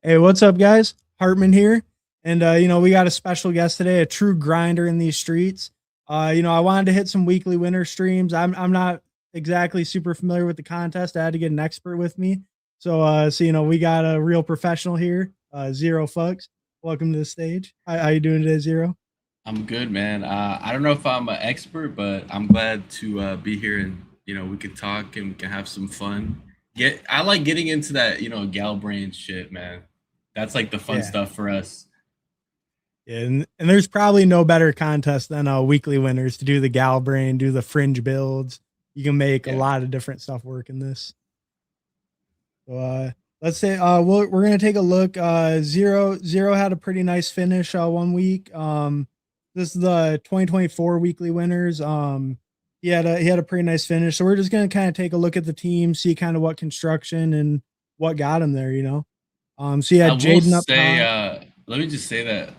Hey, what's up, guys? Hartman here. And, we got a special guest today, a true grinder in these streets. I wanted to hit some weekly winner streams. I'm not exactly super familiar with the contest. I had to get an expert with me. So we got a real professional here, ZeroFuhks. Welcome to the stage. How you doing today, Zero? I'm good, man. I don't know if I'm an expert, but I'm glad to be here and we can talk and we can have some fun. I like getting into that gal brain shit, man. That's like the fun Yeah. stuff for us. Yeah, and there's probably no better contest than weekly winners to do the gal brain, do the fringe builds. You can make a Yeah. lot of different stuff work in this. So let's say we're gonna take a look. Zero had a pretty nice finish one week. This is the 2024 weekly winners. He had a pretty nice finish. So we're just gonna kind of take a look at the team, see kind of what construction and what got him there. So you I had will Jaden up say, top. let me just say that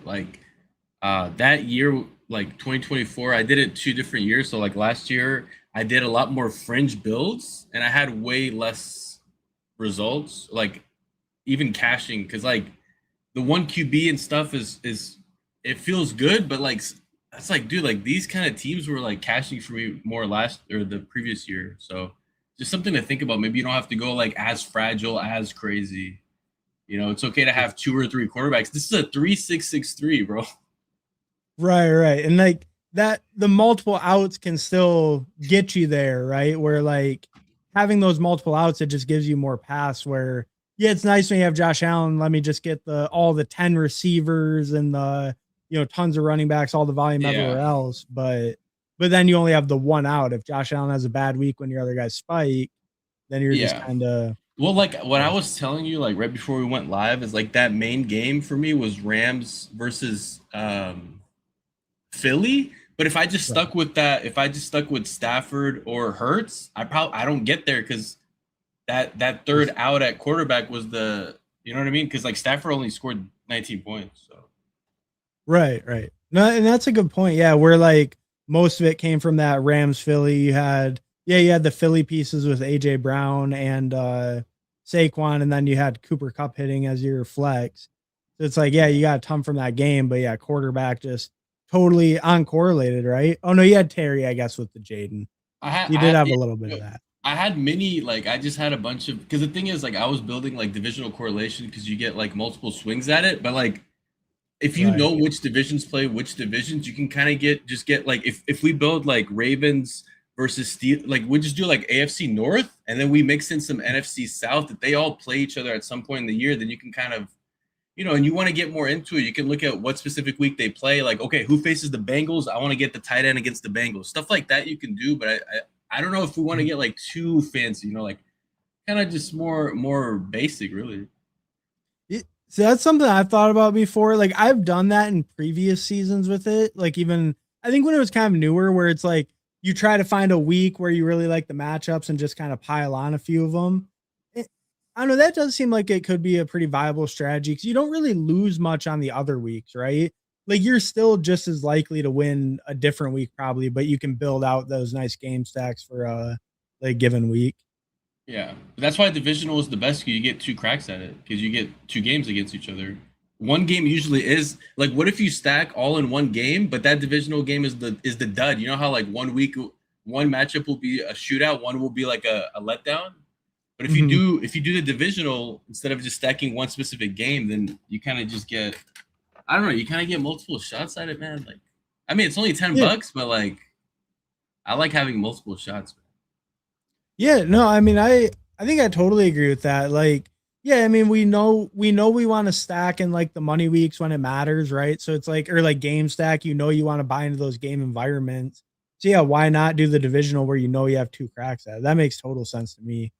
that year, like 2024, I did it 2 different years. So like last year, I did a lot more fringe builds and I had way less results. Like even caching, because like the one QB and stuff is it feels good, but like that's like, dude, like these kind of teams were like cashing for me more last or the previous year. So just something to think about. Maybe you don't have to go like as fragile, as crazy. It's okay to have two or three quarterbacks. This is a 3-6-6-3, bro. Right. And like that, the multiple outs can still get you there, right? Where like having those multiple outs, it just gives you more pass. Where yeah, it's nice when you have Josh Allen. Let me just get the all the 10 receivers and the tons of running backs, all the volume Yeah. everywhere else. But then you only have the one out. If Josh Allen has a bad week when your other guys spike, then you're just Yeah. kind of Well, like what I was telling you, like right before we went live, is like that main game for me was Rams versus Philly. But right. if I just stuck with Stafford or Hurts, I don't get there because that third out at quarterback was you know what I mean? Because like Stafford only scored 19 points. So Right. No, and that's a good point. Yeah, where like most of it came from that Rams Philly. You had the Philly pieces with AJ Brown and Saquon, and then you had Cooper Cup hitting as your flex. So it's like, yeah, you yeah, got a ton from that game, but yeah, quarterback just totally uncorrelated, right? Oh no, you had Terry, I guess, with the Jaden. You did have a little bit of that. I had many like I just had a bunch of because the thing is like I was building like divisional correlation because you get like multiple swings at it, but like if you Right. know which divisions play which divisions, you can kind of get like if we build like Ravens versus Steel, like we just do like AFC North and then we mix in some NFC South that they all play each other at some point in the year, then you can kind of and you want to get more into it, you can look at what specific week they play. Like, okay, who faces the Bengals? I want to get the tight end against the Bengals. Stuff like that you can do, but I don't know if we want to get like too fancy. Like kind of just more basic, really. So that's something I've thought about before. Like I've done that in previous seasons with it. Like even I think when it was kind of newer, where it's like you try to find a week where you really like the matchups and just kind of pile on a few of them. I don't know. That does seem like it could be a pretty viable strategy because you don't really lose much on the other weeks, right? Like you're still just as likely to win a different week probably, but you can build out those nice game stacks for like given week. Yeah, that's why divisional is the best. 'Cause you get two cracks at it because you get two games against each other. One game usually is like, what if you stack all in one game, but that divisional game is the dud? You know how like one week one matchup will be a shootout, one will be like a letdown. But Mhm. if you do the divisional instead of just stacking one specific game, then you kind of just get I don't know, you kind of get multiple shots at it, man. Like, I mean, it's only 10 Yeah. bucks, but like, I like having multiple shots. Yeah, no, I mean, I think I totally agree with that. Like, yeah, I mean, we know we want to stack in like the money weeks when it matters, right? So it's like or like game stack, you want to buy into those game environments. So yeah, why not do the divisional where you have two cracks at it? That makes total sense to me.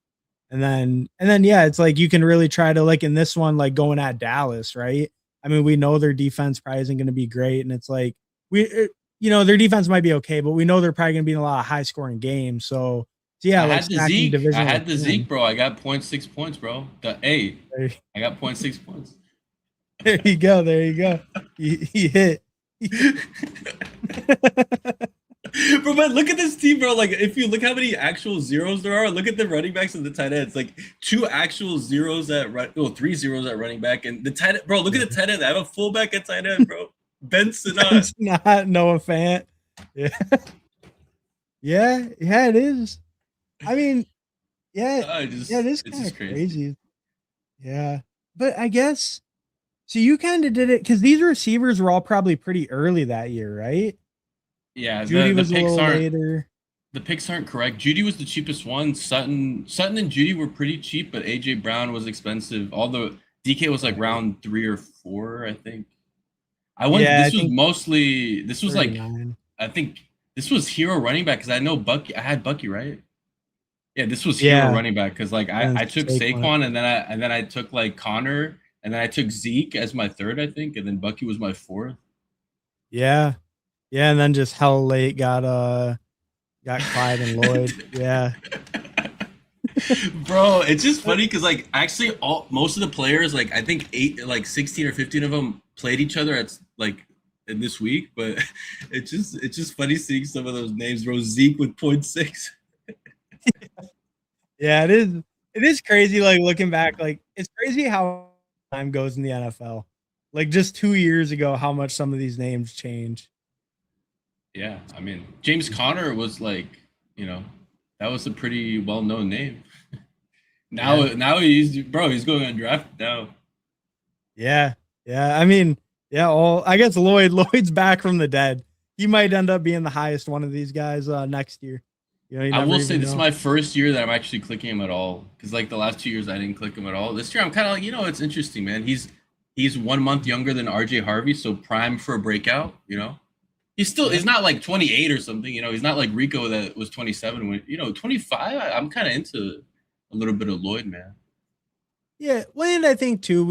And then yeah, it's like you can really try to like in this one like going at Dallas, right? I mean, we know their defense probably isn't going to be great and it's like their defense might be okay, but we know they're probably going to be in a lot of high scoring games. So yeah, like stacking I divisional with had the Zeke, him. bro. I got .6 points, bro. There, I got .6 points. there you go. There you go. He hit. Bro, but look at this team, bro. Like, if you look how many actual zeros there are, look at the running backs and the tight ends. Like, two actual zeros at three zeros at running back, and the tight end, bro. Look at the tight end. I have a fullback at tight end, bro. Benson, It's not Noah Fant. Yeah. Yeah, it is. I mean, yeah, it is it's kind just of crazy. crazy. Yeah. But I guess so you kind of did it because these receivers were all probably pretty early that year, right? Yeah, Judy the was a picks little aren't later. the picks aren't correct. Judy was the cheapest one. Sutton and Judy were pretty cheap, but AJ Brown was expensive. All the DK was like Right. round 3 or 4, I think. I went. Yeah, I This was think mostly. This was like. 39. I think this was hero running back because I know Bucky. I had Bucky, right? Yeah, this was hero Yeah. running back because like And then I took Saquon. Saquon and then I took like Connor and then I took Zeke as my third, I think, and then Bucky was my fourth. Yeah. Yeah, and then just hell late got Clyde and Lloyd. Yeah. Bro, it's just funny because like actually all most of the players, like I think 16 or 15 of them played each other at like in this week, but it's just funny seeing some of those names, bro. Zeke with 0.6. Yeah, it is. It is crazy. Like looking back, like it's crazy how time goes in the NFL. Like just 2 years ago, how much some of these names change. Yeah, I mean James Conner was like, you know, that was a pretty well known name. Yeah, Now he's going on draft now. yeah, yeah. I mean, yeah. All I guess Lloyd's back from the dead. He might end up being the highest one of these guys next year. You I never will say even this is know. my first year that I'm actually clicking him at all. Because like the last 2 years I didn't click him at all. This year I'm kind of like, it's interesting, man. He's 1 month younger than RJ Harvey, so prime for a breakout, Yeah, He's not like 28 or something, he's not like Rico that was 27 when 25. I'm kind of into a little bit of Lloyd, man. yeah. Well, and I think too,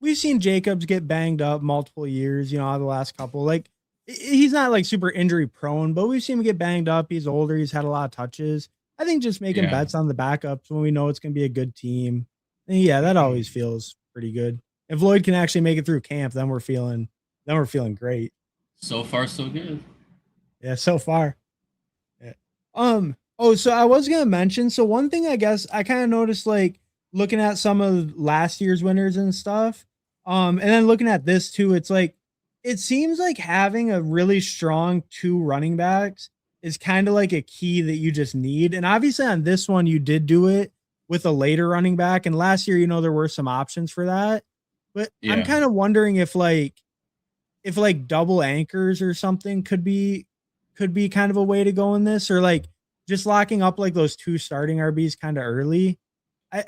we've seen Jacobs get banged up multiple years. The last couple. Like he's not like super injury prone, but we've seen him get banged up. He's older. He's had a lot of touches. I think just making Yeah. bets on the backups when we know it's going to be a good team. And yeah, that always feels pretty good. If Lloyd can actually make it through camp, then we're feeling great. So far so good. Yeah, so far. Yeah. Oh, so I was gonna mention. So one thing I guess I kind of noticed, like looking at some of last year's winners and stuff. And then looking at this too, it's like it seems like having a really strong two running backs is kind of like a key that you just need. And obviously on this one, you did do it with a later running back. And last year, there were some options for that. But I'm Yeah. kind of wondering if double anchors or something could be kind of a way to go in this, or like just locking up like those two starting RBs kind of early.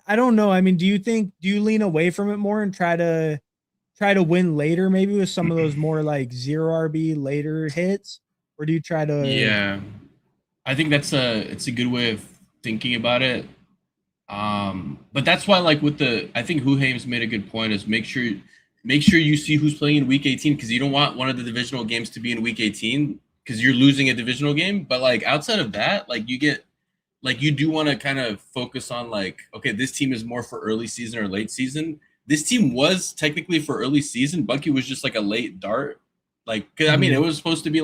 I don't know. I mean, do you lean away from it more and try to win later, maybe with some of those more like zero RB later hits, or do you try to? Yeah. I think it's a good way of thinking about it. But that's why, like with I think Huhaim's made a good point. Is make sure you see who's playing in week 18 because you don't want one of the divisional games to be in week 18 because you're losing a divisional game. But like outside of that, like you do want to kind of focus on like, okay, this team is more for early season or late season. This team was technically for early season. Bucky was just like a late dart. Like, 'cause, I mean, Mhm. it was supposed to be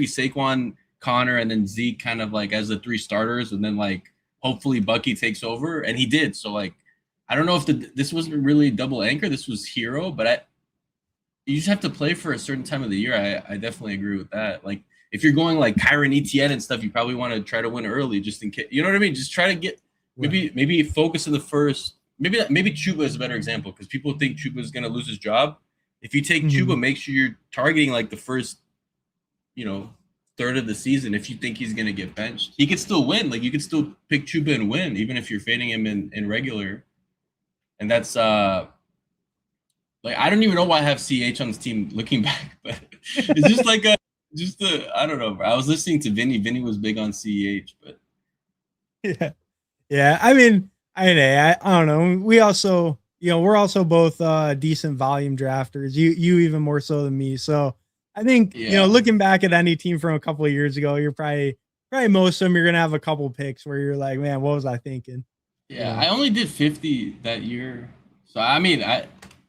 Saquon, Connor, and then Zeke kind of like as the three starters, and then like hopefully Bucky takes over, and he did. So like, I don't know if this wasn't really double anchor. This was hero, but you just have to play for a certain time of the year. I definitely agree with that. Like if you're going like Kyron ETN and stuff, you probably want to try to win early just in case. You know what I mean? Just try to get Right. maybe focus in the first. Maybe Chuba is a better example because people think Chuba is going to lose his job. If you take Chuba, Mhm. make sure you're targeting like the first, you know, third of the season. If you think he's going to get benched, he could still win. Like you could still pick Chuba and win, even if you're fading him in regular. And that's like I don't even know why I have CH on this team looking back, but it's just like I don't know. Bro. I was listening to Vinny. Vinny was big on CH, but Yeah. Yeah. I don't know. We also, we're also both decent volume drafters. You even more so than me. So I think, yeah, looking back at any team from a couple of years ago, you're probably most of them you're gonna have a couple picks where you're like, man, what was I thinking? You yeah. know. I only did 50 that year, so I mean,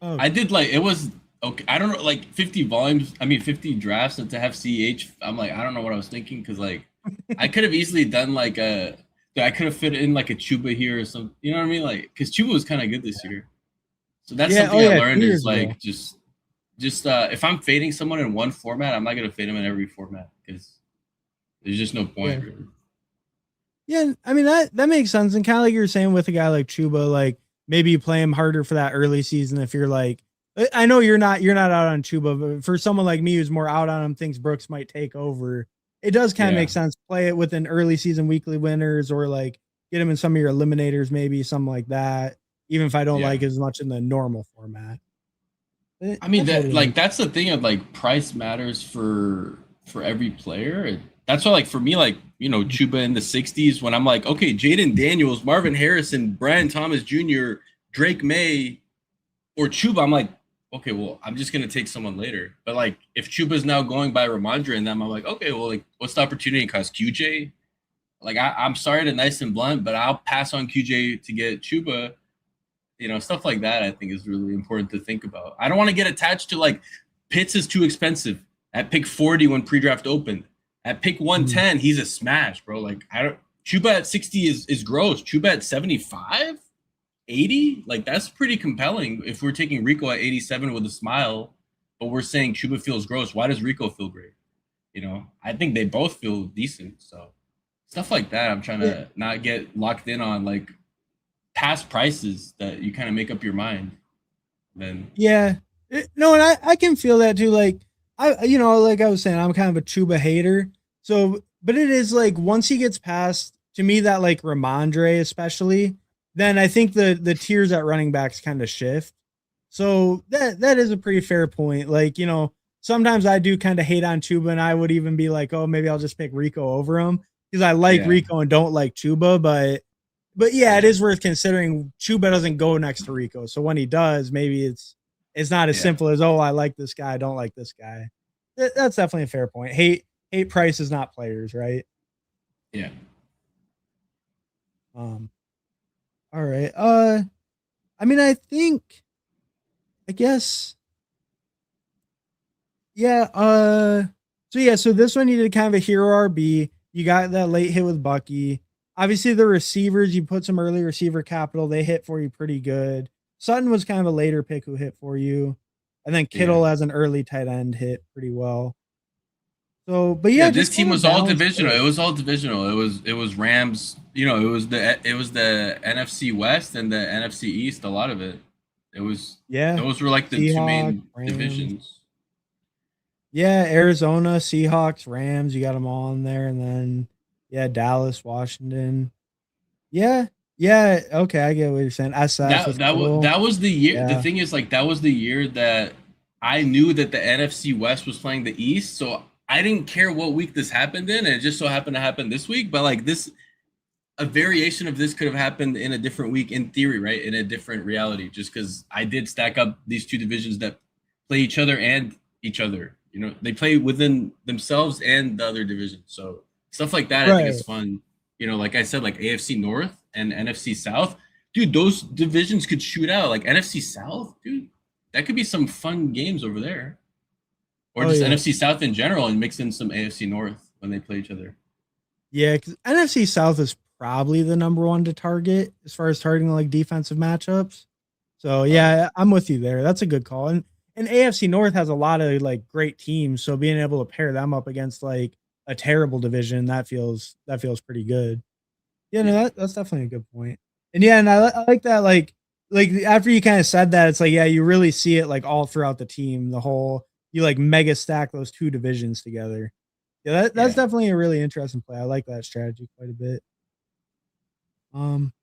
Oh, I did like it was okay, I don't know, like 50 volumes. I mean, 50 drafts to have CH. I'm like, I don't know what I was thinking because like I could have easily done like a. I could have fit in like a Chuba here or something. You know what I mean? Like, because Chuba was kind of good this year. So that's Yeah. Oh something I yeah, learned 2 years is ago. like just if I'm fading someone in one format, I'm not gonna fade them in every format because there's just no point Yeah. really. Yeah, I mean that makes sense, and kind of like you're saying with a guy like Chuba, like maybe you play him harder for that early season if you're like, I know you're not out on Chuba, but for someone like me who's more out on him, thinks Brooks might take over, it does kind of Yeah, make sense. Play it with an early season weekly winners or like get him in some of your eliminators, maybe something like that. Even if I don't yeah. like as much in the normal format, I mean that that totally like makes. that's the thing of like price matters for every player. That's why like for me like Chuba in the 60s when I'm like okay Jaden Daniels, Marvin Harrison, Brian Thomas Jr., Drake May, or Chuba, I'm like, okay, well, I'm just gonna take someone later. But like, if Chuba's now going by Ramondre and them, I'm like, okay, well, like, what's the opportunity cost? QJ? Like, I'm sorry to nice and blunt, but I'll pass on QJ to get Chuba. Stuff like that. I think is really important to think about. I don't want to get attached to like Pitts is too expensive at pick 40 when pre-draft opened. At pick Mhm. 110, he's a smash, bro. Like, I don't. Chuba at 60 is gross. Chuba at 75. 80, like that's pretty compelling if we're taking Rico at 87 with a smile, but we're saying Chuba feels gross. Why does Rico feel great? I think they both feel decent. So stuff like that, I'm trying Yeah, to not get locked in on like past prices that you kind of make up your mind. Then yeah. No, and I can feel that too. Like like I was saying, I'm kind of a Chuba hater. So, but it is like once he gets past to me that like Ramondre especially, then I think the tiers at running backs kind of shift. So that is a pretty fair point. Like, sometimes I do kind of hate on Chuba and I would even be like, oh, maybe I'll just pick Rico over him because I like yeah, Rico and don't like Chuba, but yeah, it yeah, is worth considering. Chuba doesn't go next to Rico, so when he does, maybe it's not as yeah, simple as I like this guy, I don't like this guy. That's definitely a fair point. Hate price is not players, right? yeah. Um, all right. I mean, I guess yeah. So this one you did kind of a hero RB. You got that late hit with Bucky. Obviously, the receivers you put some early receiver capital. They hit for you pretty good. Sutton was kind of a later pick who hit for you, and then Yeah. Kittle as an early tight end hit pretty well. So, but Yeah, yeah, this just team kind of was all balanced divisional. It pick. was all divisional. It was Rams. It was the NFC West and the NFC East. A lot of it. It was Yeah, those were like the two Seahawks, main Rams. divisions. Yeah, Arizona, Seahawks, Rams. You got them all in there, and then yeah, Dallas, Washington. Yeah, yeah. Okay, I get what you're saying. SF That with that was Kittle. that was the year. The Yeah. thing is, like, that was the year that I knew that the NFC West was playing the East, so I didn't care what week this happened in. And it just so happened to happen this week. But like this, a variation of this could have happened in a different week, in theory, right? In a different reality, just because I did stack up these two divisions that play each other and each other. They play within themselves and the other division. So stuff like that, I think is Right. fun. Like I said, like AFC North and NFC South, dude, those divisions could shoot out. Like NFC South, dude, that could be some fun games over there, or Oh just yeah. NFC South in general, and mix in some AFC North when they play each other. Yeah, because NFC South is probably the number one to target as far as targeting like defensive matchups. So Oh yeah, yeah, I'm with you there. That's a good call. And AFC North has a lot of like great teams. So being able to pair them up against like a terrible division, that feels pretty good. Yeah, no, yeah, that's definitely a good point. And yeah, and I like that like after you kind of said that, it's like yeah, you really see it like all throughout the team, the whole you like mega stack those two divisions together. Yeah, that's yeah. definitely a really interesting play. I like that strategy quite a bit. Um,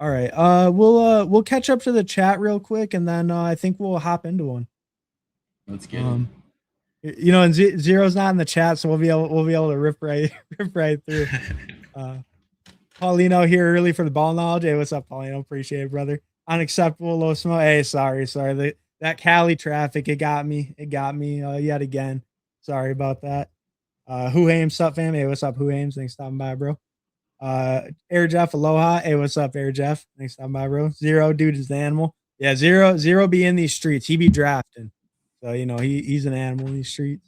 all right. We'll catch up to the chat real quick, and then I think we'll hop into one. Let's get it. Um, and Zero's not in the chat, so we'll be able to rip right rip right through. Uh, Paulino here early for the ball knowledge. Hey, what's up, Paulino? Appreciate it, brother. Unacceptable low smoke. Hey, sorry. That Cali traffic, it got me. It got me yet again. Sorry about that. Who Ames, sup, fam? Hey, what's up, Who Ames? Thanks for stopping by, bro. Air Jeff, aloha. Hey, what's up, Air Jeff? Thanks for stopping by, bro. Zero, dude is the animal. Yeah, zero be in these streets. He be drafting. So he's an animal in these streets.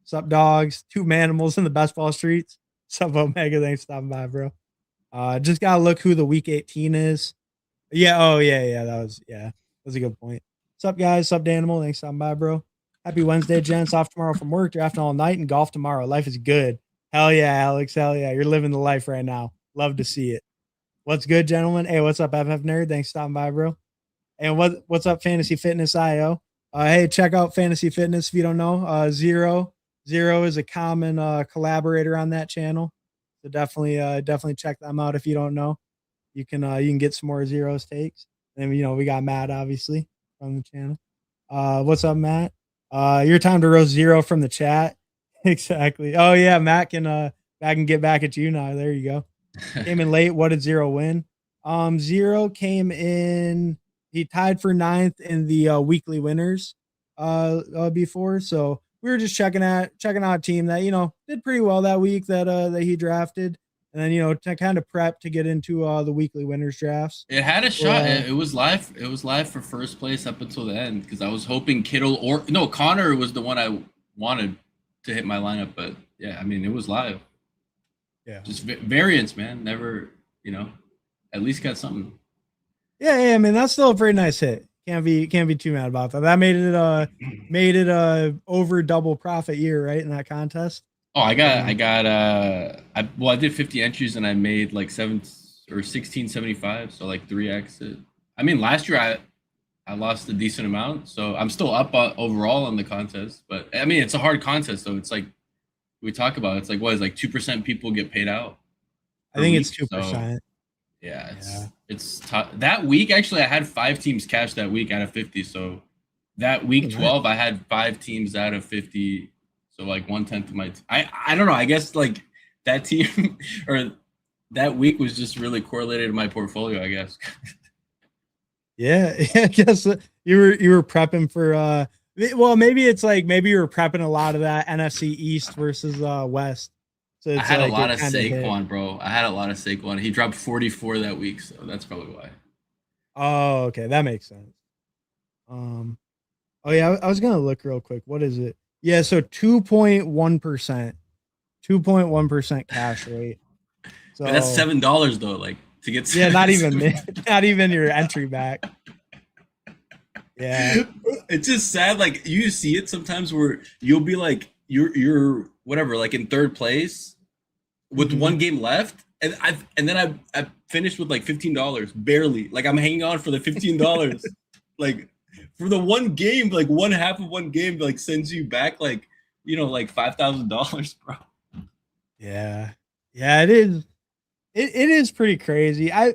Sup, dogs? Two manimals in the best ball streets. Sup, Omega? Thanks for stopping by, bro. Just gotta look who the week 18 is. Yeah. Oh yeah. That was a good point. Sup, guys? Sup, Danimal? Thanks for stopping by, bro. Happy Wednesday, gents. Off tomorrow from work. Drafting all night and golf tomorrow. Life is good. Hell yeah, Alex. Hell yeah. You're living the life right now. Love to see it. What's good, gentlemen? Hey, what's up, FF Nerd? Thanks for stopping by, bro. And what's up, Fantasy Fitness IO? Hey, check out Fantasy Fitness if you don't know. Zero is a common collaborator on that channel. So definitely check them out if you don't know. You can get some more Zero's takes. And we got Matt obviously from the channel. What's up, Matt? Your time to roast Zero from the chat. Exactly. Oh yeah, Matt can I can get back at you now. There you go. Came in late. What did Zero win? Zero came in. He tied for 9th in the weekly winners before. So we were just checking out a team that did pretty well that week that he drafted, and then to kind of prep to get into the weekly winners drafts. It had a shot. It was live. It was live for first place up until the end because I was hoping Kittle or no Connor was the one I wanted to hit my lineup. But yeah, I mean it was live. Yeah, just variance, man. Never, at least got something. Yeah, I mean that's still a pretty nice hit. Can't be too mad about that. That made it over double profit year, right, in that contest. Oh, I did 50 entries and I made like 1675, so like 3x it. I mean, last year I lost a decent amount, so I'm still up overall on the contest. But I mean, it's a hard contest, so it's like we talk about. It's like what is like 2% people get paid out. I think it's 2%. So, yeah, it's tough. That week, actually, I had 5 teams cash that week out of 50. So that week 12, I had 5 teams out of 50. So like 1/10 of my. I don't know. I guess like that team or that week was just really correlated to my portfolio. I guess. Yeah, I guess you were prepping for. Well, maybe it's like maybe you were prepping a lot of that NFC East versus West. So I had a lot of Saquon, bro. I had a lot of Saquon. He dropped 44 that week, so that's probably why. Oh, okay, that makes sense. Oh yeah, I was gonna look real quick. What is it? Yeah, so 2.1%, 2.1% cash rate. So but that's $7 though, like to get. Yeah, not even your entry back. Yeah, it's just sad. Like you see it sometimes where you'll be like you're whatever, like in 3rd place with 1 game left, and then I finished with like $15 barely. Like I'm hanging on for the $15. Like for the 1 game, like 1/2 of 1 game, like sends you back like like $5,000, bro. Yeah, it is. It is pretty crazy. I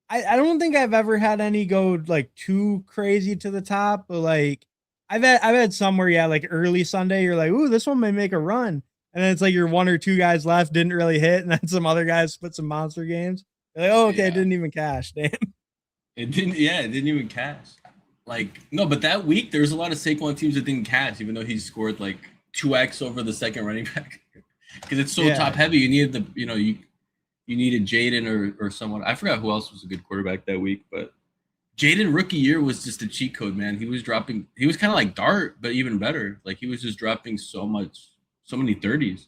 don't think I've ever had any go like too crazy to the top, but like I've had some where like early Sunday you're like, ooh, this one may make a run, and then it's like you're 1 or 2 guys left didn't really hit, and then some other guys put some monster games. You're like, oh, okay, it didn't even cash. Damn. It didn't. Yeah, it didn't even cash. Like no, but that week there was a lot of Saquon teams that didn't cash, even though he scored like 2x over the second running back because it's so top heavy. You needed the you needed Jaden or someone. I forgot who else was a good quarterback that week, but Jaden rookie year was just a cheat code, man. He was kind of like Dart, but even better. Like he was just dropping so many 30s.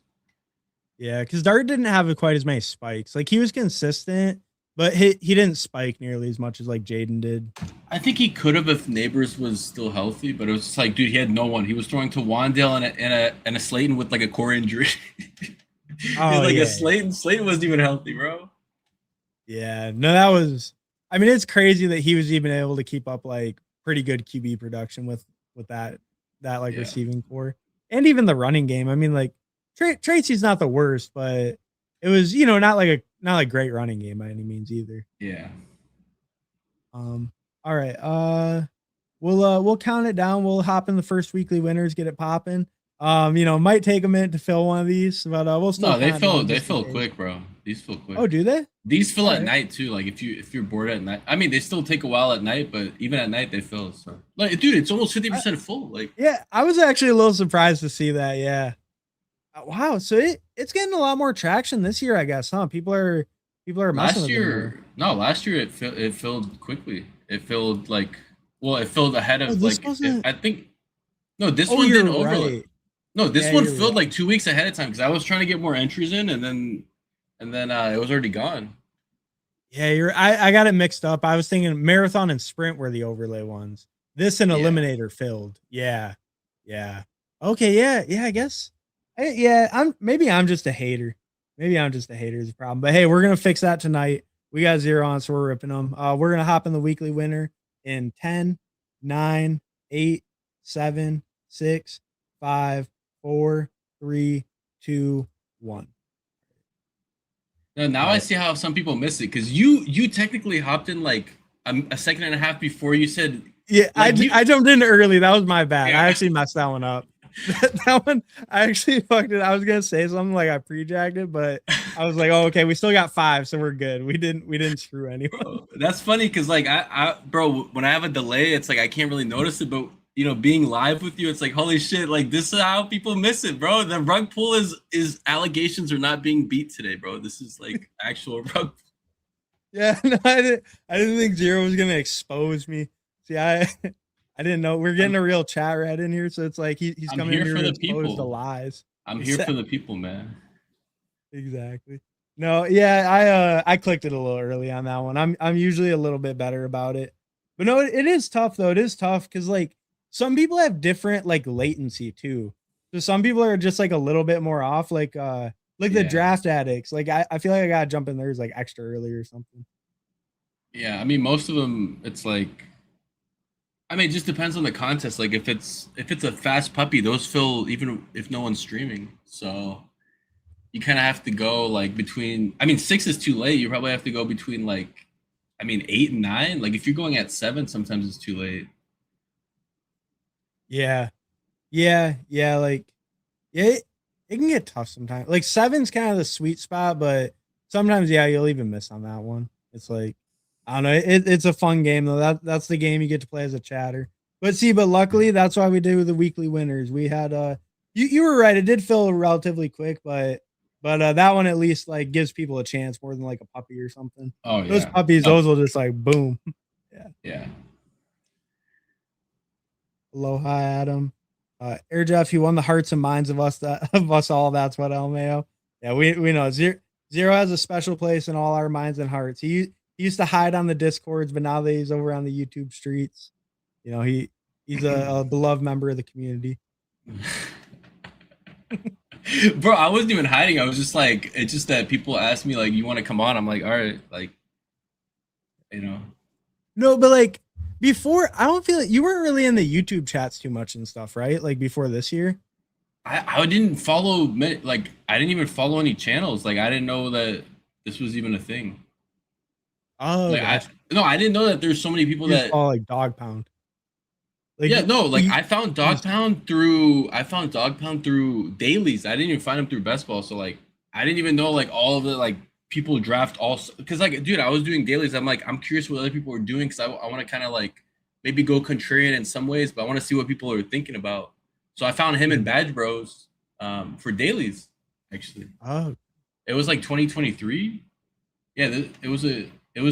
Yeah, because Dart didn't have quite as many spikes. Like he was consistent, but he didn't spike nearly as much as like Jaden did. I think he could have if Neighbors was still healthy, but it was just like, dude, he had no one. He was throwing to Wandale and a Slayton with like a core injury. A Slayton. Slayton wasn't even healthy, bro. Yeah, no, that was. I mean, it's crazy that he was even able to keep up like pretty good QB production with that receiving core and even the running game. I mean, like Tracy's not the worst, but it was not like a great running game by any means either. Yeah. All right. We'll count it down. We'll hop in the first weekly winners, get it popping. Might take a minute to fill one of these, but we'll still. No, they fill quick, bro. These fill quick. Oh, do they? These fill at night too. Like if you're bored at night. I mean, they still take a while at night, but even at night they fill. So like, dude, it's almost 50% full. Like, yeah, I was actually a little surprised to see that. Yeah. Wow. So it's getting a lot more traction this year, I guess, huh? People are last year. No, last year it filled quickly. It filled it filled ahead of I think. No, this Oh, one you're didn't overlay. right. No, this Yeah, one you're filled right. like 2 weeks ahead of time because I was trying to get more entries in, and then it was already gone. Yeah, I got it mixed up. I was thinking marathon and sprint were the overlay ones. This and Yeah. eliminator filled. Yeah. Yeah. Okay, yeah, yeah, I guess. Yeah, I'm just a hater. Maybe I'm just a hater is the problem. But hey, we're gonna fix that tonight. We got zero on, so we're ripping them. We're gonna hop in the weekly winner in 10, 9, 8, 7, 6, 5, 4, 3, 2, 1. Now All I right. see how some people miss it because you technically hopped in like a second and a half before you said Yeah, like you. I jumped in early. That was my bad. I Yeah. actually messed that one up. That one, I actually fucked it. I was gonna say something like I pre-jacked it, but I was like, oh, okay, we still got 5, so we're good. We didn't screw anyone. Bro, that's funny because like bro, when I have a delay, it's like I can't really notice it, but you know, being live with you, it's like holy shit, like this is how people miss it, bro. The rug pull is allegations are not being beat today, bro. This is like actual rug. Yeah, no, I didn't think Zero was gonna expose me. See, I didn't know we're getting I'm a real chat rat in here, so it's like he's I'm coming in here here for to the expose the people. lies. I'm here for Exactly. the people, man. Exactly. No, yeah, I clicked it a little early on that one. I'm usually a little bit better about it. But no, it is tough though. It is tough because like some people have different like latency too. So some people are just like a little bit more off, like the Yeah. draft addicts. Like I feel like I gotta jump in theirs like extra early or something. Yeah, I mean most of them it's like I mean it just depends on the contest. Like if it's a fast puppy, those fill even if no one's streaming. So you kind of have to go like between. I mean, 6 is too late. You probably have to go between like, I mean, 8 and 9. Like if you're going at 7, sometimes it's too late. Yeah. Yeah, like yeah, it can get tough sometimes. Like seven's kind of the sweet spot, but sometimes yeah, you'll even miss on that one. It's like I don't know. It's a fun game though. That's the game you get to play as a chatter. But see, but luckily that's why we do the weekly winners. We had you were right. It did fill relatively quick, but that one at least like gives people a chance more than like a puppy or something. Oh Those yeah. puppies, Oh those will just like boom. Yeah. yeah. Aloha, Adam. Air Jeff, he won the hearts and minds of us of us all. That's what LMAO. Yeah, we know Zero has a special place in all our minds and hearts. He used to hide on the discords, but now that he's over on the YouTube streets, you know he's a beloved member of the community. Bro, I wasn't even hiding. I was just like, it's just that people ask me like, you want to come on? I'm like, all right, like, you know. No, but like before, I don't feel like you weren't really in the YouTube chats too much and stuff, right? Like before this year. I didn't follow like I didn't even follow any channels. Like I didn't know that this was even a thing. Oh, Like gotcha. I didn't know that there's so many people You just that. follow like Dog Pound. Like Yeah, no, like you, I found Dog Pound through dailies. I didn't even find him through best ball. So like I didn't even know like all of the like people draft also because like dude, I was doing dailies. I'm like I'm curious what other people are doing because I want to kind of like maybe go contrarian in some ways, but I want to see what people are thinking about. So I found him in Mhm. Badge Bros for dailies actually. Oh, It was like 2023. Yeah, it was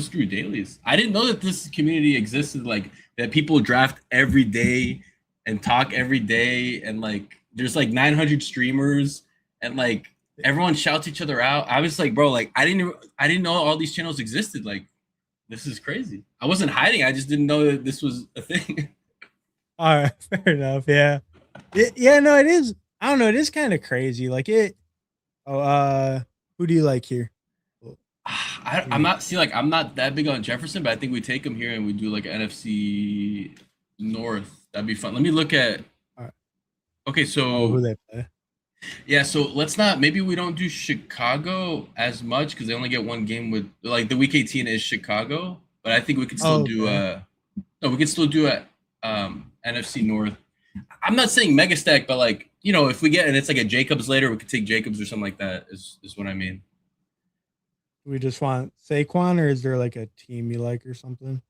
through dailies. I didn't know that this community existed. Like that people draft every day and talk every day, and like there's like 900 streamers, and like everyone shouts each other out. I was like, bro, like I didn't know all these channels existed. Like this is crazy. I wasn't hiding. I just didn't know that this was a thing. all right, fair enough. Yeah. Yeah, no, it is. I don't know. It is kind of crazy. Like it. Oh, who do you like here? I'm not see like I'm not that big on Jefferson, but I think we take him here and we do like an NFC North. That'd be fun. Let me look at. All right. Okay, Oh, so who they play? yeah, so let's not. Maybe we don't do Chicago as much because they only get one game with like the week 18 is Chicago, but I think we could still Oh, do okay. no, we could still do a NFC North. I'm not saying mega stack, but like you know, if we get and it's like a Jacobs later, we could take Jacobs or something like that. Is what I mean. We just want Saquon, or is there like a team you like or something?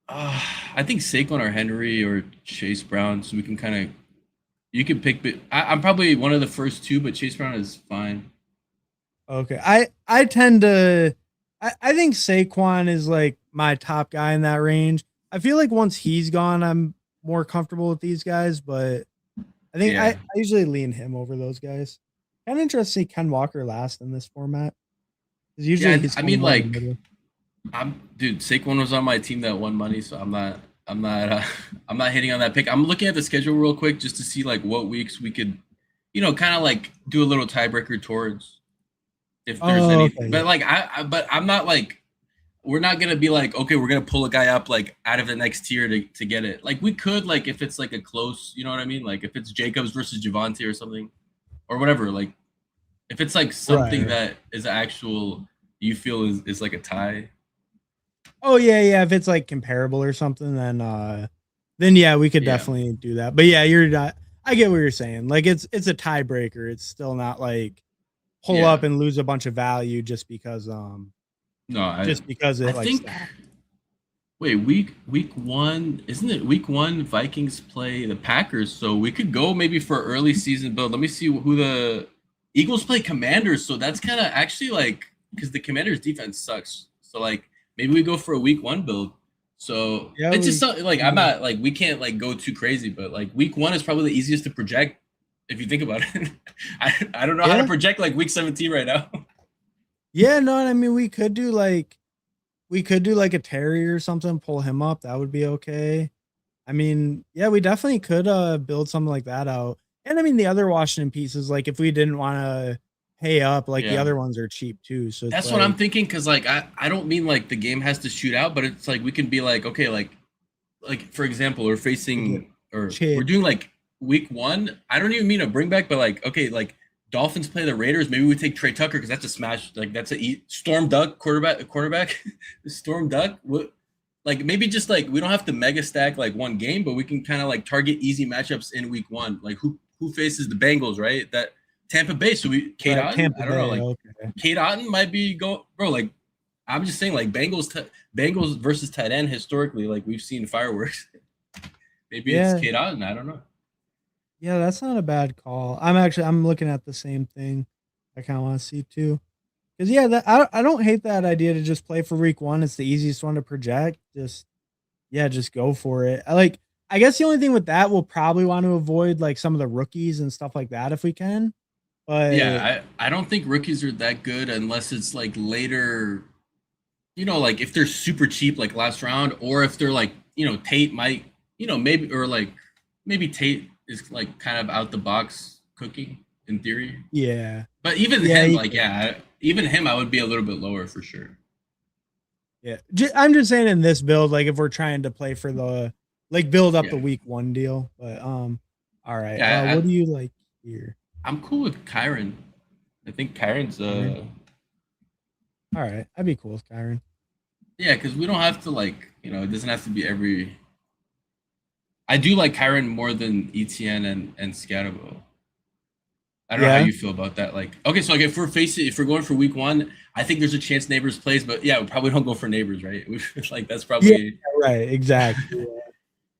I think Saquon or Henry or Chase Brown, so we can kind of you can pick. But I'm probably one of the first two, but Chase Brown is fine. Okay. I tend to I think Saquon is like my top guy in that range. I feel like once he's gone, I'm more comfortable with these guys, but I think I Yeah. usually lean him over those guys. Kind of interesting to see Ken Walker last in this format because usually Yeah, he's I kind of mean, more in the like, middle. dude, Saquon was on my team that won money, so I'm not, I'm not hitting on that pick. I'm looking at the schedule real quick just to see like what weeks we could, kind of like do a little tiebreaker towards if there's Oh, anything. okay, But yeah. like, but I'm not like, we're not gonna be like, okay, we're gonna pull a guy up like out of the next tier to get it. Like we could like if it's like a close, you know what I mean? Like if it's Jacobs versus Javante or something or whatever. Like if it's like Right, something right. that is actual you feel is like a tie. Oh yeah, yeah. If it's like comparable or something, then yeah, we could Yeah. definitely do that. But yeah, you're not. I get what you're saying. Like it's a tiebreaker. It's still not like pull Yeah. up and lose a bunch of value No, just because I it like think stacked. wait, week one, isn't it week one Vikings play the Packers, so we could go maybe for early season build. Let me see who the Eagles play Commanders, so that's kind of actually like because the Commanders defense sucks. So like maybe we go for a week one build. So Yeah, it's just we something like can I'm do that. not like we can't like go too crazy, but like week one is probably the easiest to project if you think about it. I don't know how to Yeah, project like week 17 right now. yeah. No, I mean we could do like a Terry or something. Pull him up. That would be okay. I mean, yeah, we definitely could build something like that out. And I mean, the other Washington pieces, like if we didn't want to pay up, like the Yeah. other ones are cheap too. So it's That's what I'm like thinking because like I don't mean like the game has to shoot out, but it's like we can be like okay like for example we're we get facing or we're chip. doing like week one. I don't even mean a bring back, but like okay like Dolphins play the Raiders. Maybe we take Trey Tucker because that's a smash. Like that's Storm Duck quarterback. Storm Duck. Like maybe just like we don't have to mega stack like one game, but we can kind of like target easy matchups in week one. Like who faces the Bengals, right? That Tampa Bay. So we Kate Right, Otten. Tampa I don't know. Bay. Like Okay. Kate Otten might be go bro. Like I'm just saying like Bengals versus tight end historically. Like we've seen fireworks. Maybe it's Yeah. Kate Otten. I don't know. Yeah, that's not a bad call. I'm looking at the same thing. I kind of want to see too. Because yeah, I don't hate that idea to just play for week one. It's the easiest one to project. Just yeah, just go for it. I guess the only thing with that we'll probably want to avoid like some of the rookies and stuff like that if we can. But Yeah, I don't think rookies are that good unless it's like later. Like if they're super cheap, like last round, or if they're like, Tate might, maybe or like maybe Tate is like kind of out the box cookie in theory. yeah. But even Yeah, him, you like, can. yeah, even him, I would be a little bit lower for sure. Yeah. I'm just saying in this build, like if we're trying to play for the like build up Yeah, the week one deal. But all right. yeah, What do you like here? I'm cool with Kyron. I think Kyron's Kyron? All right. I'd be cool with Kyron. yeah, because we don't have to like, it doesn't have to be every. I do like Kyron more than ETN and Scatabo. I don't know how Yeah. you feel about that. Like, okay, so like if we're going for week one, I think there's a chance Neighbors plays, but yeah, we probably don't go for Neighbors, right? Like that's Yeah, probably. right. Exactly.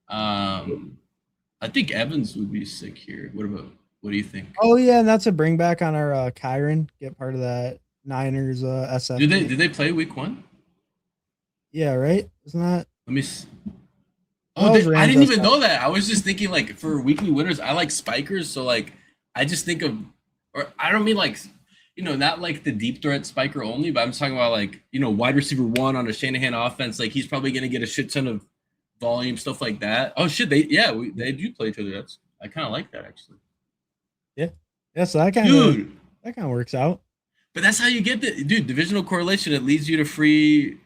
Um, I think Evans would be sick here. What do you think? Oh yeah, and that's a bring back on our Kyron. Get part of that Niners SF Did they game. did they play week one? Yeah, right? Isn't that Let me. Oh, that was I Rams didn't even SF? know that. I was just thinking like for weekly winners, I like spikers. So like, I just think of, or I don't mean like, not like the deep threat spiker only, but I'm just talking about like, wide receiver one on a Shanahan offense. Like he's probably gonna get a shit ton of volume, stuff like that. Oh shit, they do play each other. I kind of like that actually, Yeah. Yeah, so dude. that kind of works out. But that's how you get the dude divisional correlation. It leads you to free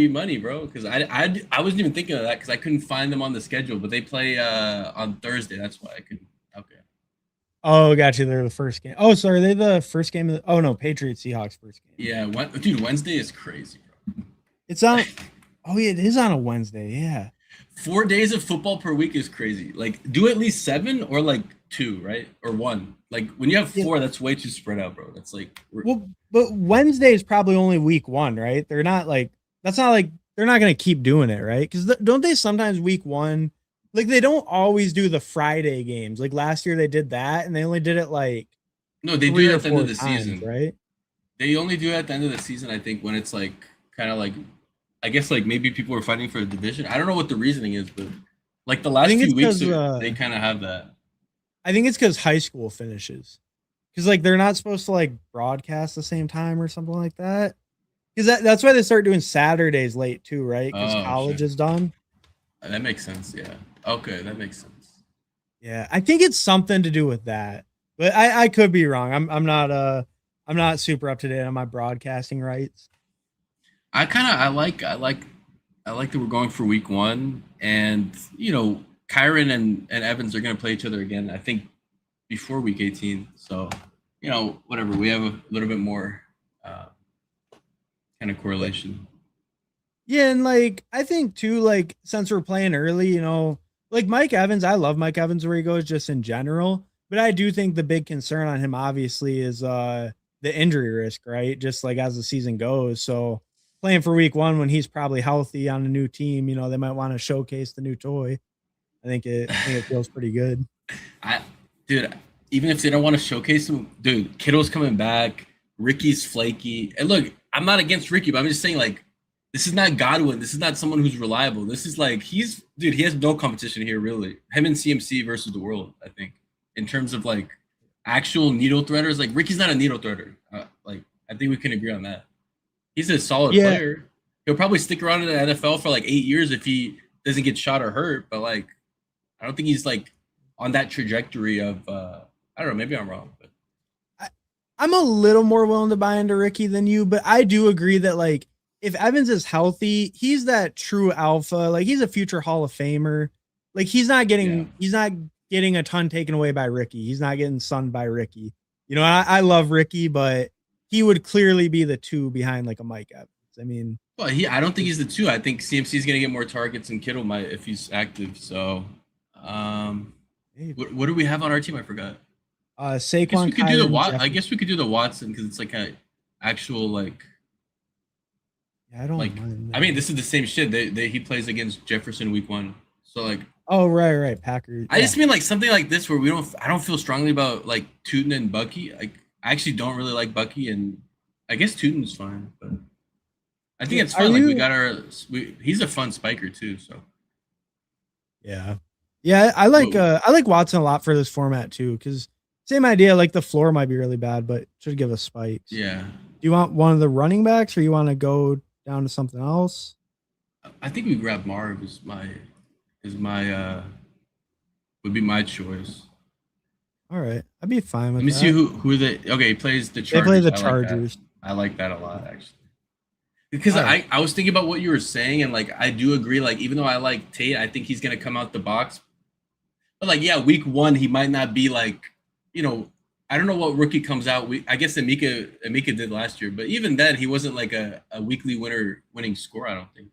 money, bro. Because I wasn't even thinking of that because I couldn't find them on the schedule. But they play on Thursday. That's why I couldn't. Okay. Oh, got you. They're the first game. Oh, sorry, they the first game of oh no, Patriots Seahawks first game. Yeah, dude. Wednesday is crazy, bro. It's on oh yeah, it is on a Wednesday. Yeah. 4 days of football per week is crazy. Like, do at least 7 or like 2, right? Or 1. Like when you have Yeah. 4, that's way too spread out, bro. That's like Well, but Wednesday is probably only week one, right? They're not like that's not like they're not gonna keep doing it, right? Because don't they sometimes week one, like they don't always do the Friday games. Like last year they did that, and they only did it like no. They do three it or at the end of four the times, season. right? They only do it at the end of the season, I think, when it's like kind of like I guess like maybe people are fighting for a division. I don't know what the reasoning is, but like the I last think it's few weeks because they kind of have that. I think it's because high school finishes. Because like they're not supposed to like broadcast the same time or something like that. Because that's why they start doing Saturdays late too, right? Because Oh, sure. college is done. That makes sense. Yeah. Okay, that makes sense. Yeah, I think it's something to do with that, but I could be wrong. I'm not super up to date on my broadcasting rights. I like that we're going for week one, and Kyron and Evans are going to play each other again. I think before week 18. So whatever, we have a little bit more uh, kind of correlation. Yeah, and like I think too, like since we're playing early, like Mike Evans, I love Mike Evans where he goes just in general, but I do think the big concern on him obviously is the injury risk, right? Just like as the season goes. So playing for week one when he's probably healthy on a new team, they might want to showcase the new toy. I think it feels pretty good. I, dude, even if they don't want to showcase him, dude, Kittle's coming back. Ricky's flaky. And look, I'm not against Ricky, but I'm just saying, like, this is not Godwin. This is not someone who's reliable. This is like, dude, he has no competition here, really. Him and CMC versus the world, I think, in terms of like actual needle threaders. Like, Ricky's not a needle threader. Like, I think we can agree on that. He's a solid Yeah, player. He'll probably stick around in the NFL for like 8 years if he doesn't get shot or hurt. But like, I don't think he's like on that trajectory of I don't know, maybe I'm wrong, but I, I'm a little more willing to buy into Ricky than you, but I do agree that like if Evans is healthy, he's that true alpha. Like he's a future Hall of Famer. Like yeah. he's not getting a ton taken away by Ricky. He's not getting sunned by Ricky. I love Ricky, but he would clearly be the two behind like a Mike Evans. I mean, Well, I don't think he's the two. I think CMC is gonna get more targets and Kittle might if he's active. So um what do we have on our team? I forgot. I guess we Saquon, could do the Kyron, Wat I Jeffrey. guess we could do the Watson because it's like a actual Yeah, I don't mind I mean that. this is the same shit. He plays against Jefferson week one. So like Oh, right. Packers. I Yeah. just mean like something like this where I don't feel strongly about like Tootin and Bucky. Like I actually don't really like Bucky, and I guess Tootin's fine, but I think Yeah. it's Are fun. Like you he's a fun spiker too. So Yeah. Yeah, whoa, I like Watson a lot for this format too, because same idea, like the floor might be really bad, but should give us spikes. yeah, Do you want one of the running backs or you want to go down to something else? I think we grab Marv is my would be my choice. All right. I'd be fine Let with me see that. who the okay he plays the They play Chargers. the I like that. Chargers. I like that a lot actually. Because All right. I was thinking about what you were saying, and like I do agree. Like even though I like Tate, I think he's gonna come out the box. But like yeah, week one he might not be like you know I don't know what rookie comes out. I guess Amika did last year, but even then he wasn't like a weekly winning score. I don't think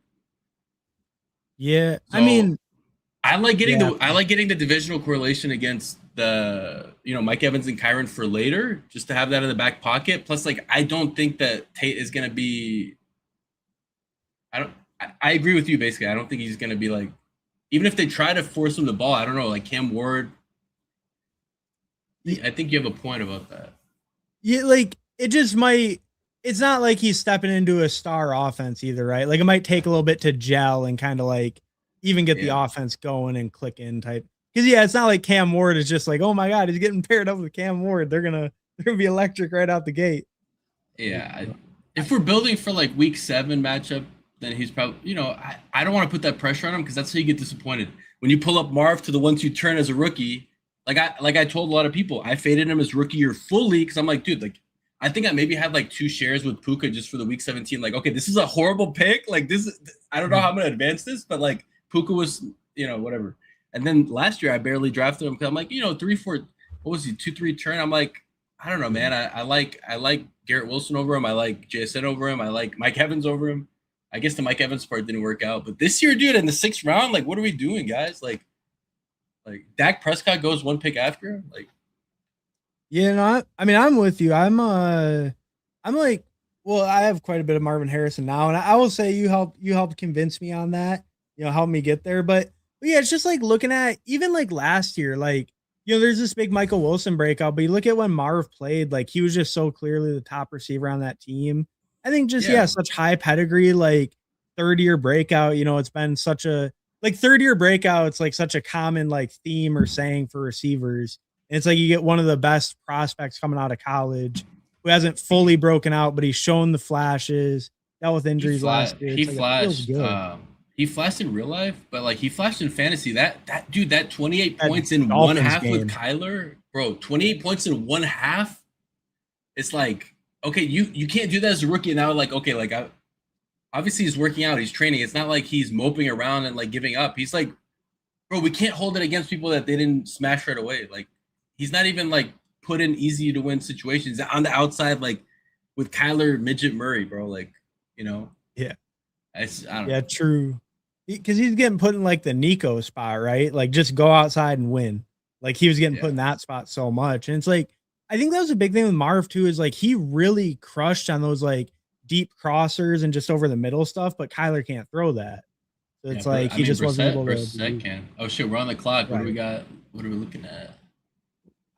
Yeah. I so. mean, yeah. I like getting the divisional correlation against the Mike Evans and Kyron for later, just to have that in the back pocket. Plus, like I don't think that Tate is gonna be. I don't. I agree with you basically. I don't think he's gonna be like, even if they try to force him the ball. I don't know, like Cam Ward. y- I think you have a point about that. Yeah, like it just might it's not like he's stepping into a star offense either, right? Like it might take a little bit to gel and kind of like even get the Yeah, offense going and click in type. Because yeah, it's not like Cam Ward is just like, oh my god, he's getting paired up with Cam Ward. They're gonna be electric right out the gate. Like, yeah. If we're building for like week 7 matchup, then he's probably I don't want to put that pressure on him because that's how you get disappointed when you pull up Marv to the 1-2 turn as a rookie. Like I told a lot of people, I faded him as rookie year fully because I'm like, dude, like I think I maybe had like 2 shares with Puka just for the week 17. Like, okay, this is a horrible pick. Like I don't know how I'm gonna advance this, but like Puka was, whatever. And then last year I barely drafted him because I'm like, 3-4, what was he, 2-3 turn? I'm like, I don't know, man. I like Garrett Wilson over him. I like JSN over him. I like Mike Evans over him. I guess the Mike Evans part didn't work out, but this year, dude, in the 6th round, like, what are we doing, guys? Like Dak Prescott goes 1 pick after. Like, yeah, no, I mean, I'm with you. I'm like, well, I have quite a bit of Marvin Harrison now, and I will say you helped convince me on that. Help me get there. But yeah, it's just like looking at even like last year, like there's this big Michael Wilson breakout, but you look at when Marv played, like he was just so clearly the top receiver on that team. I think just yeah, such high pedigree, like third year breakout. It's been such a like third year breakout. It's like such a common like theme or saying for receivers And it's like you get one of the best prospects coming out of college who hasn't fully broken out, but he's shown the flashes, dealt with injuries last year. It's like it feels good. He flashed in real life, but like he flashed in fantasy. That dude, that 28 That points in one Dolphins half with game. Kyler, bro. 28 points in one half. It's like, okay, you can't do that as a rookie. Now, like, okay, like obviously he's working out, he's training. It's not like he's moping around and like giving up. He's like, bro, we can't hold it against people that they didn't smash right away. Like, he's not even like put in easy to win situations on the outside, like with Kyler Midget Murray, bro. Like, you know, Yeah. I don't Yeah, know. true. Because he's getting put in like the Nico spot, right? Like just go outside and win. Like he was getting put Yeah. in that spot so much. And it's like, I think that was a big thing with Marv too, is like he really crushed on those like deep crossers and just over the middle stuff, but Kyler can't throw that. So Yeah, it's like I he mean, just wasn't able to Brissett do can. Oh shit, we're on the clock. What do we right. got? What are we looking at?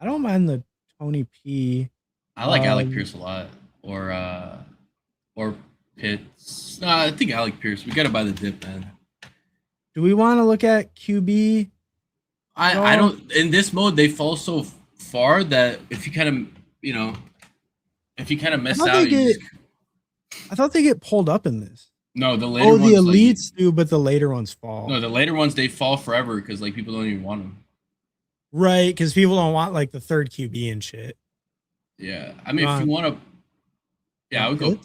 I don't mind the Tony P. I like Alec Pierce a lot, or Pitts. No, I think Alec Pierce. We gotta buy the dip, man. Do we want to look at QB? I don't. In this mode, they fall so far that if you kind of if you kind of miss out, I thought they get pulled up in this. No, the later ones. The elites do, but the later ones fall. No, the later ones they fall forever because like people don't even want them. Right, because people don't want like the third QB and shit. Yeah, I mean, if you want to, yeah, I would go.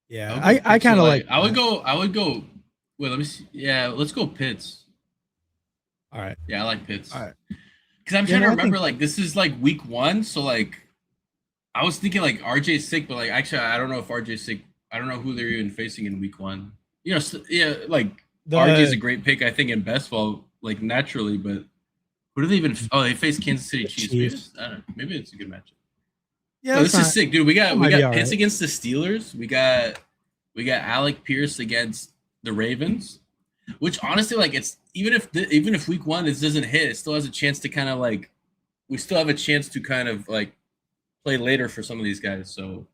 Yeah, I kind of like. I would go. Wait, let me see. Yeah, let's go Pitts. All right. Yeah, I like Pitts. All right. Because I'm trying to remember, like, this is like week 1, so like, I was thinking like RJ's sick, but like, actually, I don't know if RJ's sick. I don't know who they're even facing in week 1. You know, yeah, like RJ's a great pick, I think, in best ball, like naturally, but who do they even? Oh, they face Kansas City Chiefs. I don't know. Maybe it's a good matchup. Yeah, this is sick, dude. We got Pitts against the Steelers. We got Alec Pierce against the Ravens, which honestly, like, it's even if week 1 this doesn't hit, it still has a chance to kind of like, we still have a chance to kind of like play later for some of these guys. So,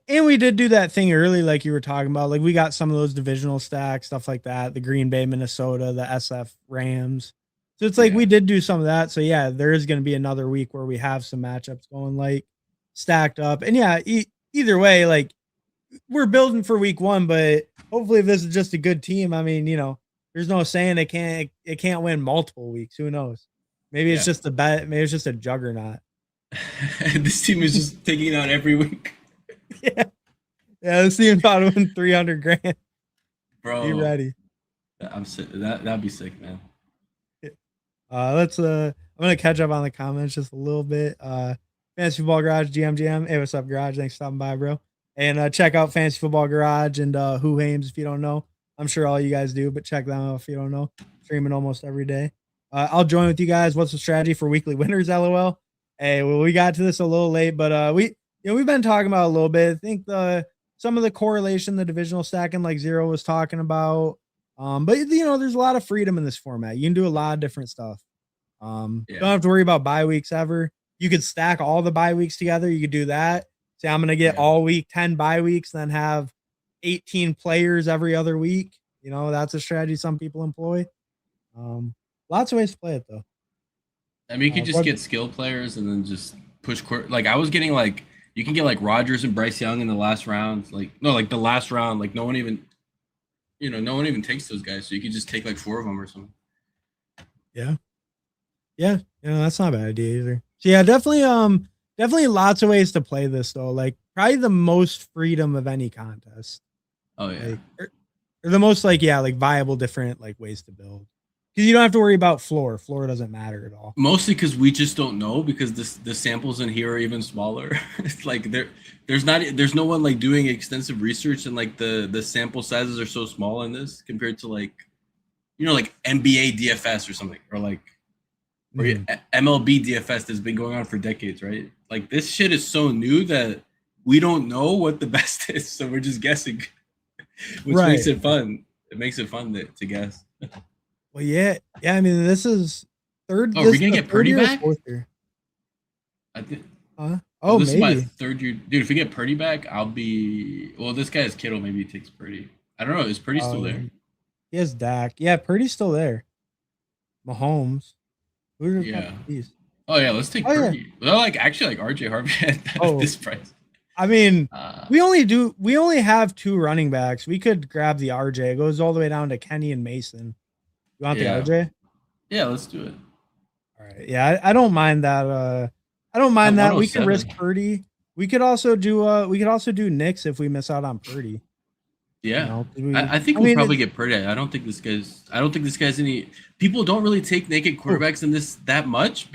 and we did do that thing early, like you were talking about. Like we got some of those divisional stacks, stuff like that. The Green Bay, Minnesota, the SF Rams. So it's like we did do some of that. So yeah, there is going to be another week where we have some matchups going like stacked up. And yeah, either way, like we're building for week 1, but hopefully if this is just a good team, I mean, you know, there's no saying it can't win multiple weeks. Who knows? Maybe it's just a bet. Maybe it's just a juggernaut. This team is just taking out every week. Yeah. This team thought to win 300 grand. Bro, be ready. I'm sick. That'd be sick, man. I'm gonna catch up on the comments just a little bit. Fantasy Football Garage, GM. Hey, what's up, Garage? Thanks for stopping by, bro. And check out Fantasy Football Garage and Who Hames if you don't know. I'm sure all you guys do, but check them out if you don't know. Streaming almost every day. I'll join with you guys. What's the strategy for weekly winners? LOL. Hey, well, we got to this a little late, but we've been talking about a little bit. I think some of the correlation, the divisional stacking, like Zero was talking about. But you know, there's a lot of freedom in this format. You can do a lot of different stuff. Don't have to worry about bye weeks ever. You could stack all the bye weeks together. You could do that. Say I'm gonna get all week 10 bye weeks, then have 18 players every other week. You know, that's a strategy some people employ. Lots of ways to play it though. I mean, you could just get skill players and then just push. Like I was getting like, you can get like Rodgers and Bryce Young in the last round. Like the last round, like no one even takes those guys. So you could just take like 4 of them or something. Yeah. Yeah. That's not a bad idea either. So yeah, definitely lots of ways to play this though. Like probably the most freedom of any contest. Oh yeah. Like, or the most like viable different like ways to build. Because you don't have to worry about floor. Floor doesn't matter at all. Mostly because we just don't know, because the samples in here are even smaller. It's like there's no one like doing extensive research, and like the sample sizes are so small in this compared to like, you know, like NBA DFS or something, or like or MLB DFS that's been going on for decades, right? Like this shit is so new that we don't know what the best is, so we're just guessing, which makes it fun. It makes it fun to guess. Well, yeah. I mean, this is third. Oh, are we gonna get Purdy back? I think. Oh, this maybe. is my 3rd year, dude. If we get Purdy back, I'll be. Well, this guy is Kittle. Maybe he takes Purdy. I don't know. Is Purdy still there? He has Dak. Yeah, Purdy's still there. Mahomes. Who's your top Yeah. piece? Oh yeah, let's take Oh yeah. Purdy. Well, like actually like RJ Harvey at Oh, this price. I mean, Uh, we only have 2 running backs. We could grab the RJ. It goes all the way down to Kenny and Mason. You want the yeah. RJ? Yeah, let's do it. All right. Yeah, I don't mind that. I don't At mind that. We could risk 107. Purdy. We could also do Knicks if we miss out on Purdy. You Yeah. know, 'cause I think I we'll mean probably it's get Purdy. I don't think this guy's any people don't really take naked oh, quarterbacks in this that much.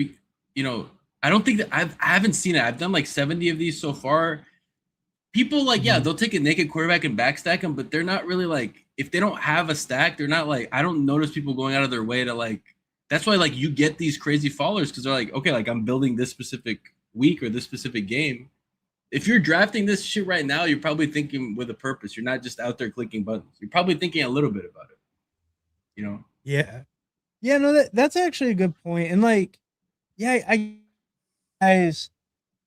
You know, I don't think that I haven't seen it. I've done like 70 of these so far. People like, yeah, mhm. they'll take a naked quarterback and backstack them, but they're not really like if they don't have a stack, they're not like I don't notice people going out of their way to like that's why like you get these crazy followers because they're like, okay, like I'm building this specific week or this specific game. If you're drafting this shit right now, you're probably thinking with a purpose. You're not just out there clicking buttons. You're probably thinking a little bit about it, you know? Yeah. Yeah, no, that's actually a good point. And like, yeah, I guys,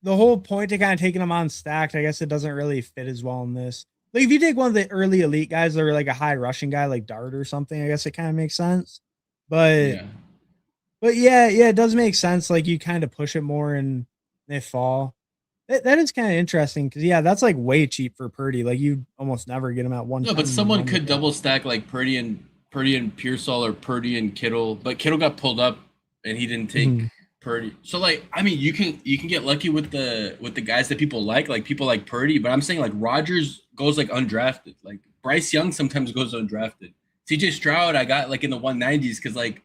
the whole point to kind of taking them on stacked, I guess it doesn't really fit as well in this. Like if you take one of the early elite guys that are like a high rushing guy like Dart or something, I guess it kind of makes sense. But Yeah. but yeah, yeah, it does make sense. Like you kind of push it more and they fall. That is kind of interesting because yeah, that's like way cheap for Purdy. Like you almost never get him at No, but 110 in someone one could with that. double stack like Purdy and Pearsall or Purdy and Kittle, but Kittle got pulled up and he didn't take Mhm. Purdy. So like I mean you can get lucky with the guys that people like people like Purdy, but I'm saying like Rodgers goes like undrafted. Like Bryce Young sometimes goes undrafted. CJ Stroud I got like in the 190s because like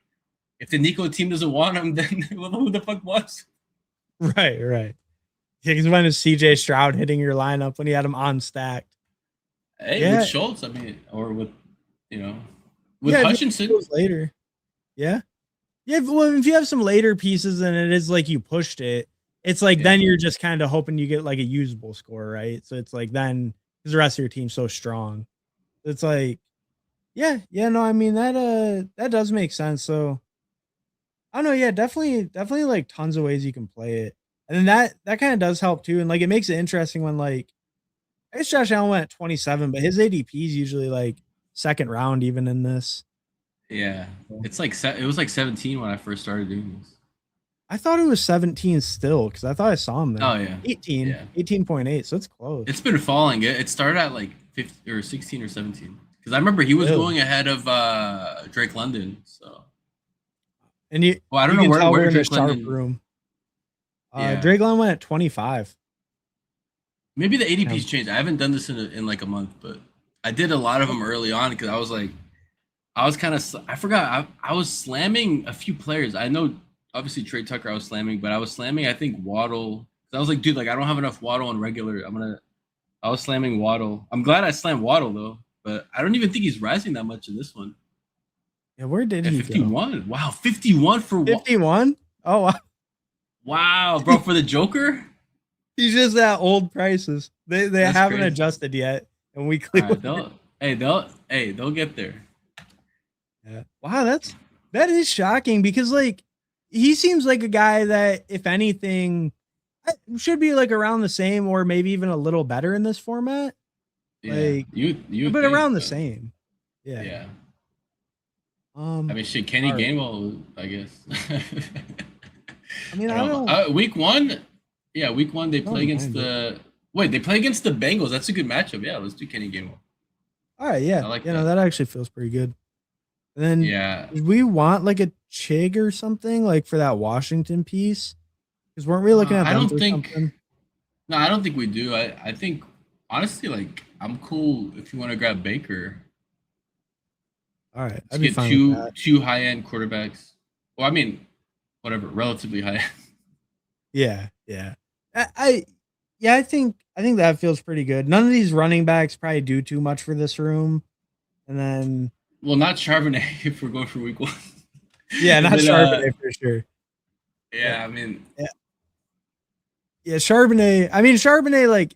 if the Nico team doesn't want him, then who the fuck wants? Right, right. Yeah, because when is CJ Stroud hitting your lineup when he had him on stacked? Hey, with Yeah, Schultz, I mean, or with you know, with yeah. If you Hutchinson, goes later, yeah, yeah. Well, if you have some later pieces and it is like you pushed it, it's like yeah. then you're just kind of hoping you get like a usable score, right? So it's like then because the rest of your team's so strong, it's like yeah, yeah. No, I mean that does make sense. So I don't know, yeah, definitely like tons of ways you can play it, and then that kind of does help too, and like it makes it interesting when like I guess Josh Allen went at 27, but his ADP is usually like second round even in this. Yeah, So, it's like it was like 17 when I first started doing this. I thought it was 17 still because I thought I saw him Oh there. yeah, 18, yeah. 18.8, so it's close. It's been falling. It started at like 50 or 16 or 17 because I remember he was Really? going ahead of Drake London. So, And well, I don't you know can tell where we're did in a Drake sharp London. room. Yeah, Drake London went at 25. maybe the Yeah. ADP's changed. I haven't done this in like a month, but I did a lot of them early on because I was like, I was kind of I forgot I was slamming a few players. I know obviously Trey Tucker I was slamming, but I was slamming I think Waddle. I was like, dude, like I don't have enough Waddle on regular. I was slamming Waddle. I'm glad I slammed Waddle though, but I don't even think he's rising that much in this one. Yeah, where did At he go? 51. Wow, 51 for what? 51? Oh, wow. Wow, bro, for the Joker? He's just at old prices. They That's haven't crazy. adjusted yet, and All weekly. right, they'll get there. Yeah. Wow, that is shocking because like he seems like a guy that if anything should be like around the same or maybe even a little better in this format. Yeah, Like you but think, around the but same. Yeah. yeah. I Um mean, shit, Kenny all right. Gainwell, I guess. I mean, I I don't know. don't Week one, yeah, week one they I play don't against mind it. the. Wait, they play against the Bengals. That's a good matchup. Yeah, let's do Kenny Gainwell. All right, yeah. I like You know, that. that actually feels pretty good. And then Yeah. did we want like a Chig or something like for that Washington piece? Because weren't we looking at I them don't for think. something? No, I don't think we do. I think honestly, like I'm cool if you want to grab Baker. All right, Let's I'd be get fine with that. two high end quarterbacks. Well, I mean, whatever, relatively high. Yeah, yeah. Yeah, I think that feels pretty good. None of these running backs probably do too much for this room. And then Well, not Charbonnet if we're going for week one. yeah, And not then Charbonnet for sure. Yeah. yeah, I mean, Yeah, yeah, Charbonnet. I mean, Charbonnet, like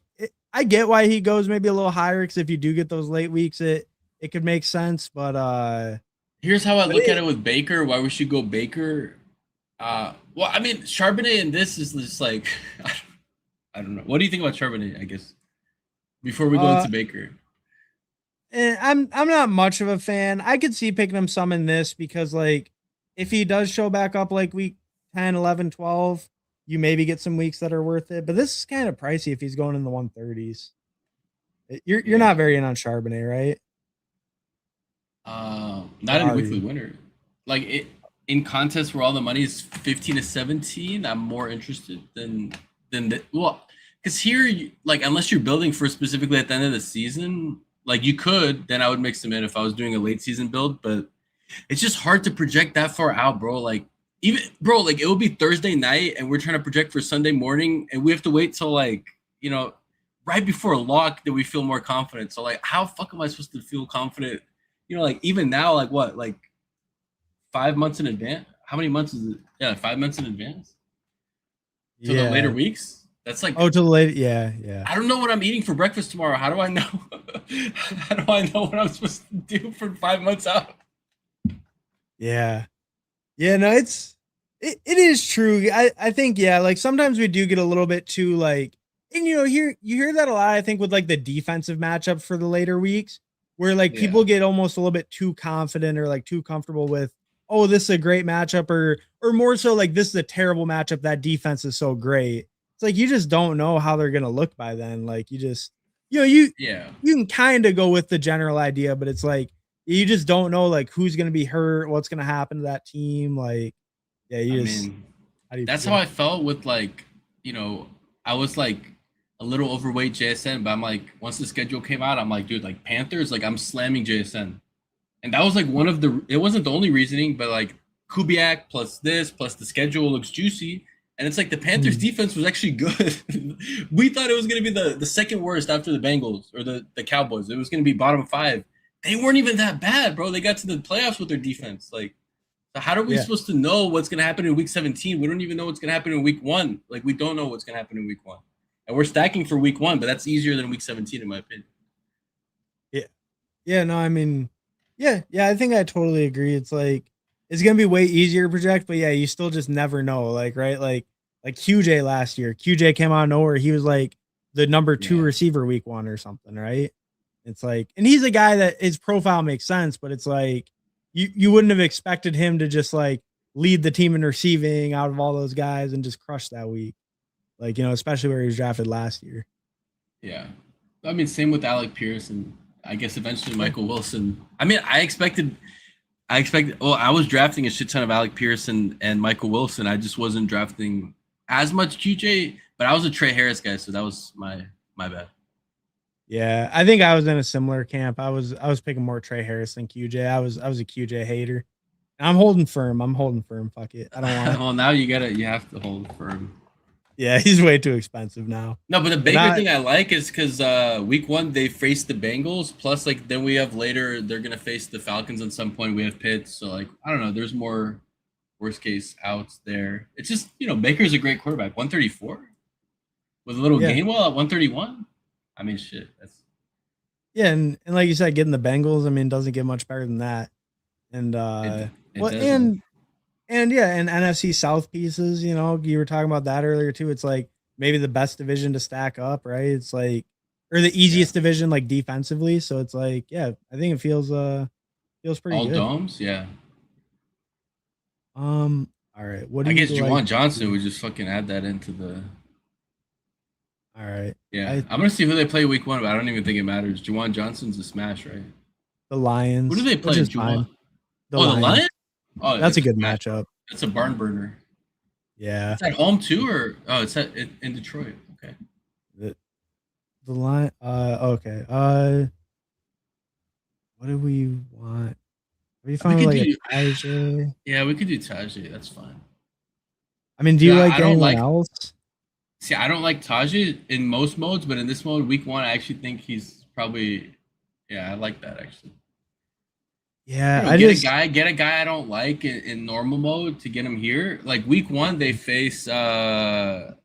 I get why he goes maybe a little higher because if you do get those late weeks, it could make sense. here's how I But look at it with Baker. Why we should go Baker? Well, I mean, Charbonnet in this is just like I don't know. What do you think about Charbonnet? I guess before we go uh, into Baker. I'm not much of a fan. I could see picking him some in this because like if he does show back up like 10, 11, 12, you maybe get some weeks that are worth it. But this is kind of pricey if he's going in the 130s. You're Yeah. not very in on Charbonnet, right? Or Not in are weekly you? winner. Like it in contests where all the money is 15 to 17. I'm more interested than the well, because here, like unless you're building for specifically at the end of the season, like you could, then I would mix them in if I was doing a late season build. But it's just hard to project that far out, bro. Like even bro, like it will be Thursday night and we're trying to project for Sunday morning, and we have to wait till like right before lock that we feel more confident. So like, how fuck am I supposed to feel confident? Like even now, like what, like 5 months in advance? How many months is it? Yeah, 5 months in advance to the later Yeah. weeks. That's like Oh, to the late. Yeah, yeah, I don't know what I'm eating for breakfast tomorrow. How do I know? How do I know what I'm supposed to do for 5 months out? yeah, yeah. No, it is true. I think yeah. Like sometimes we do get a little bit too like, and you hear that a lot. I think with like the defensive matchup for the later weeks, where like Yeah, people get almost a little bit too confident or like too comfortable with, oh, this is a great matchup, or more so like this is a terrible matchup. That defense is so great. It's like you just don't know how they're gonna look by then. Like you just yeah. you can kind of go with the general idea, but it's like you just don't know like who's gonna be hurt, what's gonna happen to that team. Like, yeah, I you just mean, how do you that's how feel? I felt with like, I was like a little overweight JSN, but I'm like, once the schedule came out, I'm like, dude, like Panthers, like I'm slamming JSN. And that was like one of it wasn't the only reasoning, but like Kubiak plus this, plus the schedule looks juicy. And it's like the Panthers Mhm. defense was actually good. We thought it was going to be the second worst after the Bengals or the Cowboys. It was going to be bottom five. They weren't even that bad, bro. They got to the playoffs with their defense. Like, so how are we Yeah, supposed to know what's going to happen in week 17? We don't even know what's going to happen in week one. Like, we don't know what's going to happen in week one. And we're stacking for week one, but that's easier than week 17, in my opinion. yeah, yeah. No, I mean, yeah, yeah. I think I totally agree. It's like it's gonna be way easier to project, but yeah, you still just never know. Like, right, like QJ last year, QJ came out of nowhere. He was like the number two Yeah. receiver week one or something, right? It's like, and he's a guy that his profile makes sense, but it's like you wouldn't have expected him to just like lead the team in receiving out of all those guys and just crush that week. Like, especially where he was drafted last year. Yeah. I mean, same with Alec Pierce and I guess eventually Yeah. Michael Wilson. I mean, well, I was drafting a shit ton of Alec Pierce and Michael Wilson. I just wasn't drafting as much QJ, but I was a Trey Harris guy, so that was my bad. Yeah. I think I was in a similar camp. I was picking more Trey Harris than QJ. I was a QJ hater. I'm holding firm. I'm holding firm. Fuck it. I don't want. Well, now you have to hold firm. Yeah, he's way too expensive now. No, but the But bigger not thing I like is because week one they face the Bengals. Plus, like then we have later they're gonna face the Falcons at some point. We have Pitts, so like I don't know. There's more worst case outs there. It's just Baker's a great quarterback. 134 with a little yeah. Gainwell at 131. I mean, shit. That's Yeah, and like you said, getting the Bengals, I mean, doesn't get much better than that. And it. It well, doesn't. and yeah, and NFC South pieces, you were talking about that earlier too. It's like maybe the best division to stack up, right? It's like or the Yeah. easiest division like defensively. So it's like, yeah, I think it feels pretty All good. domes. Yeah. All right. What do I you guess like? Juwan Johnson would just fucking add that into the. All right. Yeah, I I'm gonna see who they play week one, but I don't even think it matters. Juwan Johnson's a smash, right? the Who do Lions, they which play? is Juwan. fine. The Oh, the Lions. Lions. Oh, That's a it's a good smash. matchup. It's a barn burner. Yeah. It's at home too, or it's in Detroit. Okay. The the line okay. What do we want? Are you We fine with could like do. a Tajay? Yeah, we could do Tajay. That's fine. I mean, do you Yeah, like I don't anyone like. else? See, I don't like Tajay in most modes, but in this mode, week one, I actually think he's probably. Yeah, I like that actually. Yeah, Get a guy I don't like in normal mode to get him here. Like week one, they face the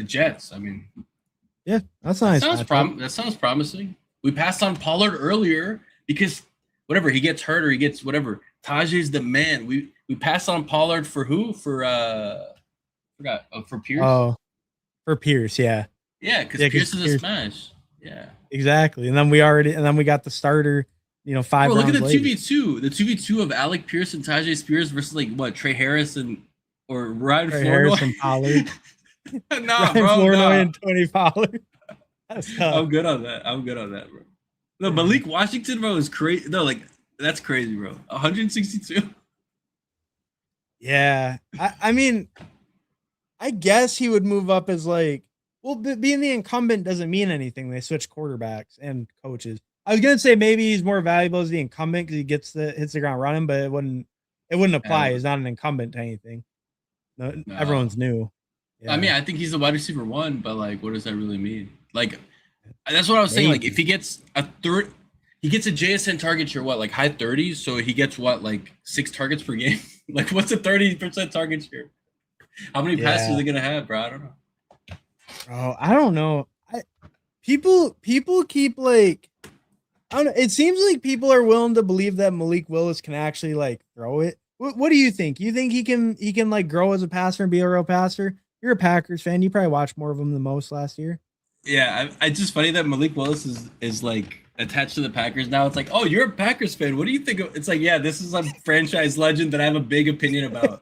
Jets. I mean, yeah, that's a nice matchup. that sounds promising. We passed on Pollard earlier because whatever he gets hurt or he gets whatever. Tajay's the man. We passed on Pollard for who? For forgot for Pierce. Oh, for Pierce, yeah. Yeah, because Yeah, because Pierce is a Pierce smash. Yeah. exactly. And then we got the starter, Bro, five look at rounds the later. 2v2. The 2v2 of Alec Pierce and Tajay Spears versus like what Trey Harris and or Ryan Right, Flournoy. Harrison Pollard. Nah, Ryan bro, Flournoy nah. and Tony Pollard. That's tough. I'm good on that. I'm good on that, bro. No, Malik Washington, bro, is crazy. No, like that's crazy, bro. 162. Yeah. I mean, I guess he would move up as like, well, being the incumbent doesn't mean anything. They switch quarterbacks and coaches. I was gonna say maybe he's more valuable as the incumbent because he hits the ground running, but it wouldn't apply. He's not an incumbent to anything. No, No. everyone's new. I mean, Yeah, I think he's the wide receiver one, but like, what does that really mean? Like, that's what I was saying. Like, if maybe. he gets he gets a JSN target share, what, like high 30s? So he gets what, like 6 targets per game? Like, what's a 30% target share? How many passes are Yeah. they gonna have, bro? I don't know. Oh, I don't know. People keep like, I don't know. It seems like people are willing to believe that Malik Willis can actually like throw it. What do you think? You think he can like grow as a passer and be a real passer? You're a Packers fan. You probably watched more of him than most last year. Yeah, it's just funny that Malik Willis is like attached to the Packers now. It's like, oh, you're a Packers fan. What do you think of? It's like, yeah, this is a franchise legend that I have a big opinion about. Your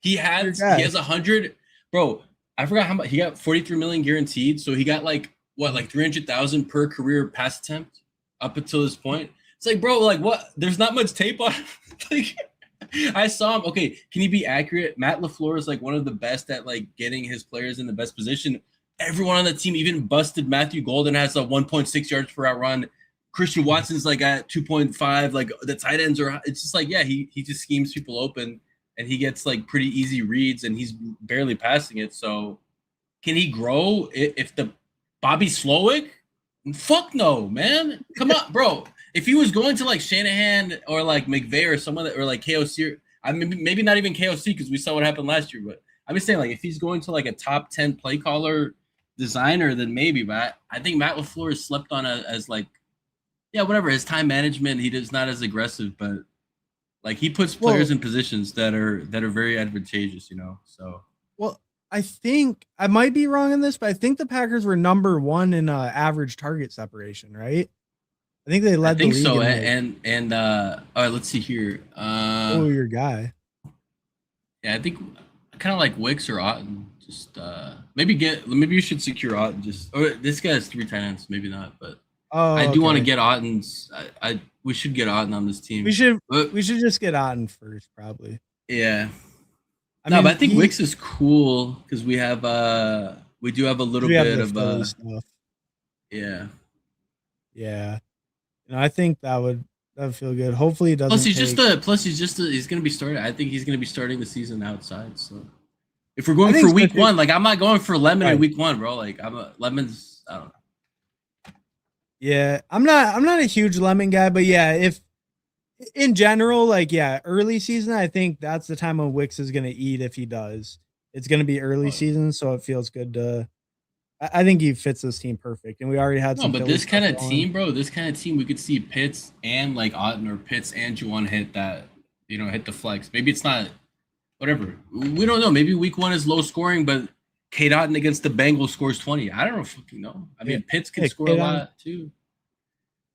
He guy. has 100, bro. I forgot how much he got. 43 million guaranteed, so he got like what, like 300,000 per career pass attempt up until this point. It's like, bro, like what? There's not much tape on. Like, I saw him. Okay, can he be accurate? Matt LaFleur is like one of the best at like getting his players in the best position. Everyone on the team, even busted Matthew Golden, has a 1.6 yards per out run. Christian Watson's like at 2.5. Like the tight ends are. It's just like, yeah, he just schemes people open and he gets like pretty easy reads and he's barely passing it. So can he grow if the Bobby Slowick? Fuck no, man. Come on, bro. If he was going to like Shanahan or like McVay or someone that, or like KOC, I mean, maybe not even KOC because we saw what happened last year. But I'm just saying, like, if he's going to like a top 10 play caller designer, then maybe. But I think Matt LaFleur is slept on as like, yeah, whatever. His time management, he does not as aggressive, but like he puts players Well, in positions that are very advantageous, you know. So well, I think I might be wrong in this, but I think the Packers were number one in average target separation, right? I think they I led the think league so. in like, And all right, let's see here. oh, your guy. Yeah, I think kind of like Wicks or Otten. Just maybe you should secure Otten. Just, or this guy has 3 tight ends, maybe not, but I Oh, do want to okay. get Otten's. I we should get Otten on this We team. should But we should just get Otten first, probably. yeah, I no, but mean, I think Wicks is cool because we do have a little we have bit the of Philly stuff. yeah. Yeah. I think that would feel good. Hopefully, it doesn't take. He's gonna be starting. I think he's gonna be starting the season outside. So if we're I going think for so week too. one, like I'm not going for Lemon in Right. week one, bro. Like Lemon's. I don't know. Yeah, I'm not a huge Lemon guy, but yeah, if in general, like yeah, early season, I think that's the time when Wicks is gonna eat if he does. It's gonna be early Oh, yeah. season, so it feels good to. I think he fits this team perfect, and we already had No, some but Philly this stuff kind of going. team, bro, this kind of team, we could see Pitts and like Otten or Pitts and Juwan hit that, hit the flex. Maybe it's not, whatever. We don't know. Maybe week one is low scoring, but Kate Otten against the Bengals scores 20. I don't know, fucking know. I Yeah, mean, Pitts can yeah, score a lot too.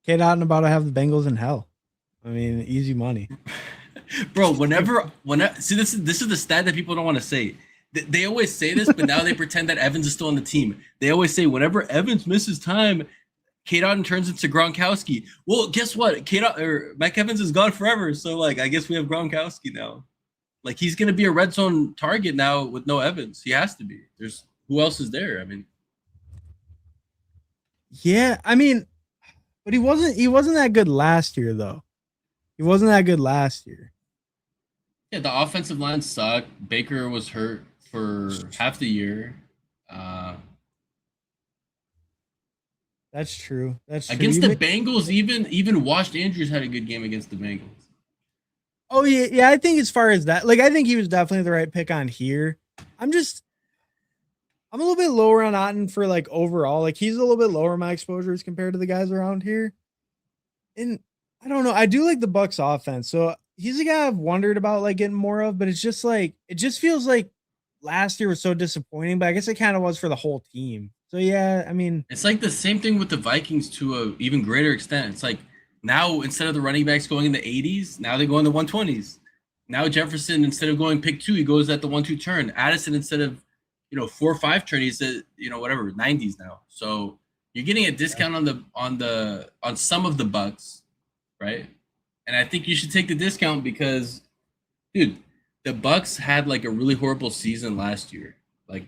Kid out and about to have the Bengals in hell. I mean, easy money. Bro, whenever see, this is the stat that people don't want to say. They always say this, but now they pretend that Evans is still on the team. They always say whenever Evans misses time, Kate Otten turns into Gronkowski. Well, guess what? Mike Evans is gone forever. So like I guess we have Gronkowski now. Like he's gonna be a red zone target now with no Evans. He has to be. There's who else is there? I mean, Yeah, I mean, but he wasn't that good last year though. He wasn't that good last year. yeah, the offensive line sucked. Baker was hurt for half the year. Uh, That's true. That's true. Against the Bengals, even Wash Andrews had a good game against the Bengals. Oh yeah, yeah. I think as far as that, like, I think he was definitely the right pick on here. I'm just, I'm a little bit lower on Otten for like overall. Like he's a little bit lower in my exposures compared to the guys around here. And I don't know. I do like the Bucks offense, so he's a guy I've wondered about like getting more of. But it's just like it just feels like last year was so disappointing. But I guess it kind of was for the whole team. So yeah, I mean, It's like the same thing with the Vikings to a even greater extent. It's like now instead of the running backs going in the 80s, now they go in the 120s. Now Jefferson, instead of going pick 2, he goes at the 1-2 turn. Addison, instead of 4-5 turn, he's at whatever 90s now. So you're getting a discount on some of the Bucks, right? And I think you should take the discount because, dude, the Bucks had like a really horrible season last year. Like,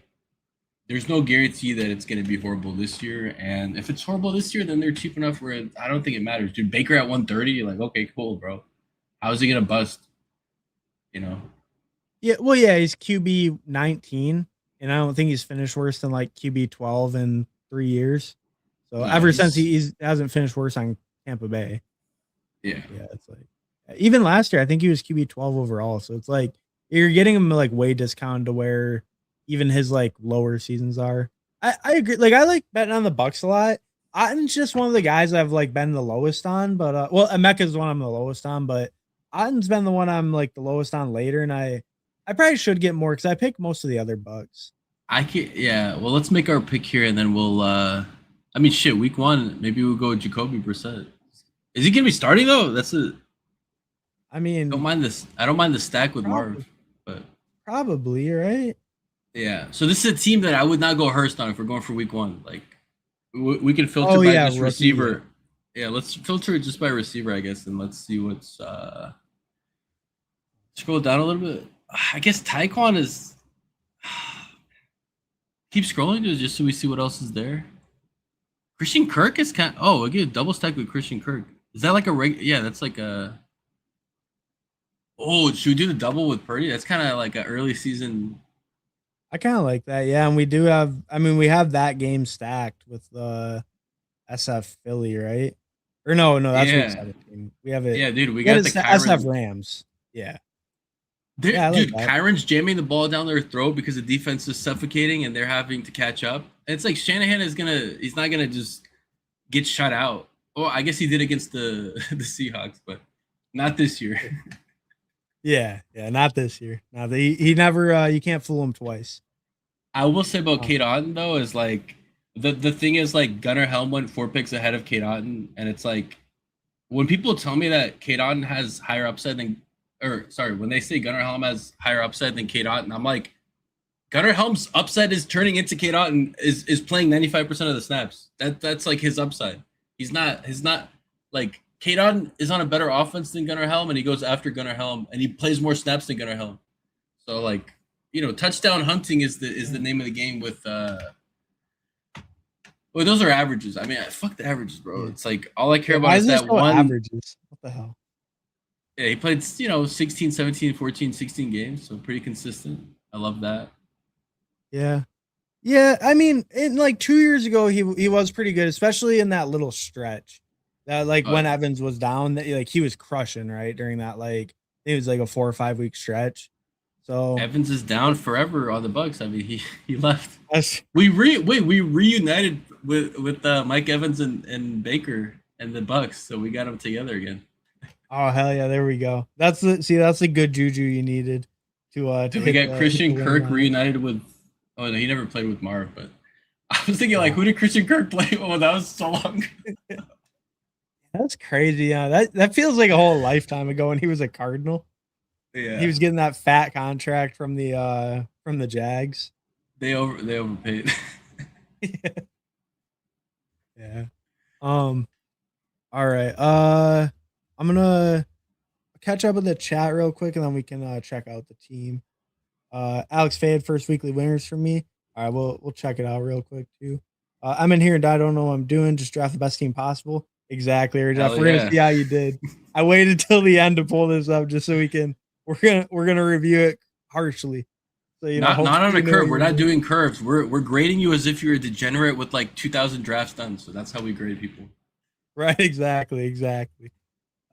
there's no guarantee that it's going to be horrible this year. And if it's horrible this year, then they're cheap enough where I don't think it matters. Dude, Baker at 130, you're like, okay, cool, bro. How is he going to bust? Yeah, well, yeah, he's QB 19, and I don't think he's finished worse than like QB 12 in 3 years. So No, ever since he hasn't finished worse on Tampa Bay. Yeah, it's like even last year I think he was QB 12 overall. So it's like you're getting him like way discounted to where even his like lower seasons are. I agree. Like I like betting on the Bucks a lot. Otten's just one of the guys I've like been the lowest on, but well, Emeka's the one I'm the lowest on, but Otten's been the one I'm like the lowest on later, and I probably should get more because I pick most of the other Bucks. Yeah. Well, let's make our pick here, and then we'll. I mean, shit. Week 1, maybe we'll go Jacoby Brissett. Is he gonna be starting though? That's a. I mean, I don't mind the stack with Marv, but probably right. Yeah. So this is a team that I would not go Hurst on if we're going for week 1. Like, we can filter by just receiver. Yeah, let's filter it just by receiver, I guess, and let's see what's. Scroll down a little bit. I guess Tyquan is. Keep scrolling just so we see what else is there. Christian Kirk is kind. Again, double stack with Christian Kirk. Is that like a Yeah, that's like a. Oh, should we do the double with Purdy? That's kind of like an early season. I kind of like that, yeah. And we do have. I mean, we have that game stacked with the SF Philly, right? Or no, that's week 17. We have it. Yeah, dude, we got the SF Rams. Yeah. Dude, Kyron's jamming the ball down their throat because the defense is suffocating and they're having to catch up. And it's like Shanahan he's not gonna just get shut out. Oh, I guess he did against the Seahawks, but not this year. Yeah, not this year. Now he never. You can't fool him twice. I will say about Kate Otten though is like the thing is like Gunnar Helm went 4 picks ahead of Kate Otten, and it's like when people tell me that Kate Otten has higher upside than. When they say Gunnar Helm has higher upside than Kate Otten, I'm like, Gunnar Helm's upside is turning into Kate Otten is playing 95% of the snaps. That's like his upside. He's not like Kate Otten is on a better offense than Gunnar Helm, and he goes after Gunnar Helm, and he plays more snaps than Gunnar Helm. So like, touchdown hunting is the name of the game with well, those are averages. I mean, fuck the averages, bro. It's like all I care about is that one averages. What the hell? Yeah, he played, 16, 17, 14, 16 games, so pretty consistent. I love that. Yeah. Yeah, I mean, in like 2 years ago, he was pretty good, especially in that little stretch. That when Evans was down, that he was crushing, right? During that it was like a 4 or 5 week stretch. So Evans is down forever on the Bucks. I mean, he left. We reunited with Mike Evans and Baker and the Bucks, so we got them together again. Oh hell yeah! There we go. That's a good juju you needed to. We got Christian Kirk reunited with. Oh no, he never played with Marv, but I was thinking who did Christian Kirk play? Oh, that was so long. That's crazy. Yeah, that feels like a whole lifetime ago when he was a Cardinal. Yeah, he was getting that fat contract from the Jags. They overpaid. Yeah. All right. I'm gonna catch up with the chat real quick, and then we can check out the team. Alex Fade, first weekly winners for me. All right, we'll check it out real quick too. I'm in here and I don't know what I'm doing. Just draft the best team possible. Exactly, Jeff. We're gonna see how you did. I waited till the end to pull this up just so we can. We're gonna review it harshly. So not on a curve. We're not doing curves. We're grading you as if you're a degenerate with like 2,000 drafts done. So that's how we grade people. Right. Exactly.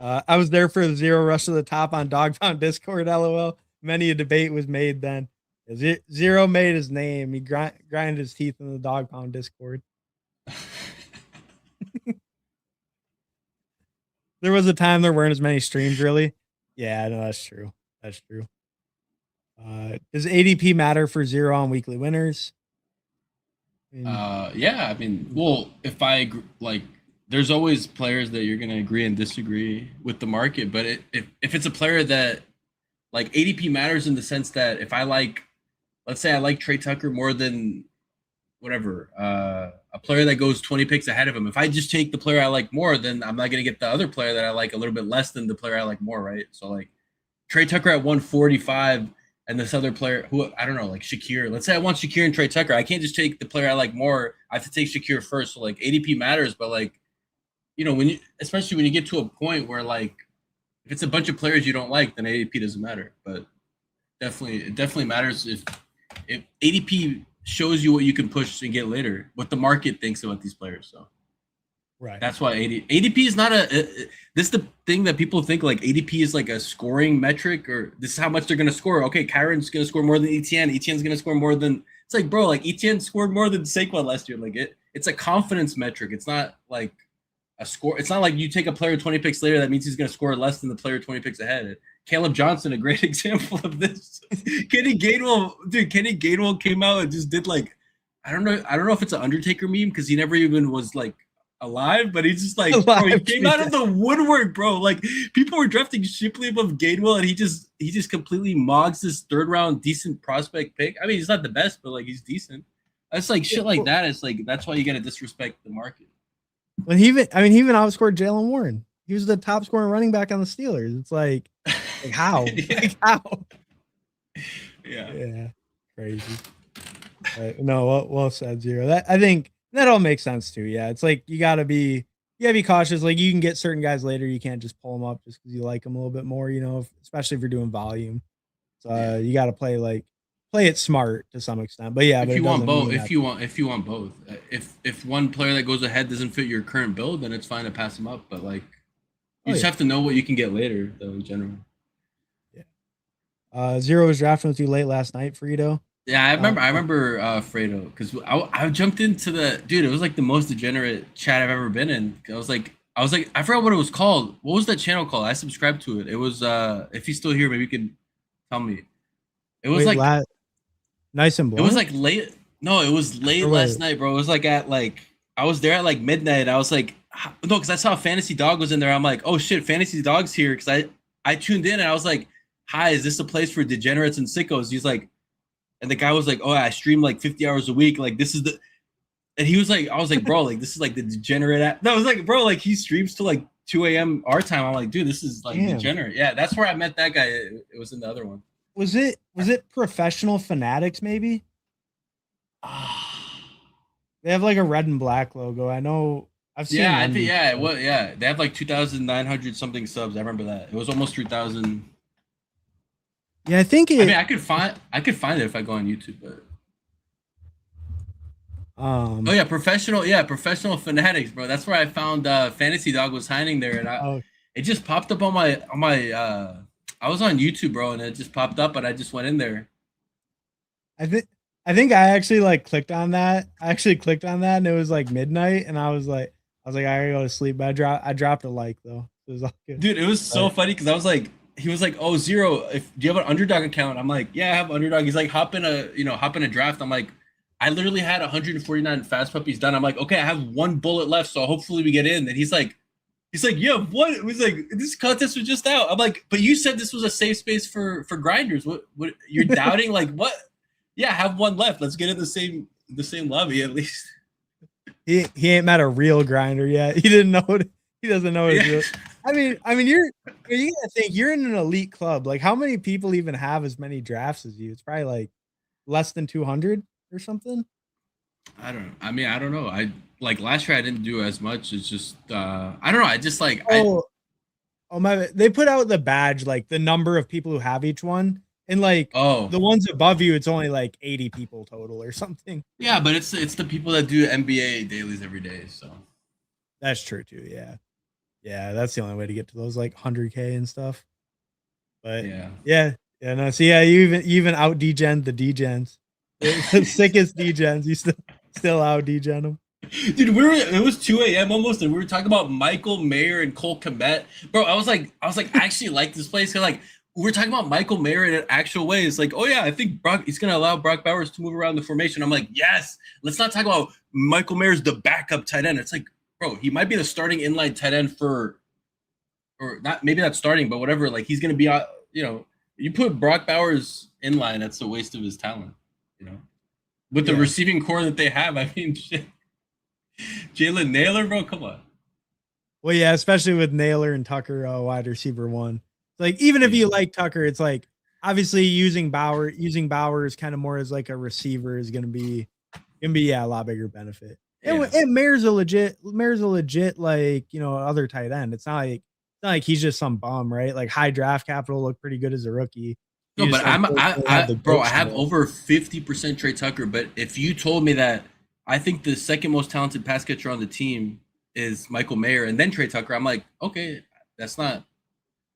I was there for the Zero rush to the top on Dog Pound Discord. LOL. Many a debate was made then. Zero made his name. He grinded his teeth in the Dog Pound Discord. There was a time there weren't as many streams, really. Yeah, no, that's true. Does ADP matter for Zero on weekly winners? Yeah. I mean, well, if I there's always players that you're gonna agree and disagree with the market, but if it's a player that like ADP matters in the sense that if I like, let's say I like Trey Tucker more than whatever, a player that goes 20 picks ahead of him. If I just take the player I like more, then I'm not going to get the other player that I like a little bit less than the player I like more, right? So like Trey Tucker at 145 and this other player who I don't know, like Shakir. Let's say I want Shakir and Trey Tucker. I can't just take the player I like more. I have to take Shakir first. So like ADP matters, but like, you know, when you, especially when you get to a point where like, if it's a bunch of players you don't like, then ADP doesn't matter. But it definitely matters if ADP shows you what you can push and get later, what the market thinks about these players. So Right. that's why ADP is not this is the thing that people think like ADP is like a scoring metric or this is how much they're going to score. Okay, Kyron's going to score more than ETN. ETN's going to score more than, it's like, bro, like ETN scored more than Saquon last year. Like it's a confidence metric. It's not like a score. It's not like you take a player 20 picks later, that means he's going to score less than the player 20 picks ahead. Caleb Johnson, a great example of this. Kenny Gainwell came out and just did like, I don't know if it's an Undertaker meme because he never even was like alive, but he's just like, bro, he came out of the woodwork, bro. Like people were drafting Shipley above Gainwell, and he just completely mogs this third round decent prospect pick. I mean, he's not the best, but like he's decent. That's like shit like that. It's like that's why you got to disrespect the market. When he even outscored Jalen Warren. He was the top scoring running back on the Steelers. It's like how? Yeah. Like how? Yeah. Crazy. No, well said, Zero. That I think that all makes sense too. Yeah, it's like you gotta be cautious. Like you can get certain guys later. You can't just pull them up just because you like them a little bit more. You know, especially if you're doing volume. So you got to play it smart to some extent. But yeah, if you want both, if you want both, if one player that goes ahead doesn't fit your current build, then it's fine to pass him up. But like, you just have to know what you can get later, though. In general. Yeah. Zero was drafting with you late last night, Frito. Yeah, I remember Fredo because I jumped into the dude. It was like the most degenerate chat I've ever been in. I was like, I forgot what it was called. What was that channel called? I subscribed to it. It was if he's still here, maybe you can tell me. It was nice and blunt. It was like late. No, it was late last night, bro. It was like at like I was there at like midnight. I was like, no, because I saw Fantasy Dog was in there. I'm like, oh shit, Fantasy Dog's here because I tuned in and I was like, hi, is this a place for degenerates and sickos? He's like. And the guy was like, oh, I stream like 50 hours a week. Like, this is the, and he was like, I was like, bro, like, this is like the degenerate app. No, I was like, bro, like, he streams till like 2 a.m. our time. I'm like, dude, this is like degenerate. Yeah, that's where I met that guy. It was in the other one. Was it Professional Fanatics, maybe? They have like a red and black logo. I know. I've seen. Yeah, I think, yeah. They have like 2,900 something subs. I remember that. It was almost 3,000. Yeah, I think I mean, I could find it if I go on YouTube, but oh yeah, professional fanatics, bro. That's where I found Fantasy Dog was hiding there, and it just popped up on my I was on YouTube, bro, and it just popped up, and I just went in there. I think I actually like clicked on that. And it was like midnight, and I was like, I gotta go to sleep. But I dropped a like though. It was all good. Dude, it was so funny because I was like. He was like, "Oh, Zero, do you have an Underdog account?" I'm like, "Yeah, I have Underdog." He's like, hop in a draft." I'm like, I literally had 149 fast puppies done. I'm like, okay, I have one bullet left, so hopefully we get in. And he's like, yeah, what? It was like this contest was just out. I'm like, but you said this was a safe space for grinders. What you're doubting? Like what? Yeah, I have one left. Let's get in the same lobby at least. He ain't met a real grinder yet. He didn't know it. He doesn't know it. Yeah. I mean, you gotta think you're in an elite club. Like, how many people even have as many drafts as you? It's probably like less than 200 or something. I don't know. I mean, I don't know. I like last year I didn't do as much. It's just I don't know. I just like my they put out the badge, like the number of people who have each one, and like the ones above you, it's only like 80 people total or something. Yeah, but it's the people that do NBA dailies every day. So that's true too. Yeah, that's the only way to get to those like 100K and stuff. But yeah. No, so yeah, you even out degen the degens, the sickest degens. You still out degen them. Dude, it was 2 a.m. almost, and we were talking about Michael Mayer and Cole Kmet. Bro, I was like, I actually like this place because like we're talking about Michael Mayer in an actual way. It's like, oh yeah, I think he's gonna allow Brock Bowers to move around the formation. I'm like, yes. Let's not talk about Michael Mayer's the backup tight end. It's like, bro, he might be the starting inline tight end or not, maybe not starting, but whatever. Like he's gonna be out, You put Brock Bowers in line, that's a waste of his talent. You know, with the receiving core that they have, I mean, shit. Jalen Naylor, bro, come on. Well, yeah, especially with Naylor and Tucker, wide receiver one. Like, even if you like Tucker, it's like obviously using Bowers kind of more as like a receiver is gonna be a lot bigger benefit. And Mayer's a legit like, you know, other tight end. It's not like he's just some bum, right? Like high draft capital, looked pretty good as a rookie. No, but I have over 50% Trey Tucker. But if you told me that I think the second most talented pass catcher on the team is Michael Mayer and then Trey Tucker, I'm like, okay, that's not.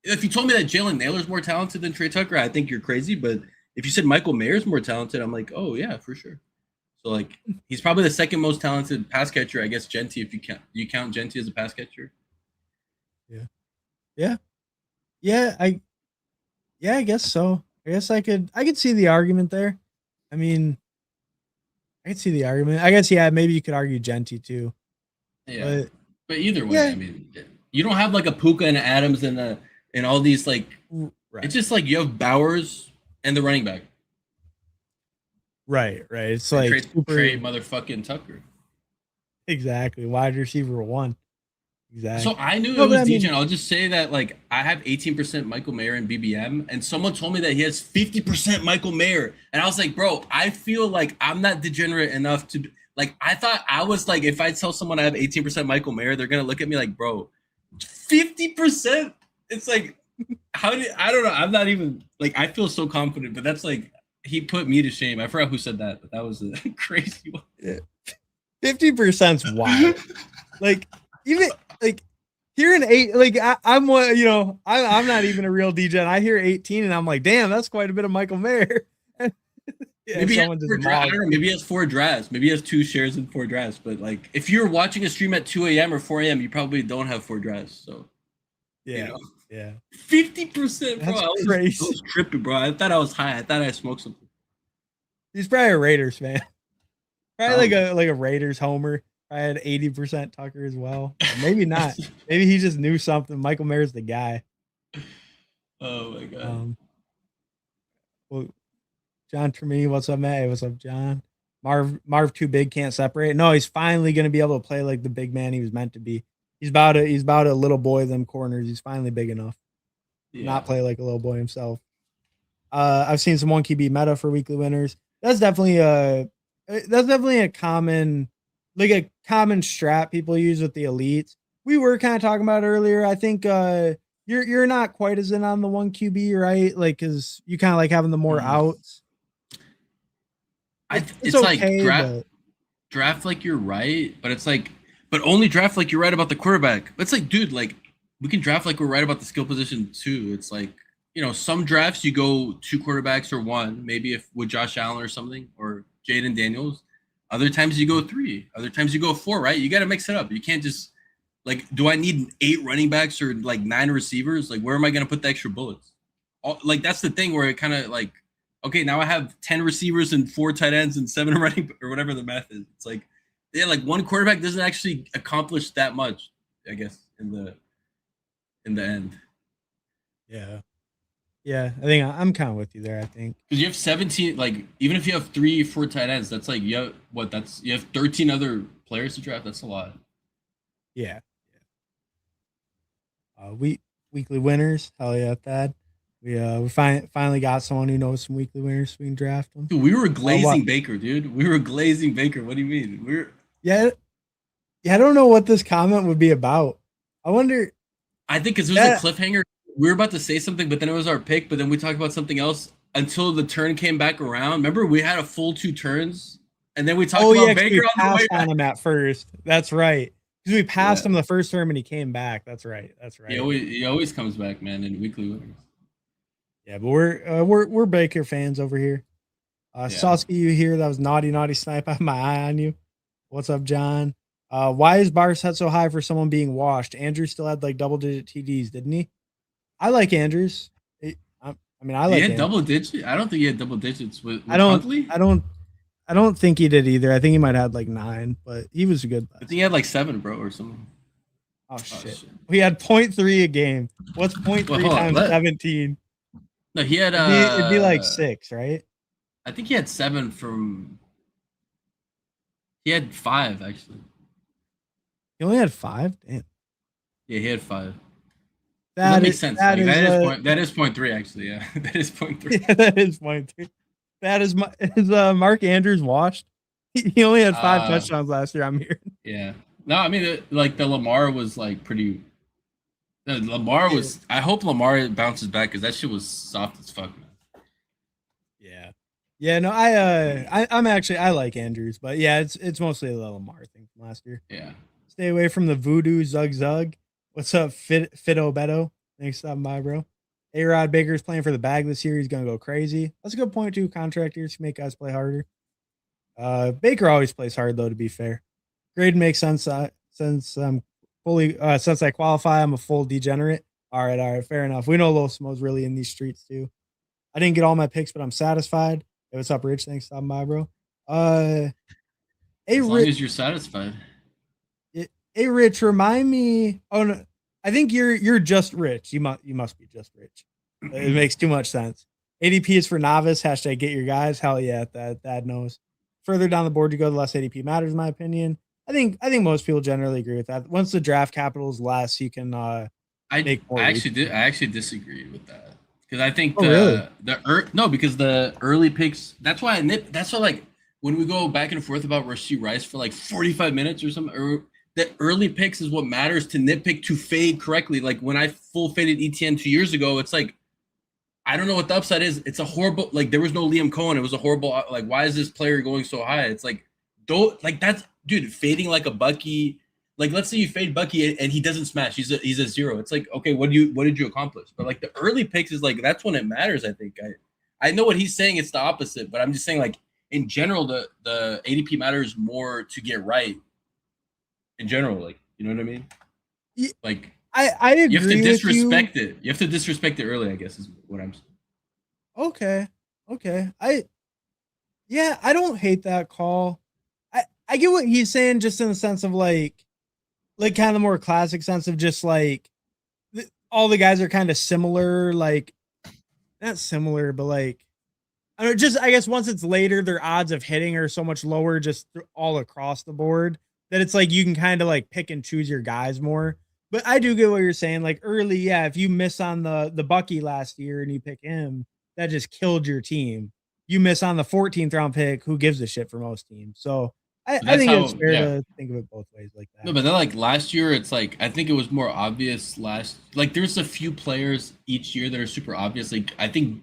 If you told me that Jalen Naylor's more talented than Trey Tucker, I think you're crazy. But if you said Michael Mayer's more talented, I'm like, oh yeah, for sure. So like, he's probably the second most talented pass catcher, I guess. Genty, if you count Genty as a pass catcher. I guess so. I guess I could see the argument there. I mean, I could see the argument. I guess maybe you could argue Genty too. Yeah, but either way, I mean, you don't have like a Puka and Adams and all these like. Right. It's just like you have Bowers and the running back. Right. It's and like Trey motherfucking Tucker. Exactly, wide receiver one. Exactly. So I knew it was DJ. I'll just say that like I have 18% Michael Mayer in BBM, and someone told me that he has 50% Michael Mayer, and I was like, bro, I feel like I'm not degenerate enough to like. I thought I was like, if I tell someone I have 18% Michael Mayer, they're gonna look at me like, bro, 50%. It's like, I don't know. I'm not even like. I feel so confident, but that's like he put me to shame. I forgot who said that, but that was a crazy one. Yeah. 50%'s wild. Like even. Like hearing 8, like I'm one, you know, I'm not even a real DJ. And I hear 18, and I'm like, damn, that's quite a bit of Michael Mayer. Maybe I don't know. Maybe he has 4 drafts. Maybe he has 2 shares in 4 drafts. But like, if you're watching a stream at 2 a.m. or 4 a.m., you probably don't have 4 drafts. So yeah, 50%, bro. I was tripping, bro. I thought I was high. I thought I smoked something. He's probably a Raiders fan. Probably like a Raiders homer. I had 80% Tucker as well. Maybe not. Maybe he just knew something. Michael Mayer's the guy. Oh my god. Well, John Tremini, what's up, Matt? Hey, what's up, John? Marv too big, can't separate. No, he's finally gonna be able to play like the big man he was meant to be. He's about a little boy them corners. He's finally big enough. Not play like a little boy himself. I've seen some 1QB meta for weekly winners. That's definitely a common. Like a common strat people use with the elites. We were kind of talking about it earlier. I think you're not quite as in on the 1QB, right? Like, cause you kind of like having the more outs. It's okay, like draft like you're right, but it's like, but only draft like you're right about the quarterback. It's like, dude, like we can draft like we're right about the skill position too. It's like, you know, some drafts you go 2 quarterbacks or 1, maybe if with Josh Allen or something, or Jaden Daniels. Other times you go 3. Other times you go 4, right? You got to mix it up. You can't just like, do I need 8 running backs or like 9 receivers? Like, where am I going to put the extra bullets? Like, that's the thing where it kind of like, okay, now I have 10 receivers and 4 tight ends and 7 running or whatever the math is. It's like, yeah, like one quarterback doesn't actually accomplish that much, I guess, in the end. Yeah, I think I'm kind of with you there. I think because you have 17, like even if you have 3 or 4 tight ends, that's like you have 13 other players to draft. That's a lot. Yeah. Weekly winners. Hell yeah, Thad. We finally got someone who knows some weekly winners. We can draft them. Dude, we were glazing Baker, dude. We were glazing Baker. What do you mean? Yeah. I don't know what this comment would be about. I wonder. I think because it was a cliffhanger. We were about to say something, but then it was our pick. But then we talked about something else until the turn came back around. Remember, we had a full 2 turns, and then we talked about Baker on the way back. Him at first. That's right. Because we passed him the first term, and he came back. That's right. He always comes back, man, in weekly winners. Yeah, but we're Baker fans over here. Sasuke, you here? That was naughty snipe. I have my eye on you. What's up, John? Why is bar set so high for someone being washed? Andrew still had like double-digit TDs, didn't he? I like Andrews. I like. He had double digits. I don't think he had double digits with Huntley. I don't think he did either. I think he might have had like 9, but he was a good. I think he had like 7, bro, or something. Oh shit! We had 0.3 a game. What's 0.3 times 17? No, he had It'd be like 6, right? I think he had 7 from. He had 5 actually. He only had 5. Damn. Yeah, he had 5. Well, that That makes is sense. that Like is that is point 3 actually. Yeah, that is point 3. yeah, that is point 3. That is Mark Andrews washed. He only had 5 Uh, touchdowns last year. I'm here. yeah. No, I mean like the Lamar was like pretty. The Lamar Yeah. was. I hope Lamar bounces back because that shit was soft as fuck, man. Yeah. Yeah, no, I'm actually I like Andrews, but yeah, it's mostly a little Lamar thing from last year. Yeah. Stay away from the voodoo Zug Zug. What's up, Fido Beto? Thanks for stopping by, bro. A-Rod Baker's playing for the bag this year. He's gonna go crazy. That's a good point too. Contractors make guys play harder. Baker always plays hard though, to be fair. Grade makes sense since I'm fully since I qualify, I'm a full degenerate. All right, fair enough. We know Los Mo's really in these streets too. I didn't get all my picks, but I'm satisfied. Hey, what's up, Rich? Thanks for stopping by, bro. Uh, hey, As long Rich. as you're satisfied. Hey, Rich. Remind me. Oh no, I think you're just Rich. You must be just Rich. It makes too much sense. ADP is for novice. Hashtag get your guys. Hell yeah, that knows. Further down the board you go, the less ADP matters, in my opinion. I think most people generally agree with that. Once the draft capital is less, you can make more. I actually disagree with that because I think Oh, really? no, because the early picks. That's why That's why like when we go back and forth about Rasheed Rice for like 45 minutes or something. Or, the early picks is what matters to nitpick to fade correctly. Like when I full faded ETN 2 years ago, it's like I don't know what the upside is. It's a horrible, like there was no Liam Cohen. It was a horrible, like why is this player going so high? It's like don't like that's dude fading like a Bucky. Like let's say you fade Bucky and he doesn't smash. He's a 0. It's like okay, what did you accomplish? But like the early picks is like that's when it matters. I think I know what he's saying. It's the opposite, but I'm just saying like in general the ADP matters more to get right. In general, like you know what I mean? Yeah, Like I you have to agree with you. disrespect it. You have to disrespect it early. I guess is what I'm saying. Okay. Okay. I don't hate that call. I get what he's saying just in the sense of like kind of the more classic sense of just like all the guys are kind of similar, like not similar, but like I don't know, just I guess once it's later, their odds of hitting are so much lower just all across the board that it's like you can kind of like pick and choose your guys more. But I do get what you're saying. Like early, yeah, if you miss on the Bucky last year and you pick him, that just killed your team. You miss on the 14th round pick, who gives a shit for most teams? So But I that's think it's how fair yeah. to think of it both ways like No, that. but then like last year, it's like I think it was more obvious last. Like there's a few players each year that are super obvious. Like I think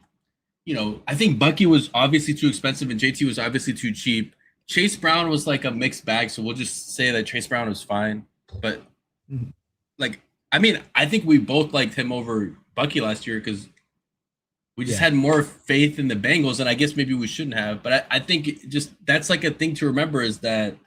I think Bucky was obviously too expensive and JT was obviously too cheap. Chase Brown was like a mixed bag, so we'll just say that Chase Brown was fine. But Mhm. like, I mean, I think we both liked him over Bucky last year because we just Yeah. had more faith in the Bengals, and I guess maybe we shouldn't have. But I think that's like a thing to remember is that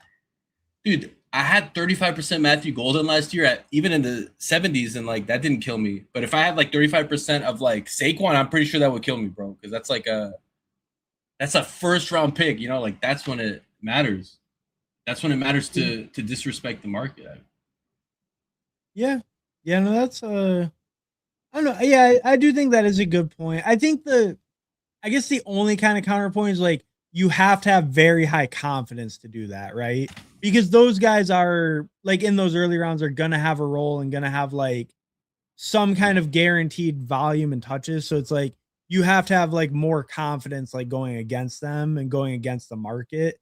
dude, I had 35% Matthew Golden last year at even in the 70s, and like that didn't kill me. But if I had like 35% of like Saquon, I'm pretty sure that would kill me, bro. Because that's a first round pick, like that's when it matters. That's when it matters to disrespect the market. Yeah. Yeah, no, that's I don't know. Yeah, I do think that is a good point. I guess the only kind of counterpoint is like you have to have very high confidence to do that, right? Because those guys are like in those early rounds are gonna have a role and gonna have like some kind of guaranteed volume and touches. So it's like you have to have like more confidence like going against them and going against the market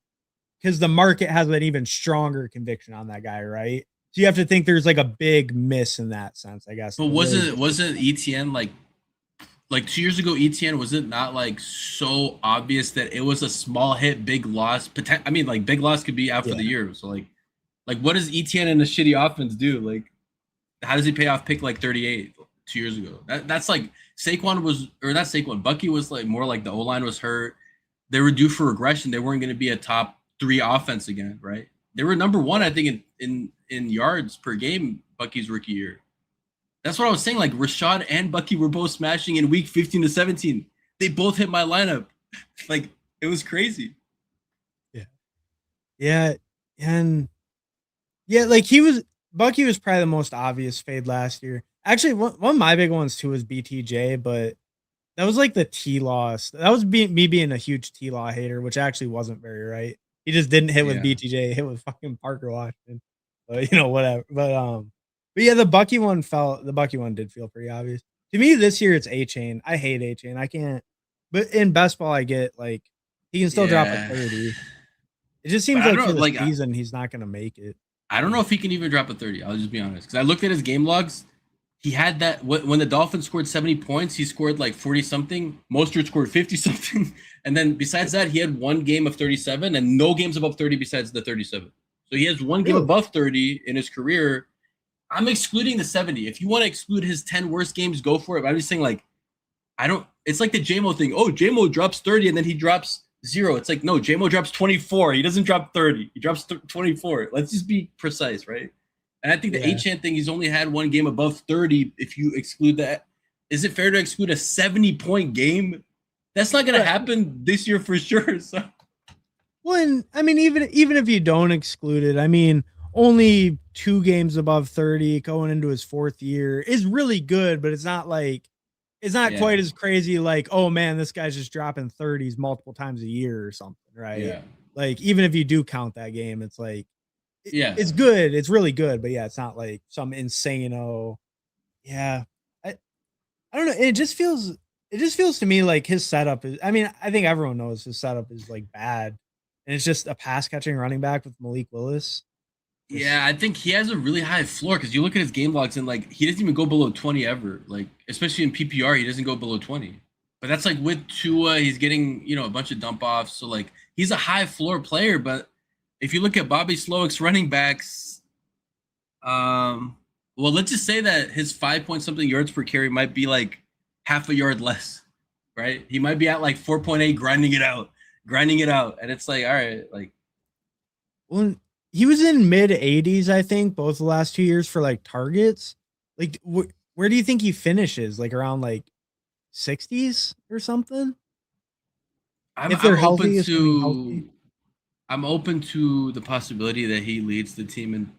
because the market has an even stronger conviction on that guy, right? So you have to think there's like a big miss in that sense, I guess. But To really wasn't ETN like 2 years ago? ETN was it not like so obvious that it was a small hit, big loss? I mean, like big loss could be out for yeah. the year. So like what does ETN in a shitty offense do? Like how does he pay off pick like 38 2 years ago? That's like Saquon was, or not Saquon, Bucky was like more like the O line was hurt. They were due for regression. They weren't going to be a top 3 offense again, right? They were number 1, I think, in yards per game Bucky's rookie year. That's what I was saying. Like Rashad and Bucky were both smashing in week 15 to 17. They both hit my lineup. Like it was crazy. Yeah. Yeah. And yeah, like Bucky was probably the most obvious fade last year. Actually, one of my big ones too was BTJ, but That was like the T loss. That was me being a huge T Law hater, which actually wasn't very right. He just didn't hit with Yeah. BTJ, hit with fucking Parker Washington. But whatever. But yeah, the Bucky one felt the Bucky one did feel pretty obvious. To me, this year it's A Chain. I hate A Chain. I can't. But in best ball, I get like he can still drop a Yeah. 30. It just But seems I like don't for know, the like season, he's not gonna make it. I don't know if he can even drop a 30. I'll just be honest. Because I looked at his game logs. He had that when the Dolphins scored 70 points, he scored like 40 something. Mostert scored 50 something. And then besides that, he had one game of 37 and no games above 30 besides the 37. So he has one game Really? above 30 in his career. I'm excluding the 70. If you want to exclude his 10 worst games, go for it. But I'm just saying, like, I don't. It's like the JMO thing. Oh, JMO drops 30 and then he drops 0. It's like, no, JMO drops 24. He doesn't drop 30. He drops 24. Let's just be precise, right? And I think the Yeah. Achane thing, he's only had one game above 30. If you exclude that, is it fair to exclude a 70-point game? That's not going to happen this year for sure. So. Well, and I mean, even if you don't exclude it, I mean, only 2 games above 30 going into his 4th year is really good, but it's not like it's not quite as crazy. Like, oh man, this guy's just dropping 30s multiple times a year or something, right? Yeah. Like, even if you do count that game, it's like Yeah. it's good, it's really good, but yeah, it's not like some insane. Oh, yeah, I don't know. It just feels to me like his setup is. I mean, I think everyone knows his setup is like bad, and it's just a pass catching running back with Malik Willis. Yeah, I think he has a really high floor because you look at his game logs and like he doesn't even go below 20 ever. Like especially in PPR, he doesn't go below 20. But that's like with Tua, he's getting a bunch of dump offs. So like he's a high floor player. But if you look at Bobby Slowick's running backs, well, let's just say that his 5 point something yards per carry might be like half a yard less, right? He might be at like 4.8, grinding it out, and it's like, all right, like. Well, he was in mid 80s, I think, both the last 2 years for like targets. Like, where do you think he finishes? Like around like 60s or something? If they're healthy, assuming healthy. I'm open to the possibility that he leads the team in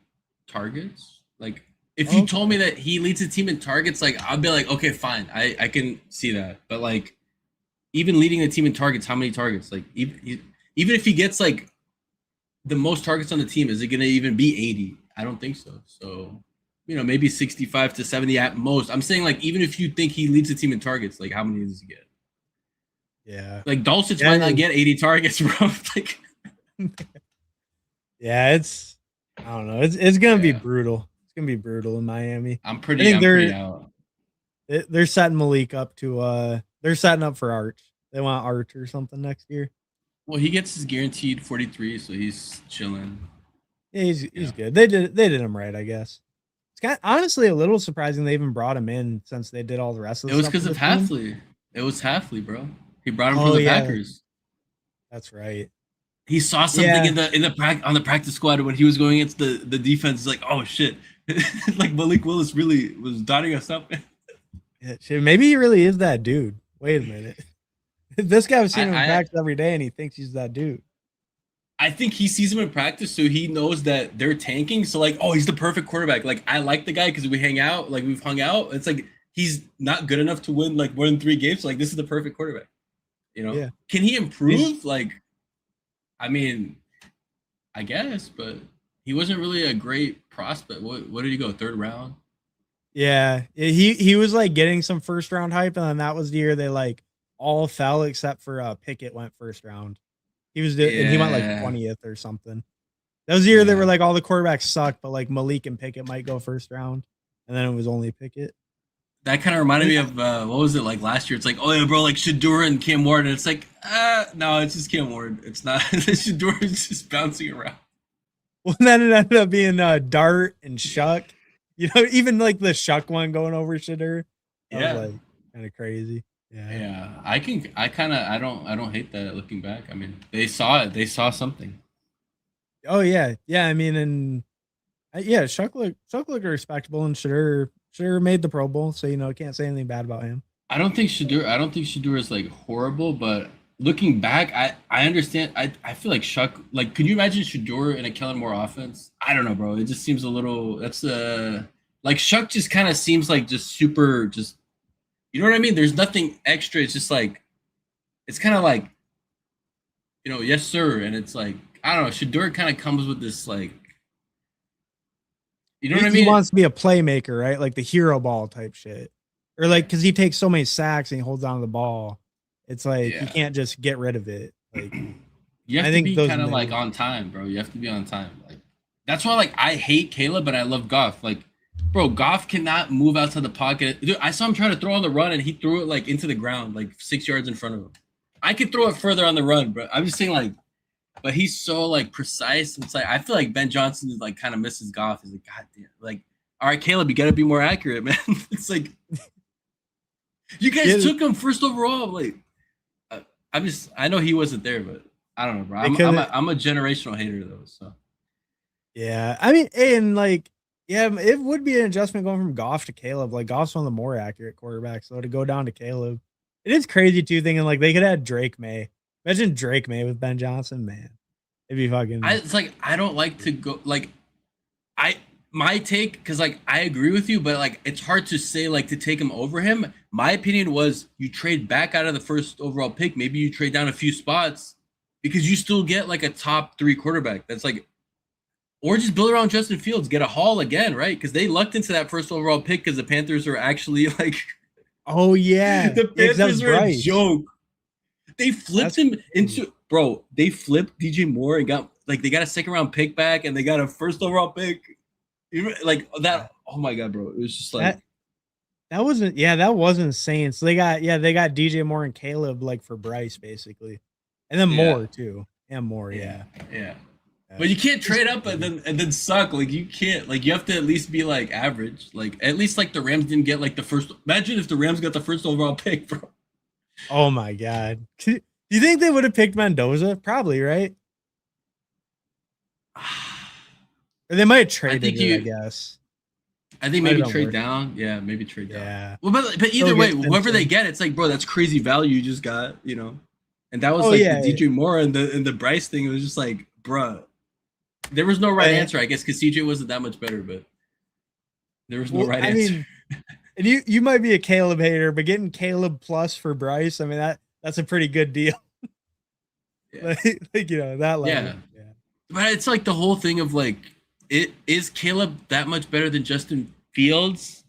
targets. Like, if you told me that he leads the team in targets, like I'd be like, okay, fine, I can see that. But like, even leading the team in targets, how many targets? Like, even if he gets like the most targets on the team, is it going to even be 80? I don't think so. So, maybe 65 to 70 at most. I'm saying, like, even if you think he leads the team in targets, like, how many does he get? Yeah. Like, Dulcich might not get 80 targets, bro. Like, yeah, I don't know. It's going to be brutal. It's going to be brutal in Miami. I'm pretty out. They're setting Malik up to, they're setting up for Arch. They want Arch or something next year. Well, he gets his guaranteed 43, so he's chilling. Yeah, he's good. They did him right, I guess. It's kind of, honestly a little surprising they even brought him in since they did all the rest of the stuff. It was because of Halfley. It was Halfley, bro. He brought him from the Packers. That's right. He saw something in the practice squad when he was going against the defense. He's like, oh shit, like Malik Willis really was dotting us up. Yeah, shit, maybe he really is that dude. Wait a minute. This guy was seeing him in practice every day, and he thinks he's that dude. I think he sees him in practice, so he knows that they're tanking. So like, oh, he's the perfect quarterback. Like, I like the guy because we hang out. Like, we've hung out. It's like he's not good enough to win like more than 3 games. So, like, this is the perfect quarterback. Yeah. Can he improve? Like, I mean, I guess, but he wasn't really a great prospect. What did he go, 3rd round? Yeah, he was like getting some 1st round hype, and then that was the year they like all fell except for Pickett went 1st round. He was and he went like 20th or something. That was the year they were like all the quarterbacks sucked, but like Malik and Pickett might go 1st round, and then it was only Pickett. That kind of reminded me of what was it like last year? It's like, oh yeah, bro, like Shedeur and Cam Ward, and it's like, no, it's just Cam Ward. It's not. Shedeur is just bouncing around. Well, then it ended up being Dart and Shuck. Even like the Shuck one going over Shedeur. That was like kind of crazy. Yeah. I don't hate that looking back. I mean, they saw it. They saw something. Oh yeah. I mean, and Shuck looked respectable, and Shedeur made the Pro Bowl, so can't say anything bad about him. I don't think Shedeur is like horrible, but looking back, I understand. I feel like Shuck, like, could you imagine Shedeur in a Kellen Moore offense? I don't know, bro. It just seems a little. That's like Shuck just kind of seems like just super just You know what I mean? There's nothing extra. It's just like it's kind of like yes sir, and it's like I don't know. Shador kind of comes with this like you know what I He mean? wants to be a playmaker, right? Like the hero ball type shit. Or like because he takes so many sacks and he holds on to the ball. It's like you Yeah. can't just get rid of it. Like You have I to think be those kind of like negative. on time, bro. You have to be on time. Like that's why like I hate Caleb, but I love Goff. Like, bro, Goff cannot move outside the pocket. Dude, I saw him trying to throw on the run and he threw it like into the ground, like 6 yards in front of him. I could throw it further on the run, bro. I'm just saying like, but he's so like precise. It's like I feel like Ben Johnson is like kind of misses Goff. He's like, God damn, like, all right, Caleb, you gotta be more accurate, man. It's like you Yeah, guys took him first overall. Like, I know he wasn't there, but I don't know, bro. they I'm could. I'm a generational hater though, so. Yeah, I mean, and like, yeah, it would be an adjustment going from Goff to Caleb. Like, Goff's one of the more accurate quarterbacks, so to go down to Caleb, it is crazy too. Thinking like they could have Drake May. Imagine Drake May with Ben Johnson, man. It'd be fucking. It's like I don't like to go like I my take because like I agree with you, but like it's hard to say like to take him over him. My opinion was you trade back out of the first overall pick. Maybe you trade down a few spots because you still get like a top three quarterback. That's like or just build around Justin Fields, get a haul again, right? Because they lucked into that first overall pick because the Panthers are actually like Oh yeah, the yeah, because that was Panthers are a Bryce. joke. They flipped That's him crazy. into bro. They flipped DJ Moore and got like they got a second round pick back and they got a first overall pick. Like Yeah. that. Oh my god, bro! It was just like That that wasn't. Yeah, that was insane. So they got DJ Moore and Caleb like for Bryce basically, and then yeah, Moore too, and Moore. yeah, Yeah. yeah. Yeah. But you can't It's trade up crazy. and then suck. Like you can't. Like you have to at least be like average. Like at least like the Rams didn't get like the first. Imagine if the Rams got the first overall pick, bro. Oh my god. Do you think they would have picked Mendoza? Probably, right? Or they might have I traded think it, I you. guess. I think Might have maybe been trade worth it. down. Yeah, maybe trade down. Yeah. Well, but Still either way, get whoever they Simpson. get, it's like, bro, that's crazy value you just got, And that was Oh like the yeah. DJ Moore and the Bryce thing. It was just like, bruh, there was no right But, answer, I guess, because CJ wasn't that much better, but there was no well, right I answer. mean, and you might be a Caleb hater, but getting Caleb plus for Bryce, I mean that's a pretty good deal. Yeah, like that yeah, level. Yeah. but it's like the whole thing of like, it is Caleb that much better than Justin Fields?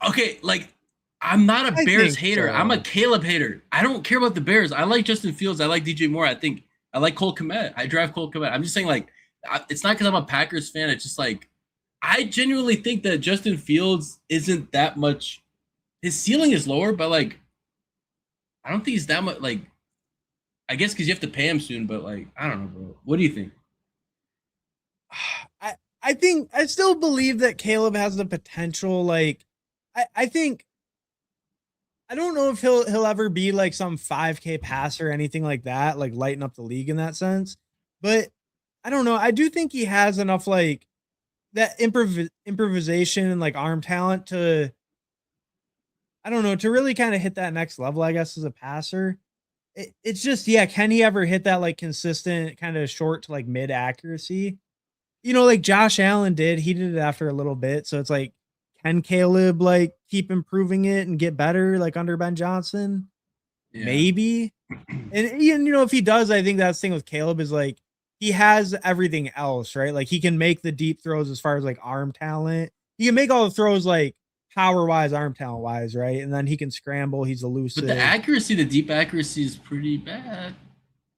Okay, like I'm not a I Bears think hater. I'm a so. Caleb hater. I don't care about the Bears. I like Justin Fields. I like DJ Moore. I think I like Cole Kmet. I draft Cole Kmet. I'm just saying, like, it's not because I'm a Packers fan. It's just like I genuinely think that Justin Fields isn't that much. His ceiling is lower, but like I don't think he's that much. Like I guess because you have to pay him soon, but like I don't know, bro. What do you think? I I think I still believe that Caleb has the potential. Like I think I don't know if he'll ever be like some 5K passer or anything like that, like lighten up the league in that sense. But I don't know. I do think he has enough like that improvisation and like arm talent to I don't know to really kind of hit that next level. I guess as a passer, it's just yeah. Can he ever hit that like consistent kind of short to like mid accuracy? Like Josh Allen did. He did it after a little bit. So it's like, can Caleb like keep improving it and get better like under Ben Johnson? Yeah, Maybe. And even if he does, I think that's the thing with Caleb is like he has everything else, right? Like he can make the deep throws as far as like arm talent. He can make all the throws like power wise, arm talent wise, right? And then he can scramble. He's but the elusive. accuracy, the deep accuracy, is pretty bad.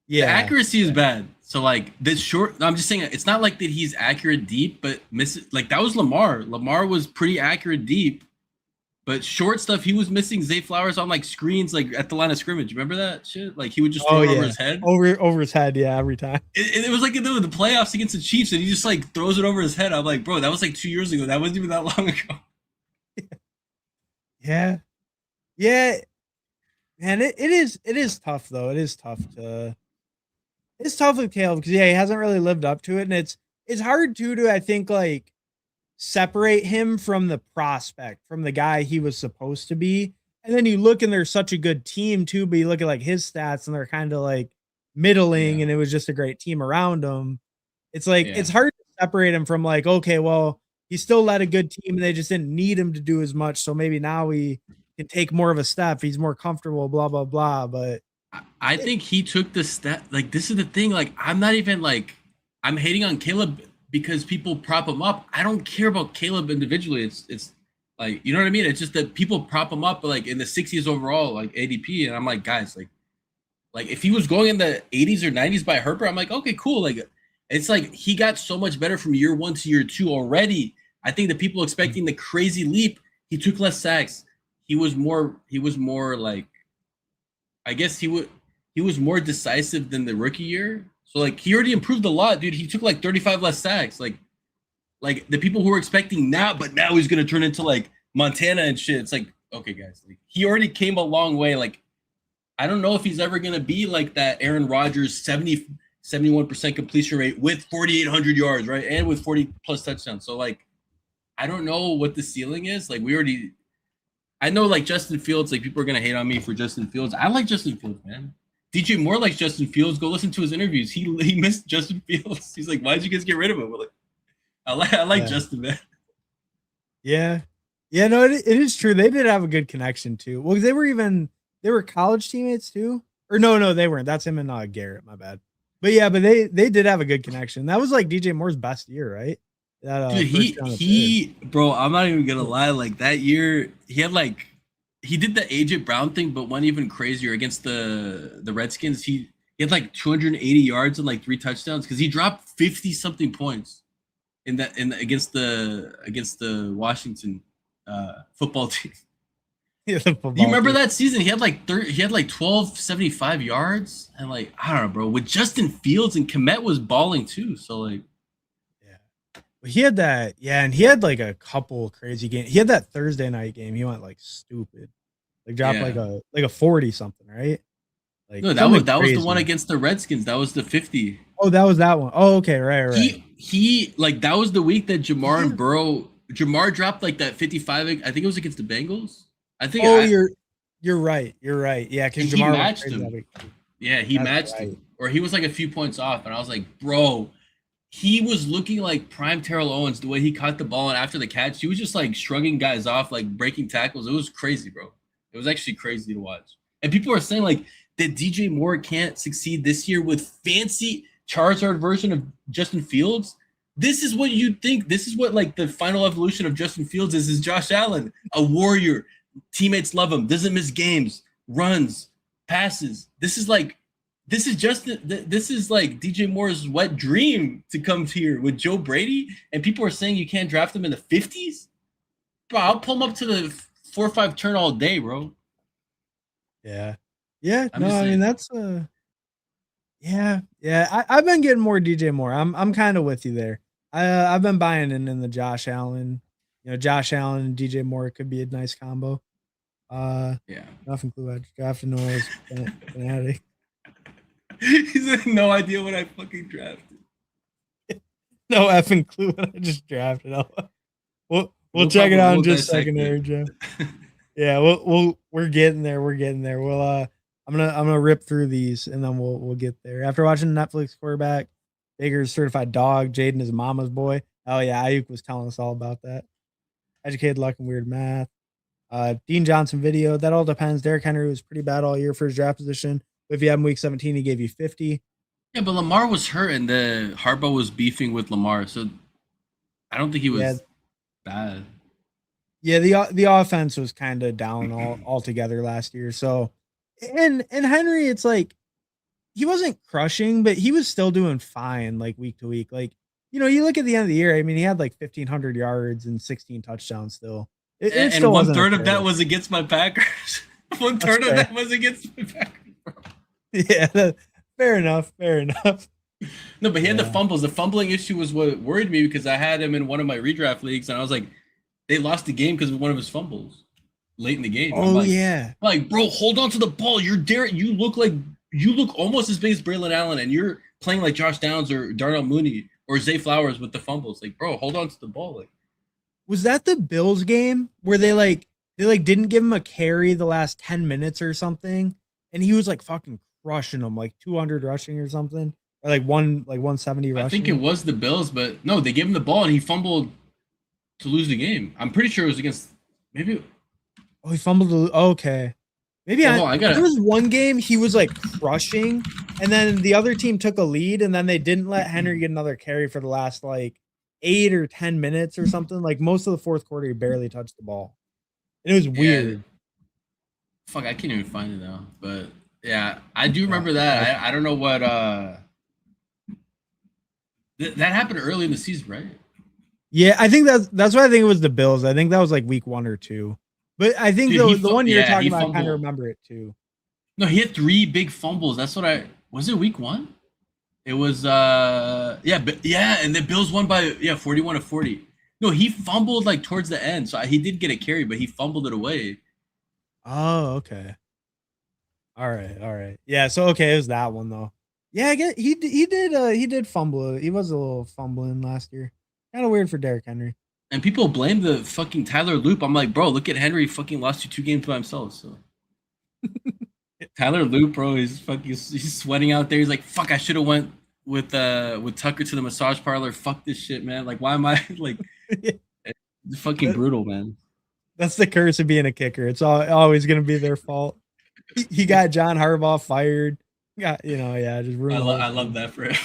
The Yeah. accuracy is bad. So like this short, I'm just saying it's not like that he's accurate deep, but miss like that was Lamar. Lamar was pretty accurate deep, but short stuff he was missing Zay Flowers on like screens like at the line of scrimmage. Remember that shit? Like he would just Oh throw it over yeah. his head. Over his head, yeah, every time. It was like in the playoffs against the Chiefs, and he just like throws it over his head. I'm like, bro, that was like 2 years ago. That wasn't even that long ago. Yeah. Yeah. Man, it is tough though. It's tough with Caleb because yeah, he hasn't really lived up to it, and it's hard too to I think like separate him from the prospect, from the guy he was supposed to be. And then you look and they're such a good team too, but you look at like his stats and they're kind of like middling, Yeah, and it was just a great team around him. It's like yeah, it's hard to separate him from like, okay, well, he still led a good team and they just didn't need him to do as much. So maybe now can take more of a step. He's more comfortable, blah, blah, blah. But I think he took the step. Like, this is the thing. Like, I'm not even like, I'm hating on Caleb because people prop him up. I don't care about Caleb individually. It's like, you know what I mean? It's just that people prop him up like in the 60s overall, like ADP. And I'm like, guys, like if he was going in the 80s or 90s by Herbert, I'm like, okay, cool. Like, it's like he got so much better from year 1 to year 2 already. I think the people expecting the crazy leap, he took less sacks. He was more like, I guess he was more decisive than the rookie year. So like he already improved a lot, dude. He took like 35 less sacks. Like the people who were expecting now, but now he's gonna turn into like Montana and shit. It's like, okay, guys, like, he already came a long way. Like, I don't know if he's ever gonna be like that Aaron Rodgers 71% completion rate with 4,800 yards, right? And with 40 plus touchdowns. So like, I don't know what the ceiling is. Like, I know like Justin Fields, like people are gonna hate on me for Justin Fields. I like Justin Fields, man. DJ Moore likes Justin Fields. Go listen to his interviews. He missed Justin Fields. He's like, why'd you guys get rid of him? We're like, I like Justin, man. Yeah. Yeah, no, it is true. They did have a good connection too. Well, they were college teammates too. Or no, they weren't. That's him and Garrett, my bad. But yeah, but they did have a good connection. That was like DJ Moore's best year, right? That, Dude, bro, I'm not even gonna lie. Like that year, he did the AJ Brown thing, but went even crazier against the Redskins. He had like 280 yards and like 3 touchdowns because he dropped 50 something points against the Washington football team. Yeah, Do you remember that season? He had like 1275 yards and like, I don't know, bro. With Justin Fields and Kmet was balling too. So like, yeah, but he had that, yeah, and he had like a couple crazy games. He had that Thursday night game. He went like stupid, like dropped like a 40 something, right? Like no, that was the one against the Redskins. That was the 50. Oh, that was that one. Oh, okay, right. He like that was the week that Jamar dropped like that 55. I think it was against the Bengals. I think. Oh, you're right. You're right. Yeah, because Jamar matched him. Yeah, he matched him, or he was like a few points off, and I was like, bro, he was looking like prime Terrell Owens the way he caught the ball, and after the catch, he was just like shrugging guys off, like breaking tackles. It was crazy, bro. It was actually crazy to watch. And people are saying like that DJ Moore can't succeed this year with fancy Charizard version of Justin Fields. This is what you think. This is what like the final evolution of Justin Fields is Josh Allen, a warrior. Teammates love him. Doesn't miss games. Runs, passes. This is like DJ Moore's wet dream to come here with Joe Brady. And people are saying you can't draft him in the 50s. Bro, I'll pull him up to the 4-5 turn all day, bro. Yeah. Yeah. No, I mean that's yeah. I've been getting more DJ Moore. I'm kind of with you there. I've been buying in the Josh Allen. You know, Josh Allen and DJ Moore could be a nice combo. Yeah. Nothing clue. I drafted Noah's fanatic. He's like, no idea what I fucking drafted. No effing clue what I just drafted. We'll check it out in just a second there, Jim. Yeah, we're getting there. We're getting there. We'll I'm gonna rip through these and then we'll get there. After watching Netflix quarterback, Baker's certified dog, Jaden is mama's boy. Oh yeah, Ayuk was telling us all about that. Educated luck and weird math. Dean Johnson video. That all depends. Derrick Henry was pretty bad all year for his draft position. But if you have him week 17, he gave you 50. Yeah, but Lamar was hurt and the Harbaugh was beefing with Lamar, so I don't think he was bad. Yeah, the offense was kind of down altogether last year. So, and Henry, it's like he wasn't crushing, but he was still doing fine, like week to week. Like, you know, you look at the end of the year. I mean, he had like 1,500 yards and 16 touchdowns still. And still 1/3 of that was against my Packers. 1/3 of that was against my Packers, bro. Yeah, fair enough. No, but he had the fumbles. The fumbling issue was what worried me because I had him in one of my redraft leagues, and I was like, they lost the game because of one of his fumbles late in the game. Oh, yeah. Like, bro, hold on to the ball. You're Derek. You look almost as big as Braylon Allen, and you're playing like Josh Downs or Darnell Mooney or Zay Flowers with the fumbles. Like, bro, hold on to the ball. Like, was that the Bills game where they didn't give him a carry the last 10 minutes or something, and he was like fucking crushing them, like 200 rushing or something, or like 170 rushing? I think it was the Bills, but no, they gave him the ball and he fumbled to lose the game. I'm pretty sure it was against maybe. Oh, he fumbled. Okay. Maybe Well, hold on, I there gotta. was one game he was like crushing, and then the other team took a lead, and then they didn't let Henry get another carry for the last like 8 or 10 minutes or something. Like most of the fourth quarter, he barely touched the ball. And it was Yeah, weird. fuck, I can't even find it now. But yeah, I do Yeah. remember that. I don't know what that happened early in the season, right? Yeah, I think that's why I think it was the Bills. I think that was like week 1 or 2. But I think Dude, the one you're yeah, talking he about, I kind of fumbled. remember it too. No, he had three big fumbles. That's what I was it week one? It was yeah, but yeah, and the Bills won by 41-40. No, he fumbled like towards the end. So he did get a carry, but he fumbled it away. Oh, okay. All right, all right. Yeah, so okay, it was that one though. Yeah, I get he did fumble. He was a little fumbling last year. Kind of weird for Derrick Henry. And people blame the fucking Tyler Loop. I'm like, bro, look at Henry fucking lost you 2 games by himself. So Tyler Loop, bro, he's sweating out there. He's like, fuck, I should have went with Tucker to the massage parlor. Fuck this shit, man. Like, why am I like it's fucking brutal, man. That's the curse of being a kicker. It's always going to be their fault. He got John Harbaugh fired. Got yeah, just ruined the whole I love thing. that for him.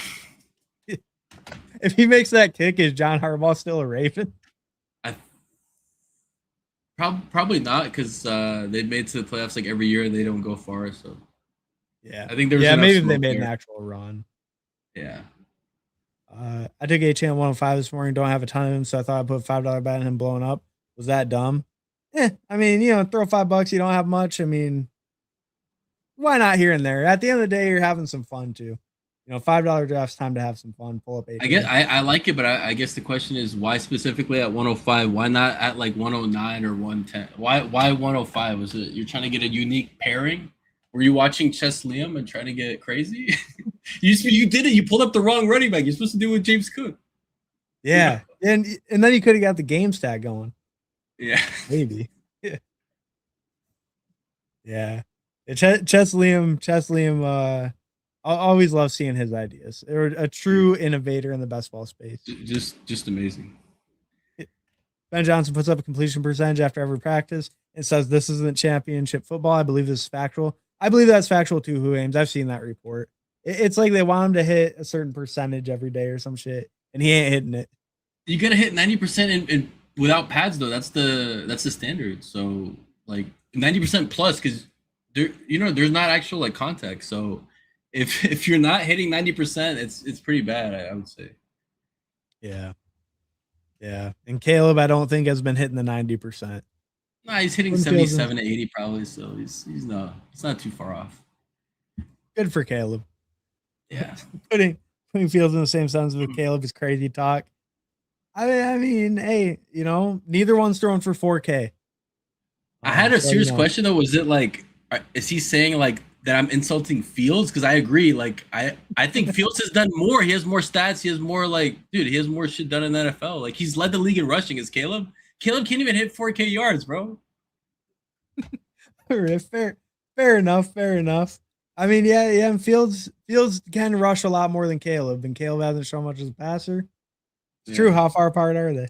If he makes that kick, is John Harbaugh still a Raven? I probably not because they made it to the playoffs like every year and they don't go far. So Yeah, I think there was yeah. enough Maybe if they smoke made an there. actual run. Yeah. I took HM 105 this morning. Don't have a ton of him, so I thought I'd put $5 bet on him blowing up. Was that dumb? I mean, throw $5. You don't have much. I mean, why not here and there? At the end of the day, you're having some fun too. $5 drafts, time to have some fun. Pull up I guess HM. I like it, but I guess the question is why specifically at 105? Why not at like 109 or 110? Why 105? Was it you're trying to get a unique pairing? Were you watching Chess Liam and trying to get crazy? You did it. You pulled up the wrong running back. You're supposed to do it with James Cook. You know? Yeah, and then you could have got the game stat going. Yeah. Maybe. Yeah. Yeah. Chess Liam, I always love seeing his ideas. They're a true innovator in the best ball space. Just amazing. Ben Johnson puts up a completion percentage after every practice and says this isn't championship football. I believe this is factual. I believe that's factual too, Who Ames. I've seen that report. It's like they want him to hit a certain percentage every day or some shit, and he ain't hitting it. You gotta hit 90% in without pads though. That's the standard. So like 90% plus because there's not actual like contact. So if you're not hitting 90%, it's pretty bad. I would say. Yeah. Yeah. And Caleb, I don't think has been hitting the 90%. Nah, he's hitting 77 to 80 probably. So he's not too far off. Good for Caleb. Yeah. Putting Fields in the same sentence with Caleb is crazy talk. I mean, hey, neither one's throwing for 4K. I had a So, serious question though. Was it like, is he saying like that I'm insulting Fields? Because I agree. Like I think Fields has done more. He has more stats. He has more like, dude. He has more shit done in the NFL. Like he's led the league in rushing. Is Caleb? Caleb can't even hit 4K yards, bro. fair enough. Fair enough. I mean, yeah. And Fields can rush a lot more than Caleb, and Caleb hasn't shown much as a passer. It's true. How far apart are they?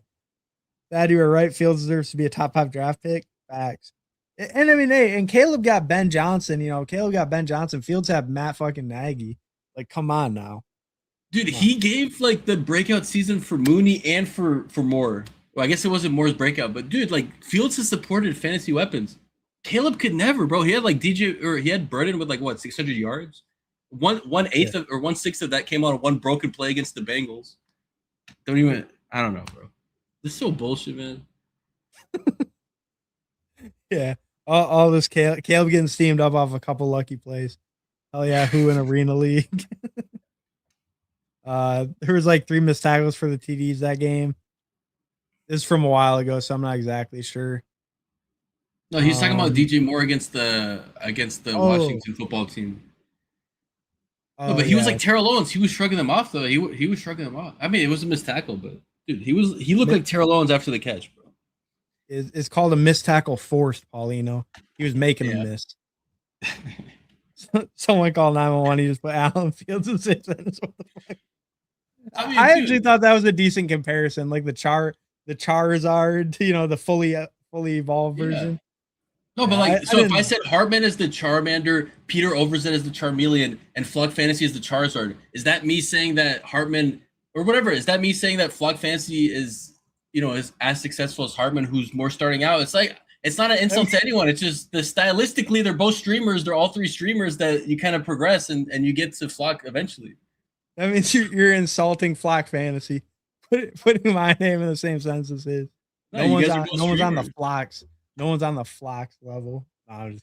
That you were right. Fields deserves to be a top 5 draft pick. Facts. And I mean, hey, and Caleb got Ben Johnson. Caleb got Ben Johnson. Fields have Matt fucking Nagy. Like, come on now. Dude, he gave like the breakout season for Mooney and for Moore. Well, I guess it wasn't Moore's breakout, but dude, like Fields has supported fantasy weapons. Caleb could never, bro. He had like DJ or he had Burden with like what 600 yards. One eighth of or 1/6 of that came out of one broken play against the Bengals. I don't know, bro. This is so bullshit, man. Yeah. All this Caleb getting steamed up off a couple lucky plays. Hell yeah, who in Arena League? There was like 3 missed tackles for the TDs that game. This is from a while ago, so I'm not exactly sure. No, he's talking about DJ Moore against the Washington football team. No, but he was like Terrell Owens. He was shrugging them off though. He was shrugging them off. I mean, it was a missed tackle, but dude, he looked like Terrell Owens after the catch, bro. It's called a missed tackle forced, Paulino. He was making them miss. Someone called 911. He just put Allen Fields in 6 minutes. What the fuck? I actually thought that was a decent comparison, like the Charizard, the fully evolved version. No, but Yeah, like, I so if didn't I know. said Hartman is the Charmander, Peter Overzet is the Charmeleon, and Flock Fantasy is the Charizard, is that me saying that Hartman or whatever? Is that me saying that Flock Fantasy is, is as successful as Hartman, who's more starting out? It's like it's not an I mean, insult to anyone. It's just the stylistically, they're both streamers. They're all three streamers that you kind of progress and you get to Flock eventually. that means you're insulting Flock Fantasy, putting my name in the same sentence as his. No, you guys are both No one's on the streamers. Flocks. No one's on the Flocks level. No,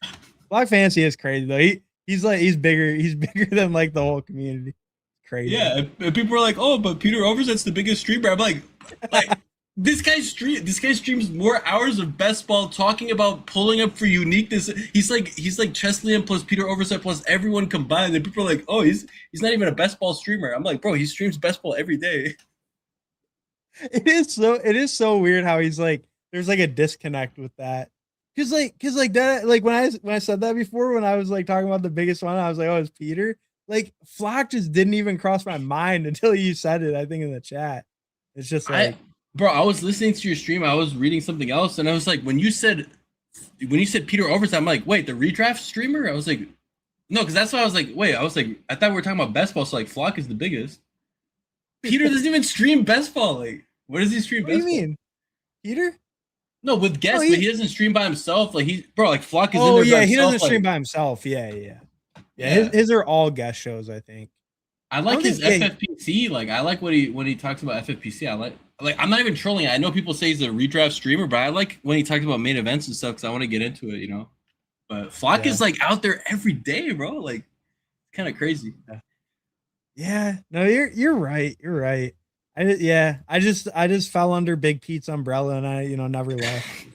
Flock Fantasy is crazy though. He's bigger. He's bigger than like the whole community. Crazy. Yeah, and people are like, "Oh, but Peter Overzet's the biggest streamer." I'm like this guy streams more hours of best ball talking about pulling up for uniqueness. He's like Chesley plus Peter Overzet plus everyone combined, and people are like, "Oh, he's not even a best ball streamer." I'm like, "Bro, he streams best ball every day." It is so weird how he's like there's like a disconnect with that. Cause like that like when I said that before when I was like talking about the biggest one, I was like, oh, it's Peter. Like Flock just didn't even cross my mind until you said it, I think in the chat. It's just I like Bro, I was listening to your stream. I was reading something else, and I was like, when you said Peter Overzet, I'm like, wait, the redraft streamer? I was like, no, because that's why I was like, wait, I was like, I thought we were talking about best ball, so like Flock is the biggest. Peter doesn't even stream best ball. Like, what does he stream what do you best ball? mean? Peter? No, with No, guests, but he doesn't stream by himself. Like like Flock is in oh there by yeah, he himself. doesn't Like, stream by himself. Yeah. Yeah, his, yeah, his are all guest shows, I think. I I like don't his think yeah, FFPC. Like, I like what he when he talks about FFPC. I like I'm not even trolling. I know people say he's a redraft streamer, but I like when he talks about main events and stuff because I want to get into it. But Flock yeah. is like out there every day, bro. Like, kind of crazy. Yeah, no, you're right. You're right. I just fell under Big Pete's umbrella and I never left.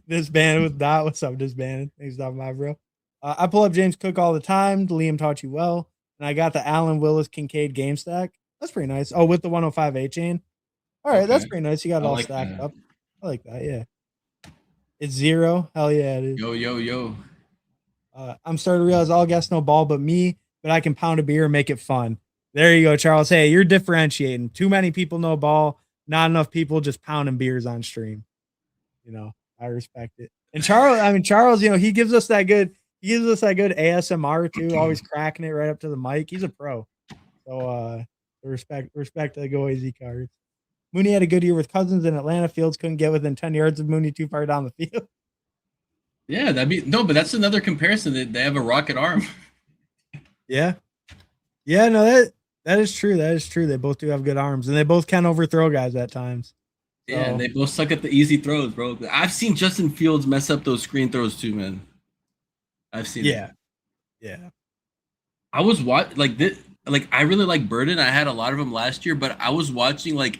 Disbanded with Dot. What's up, disbanded? Thanks, Dot, my bro. I pull up James Cook all the time. Liam taught you well, and I got the Allen Willis Kincaid game stack. That's pretty nice. Oh, with the 105 chain. All right, that's Okay, pretty nice. You got I it all like stacked that. up. I like that. Yeah, it's zero. Hell yeah, it is. Yo, yo, yo. I'm starting to realize all guests no ball but me, but I can pound a beer and make it fun. There you go, Charles. Hey, you're differentiating. Too many people know ball, not enough people just pounding beers on stream. I respect it. And Charles, he gives us that good ASMR too, always cracking it right up to the mic. He's a pro. So respect the Go AZ cards. Mooney had a good year with Cousins in Atlanta. Fields couldn't get within 10 yards of Mooney too far down the field. Yeah, that'd be no, but that's another comparison. They have a rocket arm. Yeah. Yeah, no, that is true. That is true. They both do have good arms, and they both can overthrow guys at times. So, Yeah, and they both suck at the easy throws, bro. I've seen Justin Fields mess up those screen throws too, man. I've seen it. yeah, yeah. I was like this, like I really like Burden. I had a lot of them last year, but I was watching like,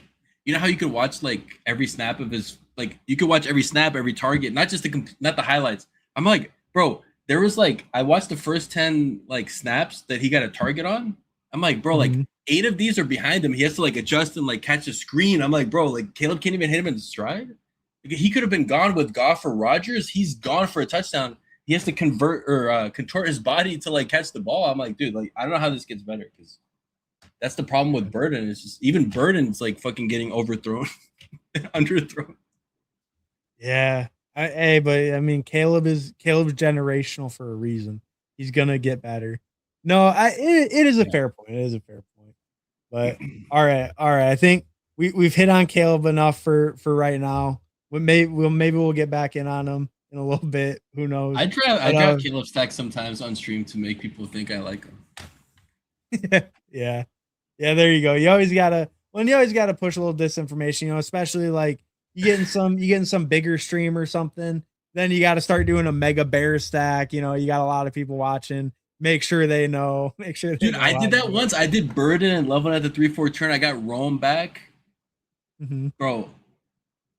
how you could watch like every snap of his, like you could watch every snap, every target, not just not the highlights. I'm like, bro, there was like I watched the first 10 like snaps that he got a target on. I'm like, bro, like Mhm. 8 of these are behind him. He has to like adjust and like catch a screen. I'm like, bro, like Caleb can't even hit him in stride. Like, he could have been gone with Goff or Rodgers. He's gone for a touchdown. He has to convert or contort his body to like catch the ball. I'm like, dude, like I don't know how this gets better because that's the problem with Burden. It's just even Burden's like fucking getting overthrown, underthrown. Yeah. But I mean, Caleb's generational for a reason. He's gonna get better. No, it is a fair point. It is a fair point. But all right. I think we've hit on Caleb enough for right now. Maybe we'll get back in on him in a little bit. Who knows? I draft Caleb Stack sometimes on stream to make people think I like him. Yeah. There you go. You always gotta push a little disinformation. Especially like you getting some bigger stream or something. Then you got to start doing a mega bear stack. You got a lot of people watching. Make sure they know. Dude, I did that once. I did Burden and Loveland at the 3-4 turn. I got Rome back. Mm-hmm. Bro,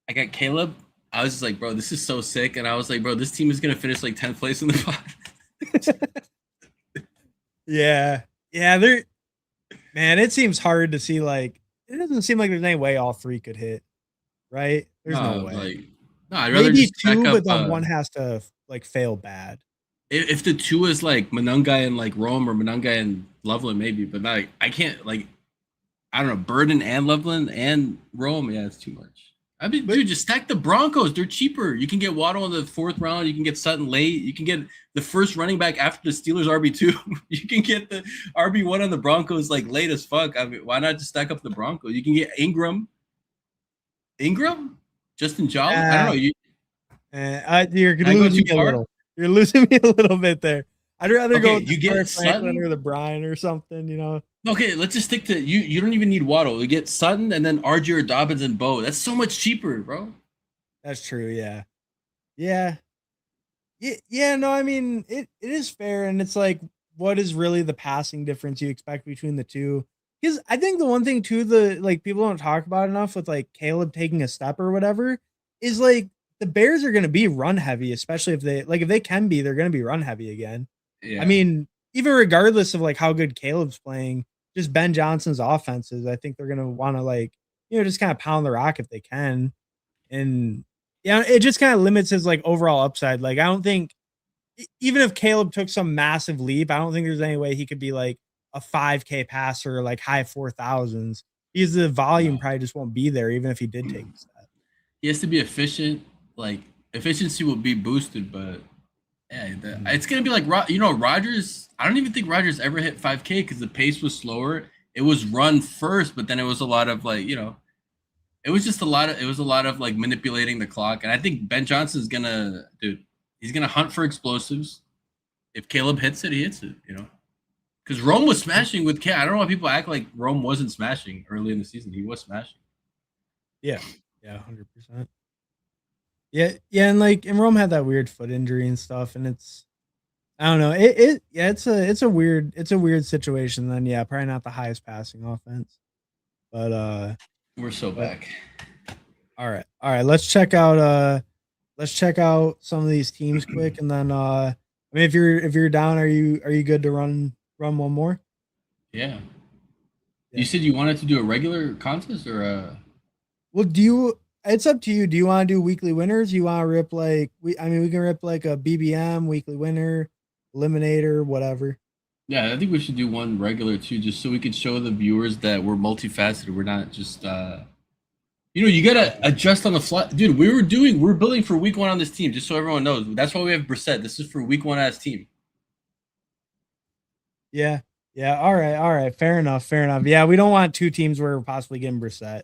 I got Caleb. I was just like, bro, this is so sick. And I was like, bro, this team is going to finish like 10th place in the pod. Yeah. Man, it seems hard to see like it doesn't seem like there's any way all three could hit, right? There's no way. I'd rather maybe just two, back up, but then one has to like fail bad. If the two is like Manungai and like Rome or Manungai and Loveland, maybe, but like I can't like I don't know, Burden and Loveland and Rome, yeah, it's too much. I mean, But dude, just stack the Broncos. They're cheaper. You can get Waddle in the 4th round. You can get Sutton late. You can get the first running back after the Steelers RB2. You can get the RB1 on the Broncos like late as fuck. I mean, why not just stack up the Broncos? You can get Ingram, Justin Jolly. I don't know. you're Can I go losing too me a far? little. You're losing me a little bit there. I'd rather go Okay, with the you Troy get Franklin or Sutton. the Brian or something. Okay, let's just stick to you. You don't even need Waddle. You get Sutton and then RJ or Dobbins and Bo. That's so much cheaper, bro. That's true. Yeah. Yeah. Yeah, no, I mean it is fair, and it's like, what is really the passing difference you expect between the two? Because I think the one thing too, the like people don't talk about enough with like Caleb taking a step or whatever, is like the Bears are gonna be run heavy, especially if they can be, they're gonna be run heavy again. I Yeah. mean, even regardless of like how good Caleb's playing, just Ben Johnson's offenses, I think they're gonna want to like, just kind of pound the rock if they can. And yeah, it just kind of limits his like overall upside. Like I don't think even if Caleb took some massive leap, I don't think there's any way he could be like a 5K passer, like high 4,000s. Because the volume No. probably just won't be there, even if he did take a step. He has to be efficient. Like efficiency will be boosted, but yeah, it's gonna be like Rogers. I don't even think Rogers ever hit 5K because the pace was slower. It was run first, but then it was a lot of like it was just a lot of like manipulating the clock. And I think Ben Johnson's gonna dude, he's gonna hunt for explosives. If Caleb hits it, he hits it. Because Rome was smashing with K. I don't know why people act like Rome wasn't smashing early in the season. He was smashing. Yeah. Yeah, 100%. Yeah, yeah, and Rome had that weird foot injury and stuff, and I don't know. Yeah, it's a weird situation then. Yeah, probably not the highest passing offense. But We're so but back. all right. All right, let's check out some of these teams quick, and then I mean, if you're down, are you good to run one more? Yeah. You Yeah. said you wanted to do a regular contest or a Well, it's up to you. Do you want to do weekly winners? You want to rip like we can rip like a BBM weekly winner, eliminator, whatever. yeah, I think we should do one regular too, just so we could show the viewers that we're multifaceted. We're not just you gotta adjust on the fly. Dude, we're building for week 1 on this team, just so everyone knows. That's why we have Brissett. This is for week 1 as team. Yeah. Yeah. All right. All right. Fair enough. Fair enough. Yeah, we don't want two teams where we're possibly getting Brissett.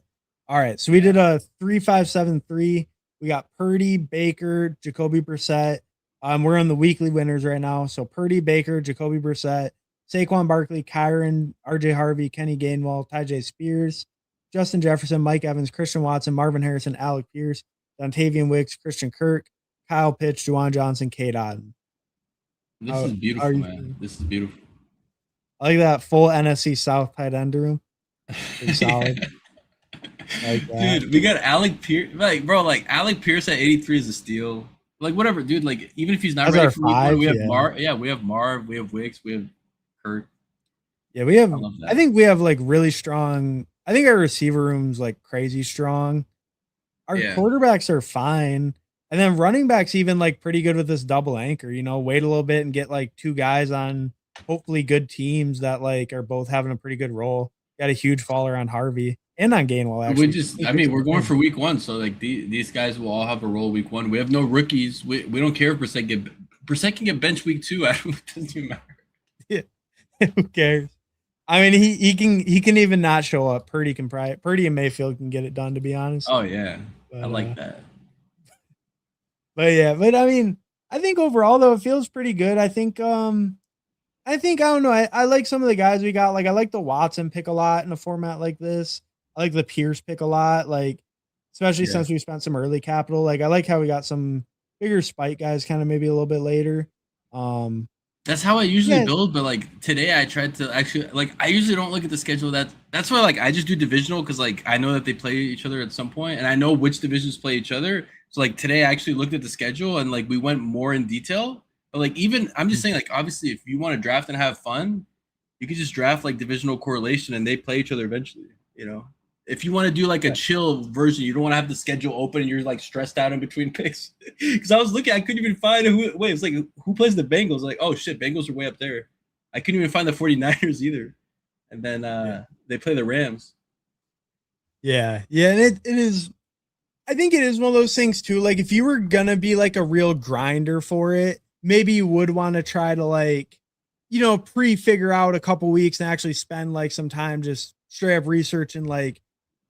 All right. So we did Yeah. a 3-5-7-3. We got Purdy, Baker, Jacoby Brissett. We're on the weekly winners right now. So Purdy, Baker, Jacoby Brissett, Saquon Barkley, Kyron, RJ Harvey, Kenny Gainwell, Tyjae Spears, Justin Jefferson, Mike Evans, Christian Watson, Marvin Harrison, Alec Pierce, Dontavian Wicks, Christian Kirk, Kyle Pitts, Juwan Johnson, Kate Otten. This How is are beautiful, you man. feeling? This is beautiful. I like that full NFC South tight end room. Pretty solid. Yeah. I like that. Dude, we got Alec Pierce. Like, bro, like Alec Pierce at 83 is a steal. Like, whatever, dude. Like, even if he's not That's ready our for week 1, 5. we have Yeah. Marv. Yeah, we have Marv. We have Wicks. We have Kurt. Yeah. We have, I love I that. think we have like really strong. I think our receiver room's like crazy strong. Our Yeah. quarterbacks are fine. And then running backs even like pretty good with this double anchor, wait a little bit and get like two guys on hopefully good teams that like are both having a pretty good role. Got a huge faller on Harvey and on Gainwell We actually. just, I Here's mean, the we're going thing. for week 1, so like these guys will all have a role week 1. We have no rookies. We don't care if Brissett can get bench week 2. It doesn't even matter. Yeah. Who cares? I mean, he can even not show up. Purdy and Mayfield can get it done, to be honest. Oh yeah, I But like that. yeah, but I mean, I think overall though it feels pretty good. I think I don't know. I like some of the guys we got. Like I like the Watson pick a lot in a format like this. I like the Pierce pick a lot. Like especially Yeah. since we spent some early capital. Like I like how we got some bigger spike guys kind of maybe a little bit later. Um That's how I usually yeah, build, but like today I tried to actually like I usually don't look at the schedule. That's why like I just do divisional because like I know that they play each other at some point and I know which divisions play each other. So like today I actually looked at the schedule and like we went more in detail. But like even I'm just saying like obviously if you want to draft and have fun, you could just draft like divisional correlation and they play each other eventually. If you want to do like a yeah, chill version, you don't want to have the schedule open and you're like stressed out in between picks. Because I was looking, I couldn't even find it's like who plays the Bengals? Like, oh shit, Bengals are way up there. I couldn't even find the 49ers either. And then yeah. they play the Rams. Yeah. Yeah, and it is I think it is one of those things too. Like if you were gonna be like a real grinder for it, maybe you would want to try to like, pre-figure out a couple weeks and actually spend like some time just straight up researching like,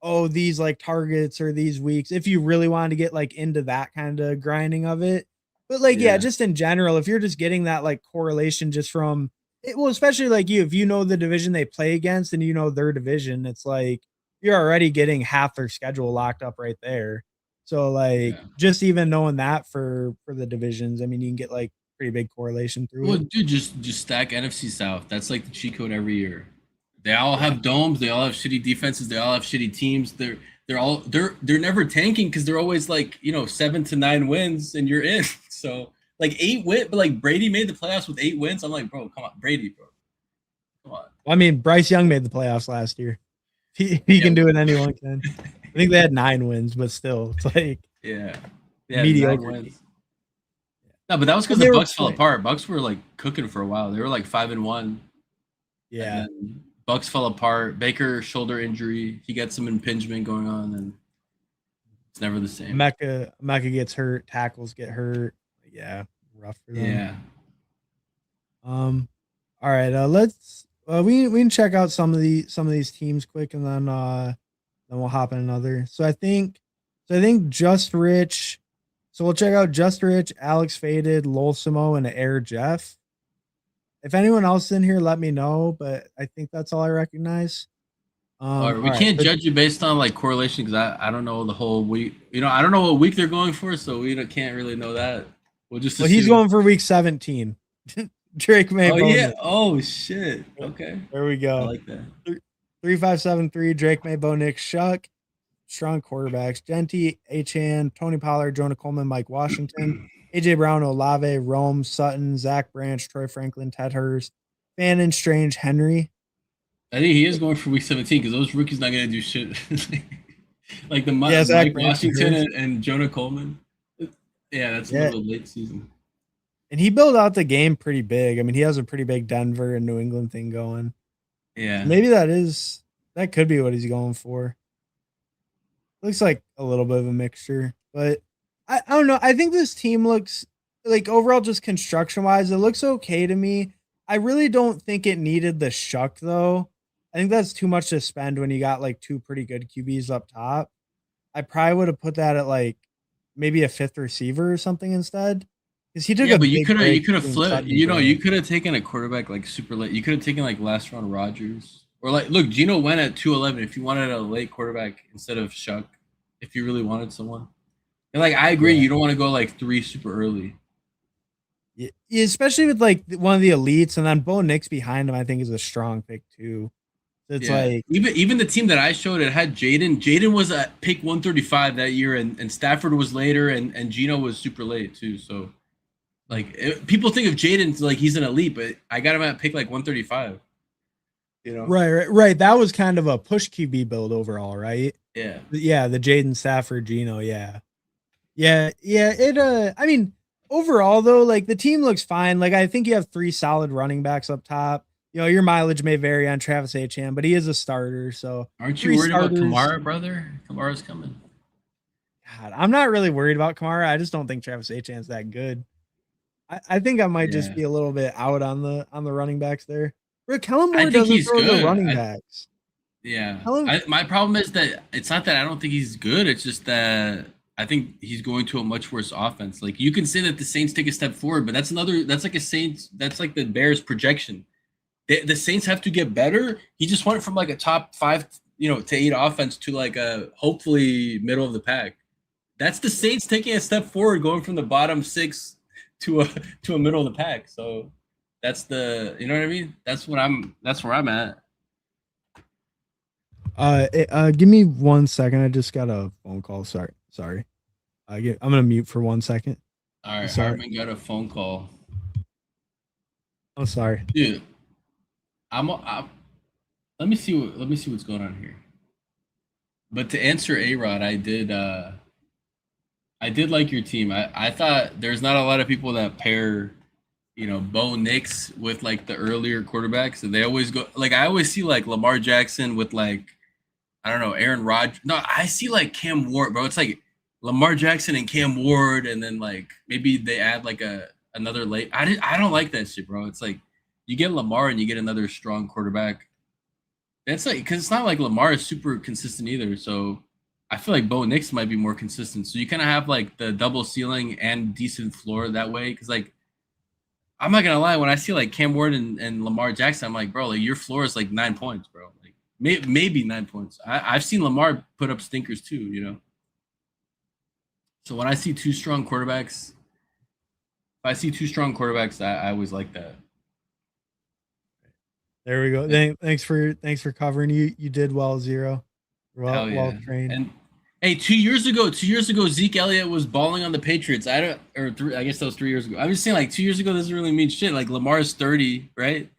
oh, these like targets or these weeks, if you really wanted to get like into that kind of grinding of it. But like, yeah, Yeah, just in general, if you're just getting that like correlation just from it, well, especially like you, if you know the division they play against and you know their division, it's like you're already getting half their schedule locked up right there. So like yeah. just even knowing that for the divisions, I mean, you can get like pretty big correlation through Well, it. dude, just stack NFC South. That's like the cheat code every year. They all Yeah. have domes. They all have shitty defenses. They all have shitty teams. They're never tanking because they're always like 7 to 9 wins and you're in. So like 8 win, but like Brady made the playoffs with 8 wins. I'm like, bro, come on, Brady, bro, come on. I mean, Bryce Young made the playoffs last year. He Yeah, can do it, anyone can. I think they had 9 wins, but still, it's like yeah, yeah, nine mediocre team. wins. No, but that was Well, because the they were Bucks fell playing. apart. Bucks were like cooking for a while. They were like 5-1, and Yeah. then Bucks fell apart. Baker shoulder injury. He got some impingement going on, and it's never the same. Mecca gets hurt, tackles get hurt. Yeah, rough for them. Yeah. All right, let's we can check out some of these teams quick and then we'll hop in another. So I think Just Rich. So we'll check out Just Rich, Alex Faded, Lolsimo, and Air Jeff. If anyone else in here, let me know. But I think that's all I recognize. All right, we All right. can't judge you based on like correlation because I don't know the whole week. I don't know what week they're going for, so can't really know that. We'll just Well, he's assume. going for week 17. Drake May Oh yeah. bonus. Oh shit. Okay. There we I go. like that. 3573, Drake May, Bo Nick, Shuck. Strong quarterbacks. Genty, Achan, Tony Pollard, Jonah Coleman, Mike Washington, AJ Brown, Olave, Rome, Sutton, Zach Branch, Troy Franklin, Ted Hurst, Fannin, Strange, Henry. I think he is going for week 17 because those rookies not gonna do shit. Like the Yeah, Zach Mike Branch and Washington Hurst. and Jonah Coleman. Yeah, that's a Yeah. little late season. And he built out the game pretty big. I mean, he has a pretty big Denver and New England thing going. So Yeah. maybe that could be what he's going for. Looks like a little bit of a mixture, but I don't know. I think this team looks like overall just construction wise, it looks okay to me. I really don't think it needed the Shuck though. I think that's too much to spend when you got like two pretty good QBs up top. I probably would have put that at like maybe a fifth receiver or something instead. Because he took Yeah, a but you big could have break between flipped. Sutton and You Branch. could have taken a quarterback like super late. You could have taken like last round Rodgers or like look, Gino went at 211 if you wanted a late quarterback instead of Shuck. If you really wanted someone, and like I agree, Yeah. you don't want to go like 3 super early. Yeah, especially with like one of the elites, and then Bo Nix behind him, I think is a strong pick too. So it's Yeah, like, even the team that I showed it had Jaden. Jaden was at pick 135 that year, and Stafford was later, and Gino was super late too. So like people think of Jaden like he's an elite, but I got him at pick like 135. right. That was kind of a push QB build overall, right? Yeah. Yeah, the Jaden Stafford, Gino, yeah. Yeah. I mean, overall though, like the team looks fine. Like I think you have three solid running backs up top. Your mileage may vary on Travis Etienne, but he is a starter. So Aren't you three worried about starters. Kamara, brother? Kamara's coming. God, I'm not really worried about Kamara. I just don't think Travis Etienne's that good. I think I might just Yeah, be a little bit out on the running backs there. Rick Kellen I Moore think doesn't he's throw to good. running backs. Yeah, Kellen, my problem is that it's not that I don't think he's good. It's just that I think he's going to a much worse offense. Like you can say that the Saints take a step forward, but that's another. That's like a Saints. That's like the Bears projection. The Saints have to get better. He just went from like a top 5, to 8 offense to like a hopefully middle of the pack. That's the Saints taking a step forward, going from the bottom 6 to a middle of the pack. So that's you know what I mean? That's where I'm at. give me 1 second. I just got a phone call. Sorry. I'm gonna mute for 1 second. All right, Sorry. Hartman got a phone call. I'm sorry. Dude, I'm let me see what's going on here. But to answer A-Rod, I did like your team. I thought there's not a lot of people that pair, Bo Nix with like the earlier quarterbacks. And they always go like I always see like Lamar Jackson with like I don't know, Aaron Rodgers. No, I see like Cam Ward, bro. It's like Lamar Jackson and Cam Ward, and then like maybe they add like another late. I don't like that shit, bro. It's like you get Lamar and you get another strong quarterback. That's like because it's not like Lamar is super consistent either. So I feel like Bo Nix might be more consistent. So you kind of have like the double ceiling and decent floor that way. Because like I'm not gonna lie, when I see like Cam Ward and Lamar Jackson, I'm like, bro, like your floor is like 9 points, bro. Like maybe 9 points. I've seen Lamar put up stinkers too, you know. So when I see two strong quarterbacks, if I see two strong quarterbacks, I always like that. There we go. Thanks for covering. You did well, Zero. Hell Well yeah. trained. And hey, 2 years ago, Zeke Elliott was balling on the Patriots. I don't, or three, I guess that was 3 years ago. I'm just saying, like 2 years ago doesn't really mean shit. Like Lamar's 30, right?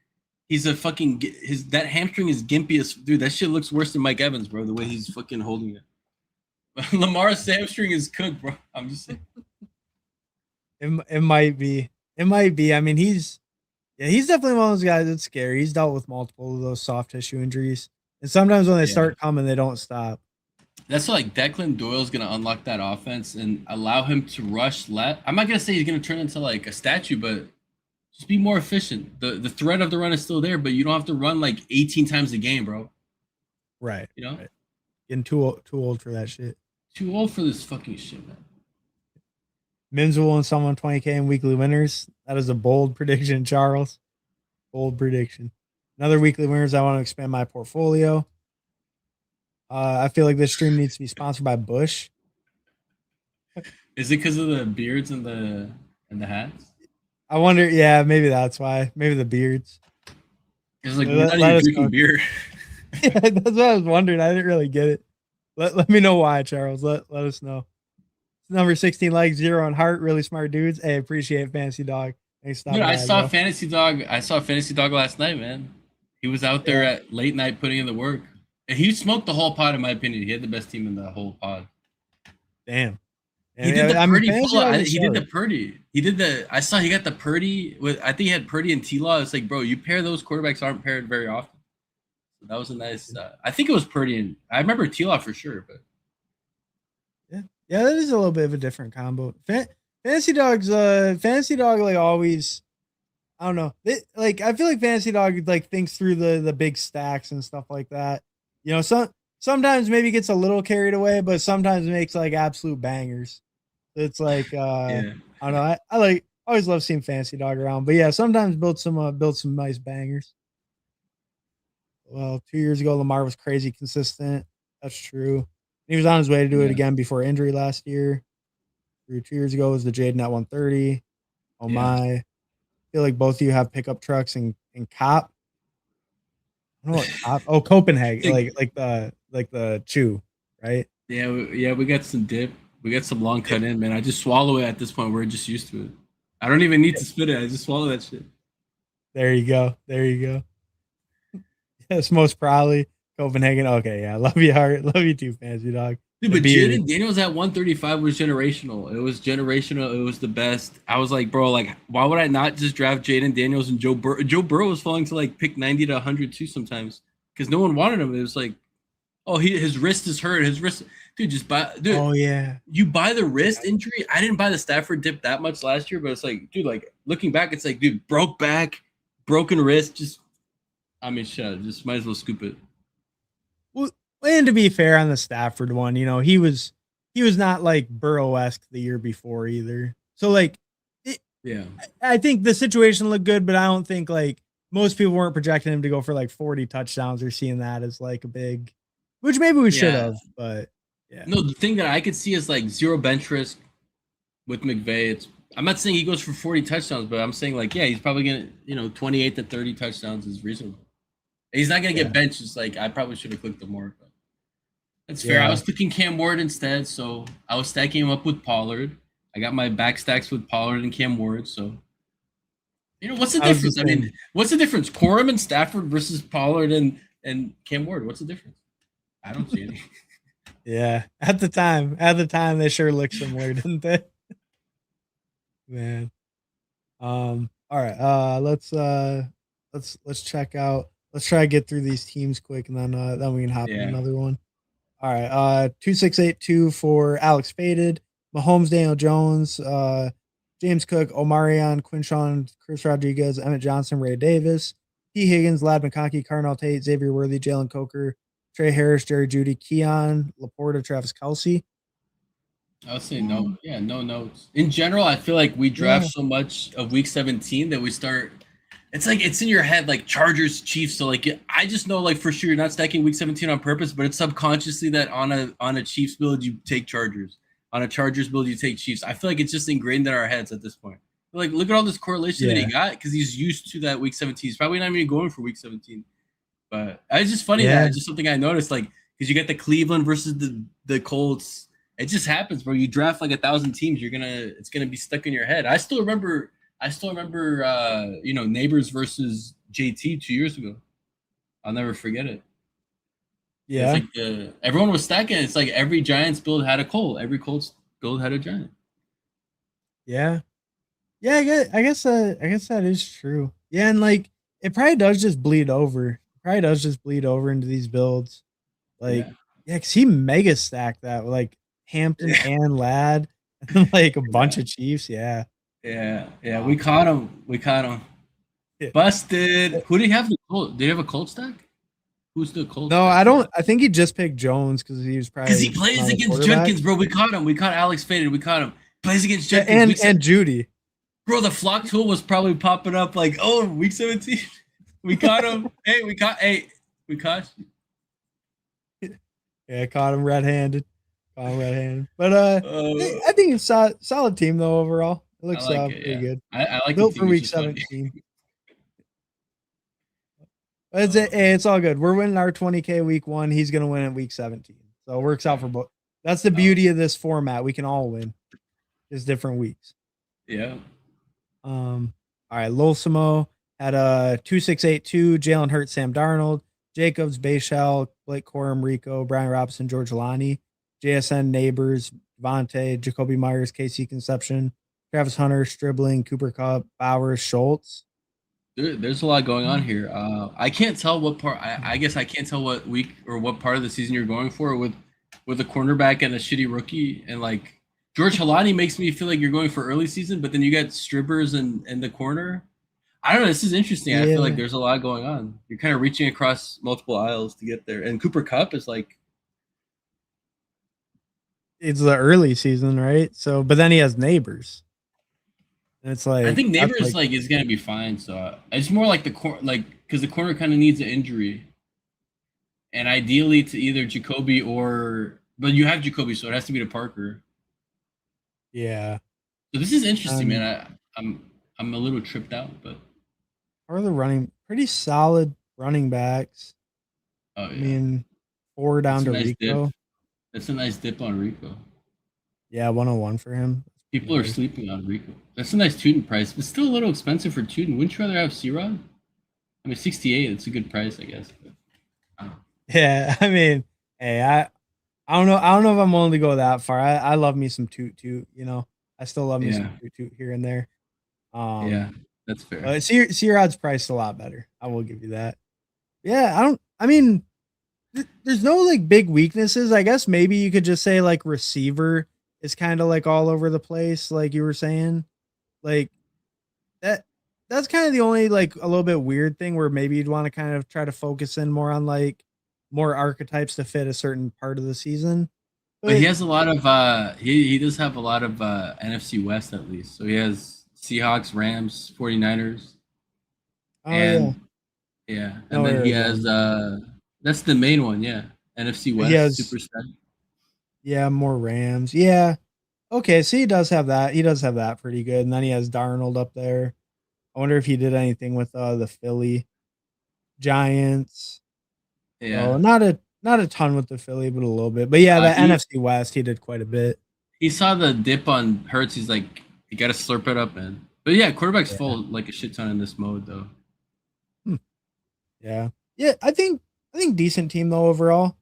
He's a fucking his that hamstring is gimpy as dude. That shit looks worse than Mike Evans, bro. The way he's fucking holding it. Lamar's hamstring is cooked, bro. I'm just saying. It might be. It might be. I mean, he's definitely one of those guys that's scary. He's dealt with multiple of those soft tissue injuries. And sometimes when they Yeah. start coming, they don't stop. That's like Declan Doyle's gonna unlock that offense and allow him to rush left. I'm not gonna say he's gonna turn into like a statue, but just be more efficient. The threat of the run is still there, but you don't have to run like 18 times a game, bro. Right. You know? Right. Getting too old for that shit. Too old for this fucking shit, man. Mims will win someone 20K in weekly winners. That is a bold prediction, Charles. Bold prediction. Another weekly winners. I want to expand my portfolio. I feel like this stream needs to be sponsored by Bush. Is it because of the beards and the hats? I wonder. Yeah, maybe that's why. Maybe the beards. It's like we're not even drinking beer. Yeah, that's what I was wondering. I didn't really get it. Let me know why, Charles. Let us know. Number 16, like Zero and Heart, really smart dudes. Hey, appreciate Fantasy Dog. Thanks, Dude, I saw Fantasy Dog. I saw Fantasy Dog last night, man. He was out there at late night putting in the work. And he smoked the whole pod, in my opinion. He had the best team in the whole pod. Damn. He did the Purdy. He did the Purdy. He did the. I saw he got the Purdy with. I think he had Purdy and T-Law. It's like, bro, you pair those quarterbacks aren't paired very often. So that was a nice. I think it was Purdy and I remember T-Law for sure, but yeah, that is a little bit of a different combo. Fantasy Dog like always. I don't know. Like I feel like Fantasy Dog like thinks through the big stacks and stuff like that. You know, sometimes maybe gets a little carried away, but sometimes makes like absolute bangers. It's like yeah. I don't know. I always love seeing Fantasy Dog around, but yeah, sometimes build some nice bangers. Well, 2 years ago, Lamar was crazy consistent. That's true. He was on his way to do it again before injury last year. 2 years ago was the Jaden at 130. Oh my. I feel like both of you have pickup trucks and Cop. I don't know what Cop. Oh, Copenhagen. like the chew, right? Yeah, we got some dip. We got some long cut in, man. I just swallow it at this point. We're just used to it. I don't even need to spit it. I just swallow that shit. There you go. Yes, most probably Copenhagen. Okay, yeah. Love you, Heart. Love you too, Fantasy Dog. Dude, but Jaden Daniels at 135 was generational. It was generational. It was the best. I was like, bro, like, why would I not just draft Jaden Daniels and Joe Burrow? Joe Burrow was falling to like pick 90 to 100 too sometimes because no one wanted him. It was like, oh, his wrist is hurt. His wrist, dude, just buy. Dude, oh yeah, you buy the wrist injury. I didn't buy the Stafford dip that much last year, but it's like, dude, like looking back, it's like, dude, broke back, broken wrist. Just, I mean, shit, just might as well scoop it. Well, and to be fair on the Stafford one, you know, he was not like Burrow-esque the year before either. So like, I think the situation looked good, but I don't think like most people weren't projecting him to go for like 40 touchdowns or seeing that as like a big, which maybe we should have, but yeah. No, the thing that I could see is like zero bench risk with McVay. I'm not saying he goes for 40 touchdowns, but I'm saying like, yeah, he's probably gonna, 28 to 30 touchdowns is reasonable. He's not gonna get benched. It's like I probably should have clicked the more. But that's fair. I was clicking Cam Ward instead, so I was stacking him up with Pollard. I got my back stacks with Pollard and Cam Ward. So, what's the difference? I mean, what's the difference? Corum and Stafford versus Pollard and Cam Ward. What's the difference? I don't see any. Yeah, at the time, they sure looked similar, didn't they? Man. All right. Let's check out. Let's try to get through these teams quick, and then we can hop in another one. All right. 2682 for Alex Faded, Mahomes, Daniel Jones, James Cook, Omarion, Quinshawn, Chris Rodriguez, Emmett Johnson, Ray Davis, T. Higgins, Lad McConkey, Carnell Tate, Xavier Worthy, Jalen Coker, Trey Harris, Jerry Judy, Keon, Laporta, Travis Kelsey. I'll say no. Yeah, no notes. In general, I feel like we draft Yeah. so much of week 17 that we start. It's like it's in your head, like Chargers, Chiefs. So like I just know, like for sure, you're not stacking week 17 on purpose, but it's subconsciously that on a Chiefs build you take Chargers, on a Chargers build you take Chiefs. I feel like it's just ingrained in our heads at this point. Like look at all this correlation that he Yeah. got because he's used to that week 17. He's probably not even going for week 17. But it's just funny that Yeah. it's just something I noticed, like because you get the Cleveland versus the Colts. It just happens, bro. You draft like 1,000 teams, it's gonna be stuck in your head. I still remember, Neighbors versus JT 2 years ago. I'll never forget it. It's Yeah. like everyone was stacking. It's like every Giants build had a Colt. Every Colts build had a Giant. Yeah. Yeah, I guess that is true. Yeah, and like it probably does just bleed over. It probably does just bleed over into these builds. Like, Yeah. yeah, because he mega stacked that with like Hampton and Lad and like a bunch Yeah. of Chiefs. Yeah. Yeah. Wow. We caught him. We caught him. Yeah. Busted. Who did he have the Colt? Did he have a Colt stack? Who's the Colt No, stack? I don't. I think he just picked Jones because he was Because he probably plays on the against quarterback. Judkins, bro. We caught him. We caught Alex Faded. We caught him. Plays against Yeah, Judkins. and Judy. Bro, the flock tool was probably popping up like, oh, week 17. We caught him. We caught you. Yeah, caught him red-handed. Caught him red-handed. But Uh, I think it's a solid team though overall. It I looks like it. pretty Yeah, good. I like the Built for team. It's week just funny. 17. It's all good. We're winning our 20K week 1. He's gonna win at week 17. So it works out for both. That's the beauty of this format. We can all win. Just different weeks. Yeah. All right. Lolsimo had a 2682, Jalen Hurts, Sam Darnold, Jacobs, Bayshell, Blake Corum, Rico, Brian Robinson, George Alani, JSN, Neighbors, Devontae, Jacoby Myers, KC Conception, Travis Hunter, Stribling, Cooper Cup, Bowers, Schultz. There's a lot going on here. I can't tell what part. I guess I can't tell what week or what part of the season you're going for with a cornerback and a shitty rookie. And like George Halani makes me feel like you're going for early season, but then you got Stribbers and the corner. I don't know. This is interesting. I feel like there's a lot going on. You're kind of reaching across multiple aisles to get there. And Cooper Cup is like, It's the early season, right? So, but then he has Neighbors. And it's I like think that's Neighbors like is gonna be fine. So it's more like because the corner kind of needs an injury, and ideally to either Jacoby but you have Jacoby, so it has to be to Parker. yeah. So this is interesting, man. I'm a little tripped out, but Are the running pretty solid running backs? oh I yeah, mean, 4 that's down a to nice dip. Rico. That's a nice dip on Rico. Yeah, 101 for him. People are sleeping on Rico. That's a nice Tootin price, but still a little expensive for Tootin. Wouldn't you rather have C-Rod? I mean, 68. It's a good price, I guess. But, Yeah, I mean, hey, I don't know. I don't know if I'm willing to go that far. I love me some toot, you know. I still love me some toot here and there. Yeah, that's fair. C Rod's priced a lot better. I will give you that. Yeah, I mean, there's no like big weaknesses. I guess maybe you could just say like receiver is kind of like all over the place, like you were saying. Like that's kind of the only like a little bit weird thing where maybe you'd want to kind of try to focus in more on like more archetypes to fit a certain part of the season. But he has a lot of he does have a lot of NFC West at least. So he has Seahawks, Rams, 49ers. And yeah. And then he has that's the main one, yeah. NFC West super set. Yeah, more Rams. Yeah. Okay, so he does have that. He does have that pretty good. And then he has Darnold up there. I wonder if he did anything with the Philly Giants. Yeah. So not a ton with the Philly, but a little bit. But yeah, the NFC West, he did quite a bit. He saw the dip on Hurts. He's like, you got to slurp it up, man. But yeah, quarterback's full like a shit ton in this mode, though. Yeah, I think decent team though overall.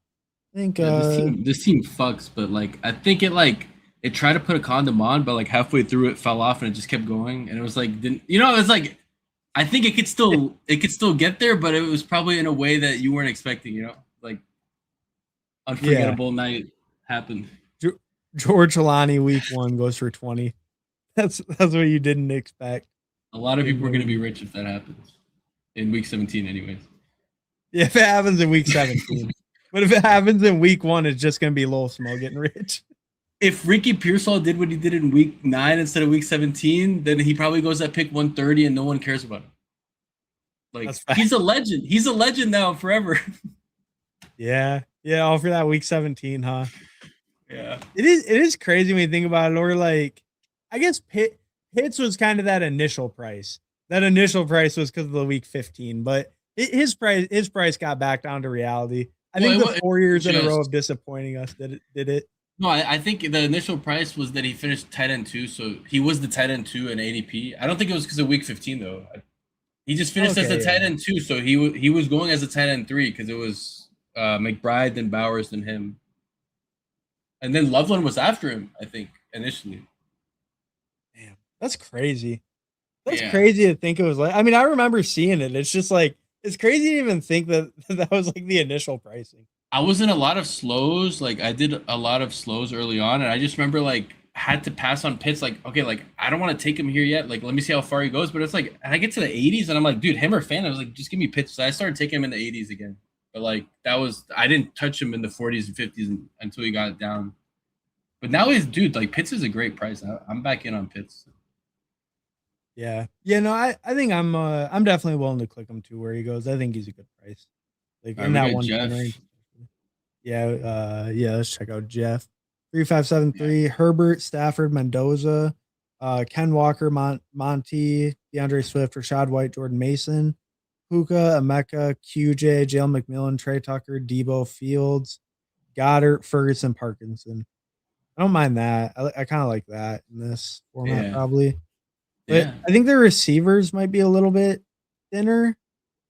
I think this team fucks, but like I think it tried to put a condom on, but like halfway through it fell off and it just kept going, and it was like it's like I think it could still get there, but it was probably in a way that you weren't expecting, like Yeah. unforgettable night happened. George Alani week 1 goes for 20. That's what you didn't expect. A lot of Big people are going to be win. rich if that happens in week 17, anyways. Yeah, if it happens in week 17. But if it happens in week 1, it's just gonna be Lil Smo getting rich. If Ricky Pearsall did what he did in week 9 instead of week 17, then he probably goes at pick 130 and no one cares about him. Like, That's fast. he's a legend. He's a legend now forever. Yeah. Yeah, all for that week 17, huh? Yeah. It is crazy when you think about it. Or like, I guess Pitts was kind of that initial price. That initial price was because of the week 15, but his price got back down to reality. I think the 4 years in a row of disappointing us did it. No, I think the initial price was that he finished tight end 2, so he was the tight end 2 in ADP. I don't think it was because of week 15 though. He just finished as a tight end 2, so he was going as a tight end 3 because it was McBride, then Bowers, then him, and then Loveland was after him. I think initially. Damn, that's crazy. That's crazy to think it was like. I mean, I remember seeing it. It's just like it's crazy to even think that that was like the initial pricing. I was in a lot of slows. Like I did a lot of slows early on, and I just remember like had to pass on Pitts. Like okay, like I don't want to take him here yet. Like let me see how far he goes. But it's like I get to the 80s, and I'm like, dude, him or Fan. I was like, just give me Pitts. So I started taking him in the 80s again. But like that was I didn't touch him in the 40s and 50s until he got down. But now he's dude. Like Pitts is a great price. I'm back in on Pitts. Yeah. Yeah, no, I think I'm definitely willing to click him to where he goes. I think he's a good price. Like in that one range. Yeah, yeah, let's check out Jeff. 3573, Herbert, Stafford, Mendoza, Ken Walker, Monty, DeAndre Swift, Rashad White, Jordan Mason, Puka, Emeka, QJ, Jalen McMillan, Trey Tucker, Debo Fields, Goddard, Ferguson, Parkinson. I don't mind that. I kind of like that in this format, probably. But I think the receivers might be a little bit thinner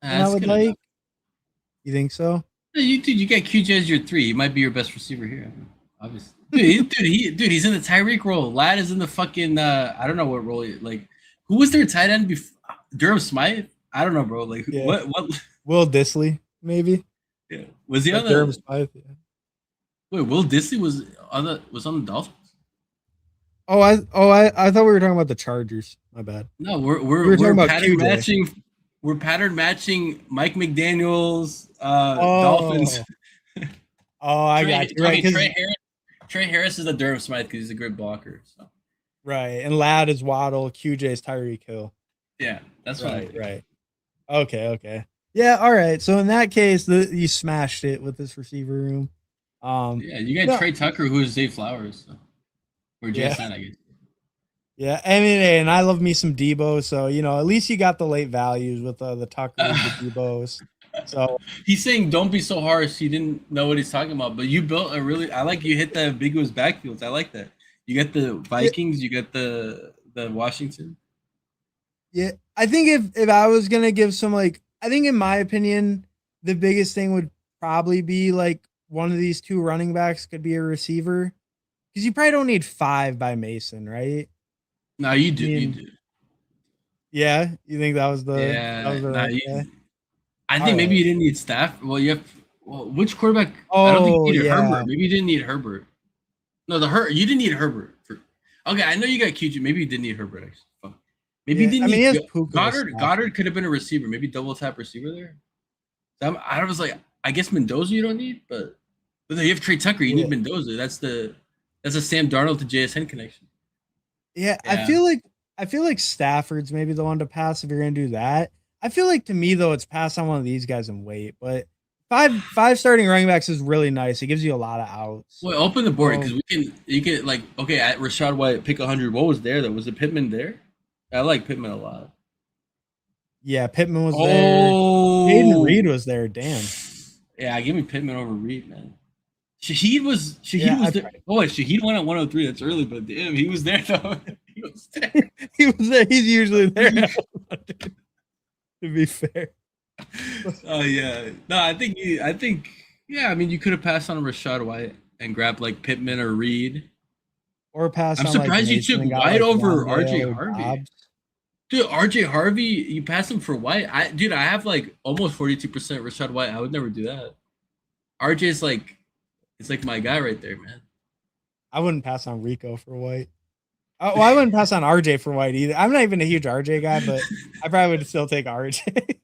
than I would like. You think so? Dude, you got QJ as your 3. He might be your best receiver here, obviously. Dude, he's in the Tyreek role. Lad is in the fucking I don't know what role. Like, who was their tight end before? Durham Smythe? I don't know, bro. Like, what? Will Disley, maybe. Yeah, was he on the Durham Smythe? Yeah. Wait, Will Disley was on the Dolphins. Oh, I thought we were talking about the Chargers. My bad. No, we're talking about pattern matching. We're pattern matching Mike McDaniel's Dolphins. Oh, I got you. Right, Trey Harris is a Durham Smythe because he's a great blocker. So. Right, and Ladd is Waddle. QJ is Tyreek Hill. Yeah, that's right. Okay. Yeah, all right. So in that case, you smashed it with this receiver room. Yeah, you got Trey Tucker, who is Zay Flowers, so. Or JSN, I guess. Yeah, I mean, and I love me some Debo, so at least you got the late values with the Tuckers, the Debos. So he's saying don't be so harsh. He didn't know what he's talking about, but you built I like you hit the ambiguous backfields. I like that. You got the Vikings, you got the Washington. Yeah, I think if I was gonna give some I think in my opinion, the biggest thing would probably be like one of these 2 running backs could be a receiver. Because you probably don't need 5 by Mason, right? No, you do. You do. Yeah, you think that was the? I think maybe you didn't need Staff. Well, you have. Well, which quarterback? I don't think you needed Herbert. Maybe you didn't need Herbert. No, you didn't need Herbert. Okay, I know you got QJ. Maybe you didn't need Herbert. Actually, maybe you didn't need Goddard. Goddard could have been a receiver. Maybe double tap receiver there. So I was like, I guess Mendoza you don't need, but you have Trey Tucker. You need Mendoza. That's a Sam Darnold to JSN connection. Yeah, I feel like Stafford's maybe the one to pass if you're gonna do that. I feel like to me though, it's pass on one of these guys and wait. But five starting running backs is really nice. It gives you a lot of outs. Well, open the board because you can like at Rashad White pick 100. What was there though? Was it Pittman there? I like Pittman a lot. Yeah, Pittman was there. Hayden Reed was there. Damn. Yeah, give me Pittman over Reed, man. Shaheed was there. Oh, Shaheed went at 103. That's early, but damn, he was there though. He was there. He's usually there. To be fair. Oh yeah. No, I think yeah. I mean, you could have passed on Rashad White and grabbed like Pittman or Reed. Or pass. I'm surprised you took White over RJ Harvey. Dude, RJ Harvey, you pass him for White. I have like almost 42% Rashad White. I would never do that. RJ's like It's like my guy right there, man. I wouldn't pass on Rico for White. Well, I wouldn't pass on RJ for White either. I'm not even a huge RJ guy, but I probably would still take RJ.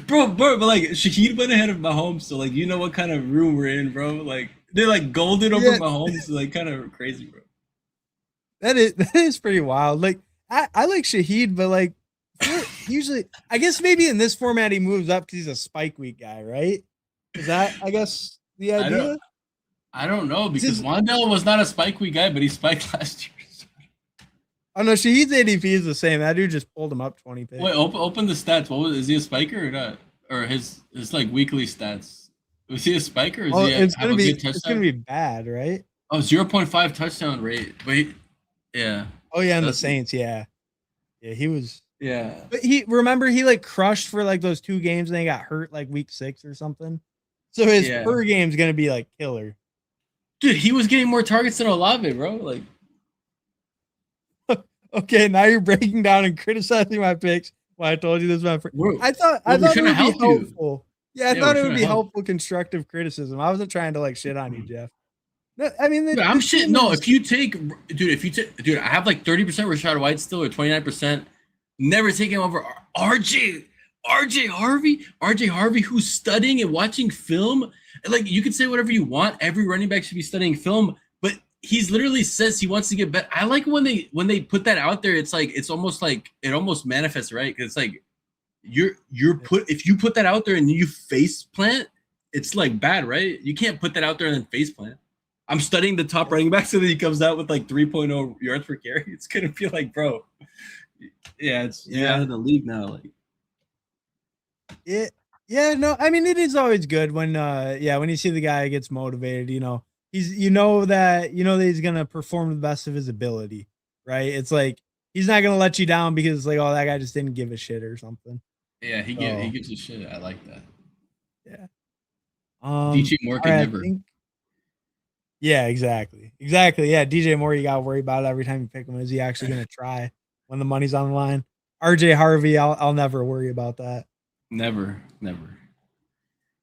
bro, but like Shaheed went ahead of Mahomes, so like you know what kind of room we're in, bro. Like they're like golden over Yeah, Mahomes, so, like kind of crazy, bro. that is pretty wild. Like I like Shaheed, but like usually I guess maybe in this format he moves up because he's a spike week guy, right? Is that I guess the I don't idea? I don't know because Just, Wandell was not a spike week guy, but he spiked last year. oh no, Shaheed's ADP is the same. That dude just pulled him up 20 Wait, picks. open the stats. What was is he a spiker or not? Or his like weekly stats? Was he a spiker or does Oh, he have a good it's gonna touchdown? be bad, right? Oh, 0.5 touchdown rate. But yeah, Oh yeah, and the that's Saints, yeah. Yeah, he was yeah. but he remember he like crushed for like those 2 games and then he got hurt like week 6 or something. So his Yeah. per game is gonna be like killer. Dude, he was getting more targets than Olave, bro. Like Okay, now you're breaking down and criticizing my picks. Why I told you this about I we're thought it trying to would be help you. helpful. Yeah, I Yeah, we're thought it trying would to be help. helpful, constructive criticism. I wasn't trying to like shit on you, Jeff. No, I mean Dude, I'm the shit. team No, is if you take, dude, I have like 30% Rashad White still or 29%. Never taking him over RJ Harvey, RJ Harvey, who's studying and watching film. And like you can say whatever you want. Every running back should be studying film, but he's literally says he wants to get better. I like when they put that out there. It's like it's almost like it almost manifests, right? Because it's like you're put if you put that out there and you face plant, it's like bad, right? You can't put that out there and then face plant. I'm studying the top running back so that he comes out with like 3.0 yards per carry. It's gonna be like, bro, yeah, it's you're out yeah. of the league now. Like, It yeah, no, I mean it is always good when yeah, when you see the guy gets motivated, he's you know that he's gonna perform the best of his ability, right? It's like he's not gonna let you down because it's like, oh, that guy just didn't give a shit or something. yeah, he So gives a shit. I like that. yeah. DJ Moore All could right, I never. think yeah, exactly. Exactly. Yeah, DJ Moore, you gotta worry about it every time you pick him. Is he actually gonna try when the money's on the line? RJ Harvey, I'll never worry about that. Never.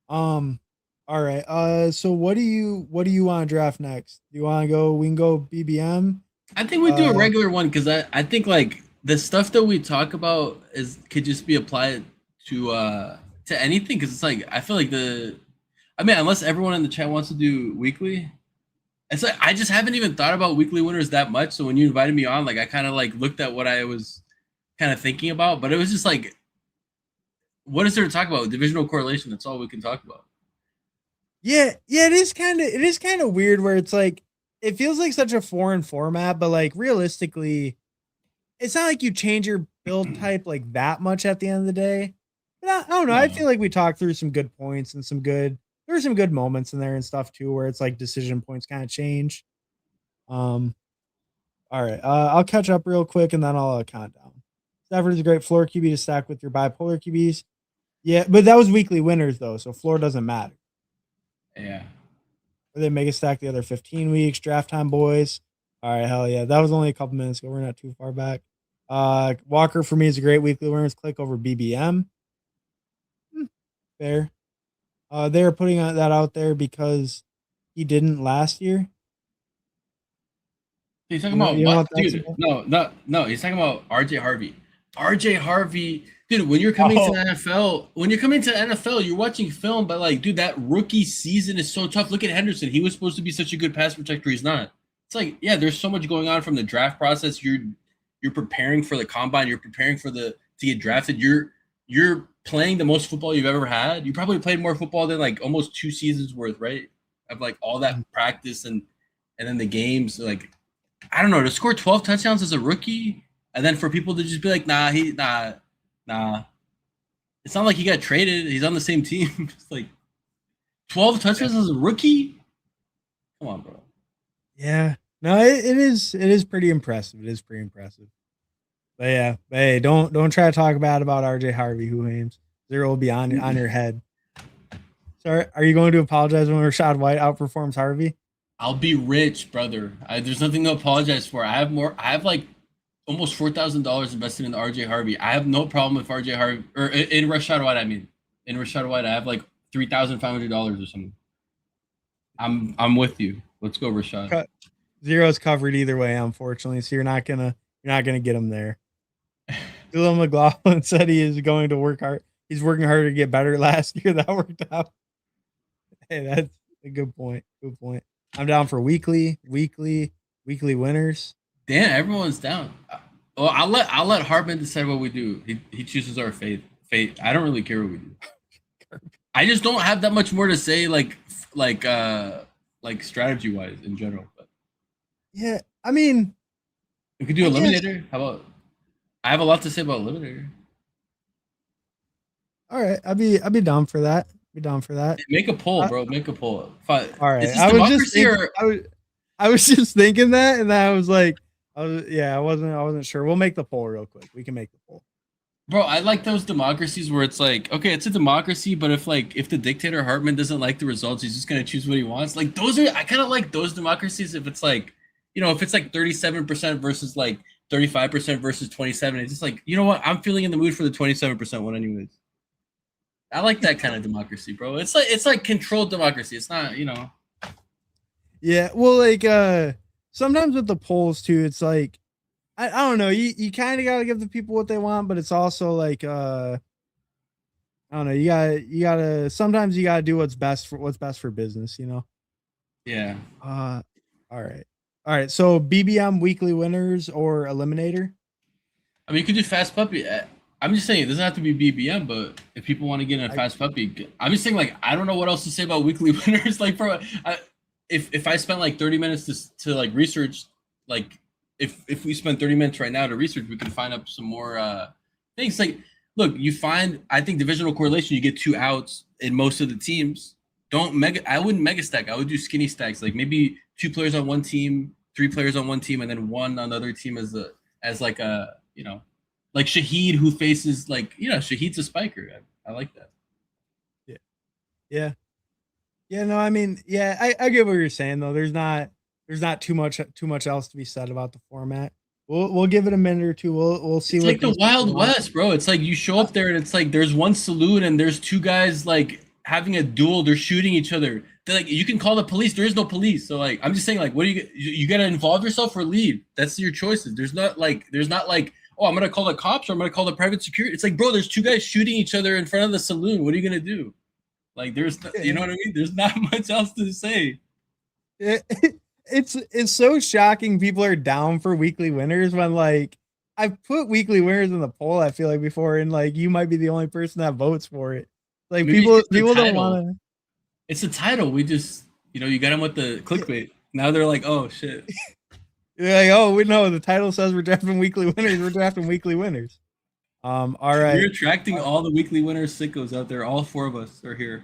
Um, all right. So what do you want to draft next? Do you want to go? We can go BBM. I think we do a regular one because I think like the stuff that we talk about is could just be applied to anything because it's like I feel like I mean unless everyone in the chat wants to do weekly. It's like I just haven't even thought about weekly winners that much. So when you invited me on, like I kind of like looked at what I was kind of thinking about, but it was just like, what is there to talk about? Divisional correlation. That's all we can talk about. Yeah, yeah. It is kind of weird where it's like it feels like such a foreign format, but like realistically, it's not like you change your build type like that much at the end of the day. But I don't know. I No. feel like we talked through some good points and there were some good moments in there and stuff too, where it's like decision points kind of change. Um, all right. I'll catch up real quick and then I'll count down. Stafford is a great floor QB to stack with your bipolar QBs. Yeah, but that was weekly winners though, so floor doesn't matter. Yeah. Or they make a stack the other 15 weeks. Draft time, boys. All right, hell yeah. That was only a couple minutes ago. We're not too far back. Walker for me is a great weekly winners. Click over BBM. Fair. They're putting that out there because he didn't last year. He's talking about You know what, what that's dude? about? No. He's talking about RJ Harvey. RJ Harvey, dude. Oh, When you're coming to the NFL, you're watching film, but like, dude, that rookie season is so tough. Look at Henderson. He was supposed to be such a good pass protector. He's not. It's like, yeah, there's so much going on from the draft process. You're preparing for the combine. You're preparing for to get drafted. You're playing the most football you've ever had. You probably played more football than like almost 2 seasons worth, right? Of like all that practice and then the games, like I don't know, to score 12 touchdowns as a rookie, and then for people to just be like, nah. It's not like he got traded. He's on the same team. It's like 12 touchdowns as a rookie. Come on, bro. yeah. No, it is pretty impressive. It is pretty impressive. But yeah, hey, don't try to talk bad about RJ Harvey, who aims. Zero will be on your head. Sorry, are you going to apologize when Rashad White outperforms Harvey? I'll be rich, brother. There's nothing to apologize for. I have like almost $4,000 invested in RJ Harvey. I have no problem with RJ Harvey or in Rashad White. I mean, in Rashad White, I have like $3,500 or something. I'm with you. Let's go, Rashad. Zero's covered either way, unfortunately. So you're not gonna get him there. Dylan McLaughlin said he is going to work hard. He's working harder to get better last year. That worked out. Hey, that's a good point. Good point. I'm down for weekly winners. Damn, everyone's down. Well, I'll let Hartman decide what we do. He chooses our fate. Fate. I don't really care what we do. I just don't have that much more to say, like strategy wise in general. But Yeah, I mean, we could do I guess. eliminator. How about? I have a lot to say about eliminator. All right, I'd be down for that. Be down for that. Make a poll, bro. Make a poll. All Is right, this democracy or? I was just thinking that, and then I was like, I wasn't sure. We'll make the poll real quick. We can make the poll. Bro, I like those democracies where it's like, okay, it's a democracy, but if the dictator Hartman doesn't like the results, he's just gonna choose what he wants. Like those are, I kind of like those democracies. If it's like, if it's like 37% versus like 35% versus 27, it's just like, you know what? I'm feeling in the mood for the 27% one anyways. I like that kind of democracy, bro. It's like controlled democracy. It's not, Yeah, well, like sometimes with the polls too, it's like I don't know. You kind of got to give the people what they want, but it's also like I don't know. You gotta sometimes you gotta do what's best for business. Yeah. All right. So BBM weekly winners or eliminator. I mean, you could do fast puppy. I'm just saying it doesn't have to be BBM, but if people want to get in a fast puppy, I'm just saying like I don't know what else to say about weekly winners. Like, bro, if I spent like 30 minutes to like research, like if we spend 30 minutes right now to research, we can find up some more things. Like, look, I think divisional correlation, you get 2 outs in most of the teams. I wouldn't mega stack. I would do skinny stacks, like maybe 2 players on one team, 3 players on one team, and then 1 on the other team as like like Shahid, who faces like, Shahid's a spiker. I like that. Yeah. Yeah. Yeah. No, I mean, yeah, I get what you're saying though. There's not too much else to be said about the format. We'll give it a minute or two. We'll see It's what like the Wild West, bro. It's like you show up there and it's like there's one saloon and there's 2 guys like having a duel. They're shooting each other. They're like, you can call the police. There is no police. So like, I'm just saying, like, what do you got to involve yourself or leave? That's your choices. There's not like, oh, I'm gonna call the cops or I'm gonna call the private security. It's like, bro, there's 2 guys shooting each other in front of the saloon. What are you gonna do? Like, you know what I mean? There's not much else to say. It's so shocking people are down for weekly winners when like I've put weekly winners in the poll, I feel like before, and like you might be the only person that votes for it. Like Maybe people don't want to. It's the title. We just, you got them with the clickbait. Now they're like, oh shit. You're like, oh, we know the title says we're drafting weekly winners. We're drafting weekly winners. All right. We're attracting all the weekly winners sickos out there. All 4 of us are here.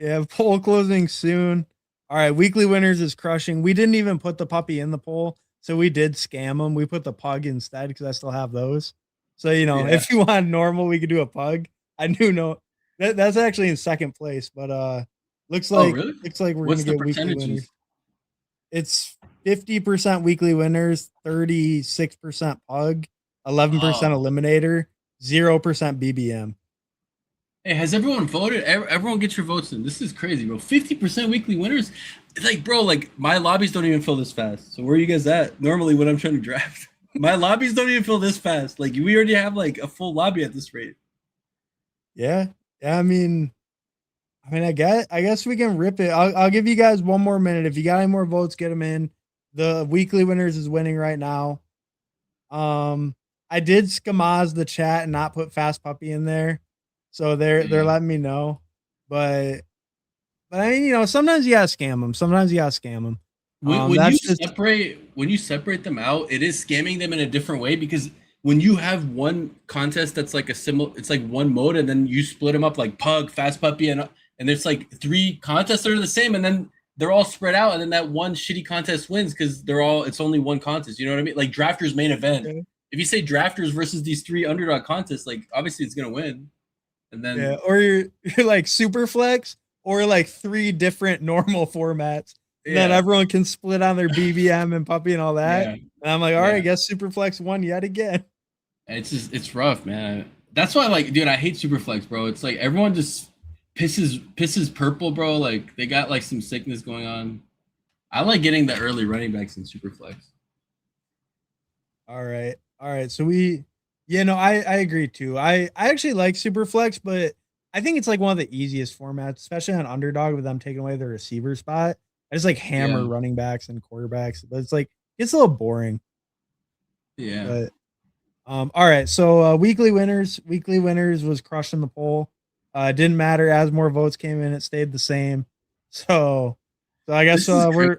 Yeah, poll closing soon. All right, weekly winners is crushing. We didn't even put the puppy in the poll, so we did scam them. We put the pug instead because I still have those. So if you want normal, we could do a pug. I do know that's actually in second place, but looks like really? We're gonna get weekly winners. It's 50% weekly winners, 36% pug, 11% eliminator, 0% BBM. Hey, has everyone voted? Everyone get your votes in. This is crazy, bro. 50% weekly winners. Like, bro, like my lobbies don't even fill this fast. So where are you guys at? Normally when I'm trying to draft, my lobbies don't even fill this fast. Like we already have like a full lobby at this rate. Yeah. I mean, I guess we can rip it. I'll give you guys one more minute. If you got any more votes, get them in. The weekly winners is winning right now. I did scamaz the chat and not put Fast Puppy in there. So they're letting me know, but I mean, sometimes you gotta scam them. Sometimes you gotta scam them. When you separate them out, it is scamming them in a different way because when you have one contest that's like it's like one mode, and then you split them up like Pug, Fast Puppy, and there's like 3 contests that are the same, and then they're all spread out, and then that one shitty contest wins because it's only one contest. You know what I mean? Like Drafters main event. Okay. If you say Drafters versus these 3 underdog contests, like obviously it's gonna win. And then or you're like super flex or like 3 different normal formats. And then everyone can split on their BBM and puppy and all that. Yeah. And I'm like, all right, I guess super flex won yet again. It's rough, man. That's why, like, dude, I hate super flex, bro. It's like everyone just pisses purple, bro. Like they got like some sickness going on. I like getting the early running backs in Superflex. All right. All right. So I agree too. I actually like Superflex, but I think it's like one of the easiest formats, especially on Underdog with them taking away the receiver spot. I just like hammer Yeah, running backs and quarterbacks, but it's like it's a little boring. yeah. But all right. So weekly winners was crushing the poll. It didn't matter as more votes came in, it stayed the same. So I guess This is crazy,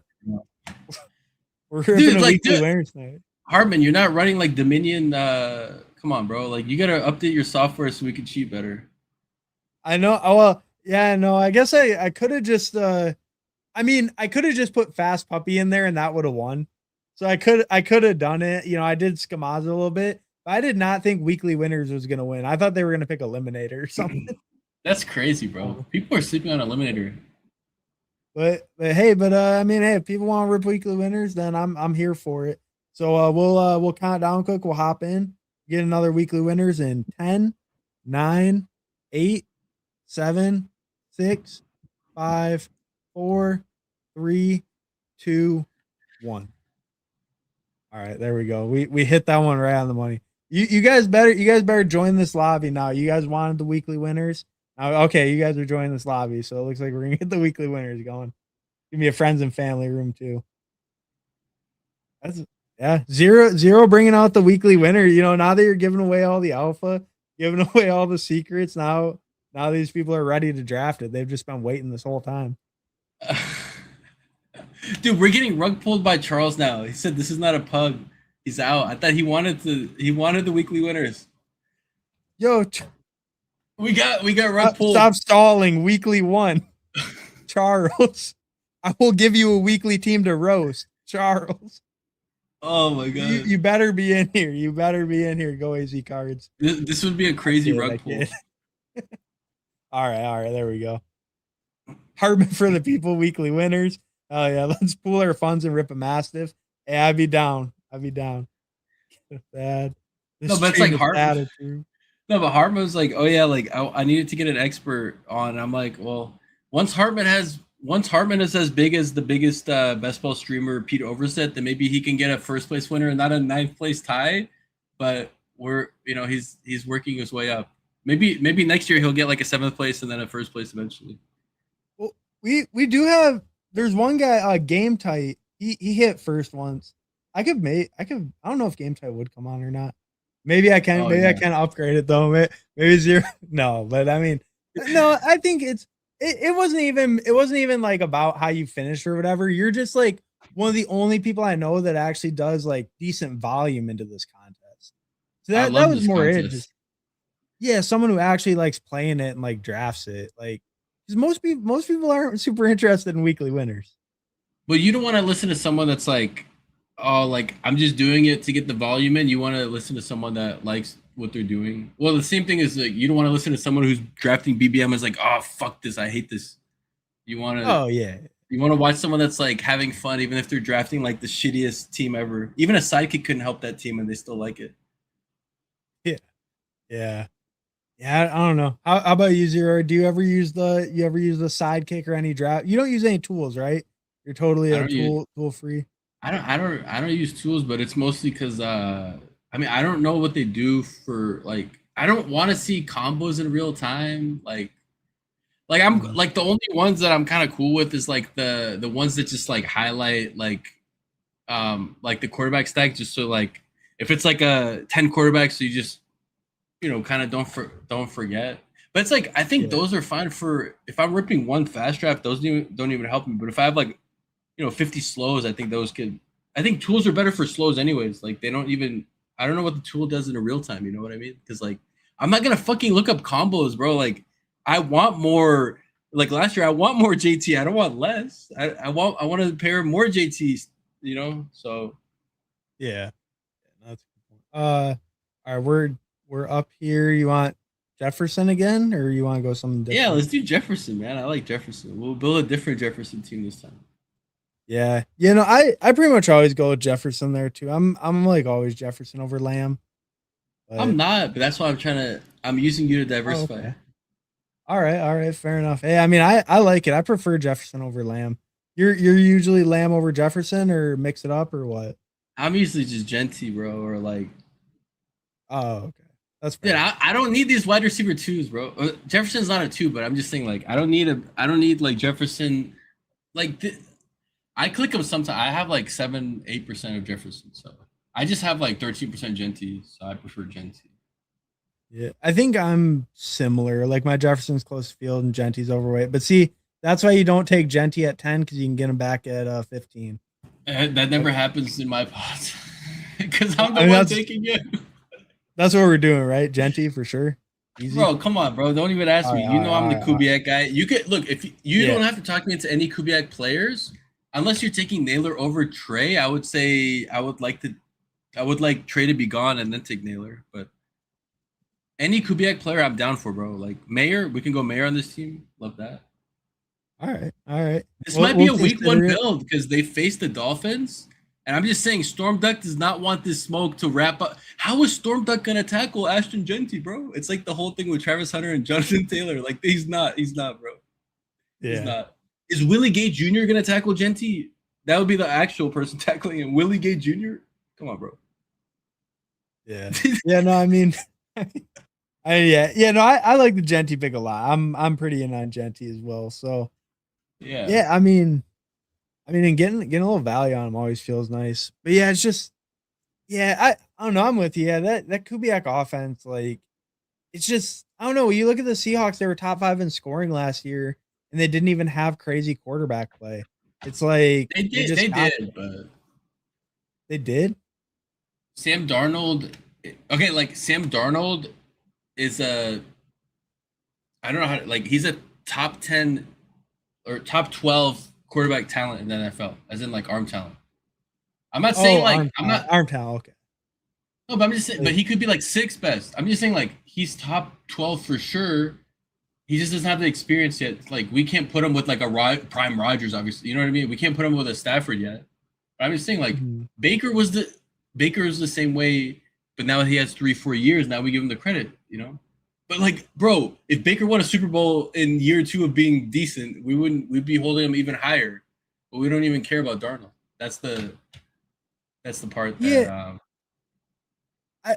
we're ripping dude. a Like, weekly dude, winners night. Hartman, you're not running like Dominion. Come on, bro. Like, you gotta update your software so we can cheat better. I know. Oh well, yeah, no. I guess I could have just I mean, I could have just put Fast Puppy in there and that would have won. So I could have done it. I did Skamaza a little bit, but I did not think weekly winners was gonna win. I thought they were gonna pick Eliminator or something. That's crazy, bro. People are sleeping on Eliminator. But hey, I mean, hey, if people want to rip weekly winners, then I'm here for it. So we'll count down quick. We'll hop in, get another weekly winners in 10, 9, 8, 7, 6, 5, 4, 3, 2, 1. All right, there we go. We hit that one right on the money. You guys better join this lobby now. You guys wanted the weekly winners. Okay, you guys are joining this lobby, so it looks like we're gonna get the weekly winners going. Give me a friends and family room too. That's yeah, zero bringing out the weekly winner. Now that you're giving away all the alpha, giving away all the secrets, now these people are ready to draft it. They've just been waiting this whole time. Dude, we're getting rug pulled by Charles now. He said this is not a pug. He's out. I thought he wanted the weekly winners. Yo, We got rug pulled. stop stalling. Weekly one, Charles. I will give you a weekly team to roast, Charles. Oh my god. You better be in here. You better be in here. Go AZ cards. This would be a crazy rug pull. All right, there we go. Hartman for the people, weekly winners. Oh yeah, let's pool our funds and rip a mastiff. Hey, I'd be down. Bad. No, but it's like Hartman. No, but Hartman was like, oh yeah, like I needed to get an expert on. I'm like, well, once Hartman is as big as the biggest best ball streamer Pete Overset, then maybe he can get a first place winner and not a ninth place tie. But he's working his way up. Maybe next year he'll get like a seventh place and then a first place eventually. Well, we do have. There's one guy, Game Tight. He hit first once. I don't know if Game Tight would come on or not. Maybe I can. I can upgrade it though. Maybe zero. No, but I mean, no. I think it wasn't even like about how you finished or whatever. You're just like one of the only people I know that actually does like decent volume into this contest. So that was more it. Yeah, someone who actually likes playing it and like drafts it. Like, because most people aren't super interested in weekly winners. But you don't want to listen to someone that's like, oh, like I'm just doing it to get the volume in. You want to listen to someone that likes what they're doing. Well, the same thing is like you don't want to listen to someone who's drafting BBM is like, oh fuck this, I hate this. You want to. Oh yeah. You want to watch someone that's like having fun, even if they're drafting like the shittiest team ever. Even a sidekick couldn't help that team, and they still like it. Yeah. I don't know. How about you, Zero? Do you ever use the sidekick or any draft? You don't use any tools, right? You're totally tool free. I don't use tools, but it's mostly because I mean I don't know what they do for like I don't want to see combos in real time. Like I'm like the only ones that I'm kind of cool with is like the ones that just like highlight like the quarterback stack just so like if it's like a 10 quarterbacks, so you just kind of don't forget. But it's like I think those are fine for if I'm ripping one fast draft, those don't even help me. But if I have like 50 slows, I think tools are better for slows anyways. Like they don't even I don't know what the tool does in a real time, you know what I mean? Because like I'm not gonna fucking look up combos, bro. Like I want more like last year, I want more JT. I don't want less. I want to pair more JTs, so yeah. That's all right, we're up here. You want Jefferson again, or you want to go something different? Yeah, let's do Jefferson, man. I like Jefferson. We'll build a different Jefferson team this time. Yeah, I pretty much always go with Jefferson there too. I'm like always Jefferson over Lamb. I'm not, but that's why I'm using you to diversify. Oh, okay. All right, fair enough. Hey, I mean, I like it. I prefer Jefferson over Lamb. You're usually Lamb over Jefferson, or mix it up, or what? I'm usually just Genty, bro, or like, Oh, okay, that's dude, fair. I don't need these wide receiver twos, bro. Jefferson's not a two, but I'm just saying, like, I don't need like Jefferson, like, I click him sometimes. I have like 7-8% of Jefferson, so I just have like 13% Genty, so I prefer Genty. Yeah, I think I'm similar. Like my Jefferson's close to field and Genty's overweight. But see, that's why you don't take Genty at 10 because you can get him back at 15. That never Like, happens in my pods because well, I'm I the mean, one taking it. that's what we're doing, right? Genty for sure. Easy. Bro, come on, bro. Don't even ask All me. right, You all right, know I'm all the right, all right. Kubiak guy. You could look if you Yeah. don't have to talk me into any Kubiak players, unless you're taking Naylor over Trey. I would say I would like Trey to be gone and then take Naylor. But any Kubiak player, I'm down for, bro. Like Mayer, we can go Mayer on this team. Love that. All right. All right. This We'll, might be we'll a week one consider it. build because they faced the Dolphins. And I'm just saying, Storm Duck does not want this smoke to wrap up. How is Storm Duck gonna tackle Ashton Genty, bro? It's like the whole thing with Travis Hunter and Jonathan Taylor. Like he's not, bro. He's Yeah. not. Is Willie Gay Jr. gonna tackle Genty? That would be the actual person tackling him. Willie Gay Jr. Come on, bro. Yeah. Yeah. No, I mean, yeah. No, I like the Genty pick a lot. I'm pretty in on Genty as well. So Yeah. yeah, and getting a little value on him always feels nice. But yeah, it's just yeah, I don't know. I'm with you. Yeah, that Kubiak offense, like it's just I don't know. You look at the Seahawks; they were top 5 in scoring last year, and they didn't even have crazy quarterback play. It's like They they did, just got but they did. Sam Darnold. Okay, like Sam Darnold is a. I don't know how to, like he's a top 10 or top 12 quarterback talent in the NFL, as in like arm talent. I'm not saying Oh, like I'm not arm talent. Okay, no, but I'm just saying, but like, he could be like sixth best. I'm just saying like he's top 12 for sure. He just doesn't have the experience yet. Like we can't put him with like a prime Rogers, obviously. You know what I mean? We can't put him with a Stafford yet. But I'm just saying like mhm. Baker was the same way, but now he has 3-4 years. Now we give him the credit, you know. But like, bro, if Baker won a Super Bowl in year 2 of being decent, we'd be holding him even higher. But we don't even care about Darnold. That's the part that Yeah, I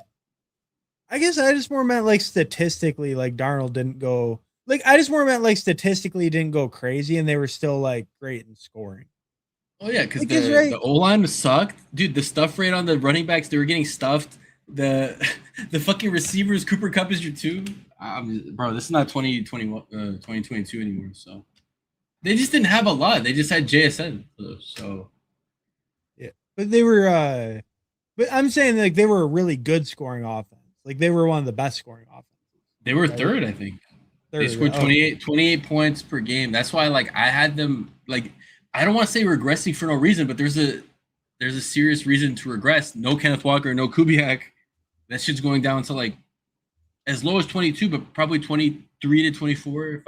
I guess I just more meant like statistically, like Darnold didn't go like I just more meant like statistically didn't go crazy, and they were still like great in scoring. Oh yeah, because Like it's the right. O line sucked, dude. The stuff rate on the running backs, they were getting stuffed. The the fucking receivers, Cooper Cup is your two. Bro, this is not 2021, 2022 anymore. So they just didn't have a lot. They just had JSN. So Yeah, but they were. But I'm saying like they were a really good scoring offense. Like they were one of the best scoring offenses, they were right? third, I think. They Third. scored Okay. 28 points per game. That's why like I had them like I don't want to say regressing for no reason, but there's a serious reason to regress. No Kenneth Walker, no Kubiak. That shit's going down to like as low as 22, but probably 23 to 24.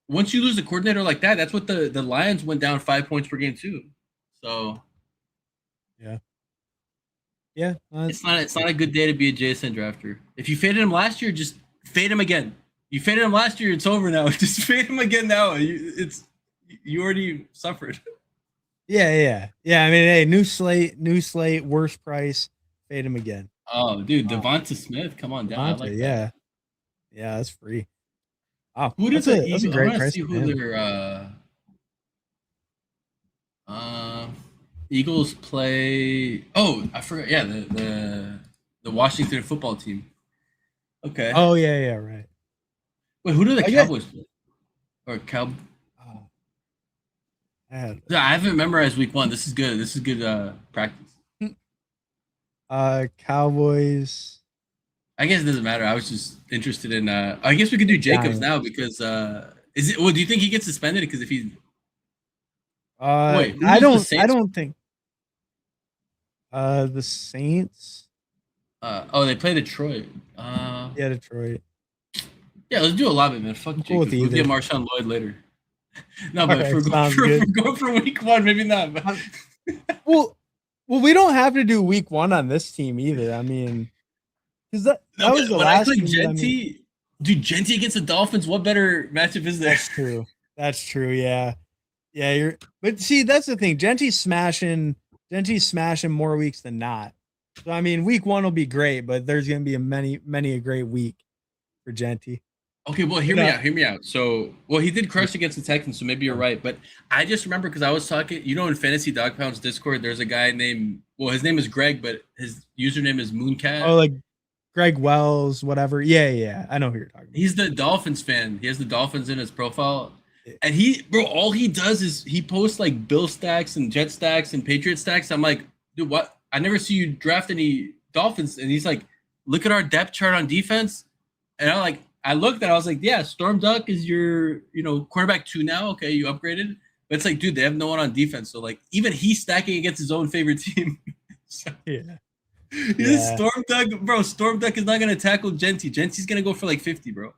Once you lose a coordinator like that, that's what the Lions went down 5 points per game too. So Yeah. Yeah. it's not a good day to be a JSN drafter. If you faded him last year, just fade him again. You faded him last year, it's over now. Just fade him again now. You already suffered. Yeah. I mean, hey, new slate, worst price. Fade him again. Oh, dude, Wow. Devonta Smith, come on down. I Devontae, like that. yeah. Yeah, that's free. Wow. Who did the That's a Eagles? I great want to price see on who him. their uh Eagles play. Oh, I forgot. Yeah, the Washington football team. Okay. Oh yeah, right. Wait, who do the I get Cowboys play? Or Cow? uh, I had Yeah, I haven't memorized week one. This is good. This is good practice. Cowboys, I guess it doesn't matter. I was just interested in. I guess we could do Jacobs now Giants. because is it? Well, do you think he gets suspended? Because if he wait, who does the I Saints? don't think the Saints. Oh, they play Detroit. Yeah, Detroit. Yeah, let's do a lot of it, man. Fuck I'm cool with Jacobs. We'll get either. Marshawn Lloyd later. No, All but right, for sounds for, good. for going for week one, maybe not. But Um, well, we don't have to do week 1 on this team either. I mean, because that no, was but the when I last click team that I mean. Genty, Dude, Genti against the Dolphins. What better matchup is there? That's true. That's true. Yeah. Yeah, but see, that's the thing. Genti's smashing more weeks than not. So I mean, week one will be great, but there's gonna be many a great week for Genti. Okay, well, hear But me out. Hear me out. So, well, he did yeah. crush against the Texans, so maybe you're right. But I just remember because I was talking, in Fantasy Dog Pound's Discord, there's a guy named, well, his name is Greg, but his username is Mooncat. Oh, like Greg Wells, whatever. Yeah, yeah. I know who you're talking about. He's the Dolphins fan. He has the Dolphins in his profile. Yeah. And all he does is he posts like Bill stacks and Jet stacks and Patriot stacks. I'm like, dude, what? I never see you draft any Dolphins. And he's like, look at our depth chart on defense. And I looked and I was like, yeah, Storm Duck is your, quarterback 2 now. Okay, you upgraded. But it's like, dude, they have no one on defense. So like, even he's stacking against his own favorite team. So, Yeah. yeah. Storm Duck, bro. Storm Duck is not gonna tackle Genti. Genti's gonna go for like 50, bro.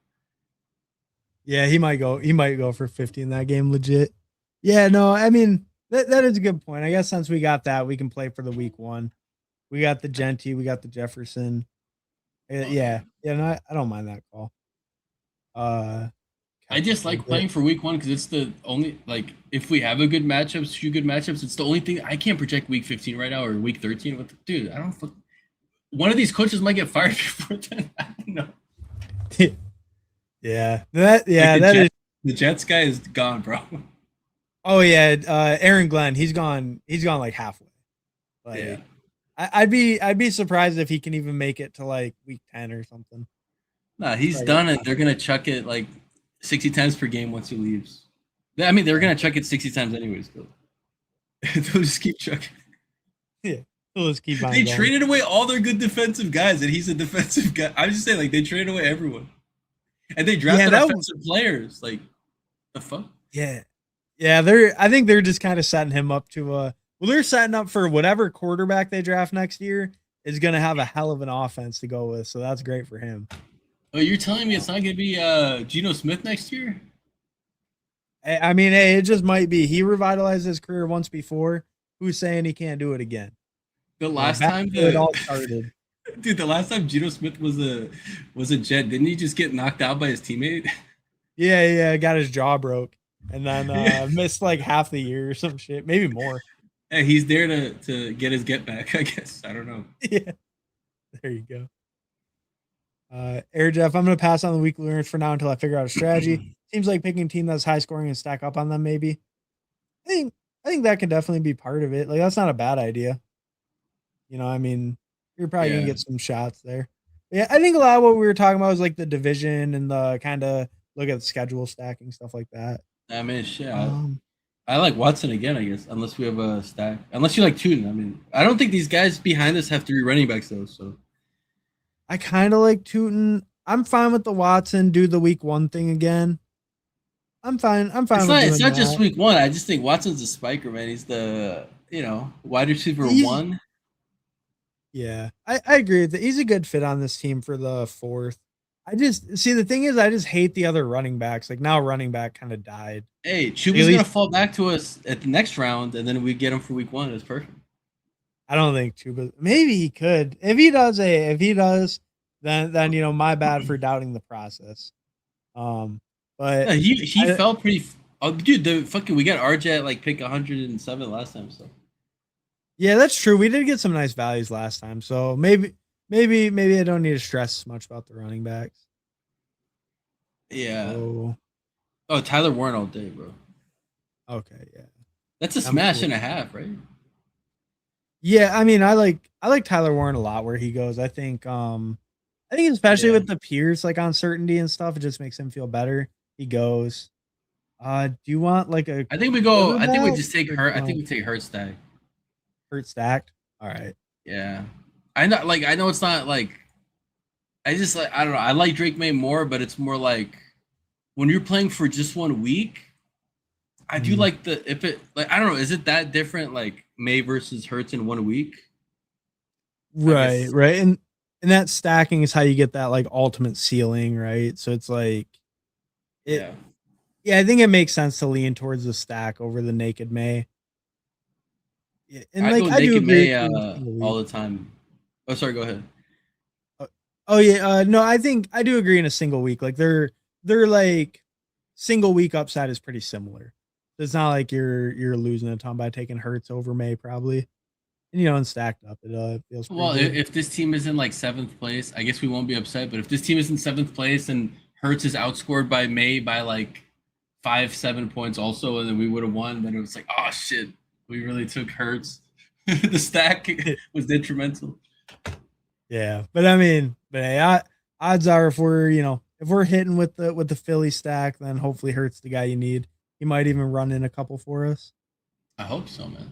Yeah, he might go. He might go for 50 in that game, legit. Yeah, no, I mean that is a good point. I guess since we got that, we can play for the week one. We got the Genti, we got the Jefferson. Yeah, no, I don't mind that call. I just like playing for week one because it's the only like if we have a good matchups, few good matchups, it's the only thing I can't project week 15 right now or week 13. Dude, I don't. One of these coaches might get fired before then. I don't know. Yeah, the Jets guy is gone, bro. Oh yeah, Aaron Glenn, he's gone. He's gone like halfway. Like, yeah. I'd be surprised if he can even make it to like week 10 or something. Nah, he's done it. They're gonna chuck it like 60 times per game once he leaves. I mean, they're gonna chuck it 60 times anyways, but they'll just keep chucking. Yeah, they'll just keep. They traded away all their good defensive guys, and he's a defensive guy. I'm just saying, like they traded away everyone, and they drafted offensive players. Like the fuck? Yeah, yeah. I think they're just kind of setting him up to. Well, they're setting up for whatever quarterback they draft next year is going to have a hell of an offense to go with. So that's great for him. Oh, you're telling me it's not going to be Geno Smith next year? I mean, hey, it just might be. He revitalized his career once before. Who's saying he can't do it again? The last time it all started. Dude, the last time Geno Smith was a Jet, didn't he just get knocked out by his teammate? Yeah, got his jaw broke and then missed like half the year or some shit, maybe more. Yeah, he's there to get his get back, I guess. I don't know. Yeah, there you go. Air Jeff, I'm gonna pass on the weekly earnings for now until I figure out a strategy. Seems like picking a team that's high scoring and stack up on them. Maybe. I think that could definitely be part of it. Like that's not a bad idea. I mean, you're probably gonna get some shots there. Yeah, I think a lot of what we were talking about was like the division and the kind of look at the schedule stacking stuff like that. I mean, shit. I like Watson again, I guess, unless we have a stack. Unless you like Tootin. I mean, I don't think these guys behind us have 3 running backs though. So I kind of like Tootin. I'm fine with the Watson. Do the week 1 thing again. I'm fine. It's not just week 1. I just think Watson's a spiker, man. He's the wide receiver 1. Yeah, I agree with it. He's a good fit on this team for the 4th. I just see the thing is I just hate the other running backs. Like now running back kind of died. Hey, Chuba's gonna fall back to us at the next round, and then we get him for week 1. It's perfect. I don't think Chuba. Maybe he could. If he does, then my bad for doubting the process. But yeah, he fell pretty. Oh, dude, we got RJ at like pick 107 last time. So yeah, that's true. We did get some nice values last time. So maybe I don't need to stress much about the running backs. Yeah. Oh, Tyler Warren all day, bro. Okay, yeah. That's a smash and a half, right? Yeah, I mean, I like Tyler Warren a lot where he goes. I think especially with the Pierce like uncertainty and stuff, it just makes him feel better. He goes. Do you want like a? I think we go. I think we just take Hurt. I think we take Hurt stack. Hurt stacked. All right. Yeah, I know it's not like. I just I don't know. I like Drake May more, but it's more like when you're playing for just 1 week. I do like I don't know. Is it that different? Like May versus Hurts in 1 week. Right. And that stacking is how you get that like ultimate ceiling, right? So it's like, yeah, I think it makes sense to lean towards the stack over the naked May. Yeah, and I do agree May all the time. Oh, sorry. Go ahead. Oh yeah, no, I think I do agree in a single week. Like they're like single week upside is pretty similar. It's not like you're losing a ton by taking Hurts over May probably. And and stacked up, it feels pretty Well, good. if this team is in like seventh place, I guess we won't be upset. But if this team is in seventh place and Hertz is outscored by May by like 5, 7 points also, and then we would have won, then it was like, oh shit, we really took Hertz. The stack was detrimental. Yeah, but I mean, but hey, odds are if we're if we're hitting with the Philly stack, then hopefully Hurts the guy you need. He might even run in a couple for us. I hope so, man.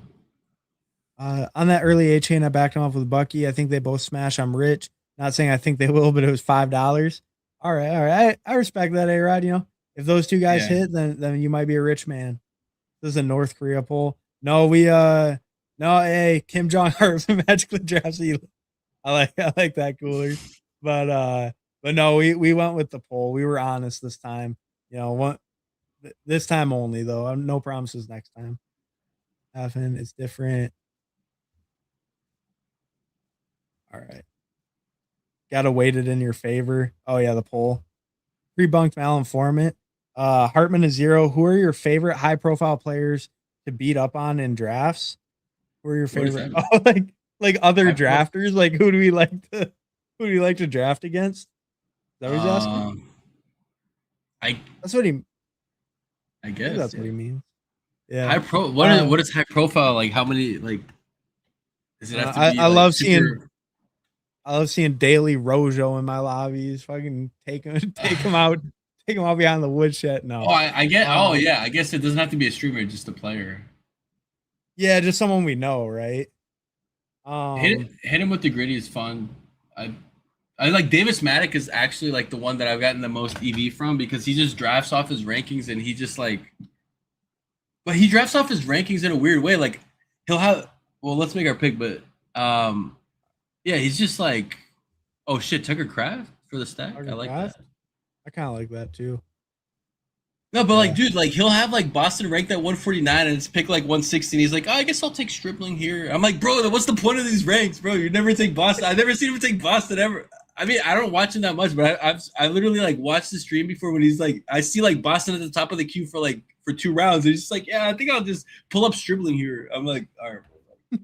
On that early A chain, I backed him off with Bucky. I think they both smash. I'm rich. Not saying I think they will, but it was $5. All right, all right. I respect that, A-Rod. If those two guys Yeah. hit, then you might be a rich man. This is a North Korea poll. No, no, hey, Kim Jong Un magically drafts you. I like that cooler. But no, we went with the poll. We were honest this time. One this time only though. No promises next time. Happen. It's different. All right. Gotta weight it in your favor. Oh yeah, the poll. Pre-bunked malinformant. Hartman is 0. Who are your favorite high profile players to beat up on in drafts? Who are your What is favorite? that? Oh, like other I pro- drafters? Like who do we like to draft against? Is that what he's asking? um, I That's what he I I think guess that's what yeah. he means. Yeah. High pro. Uh, What is high profile? Like how many? Like does it have to I be I like love seeing super? I love seeing Daily Rojo in my lobbies. Fucking take him out behind the woodshed. Oh, No. I get. Oh, Um, yeah. I guess it doesn't have to be a streamer, just a player. yeah, just someone we know, right? Um, Hit him with the gritty is fun. I I like Davis Maddock is actually like the one that I've gotten the most EV from because he just drafts off his rankings and he just like, but he drafts off his rankings in a weird way. Like he'll have. Well, let's make our pick, but yeah, he's just like, oh shit, Tucker Craft for the stack. I Tucker like that. Craft. I kind of like that too. No, but like, Yeah. dude, like he'll have like Boston ranked at 149 and it's pick like 160. And he's like, oh, I guess I'll take Stripling here. I'm like, bro, what's the point of these ranks, bro? You never take Boston. I've never seen him take Boston ever. I mean, I don't watch him that much, but I literally like watched the stream before when he's like, I see like Boston at the top of the queue for 2 rounds. And he's just like, yeah, I think I'll just pull up Stripling here. I'm like, all right, bro.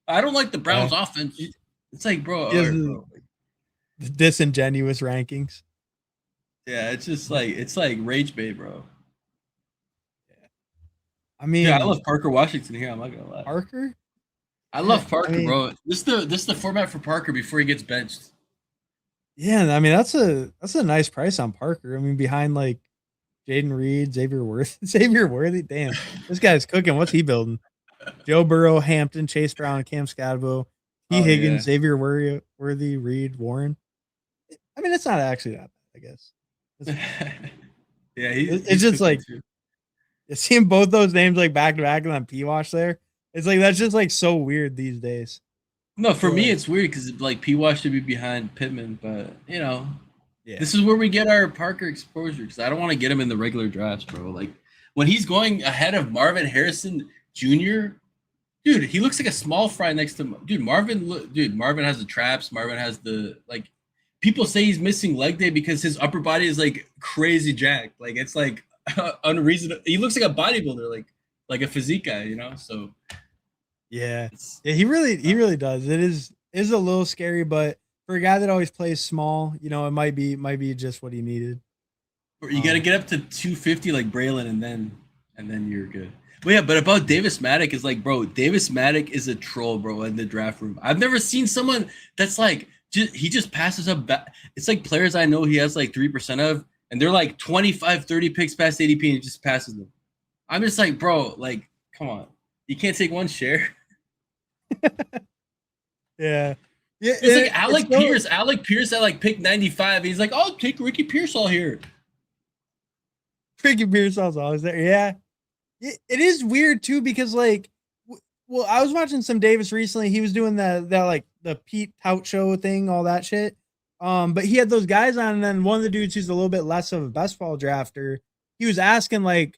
I don't like the Yeah. Browns offense. It's like, bro, He all has right, bro. the disingenuous rankings. Yeah, it's like rage bait, bro. I Yeah, I mean, love Parker Washington here. I'm not gonna lie. Parker. I Yeah. love I Parker, mean, bro. This is the format for Parker before he gets benched. yeah. I mean, that's a nice price on Parker. I mean, behind like Jaden Reed, Xavier Worthy, Xavier Worthy. Damn, this guy's cooking. What's he building? Joe Burrow, Hampton, Chase Brown, Cam Scotto, T. Oh yeah. Higgins, Xavier Worthy, Reed, Warren. I mean, it's not actually that bad, I guess. It's, Yeah, it's he's just cooking like too. seeing both those names like back to back and then P Wash there. It's like that's just like so weird these days. No, I for feel me like, it's weird because like P Wash should be behind Pittman, but yeah, this is where we get our Parker exposure because I don't want to get him in the regular drafts, bro. Like when he's going ahead of Marvin Harrison Jr., dude, he looks like a small fry next to dude. Marvin has the traps. Marvin has the like. People say he's missing leg day because his upper body is like crazy jacked. Like it's like unreasonable. He looks like a bodybuilder, like a physique guy, So yeah, it's yeah. He really does. It is a little scary, but for a guy that always plays small, it might be just what he needed. you got to get up to 250 like Braylon, and then you're good. But yeah, but about Davis Maddock is like, bro, Davis Maddock is a troll, bro, in the draft room. I've never seen someone that's like he just passes up. It's like players I know he has like 3% of, and they're like 25, 30 picks past ADP, and he just passes them. I'm just like, bro, like, come on, you can't take one share. Yeah, yeah. It's like Alec Pierce. Alec Pierce at like pick 95. He's like, oh, take Ricky Pearsall here. Freaking Pearsall's always there. Yeah, it is weird too because like, well, I was watching some Davis recently. He was doing that like the Pete Tout show thing, all that shit. But he had those guys on, and then one of the dudes who's a little bit less of a best ball drafter, he was asking like,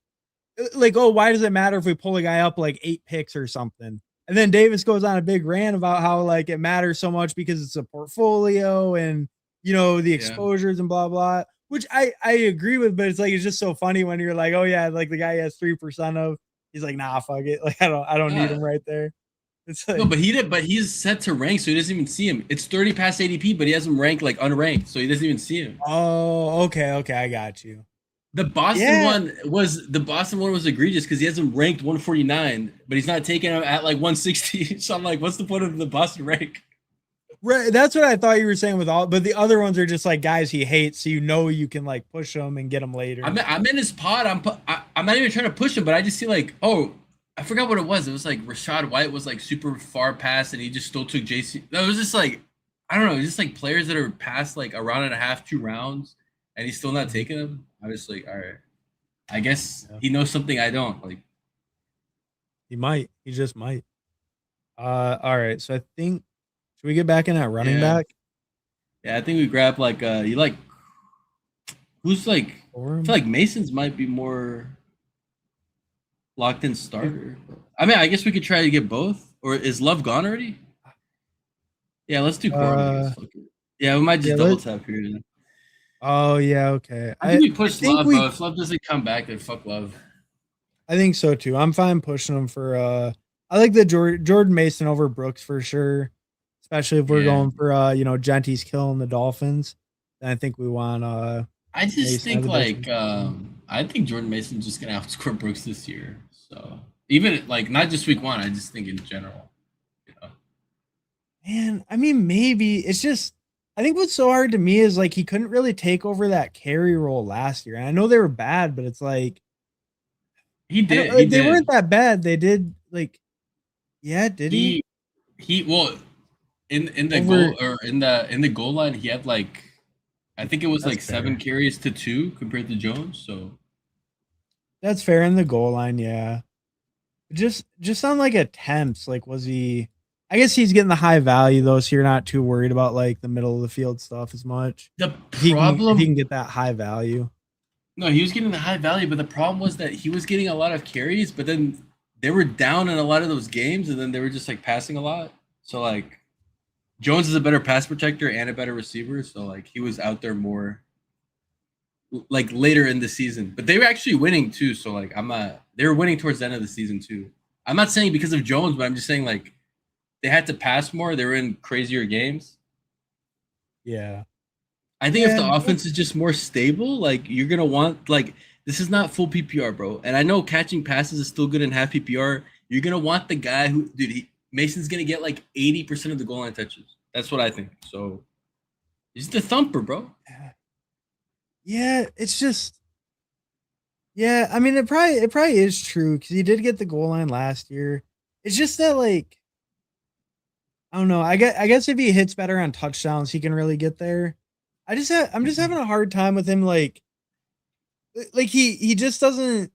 oh, why does it matter if we pull a guy up like 8 picks or something? And then Davis goes on a big rant about how like it matters so much because it's a portfolio and the Yeah. exposures and blah blah, which I agree with, but it's like it's just so funny when you're like, oh yeah, like the guy has 3% of, he's like, nah, fuck it, like I don't need him right there. It's No, like, but he's set to rank, so he doesn't even see him. It's 30 past ADP, but he has him ranked like unranked, so he doesn't even see him. oh, okay, I got you. Yeah, The Boston one was egregious because he has him ranked 149, but he's not taking him at like 160. So I'm like, what's the point of the Boston rank? right. That's what I thought you were saying with all, but the other ones are just like guys he hates, so you can like push them and get them later. I'm in his pod. I'm not even trying to push him, but I just see like, oh, I forgot what it was. It was like Rashad White was like super far past, and he just still took JC. No, it was just like, I don't know, just like players that are past like a round and a half, 2 rounds, and he's still not taking them. I was like, all right, I guess he knows something I don't. Like, He just might. All right. So I think, should we get back in at running yeah, back? yeah, I think we grab like you like who's like For I feel him? like Mason's might be more locked in starter. I mean, I guess we could try to get both. Or is Love gone already? Yeah, let's do Corum, I guess. Uh, Fuck it. Yeah, we might yeah. just double tap here. Then. Oh yeah. Okay. I think we I push think Love, bro. we. If Love doesn't come back, then fuck Love. I think so too. I'm fine pushing him for. I like the Jordan Mason over Brooks for sure, especially if we're Yeah. going for Genty's killing the Dolphins. Then I think we want I just Mason as think a better like chance. I think Jordan Mason's just gonna outscore Brooks this year. So even like not just week one, I just think in general. You know? Man, I mean, maybe it's just. I think what's so hard to me is like he couldn't really take over that carry role last year. And I know they were bad, but it's like He I don't did. He like they weren't did. that bad. They did like yeah, did he? He well in the Over goal or in the goal line, he had like I think it was that's like seven fair. carries to two compared to Jones. So That's fair in the goal line, yeah. Just on like attempts, like was he I guess he's getting the high value though, so you're not too worried about like the middle of the field stuff as much. the If he can problem get that high value. no, he was getting the high value, but the problem was that he was getting a lot of carries, but then they were down in a lot of those games, and then they were just like passing a lot. So like Jones is a better pass protector and a better receiver, so like he was out there more like later in the season. But they were actually winning too, so like I'm not they were winning towards the end of the season too. I'm not saying because of Jones, but I'm just saying like they had to pass more. They were in crazier games. Yeah. I think if Yeah. the offense is just more stable, like you're gonna want like this is not full PPR, bro. And I know catching passes is still good in half PPR. You're gonna want the guy who, dude, Mason's gonna get like 80% of the goal line touches. That's what I think. So he's the thumper, bro. Yeah, it's just yeah, I mean it probably is true because he did get the goal line last year. It's just that like I don't know. I guess if he hits better on touchdowns, he can really get there. I'm just having a hard time with him like he just doesn't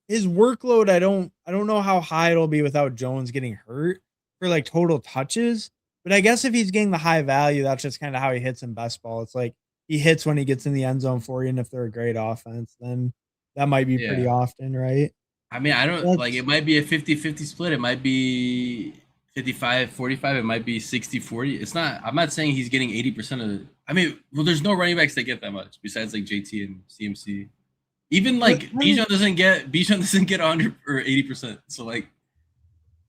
his workload I don't know how high it'll be without Jones getting hurt for like total touches. But I guess if he's getting the high value, that's just kind of how he hits in best ball. It's like he hits when he gets in the end zone for you, and if they're a great offense, then that might be pretty Yeah. often, right? I mean, I don't like That's it might be a 50-50 split. It might be 55-45. It might be 60-40. It's not, I'm not saying he's getting 80% of it. I mean, well, there's no running backs that get that much besides like JT and CMC. Even but like Bijan doesn't get 100 or 80%. So like,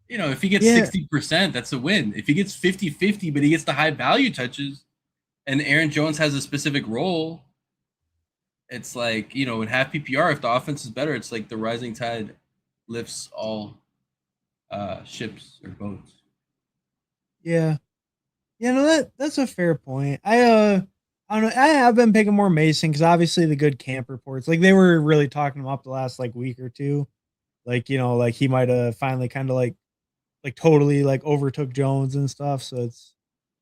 if he gets yeah, 60%, that's a win. If he gets 50-50, but he gets the high value touches and Aaron Jones has a specific role, it's like, in half PPR, if the offense is better, it's like the rising tide lifts all ships or boats. yeah. Yeah, no, that's a fair point. I don't know. I have been picking more Mason because obviously the good camp reports, like they were really talking him up the last like week or two. Like, like he might have finally kind of like totally like overtook Jones and stuff. So it's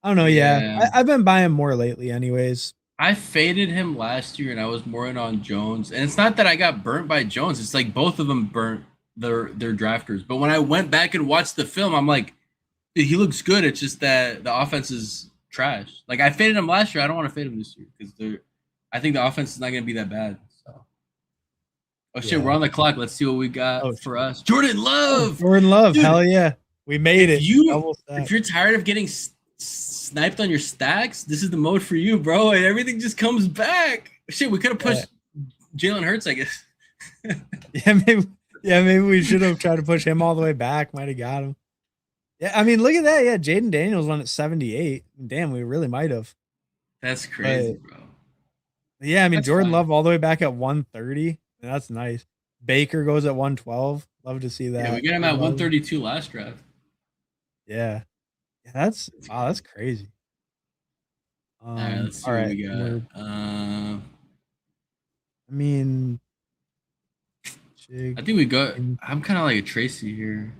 I don't know, yeah. Yeah. I've been buying more lately anyways. I faded him last year and I was more in on Jones. And it's not that I got burnt by Jones. It's like both of them burnt their drafters. But when I went back and watched the film, I'm like, dude, he looks good. It's just that the offense is trash. Like I faded him last year. I don't want to fade him this year because I think the offense is not going to be that bad. So, oh shit, we're Yeah. on the clock. Let's see what we Oh got for shit. us. Jordan Oh, Love, Jordan Love. dude. Hell yeah. We made If it. you Double if stack. you're tired of getting sniped on your stacks, this is the mode for you, bro. And everything just comes back. Shit, we could have pushed Jalen Hurts, I guess. Maybe we should have tried to push him all the way back. Might have got him. Yeah, I mean, look at that. Yeah, Jaden Daniels won at 78. Damn, we really might have. That's crazy, bro. Yeah, I mean, That's Jordan fine. Love all the way back at 130. That's nice. Baker goes at 112. Love to see that. Yeah, we got him at 132 last draft. Yeah. That's crazy. All right, let's see what we got. I mean, I think we got. I'm kind of like a Tracy here.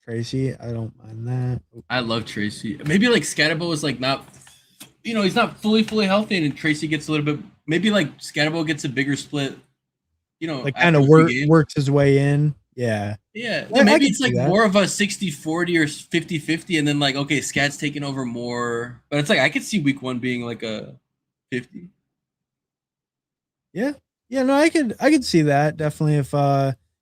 Tracy, I don't mind that. I love Tracy. Maybe like Scatterbo is like not, he's not fully healthy, and Tracy gets a little bit. Maybe like Scatterbo gets a bigger split. Like kind of works his way in. Yeah. Yeah. Maybe it's like more of a 60-40 or 50-50, and then like, okay, Scat's taking over more. But it's like I could see week 1 being like a 50. Yeah. Yeah, no, I could see that definitely if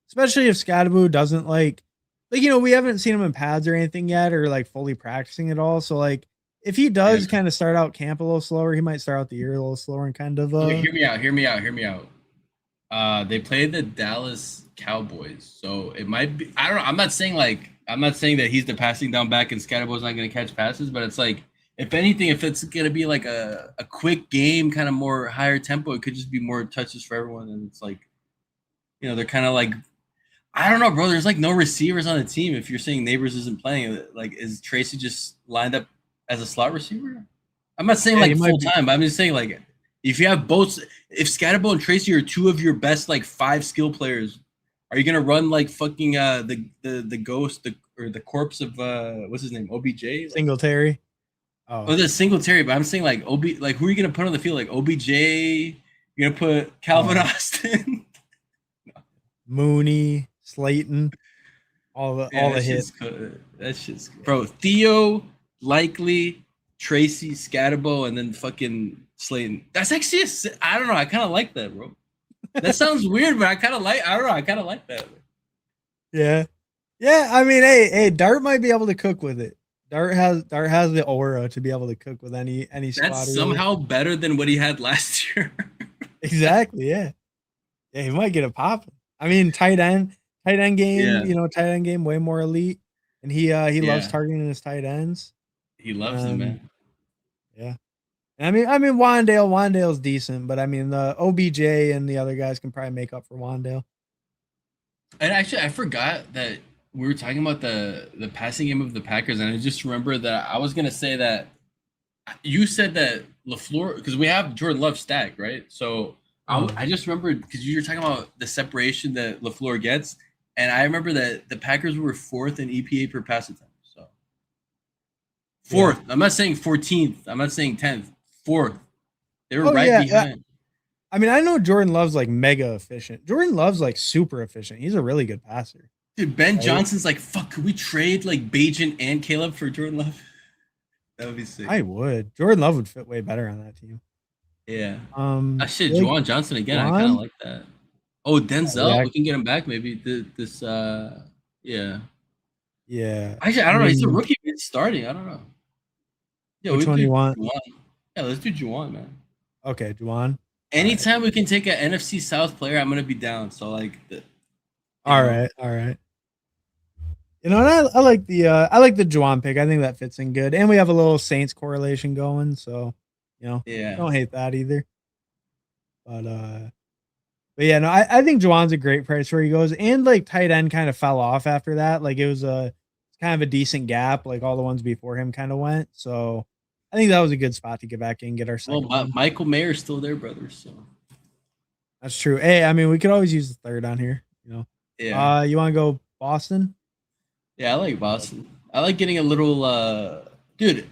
especially if Scatterbo doesn't like we haven't seen him in pads or anything yet or like fully practicing at all. So like if he does kind of start out camp a little slower, he might start out the year a little slower and kind of Hear me out. They played the Dallas Cowboys, so it might be. I don't know. I'm not saying that he's the passing down back and Scatterbo's not going to catch passes, but it's like if anything, if it's going to be like a quick game, kind of more higher tempo, it could just be more touches for everyone. And it's like, they're kind of like, I don't know, bro. There's like no receivers on the team. If you're saying Neighbors isn't playing, like, is Tracy just lined up as a slot receiver? I'm not saying like full time, but I'm just saying like if you have both, if Scatterbo and Tracy are 2 of your best like 5 skill players, are you gonna run like fucking the ghost or the corpse of what's his name, OBJ? Singletary. Oh, the Singletary, but I'm saying like like who are you gonna put on the field? Like OBJ, you're gonna put Calvin Austin, Mooney, Slayton, all the hits. That shit's bro. Theo, Likely, Tracy, Scatterbo, and then fucking Slayton. That's actually I don't know. I kind of like that, bro. That sounds weird, but I kind of like that. Yeah. Yeah, I mean, hey, Dart might be able to cook with it. Dart has the aura to be able to cook with any squad. That's somehow better than what he had last year. Exactly, yeah. Yeah, he might get it popping. I mean, tight end game, tight end game way more elite. And he loves targeting his tight ends. He loves them, man. Yeah. I mean Wandale's decent, but I mean the OBJ and the other guys can probably make up for Wandale. And actually, I forgot that we were talking about the passing game of the Packers, and I just remember that I was gonna say that you said that LaFleur, because we have Jordan Love stacked, right? So I just remembered because you were talking about the separation that LaFleur gets, and I remember that the Packers were 4th in EPA per pass attempt. So 4th. Yeah. I'm not saying 14th. I'm not saying 10th. 4th. They were behind. I mean, I know Jordan Love's like mega efficient. Jordan Love's like super efficient. He's a really good passer. Dude, Ben Johnson's like, fuck, could we trade like Bajan and Caleb for Jordan Love? That would be sick. I would. Jordan Love would fit way better on that team. Yeah. Juwan Johnson again. I kind of like that. Oh, Denzel. We can get him back maybe. Yeah. Yeah. Actually, I don't know. He's a rookie. It's starting. I don't know. Yeah, which one do you want? Juwan. Yeah, let's do Juwan, man. Okay, Juwan. Anytime we can take an NFC South player, I'm gonna be down. So like, all right. You know, and I like the Juwan pick. I think that fits in good, and we have a little Saints correlation going, so don't hate that either. But yeah, no, I think Juwan's a great price where he goes, and like tight end kind of fell off after that. Like it was kind of a decent gap, like all the ones before him kind of went. So I think that was a good spot to get back in, get our second. Well, Michael Mayer's still there, brother. So that's true. Hey, I mean, we could always use the third on here. Yeah. You want to go Boston? Yeah, I like Boston. I like getting a little dude.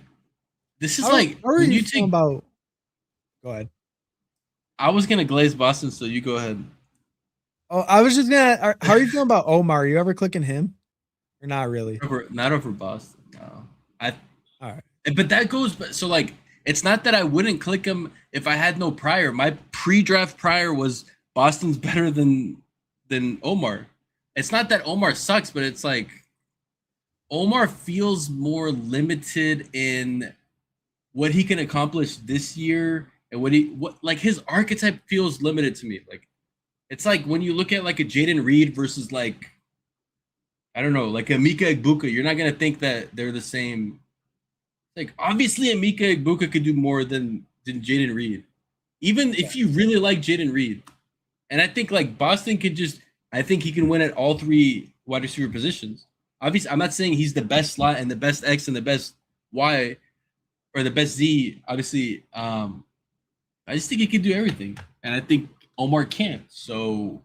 This is when you think about. Go ahead. I was gonna glaze Boston, so you go ahead. Oh, I was just gonna. How are you feeling about Omar? Are you ever clicking him, or not really? Not over Boston. No, all right. But that goes. So like, it's not that I wouldn't click him if I had no prior. My pre-draft prior was Boston's better than Omar. It's not that Omar sucks, but it's like Omar feels more limited in what he can accomplish this year and what like his archetype feels limited to me. Like it's like when you look at like a Jaden Reed versus like I don't know, like a Mika Ibuka, you're not gonna think that they're the same. Like obviously a Mika Ibuka could do more than Jaden Reed. Even if you really like Jaden Reed. And I think like Boston could just I think he can win at all three wide receiver positions. Obviously, I'm not saying he's the best slot and the best X and the best Y or the best Z. Obviously, I just think he can do everything, and I think Omar can't. So,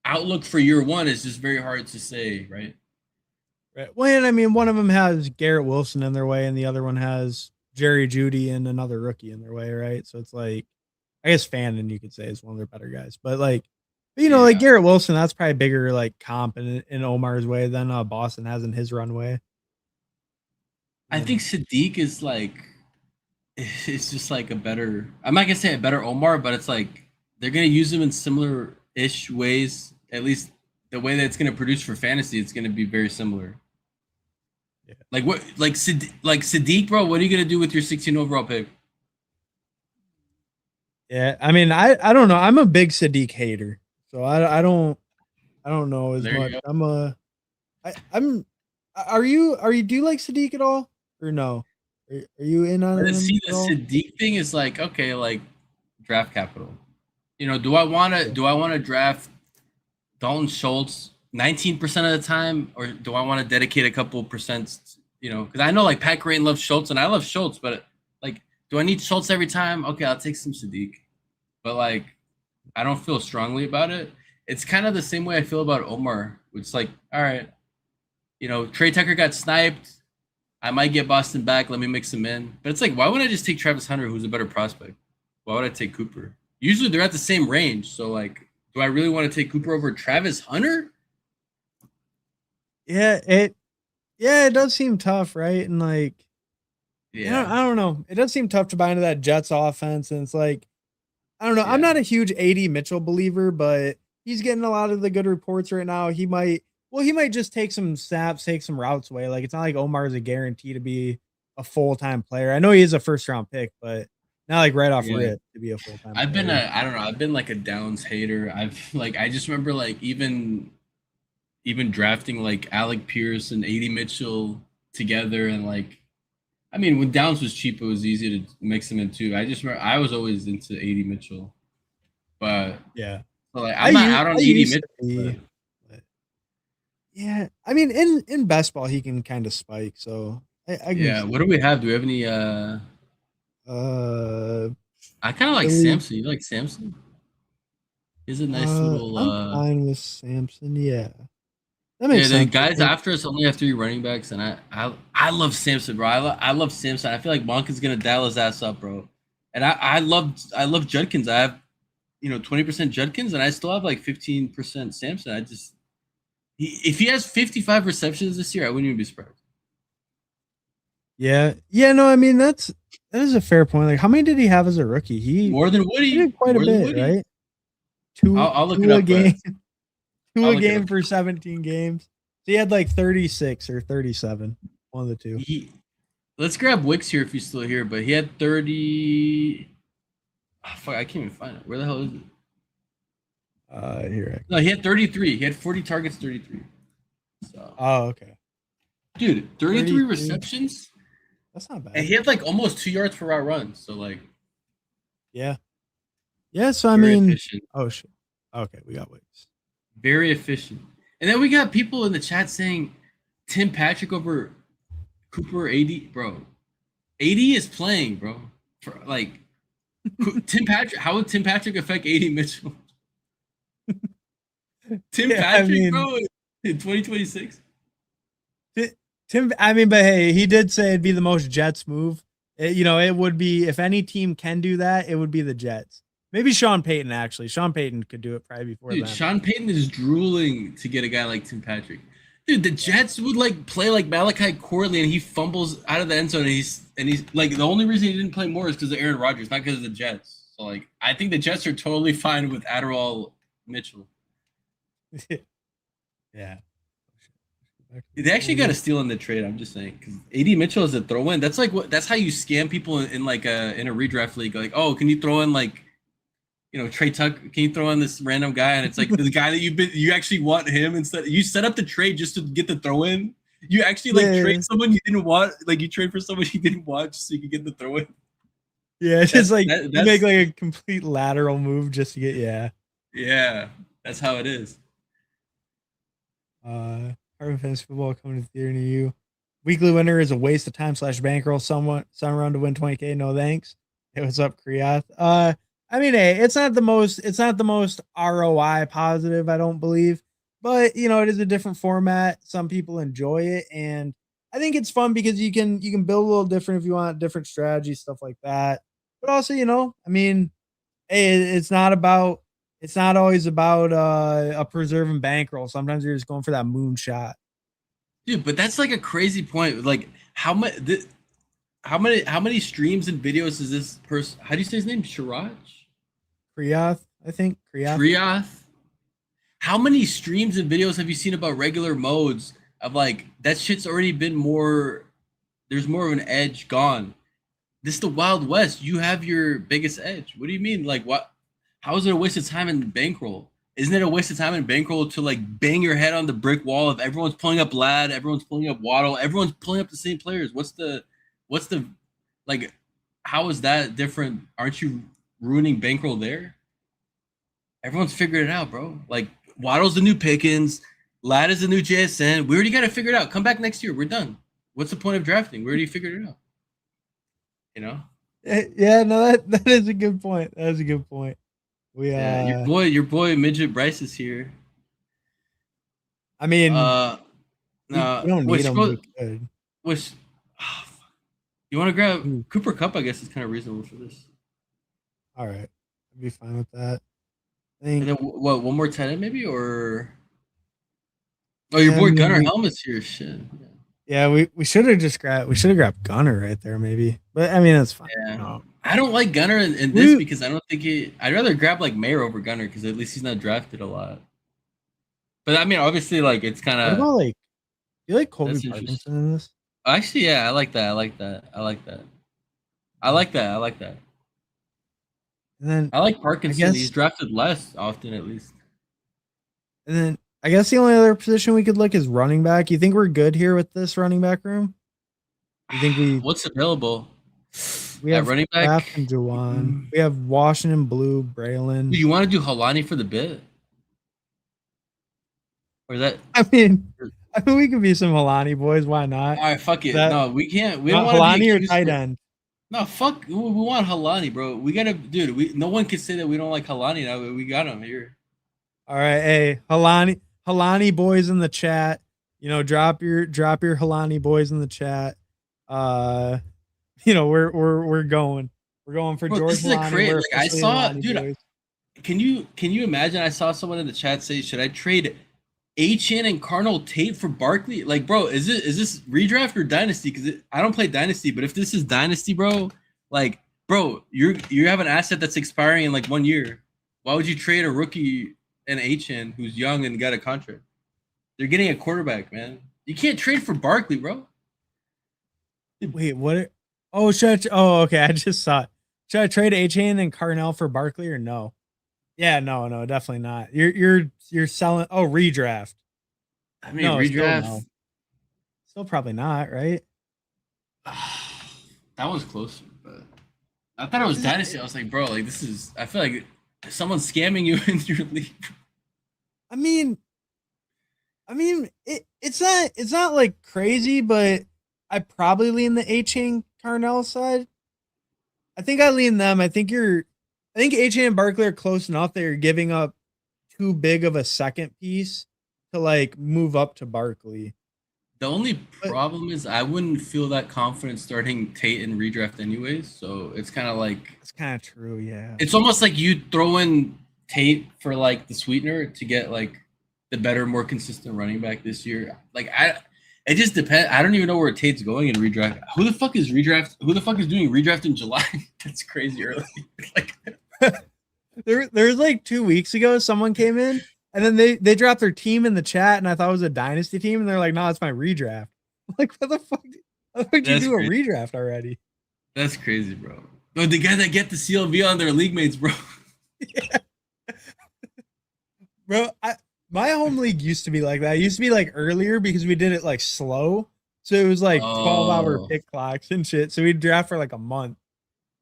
outlook for year one is just very hard to say, right? Right. Well, and I mean, one of them has Garrett Wilson in their way, and the other one has Jerry Judy and another rookie in their way, right? So it's like, I guess Fannin you could say is one of their better guys, but like, you know, like Yeah, Garrett Wilson, that's probably bigger like comp in Omar's way than Boston has in his runway. I think Sadiq is like it's just like a better. I'm not gonna say a better Omar, but it's like they're gonna use him in similar ish ways. At least the way that it's gonna produce for fantasy, it's gonna be very similar. Yeah. Like what? Like Sadiq, bro. What are you gonna do with your 16 overall pick? Yeah, I mean, I don't know. I'm a big Sadiq hater, so I don't know as There you much. go. I'm. Are you do you like Sadiq at all or no? Are you in on But him see, at the all? Sadiq thing is like okay, like draft capital. You know, do I want to draft Dalton Schultz 19% of the time, or do I want to dedicate a couple percent? You know, because I know like Pat Green loves Schultz, and I love Schultz, but like, do I need Schultz every time? Okay, I'll take some Sadiq, but like, I don't feel strongly about it. It's kind of the same way I feel about Omar. It's like, all right, you know, Trey Tucker got sniped. I might get Boston back. Let me mix him in. But it's like, why would I just take Travis Hunter, who's a better prospect? Why would I take Cooper? Usually they're at the same range. So like, do I really want to take Cooper over Travis Hunter? Yeah, it does seem tough, right? And like, Yeah, I don't know. It does seem tough to buy into that Jets offense, and it's like, I don't know. I'm yeah, not a huge AD Mitchell believer, but he's getting a lot of the good reports right now. He might just take some snaps, take some routes away. Like it's not like Omar is a guarantee to be a full time player. I know he is a first round pick, but not like right off yeah. rip to be a full time I've been player. a I don't know. I've been like a Downs hater. I've like I just remember like even drafting like Alec Pierce and AD Mitchell together and like I mean when Downs was cheap, it was easy to mix them in too. I just remember I was always into AD Mitchell, but Yeah, so, like I'm not out on I AD used Mitchell. to be, But but yeah. I mean, in best ball, he can kind of spike, so I can yeah, see what do it. we have? Do we have any? Uh, I kind of like Philly. Samson. You like Samson? He's a nice little. I'm fine with Samson. Yeah, that Yeah, makes the sense. I guys think. after us only have three running backs, and I love Samson, bro. I love Samson. I feel like Monk is gonna dial his ass up, bro. And I love Judkins. I have 20% Judkins, and I still have like 15% Samson. If he has 55 receptions this year, I wouldn't even be surprised. Yeah, yeah. No, I mean that is a fair point. Like, how many did he have as a rookie? He did quite a More than bit, Woody. right? Two I'll look it two a up, but game, two I'll a look it up. game for 17 games. So he had like 36 or 37, one of the two. He Let's grab Wicks here if he's still here, but he had 30. Oh, fuck, I can't even find it. Where the hell is it? Here. No, he had 33. He had 40 targets, 33. So, Oh, okay. dude, 33 33. receptions, That's not and bad. he had like almost 2 yards per route run. So, like, Yeah. Yeah. So I very mean, efficient. oh shit. Okay, we got Wicks. Very efficient. And then we got people in the chat saying Tim Patrick over Cooper 80. Bro, 80 is playing, bro. For like, Tim Patrick, how would Tim Patrick affect 80 Mitchell? Tim Yeah, I Patrick, mean, bro, in 2026? Tim. I mean, but hey, he did say it'd be the most Jets move. It would be if any team can do that, it would be the Jets. Maybe Sean Payton actually. Sean Payton could do it probably before Dude, them. Sean Payton is drooling to get a guy like Tim Patrick. Dude, the Jets would like play like Malachi Corley and he fumbles out of the end zone and he's like the only reason he didn't play more is because of Aaron Rodgers, not because of the Jets. So like I think the Jets are totally fine with Adderall Mitchell. Yeah. They actually got a steal in the trade. I'm just saying, because AD Mitchell is a throw-in. That's like what. That's how you scam people in like a redraft league. Like, oh, can you throw in like, Trey Tuck? Can you throw in this random guy? And it's like the guy that you actually want him instead. You set up the trade just to get the throw-in. You actually trade someone you didn't want. Like you trade for someone you didn't want just so you can get the throw-in. Yeah, it's just like you make like a complete lateral move just to get Yeah, that's how it is. Harvard Fantasy Football coming to theater near you. Weekly winner is a waste of time / bankroll. Some round to win 20K. No thanks. Hey, what's up, Kriyath? I mean, hey, it's not the most ROI positive, I don't believe, but it is a different format. Some people enjoy it, and I think it's fun because you can build a little different if you want different strategies, stuff like that. But also, I mean, hey, it's not always about a preserving bankroll. Sometimes you're just going for that moonshot. Dude, but that's like a crazy point. Like how many streams and videos is this person? How do you say his name? Kriyath, I think. Kriyath. How many streams and videos have you seen about regular modes of like that shit's already been more, there's more of an edge gone. This is the Wild West. You have your biggest edge. What do you mean? Like what? How is it a waste of time in bankroll? Isn't it a waste of time in bankroll to like bang your head on the brick wall of everyone's pulling up Lad, everyone's pulling up Waddle, everyone's pulling up the same players? What's the like? How is that different? Aren't you ruining bankroll there? Everyone's figured it out, bro. Like Waddle's the new Pickens, Lad is the new JSN. We already got to figure it out. Come back next year. We're done. What's the point of drafting? We already figured it out. Yeah, no, that is a good point. That is a good point. Your boy Midget Bryce is here. I mean, we don't need him. You want to grab Cooper Cup? I guess is kind of reasonable for this. All right, I'd be fine with that. And then what? One more tight end maybe, or your boy Gunnar Helmet's here. Shit. Yeah, we should have grabbed Gunnar right there maybe, but I mean that's fine. Yeah. No. I don't like Gunnar in this because I don't think I'd rather grab like Mayer over Gunnar because at least he's not drafted a lot. But I mean, obviously, like it's kind of. What about like? Do you like Colby Parkinson in this? Actually, yeah, I like that. And then I like Parkinson. He's drafted less often, at least. And then I guess the only other position we could look is running back. You think we're good here with this running back room? You think what's available? We have running back Kraft and Juwan. We have Washington, Blue, Braylon. Do you want to do Halani for the bit? Or is that? I mean, we could be some Halani boys. Why not? All right, fuck it. No, we can't. We don't want Halani or tight end. No, fuck. We want Halani, bro. We gotta, dude. No one can say that we don't like Halani. Now we got him here. All right, hey, Halani boys in the chat. Drop your Halani boys in the chat. We're going for George. This is a crazy. Like, I saw, dude. Boys. Can you imagine? I saw someone in the chat say, "Should I trade Achane and Carnell Tate for Barkley?" Like, bro, is this redraft or dynasty? Because I don't play dynasty, but if this is dynasty, bro, like, bro, you have an asset that's expiring in like 1 year. Why would you trade a rookie and Achane who's young and got a contract? They're getting a quarterback, man. You can't trade for Barkley, bro. Wait, what? Oh, okay. I just saw it. Should I trade Achane and Carnell for Barkley or no? Yeah, no, definitely not. You're selling. Oh, redraft. I mean, redraft. Still probably not, right? That was closer, but I thought it was dynasty. I was like, bro, like this is. I feel like someone's scamming you in your league. I mean, it's not like crazy, but I probably lean the Achane Carnell side. I think I lean them. I think Achane and Barkley are close enough that you're giving up too big of a second piece to like move up to Barkley. The only problem is I wouldn't feel that confident starting Tate in redraft anyways. So it's kind of like it's kind of true, yeah. It's almost like you throw in Tate for like the sweetener to get like the better, more consistent running back this year. Like it just depends. I don't even know where Tate's going in redraft. Who the fuck is doing redraft in July? That's crazy early. Like there's like 2 weeks ago, someone came in And then they dropped their team in the chat, and I thought it was a dynasty team, and they're like, "No, it's my redraft." I'm like, what the fuck? How the fuck did you That's do a crazy. redraft already? That's crazy, bro. No, the guy that get the CLV on their league mates, bro. Yeah. Bro, my home league used to be like that. It used to be like earlier because we did it like slow. So it was like 12-hour Oh, pick clocks and shit. So we'd draft for like a month.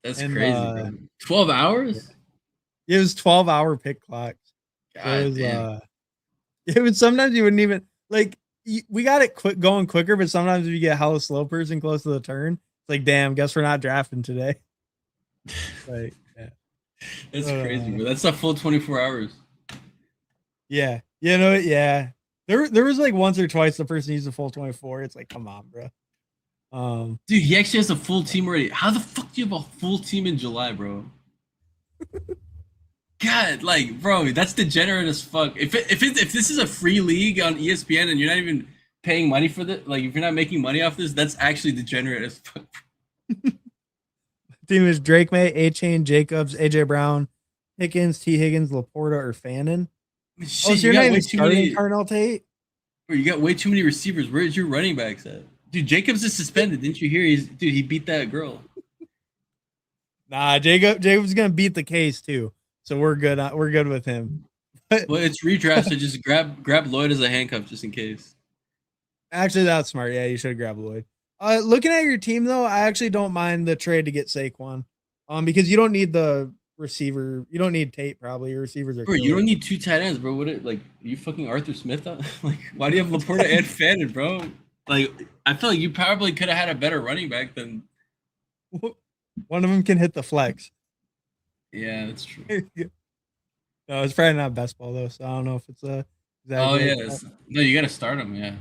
that's And crazy, bro. 12 yeah, hours? it was 12-hour pick clocks. So God damn. it was sometimes you wouldn't even like we got it going quicker, but sometimes if you get hella slow person close to the turn, it's like, damn, guess we're not drafting today. Like, yeah. That's crazy, Uh, bro. That's a full 24 hours. yeah. You know, yeah. There was like once or twice the person used the full 24. It's like, come on, bro. Dude, he actually has a full team already. How the fuck do you have a full team in July, bro? God, like, bro, that's degenerate as fuck. If this is a free league on ESPN and you're not even paying money for this, like, if you're not making money off this, that's actually degenerate as fuck. team is Drake May, A Chain, Jacobs, AJ Brown, Higgins, T. Higgins, Laporta, or Fannin. Oh, Shit, so you you're not got way even too starting many. Carnell Tate? Bro, you got way too many receivers. Where's your running backs at? Dude, Jacobs is suspended. Didn't you hear? He beat that girl. Nah, Jacob's gonna beat the case too. So we're good. We're good with him. But Well, it's redraft, so just grab Lloyd as a handcuff just in case. actually, that's smart. Yeah, you should grab Lloyd. Looking at your team though, I actually don't mind the trade to get Saquon. Because you don't need the receiver. You don't need Tate probably. Your receivers are Bro, you killer. don't need two tight ends, bro. What it like? You fucking Arthur Smith? Like, why do you have Laporta and Fannin, bro? Like, I feel like you probably could have had a better running back than. One of them can hit the flex. Yeah, that's true. No, it's probably not best ball though, so I don't know if it's Oh exactly yeah, like that. no, you got to start him. Yeah.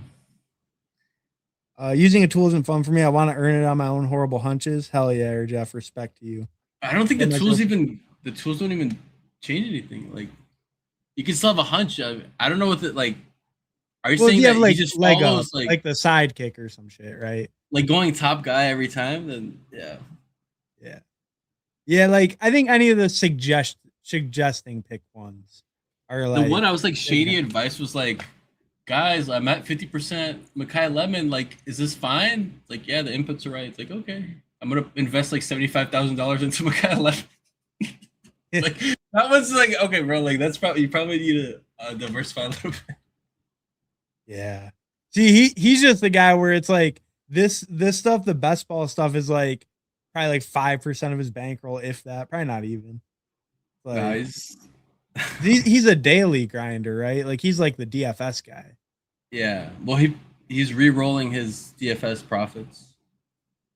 Using a tool isn't fun for me. I want to earn it on my own horrible hunches. Hell yeah, Jeff. Respect to you. I don't think Hey, Metro. the tools don't even change anything. Like, you can still have a hunch. I don't know what the like. Are you Well, if saying you that have he like just leg up, follows like the sidekick or some shit, right? like going top guy every time? Then yeah. Yeah. Yeah, like I think any of the suggesting pick ones are The one like I was like they're shady gonna- advice was like, guys, I'm at 50% Makai Lemon. Like, is this fine? It's like, yeah, the inputs are right. It's like, okay, I'm gonna invest like $75,000 into Makai Lemon. Like, that was like, okay, bro. Like, that's probably you probably need to diversify a little bit. yeah. See, he's just the guy where it's like this stuff, the best ball stuff is like probably like 5% of his bankroll, if that. Probably not even. Like Nice. he's a daily grinder, right? Like he's like the DFS guy. Yeah. Well, he's re-rolling his DFS profits.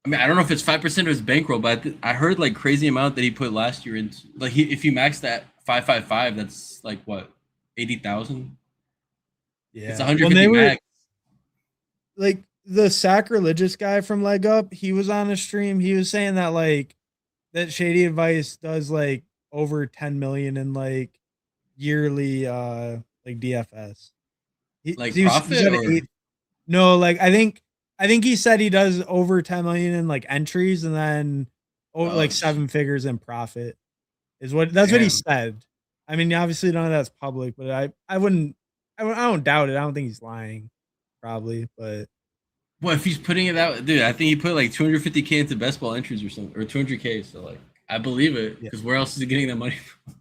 I mean, I don't know if it's 5% of his bankroll, but I heard like crazy amount that he put last year into like if you max that 555, that's like what 80,000. It's Yeah. When 150 they were max. like the sacrilegious guy from Leg Up, he was on a stream. He was saying that like that Shady Advice does like over 10 million in like yearly like DFS. Like He profit said or eight. No, like I think he said he does over 10 million in like entries and then over oh like seven figures in profit is what that's what he damn. said. I mean, obviously none of that's public, but I don't doubt it. I don't think he's lying, probably, but Well, if he's putting it out, dude, I think he put like 250K into best ball entries or something, or 200K. So like, I believe it yeah, because where else is he getting that money from?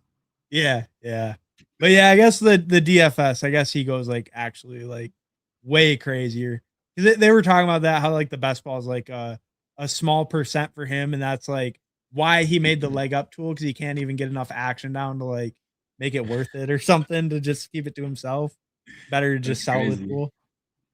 yeah. But yeah, I guess the DFS, I guess he goes like actually like way crazier because they were talking about that how like the best ball is like a small percent for him, and that's like why he made the leg up tool because he can't even get enough action down to like make it worth it or something to just keep it to himself. Better to just That's sell the crazy. tool.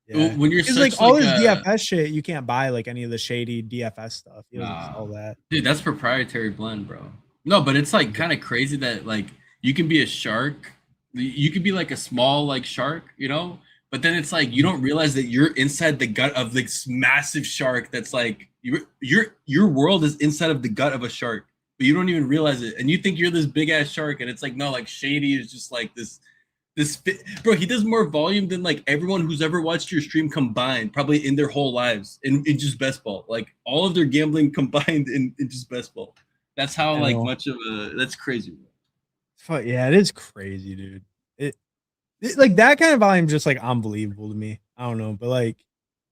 Yeah. When you're Because like such all like his a DFS shit, you can't buy like any of the shady DFS stuff. He doesn't nah, sell that. dude, that's proprietary blend, bro. No, but it's like kind of crazy that like you can be a shark, you could be like a small like shark, you know, but then it's like you don't realize that you're inside the gut of this massive shark. That's like your world is inside of the gut of a shark, but you don't even realize it, and you think you're this big ass shark, and it's like no, like Shady is just like this bro, he does more volume than like everyone who's ever watched your stream combined, probably in their whole lives, in just best ball. Like all of their gambling combined in just best ball. That's how I like know. much of a that's crazy. Fuck yeah, it is crazy, dude. It Like that kind of volume just like unbelievable to me. I don't know, but like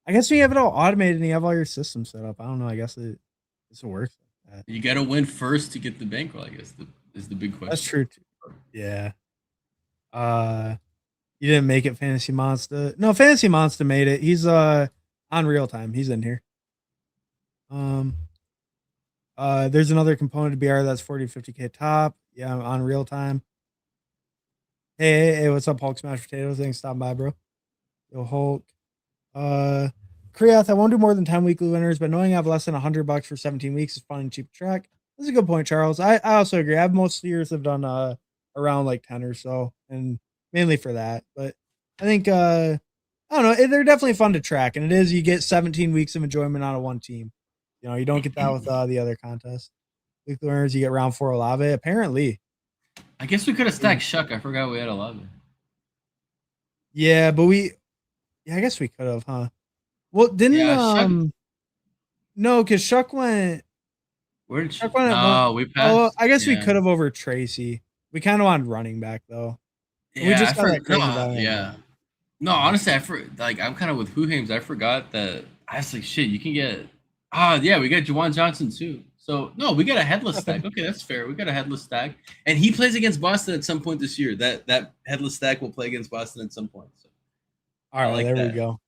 I guess when you have it all automated and you have all your systems set up, I don't know. I guess it works like that. You got to win first to get the bankroll. I guess is the big That's question. true too. Yeah. You didn't make it, Fantasy Monster. No, Fantasy Monster made it. He's on real time. He's in here. Um there's another component to BR that's 40 50k top. Yeah, I'm on real time. Hey, what's up, Hulk Smash Potatoes? Thanks, stop by, bro. Yo, Hulk. Uh, Kriath, I won't do more than 10 weekly winners, but knowing I have less than $100 for 17 weeks is fun and cheap to track. That's a good point, Charles. I also agree. I've most years have done around like 10 or so, and mainly for that. But I think I don't know, they're definitely fun to track, and it is you get 17 weeks of enjoyment out of one team. You know, you don't get that with the other contests. Weekly winners, you get round 4 Olave. Apparently. I guess we could have stacked Shuck. I forgot we had a lot. Yeah, but I guess we could have, huh? Well, didn't Shuck. no, because Shuck went. Where did Shuck went at one. No, we Oh, passed. I guess we Yeah. could have over Tracy. We kind of wanted running back though. We Yeah, just got that crazy value. yeah. No, honestly, I'm kind of with Whohames. I forgot that I was like, shit, you can get. Yeah, we got Juwan Johnson too. So no, we got a headless stack. Okay, that's fair. We got a headless stack, and he plays against Boston at some point this year. That headless stack will play against Boston at some point. So All right, there we go.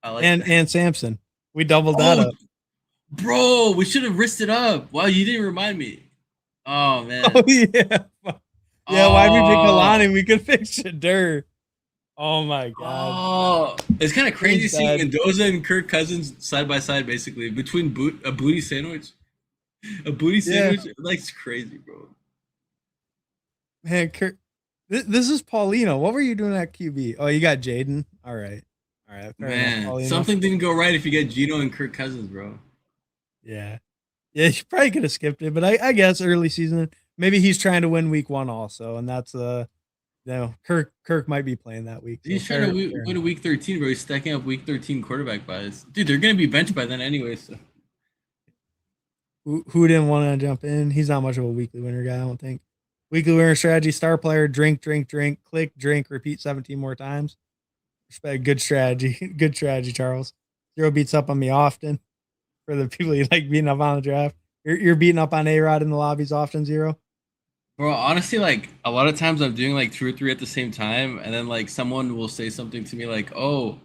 I like and Samson, we doubled that up. Bro, we should have risked it up. Wow, you didn't remind me. Oh man. Oh yeah. Yeah, why we pick Kalani? We could pick Shadur. Oh my god. Oh, it's kind of crazy seeing Mendoza and Kirk Cousins side by side, basically between a booty sandwich. A booty sandwich, like it's crazy, bro. Man, Kirk, this is Paulino. What were you doing at QB? Oh, you got Jaden. All right. Man, something didn't go right if you get Gino and Kirk Cousins, bro. Yeah, you probably could have skipped it, but I guess early season, maybe he's trying to win week 1 also, and that's Kirk might be playing that week. So he's trying to win week 13, bro. He's stacking up week 13 quarterback buys. Dude, they're gonna be benched by then anyway. So who didn't want to jump in? He's not much of a weekly winner guy, I don't think. Weekly winner strategy: star player, drink, click, drink, repeat 17 more times. Respect, good strategy, good strategy, Charles. Zero beats up on me often. For the people you like beating up on the draft, you're beating up on A-Rod in the lobbies often, Zero. Bro, honestly, like a lot of times I'm doing like 2 or 3 at the same time, and then like someone will say something to me like, "Oh,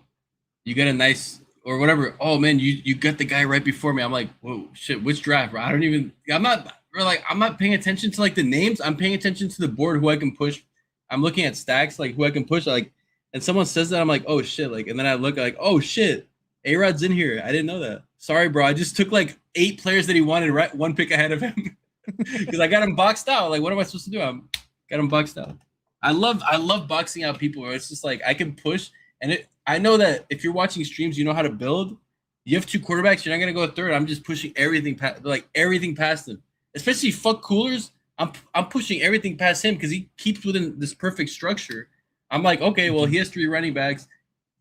you got a nice or whatever. Oh man, you got the guy right before me." I'm like, "Whoa, shit, which draft, bro? I'm not paying attention to like the names. I'm paying attention to the board, who I can push. I'm looking at stacks, like who I can push, like, and someone says that, I'm like, oh shit, like, and then I look like, oh shit, A-Rod's in here. I didn't know that. Sorry, bro. I just took like 8 players that he wanted, right, 1 pick ahead of him. Because I got him boxed out. Like, what am I supposed to do? I'm got him boxed out. I love boxing out people where it's just like I can push, and I know that if you're watching streams, you know how to build. You have 2 quarterbacks, you're not gonna go third. I'm just pushing everything past them. Especially fuck coolers. I'm pushing everything past him because he keeps within this perfect structure. I'm like, okay, well, he has 3 running backs.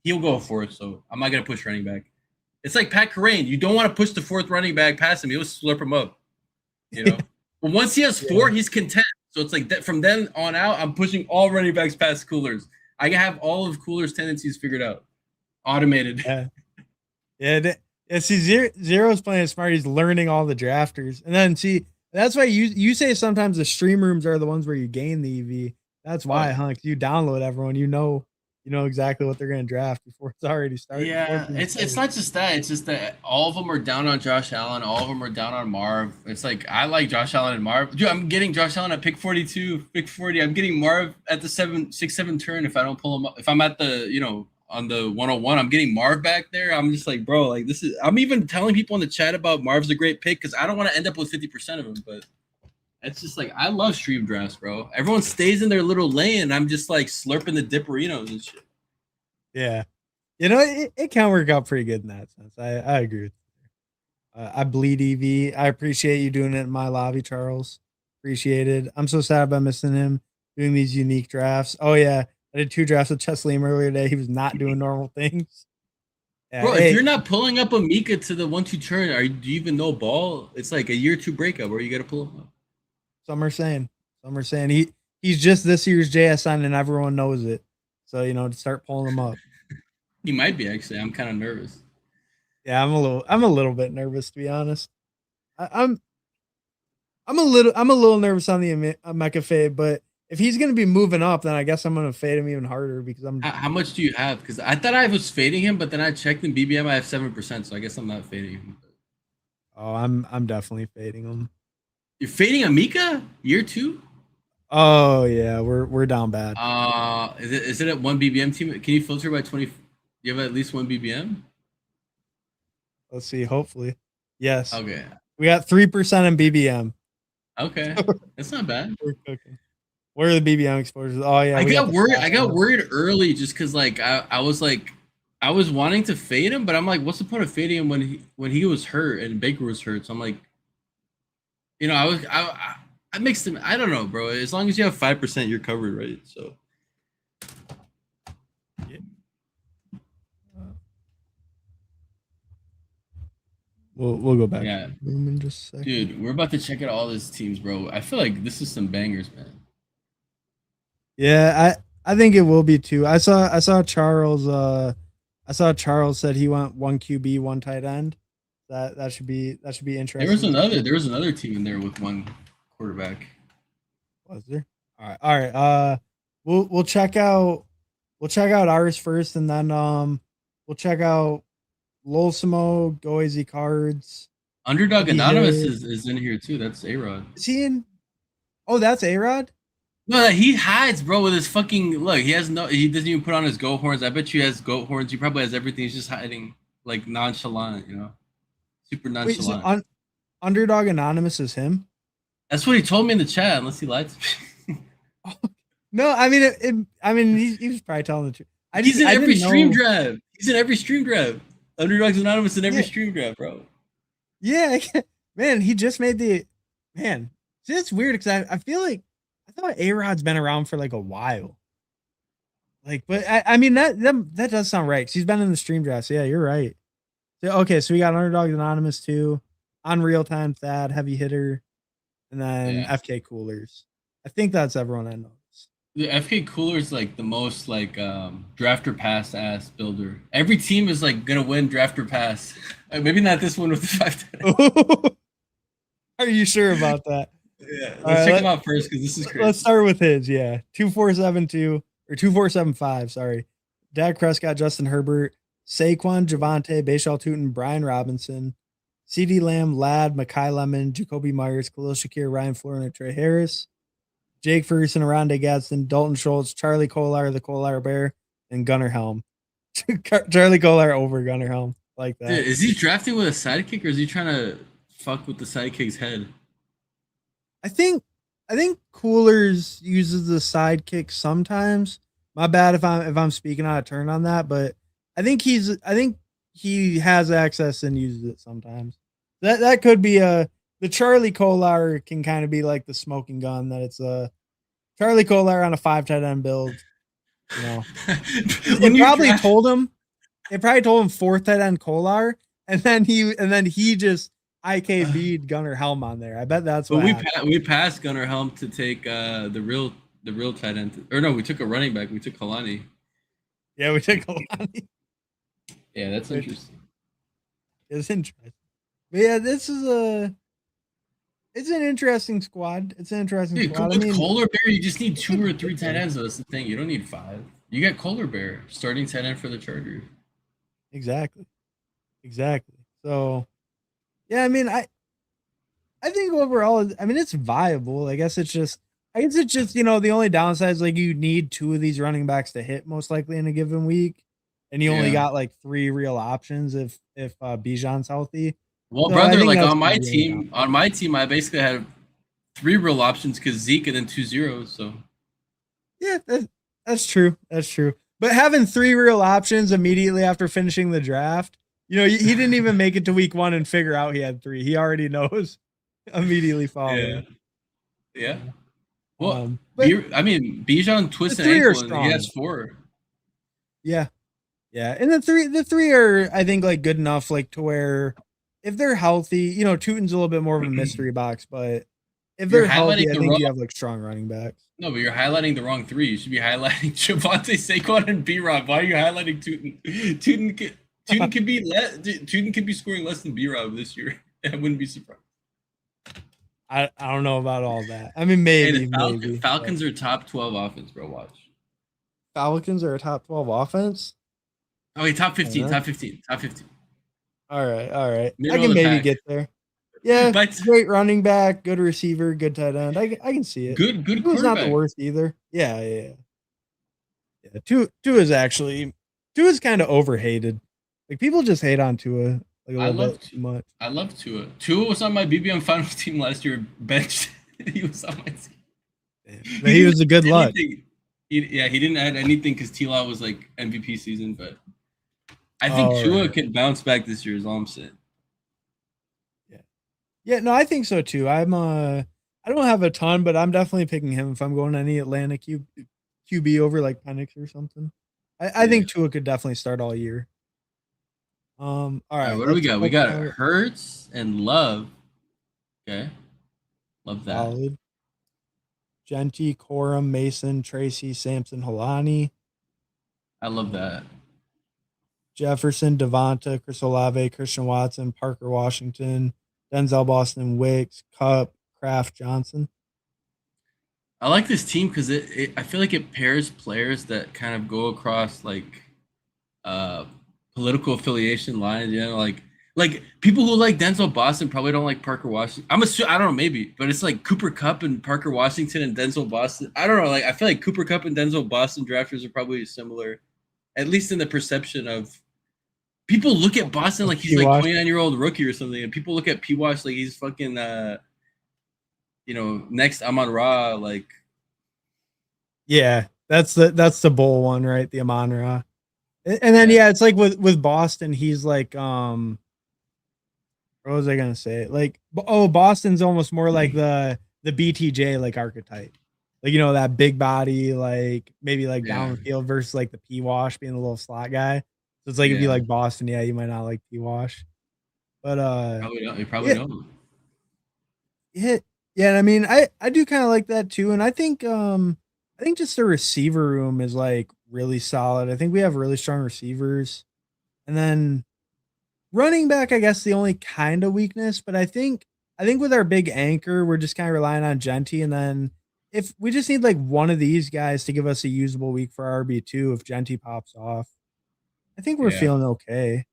He'll go for it, so I'm not gonna push running back. It's like Pat Kerrane. You don't want to push the 4th running back past him. He'll slurp him up. You know? But once he has 4, he's content. So it's like that from then on out, I'm pushing all running backs past coolers. I have all of Cooler's tendencies figured out. Automated. Yeah. See, Zero's playing smart. He's learning all the drafters. And then see, that's why you say sometimes the stream rooms are the ones where you gain the EV. That's why, huh? You download everyone, you know exactly what they're going to draft before it's already started. Yeah, it's not just that. It's just that all of them are down on Josh Allen. All of them are down on Marv. It's like I like Josh Allen and Marv. Dude, I'm getting Josh Allen at pick 42, pick 40. I'm getting Marv at the 6-7 turn if I don't pull him up. If I'm at the on the 101, I'm getting Marv back there. I'm just like, bro, like this is. I'm even telling people in the chat about Marv's a great pick because I don't want to end up with 50% of him, but. It's just like I love stream drafts, bro. Everyone stays in their little lane. I'm just like slurping the dipperinos and shit. Yeah, it can work out pretty good in that sense. I agree with you. I bleed EV. I appreciate you doing it in my lobby, Charles. Appreciated. I'm so sad about missing him doing these unique drafts. Oh yeah, I did 2 drafts with Chesley earlier today. He was not doing normal things. Yeah, bro, if you're not pulling up a Mika to the 1-2 turn, do you even know ball? It's like a year 2 breakup where you got to pull him up. Some are saying he's just this year's JSN and everyone knows it. So to start pulling him up. He might be actually. I'm kind of nervous. Yeah, I'm a little bit nervous, to be honest. I'm a little nervous on the Mecha fade, but if he's gonna be moving up, then I guess I'm gonna fade him even harder because How much do you have? Because I thought I was fading him, but then I checked in BBM. I have 7%, so I guess I'm not fading him. I'm definitely fading him. You're fading Amika year 2? Oh yeah, we're down bad. Is it at 1 BBM team? Can you filter by 20? You have at least 1 BBM? Let's see. Hopefully, yes. Okay. We got 3% in BBM. Okay. That's not bad. We're cooking. What are the BBM exposures? Oh yeah, I we got the worried. flat I got one. worried early just because like I was like I was wanting to fade him, but I'm like, what's the point of fading him when he was hurt and Baker was hurt? So I'm like, I mixed him. I don't know, bro. As long as you have 5%, you're covered, right? So We'll go back. yeah, To the room in just a second. dude, we're about to check out all these teams, bro. I feel like this is some bangers, man. Yeah, I think it will be too. I saw Charles. I saw Charles said he went 1 QB, 1 tight end. That should be interesting. There was another team in there with 1 quarterback. Was there? All right. We'll check out ours first, and then we'll check out Lolsimo, Go Easy Cards. Underdog Anonymous is in here too. That's A-Rod. Is he in? Oh, that's A-Rod? No, he hides, bro, with his fucking look. He doesn't even put on his goat horns. I bet you he has goat horns. He probably has everything. He's just hiding, like nonchalant, super nonchalant. Wait, so Underdog Anonymous is him? That's what he told me in the chat. Unless he lied to me. No, I mean, he was probably telling the truth. He's in every stream draft. He's in every stream draft. Underdog's Anonymous in every stream draft, bro. Yeah, man, he just made the man. See, it's weird because I feel like I thought A-Rod's been around for like a while. Like, but I mean that does sound right. 'Cause he's been in the stream draft. So yeah, you're right. So, okay, so we got Underdog Anonymous too, on real time Thad, heavy hitter, and then FK Coolers. I think that's everyone I know. The FK Cooler is like the most like drafter pass ass builder. Every team is like gonna win drafter pass. Maybe not this one with the 5. Are you sure about that? Yeah, let's check him out first because this is crazy. Let's start with his. Yeah, 2472 or 2475. Sorry, Dak Prescott, Justin Herbert, Saquon, Javante, Bashal Tootin, Brian Robinson, CeeDee Lamb, Ladd, Makai Lemon, Jacoby Myers, Khalil Shakir, Ryan Florin, and Trey Harris. Jake Ferguson, Aronde Gadsden, Dalton Schultz, Charlie Kolar, the Kolar Bear, and Gunnar Helm. Charlie Kolar over Gunnar Helm. Like that. Dude, is he drafting with a sidekick or is he trying to fuck with the sidekick's head? I think Coolers uses the sidekick sometimes. My bad if I'm speaking out of turn on that, but I think he has access and uses it sometimes. That could be the Charlie Kolar can kind of be like the smoking gun that it's a Charlie Kolar on a 5 tight end build. It probably told him 4th tight end Kolar, and then he just IKB'd Gunnar Helm on there. I bet that's what we passed Gunnar Helm to take the real tight end. Or no, we took a running back. We took Kalani. Yeah, we took Kalani. Yeah, that's interesting. It's interesting. But yeah, it's an interesting squad. It's an interesting squad. With Kolar Bear, you just need 2 or 3 tight ends. That's the thing. You don't need 5. You got Kolar Bear starting tight end for the Chargers. Exactly. So, yeah, I mean, I think overall, I mean, it's viable. I guess it's just the only downside is like you need 2 of these running backs to hit most likely in a given week, and you only got like 3 real options if Bijan's healthy. Well, so brother, like on my team, I basically had 3 real options because Zeke and then 2 zeros. So yeah, that's true. But having 3 real options immediately after finishing the draft, he didn't even make it to week 1 and figure out he had 3. He already knows immediately following. Yeah. Well, I mean, Bijan twists an ankle and he has 4. Yeah. And the three are, I think, like good enough, like to where if they're healthy, Tootin's a little bit more of a mystery box, but if You're they're highlighting healthy, I the think wrong. you have like strong running backs. No, but you're highlighting the wrong three. You should be highlighting Javante, Saquon, and B-Rob. Why are you highlighting Tootin? Tootin could be Tootin could be scoring less than B-Rob this year. I wouldn't be surprised. I don't know about all that. I mean, Hey, the maybe. Falcons are top 12 offense, bro. Watch. Falcons are a top 12 offense. Oh, wait, top 15, Uh-huh. top 15, top 15. All right. I Middle of can the maybe pack. get there. Yeah, But great running back, good receiver, good tight end. I can see it. good Two is not the quarterback. worst either. Yeah. Two is actually two is kind of overhated. Like people just hate on Tua like a I little love bit too much. I love Tua. Tua was on my BBM finals team last year. Benched. He was on my team. Yeah. He But he didn't was a good add luck. anything. He didn't add anything because T-Law was like MVP season. But I think All Tua right. can bounce back this year. Is all I'm saying. Yeah. Yeah, no, I think so too. I don't have a ton, but I'm definitely picking him if I'm going any Atlanta QB over like Penix or something. I Yeah. think Tua could definitely start all year. All All right. right, What do we let's got? We check got out Hurts and Love. Okay. Love that. solid. Genty, Corum, Mason, Tracy, Sampson, Halani, I love that. Jefferson, Devonta, Chris Olave, Christian Watson, Parker Washington, Denzel Boston, Wicks, Cup, Kraft, Johnson. I like this team because I feel like it pairs players that kind of go across like uh political affiliation lines, like people who like Denzel Boston probably don't like Parker Washington. I don't know, maybe, but it's like Cooper Cup and Parker Washington and Denzel Boston. I don't know, like I feel like Cooper Cup and Denzel Boston drafters are probably similar, at least in the perception of people look at Boston like he's like Wash. 29-year-old rookie or something, and people look at P Wash like he's fucking next Amon Ra, like Yeah, that's the bowl one, right? The Amon Ra. And then yeah. yeah, it's like with Boston, he's like what was I gonna say? Like Boston's almost more like the BTJ like archetype. Like that big body, like maybe like Yeah. downfield versus like the P Wash being the little slot guy. So it's like if you Yeah. like Boston, yeah, you might not like P Wash. But Probably don't. You probably yeah, don't. yeah, yeah. I mean, I do kind of like that too, and I think just the receiver room is like really solid. I think we have really strong receivers, and then running back, I guess the only kind of weakness, but I think with our big anchor, we're just kind of relying on Genty, and then if we just need like one of these guys to give us a usable week for RB2, if Genty pops off, I think we're Yeah. feeling okay.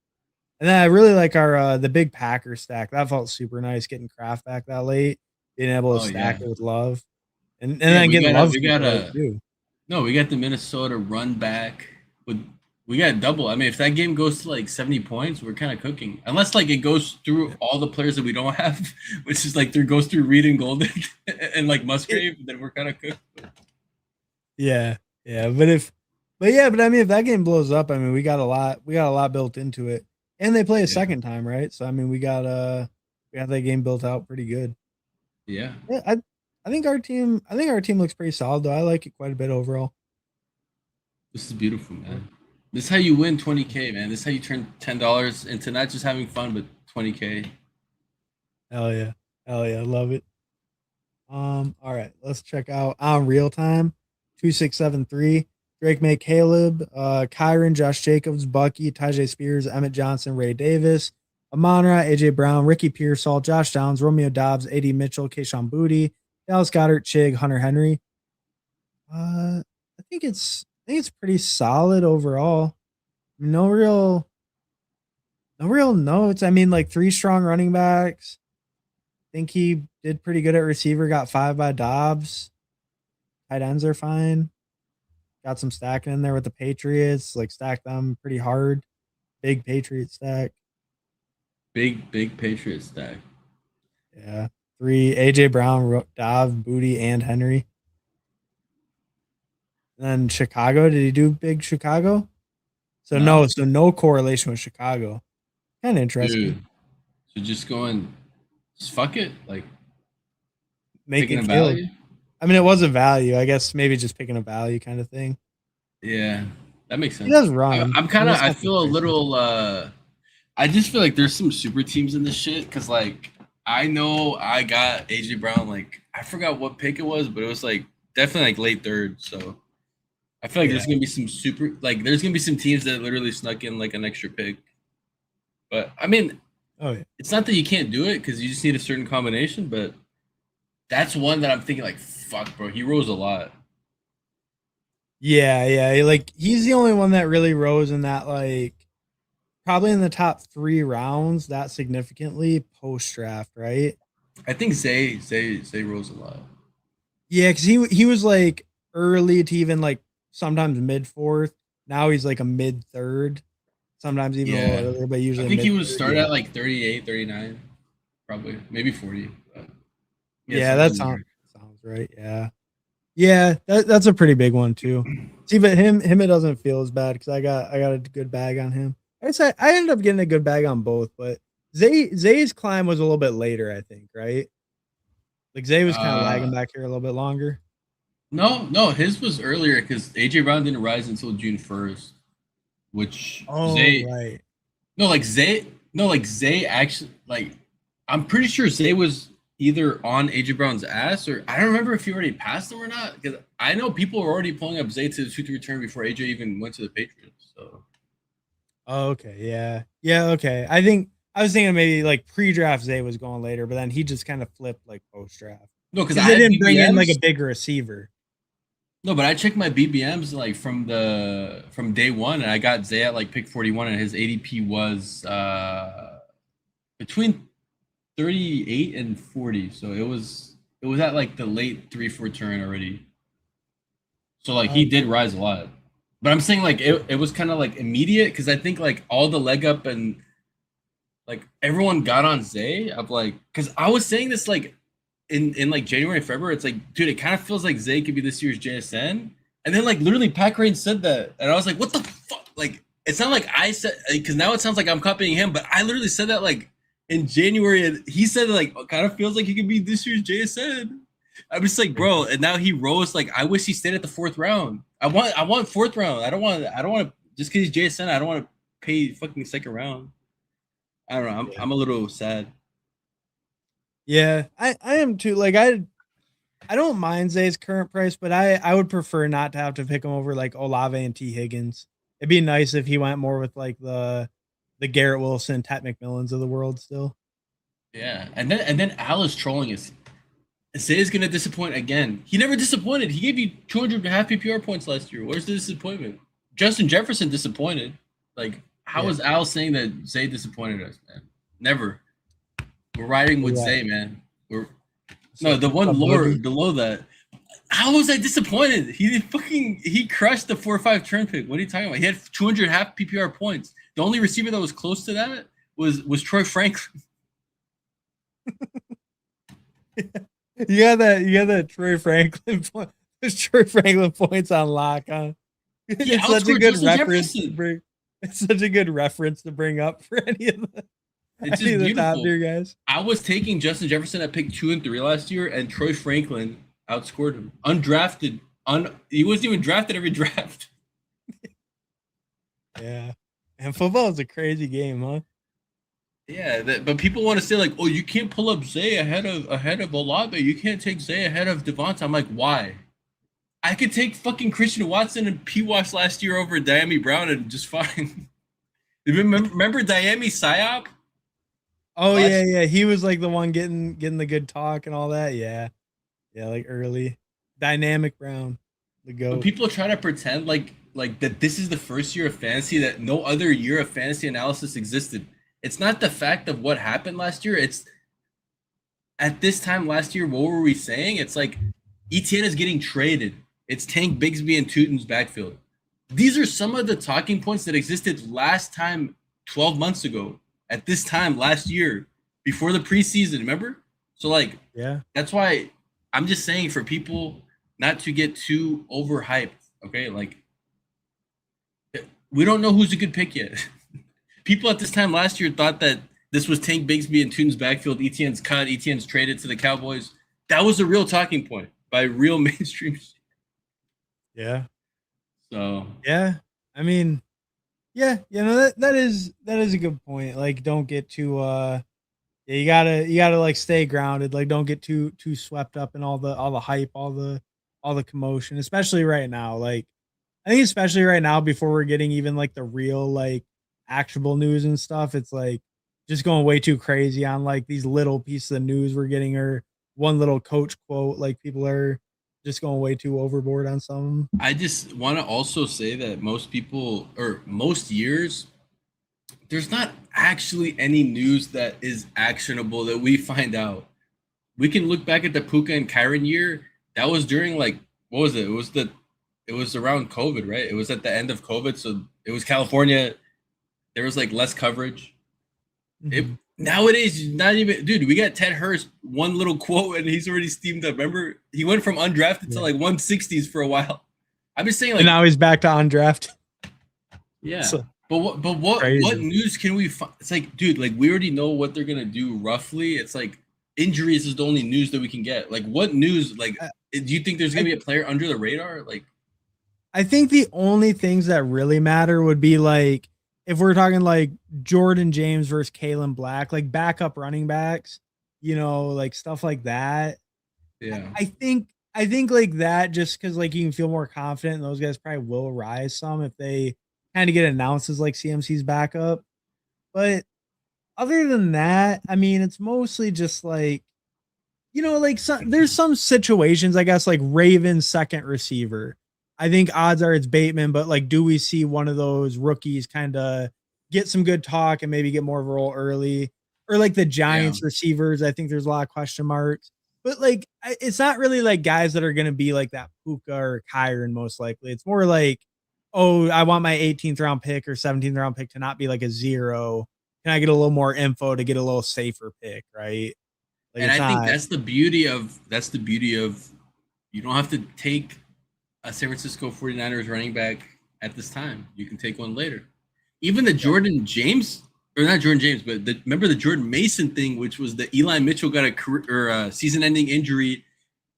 And then I really like our the big Packer stack. That felt super nice getting Kraft back that late, being able to Oh stack yeah. it with Love, and Yeah, then getting Love super late too. no, we got the Minnesota run back with we got double. I mean, if that game goes to like 70 points, we're kind of cooking. Unless like it goes through all the players that we don't have, which is like goes through Reed and Golden and like Musgrave, then we're kind of cooked. Yeah, yeah, but I mean, if that game blows up, I mean, we got a lot built into it, and they play a Yeah. second time, right? So I mean, we got that game built out pretty good. Yeah. Yeah, I think our team looks pretty solid though. I like it quite a bit overall. This is beautiful, man. This is how you win 20K, man. This is how you turn $10 into not just having fun, but 20K. Hell yeah, love it. All right, let's check out on real time 2673. Drake May Caleb, Kyron, Josh Jacobs, Bucky, Tajay Spears, Emmett Johnson, Ray Davis, Amonra, AJ Brown, Ricky Pearsall, Josh Downs, Romeo Dobbs, AD Mitchell, Kayshawn Booty, Dallas Goddard, Chig, Hunter Henry. I think it's pretty solid overall. No real notes. I mean, like three strong running backs. I think he did pretty good at receiver, got 5 by Dobbs. Tight ends are fine. Got some stacking in there with the Patriots, like stacked them pretty hard. Big Patriot stack. Big Patriot stack. Yeah. 3 AJ Brown, Dobbs, Booty, and Henry. And then Chicago. Did he do big Chicago? No. So no correlation with Chicago. Kind of interesting. Dude. So just fuck it. Like Make picking a it Caleb. value. I mean, it was a value. I guess maybe just picking a value kind of thing. Yeah, that makes sense. He does run. I feel a little I just feel like there's some super teams in this shit because like I know I got AJ Brown like I forgot what pick it was, but it was like definitely like late third. So I feel like Yeah. there's gonna be some super like there's gonna be some teams that literally snuck in like an extra pick. But I mean, Oh yeah. it's not that you can't do it because you just need a certain combination, but that's one that I'm thinking like, fuck, bro, he rose a lot. Yeah, yeah. Like he's the only one that really rose in that like probably in the top 3 rounds that significantly post draft, right? I think Zay rose a lot. Yeah, because he was like early to even like sometimes mid fourth. Now he's like a mid third, sometimes even a little Yeah. earlier, but I usually think he mid was third. started Yeah, at like 38, 39, probably, maybe 40. But yeah, yeah, somewhere that in sounds right. Yeah, yeah, that's a pretty big one too. there. See, but him it doesn't feel as bad because I got a good bag on him. I guess I ended up getting a good bag on both, but Zay's climb was a little bit later, I think, right? Like Zay was kind of lagging uh back here a little bit longer. no, his was earlier because AJ Brown didn't rise until June 1st, which Oh, Zay right. like Zay actually like I'm pretty sure Zay was either on AJ Brown's ass or I don't remember if he already passed him or not because I know people were already pulling up Zay to the 2-3 return before AJ even went to the Patriots. So Oh, okay, yeah, yeah, okay. I think I was thinking maybe like pre-draft Zay was going later, but then he just kind of flipped like post-draft no, because because I they had didn't bring in like a BBMs. big receiver. No, but I checked my BBMs like from day one, and I got Zay at like pick 41, and his ADP was between 38 and 40. So it was at like the late 3-4 turn already. So like he did rise a lot. But I'm saying like it was kind of like immediate because I think like all the leg up and like everyone got on Zay. I'm like, because I was saying this like in like January and February, it's like, dude, it kind of feels like Zay could be this year's JSN. And then like literally Pat Crane said that, and I was like, what the fuck? Like, it's not like I said because now it sounds like I'm copying him, but I literally said that like in January, and he said like kind of feels like he could be this year's JSN. I'm just like, bro, and now he rose. Like, I wish he stayed at the fourth round. I want fourth round. I don't want just because he's JSN. I don't want to pay fucking second round. I don't know. I'm Yeah, I'm a little sad. yeah, I am too. Like I don't mind Zay's current price, but I would prefer not to have to pick him over like Olave and T Higgins. It'd be nice if he went more with like the Garrett Wilson, Ted McMillans of the world still. Yeah, and then Al is trolling us. Zay is gonna disappoint again. He never disappointed. He gave you 200 half PPR points last year. Where's the disappointment? Justin Jefferson disappointed. Like, how Yeah, is Al saying that Zay disappointed us, man? Never. We're riding with yeah. Zay, man. We're no So, the one a lower boogie. below that. How was I disappointed? He crushed the 4 or 5 turn pick. What are you talking about? He had 200 half PPR points. The only receiver that was close to that was Troy Franklin. You got that Troy Franklin point. Troy Franklin points on lock, huh? He It's such a outscored good Justin reference to Jefferson. bring. It's such a good reference to bring up for It's any just of the top beautiful. tier guys. I was taking Justin Jefferson at pick 2 and 3 last year, and Troy Franklin outscored him. Undrafted. He wasn't even drafted every draft. Yeah, and football is a crazy game, huh? Yeah, but people want to say like, oh, you can't pull up Zay ahead of Olave. You can't take Zay ahead of Devonta. I'm like, why? I could take fucking Christian Watson and P. Wash last year over Diami Brown and just fine. Remember Diami Psyop Oh yeah, last yeah. He was like the one getting the good talk and all that. Yeah, yeah. Like early, dynamic Brown, the But goat. people try to pretend like that this is the first year of fantasy, that no other year of fantasy analysis existed. It's not the fact of what happened last year. It's at this time last year, what were we saying? It's like ETN is getting traded. It's Tank Bigsby and Tootin's backfield. These are some of the talking points that existed last time 12 months ago, at this time last year, before the preseason, remember? So like Yeah, that's why I'm just saying for people not to get too overhyped. Okay, like we don't know who's a good pick yet. People at this time last year thought that this was Tank Bigsby and Tune's backfield. ETN's cut. ETN's traded to the Cowboys. That was a real talking point by real mainstream. yeah, So yeah. I mean, yeah, that is a good point. Like, don't get too you gotta like stay grounded. Like don't get too swept up in all the hype, all the commotion, especially right now. Like I think especially right now before we're getting even like the real like actionable news and stuff, it's like just going way too crazy on like these little pieces of news we're getting or one little coach quote. Like people are just going way too overboard on some. I just want to also say that most people or most years, there's not actually any news that is actionable that we find out. We can look back at the Puka and Kyron year. That was during like what was it? It was around COVID, right? It was at the end of COVID, so it was California. There was like less coverage. It Mhm. nowadays not even dude. We got Ted Hurst one little quote and he's already steamed up. Remember, he went from undrafted to Yeah. like 160s for a while. I'm just saying, And like, now he's back to undrafted. yeah. So But what crazy. news can we find? It's like, dude, like we already know what they're gonna do roughly. It's like injuries is the only news that we can get. Like, what news? Like, I, do you think there's gonna I be a player under the radar? Like, I think the only things that really matter would be like if we're talking like Jordan James versus Kalen Black, like backup running backs, like stuff like that. I, yeah, I think I think like that just because like you can feel more confident and those guys probably will rise some if they kind of get announced as like CMC's backup. But other than that, I mean, it's mostly just like like there's some situations, I guess, like Ravens second receiver. I think odds are it's Bateman, but like, do we see one of those rookies kind of get some good talk and maybe get more of a role early? Or like the yeah. Giants receivers, I think there's a lot of question marks. But like, it's not really like guys that are going to be like that Puka or Kyron, most likely. It's more like, oh, I want my 18th round pick or 17th round pick to not be like a zero. Can I get a little more info to get a little safer pick, right? Like, And it's I think not. that's the beauty of you don't have to take a San Francisco 49ers running back at this time. You can take one later. Even the Jordan James, or not Jordan James, but remember the Jordan Mason thing, which was the Eli Mitchell got a career or a season-ending injury.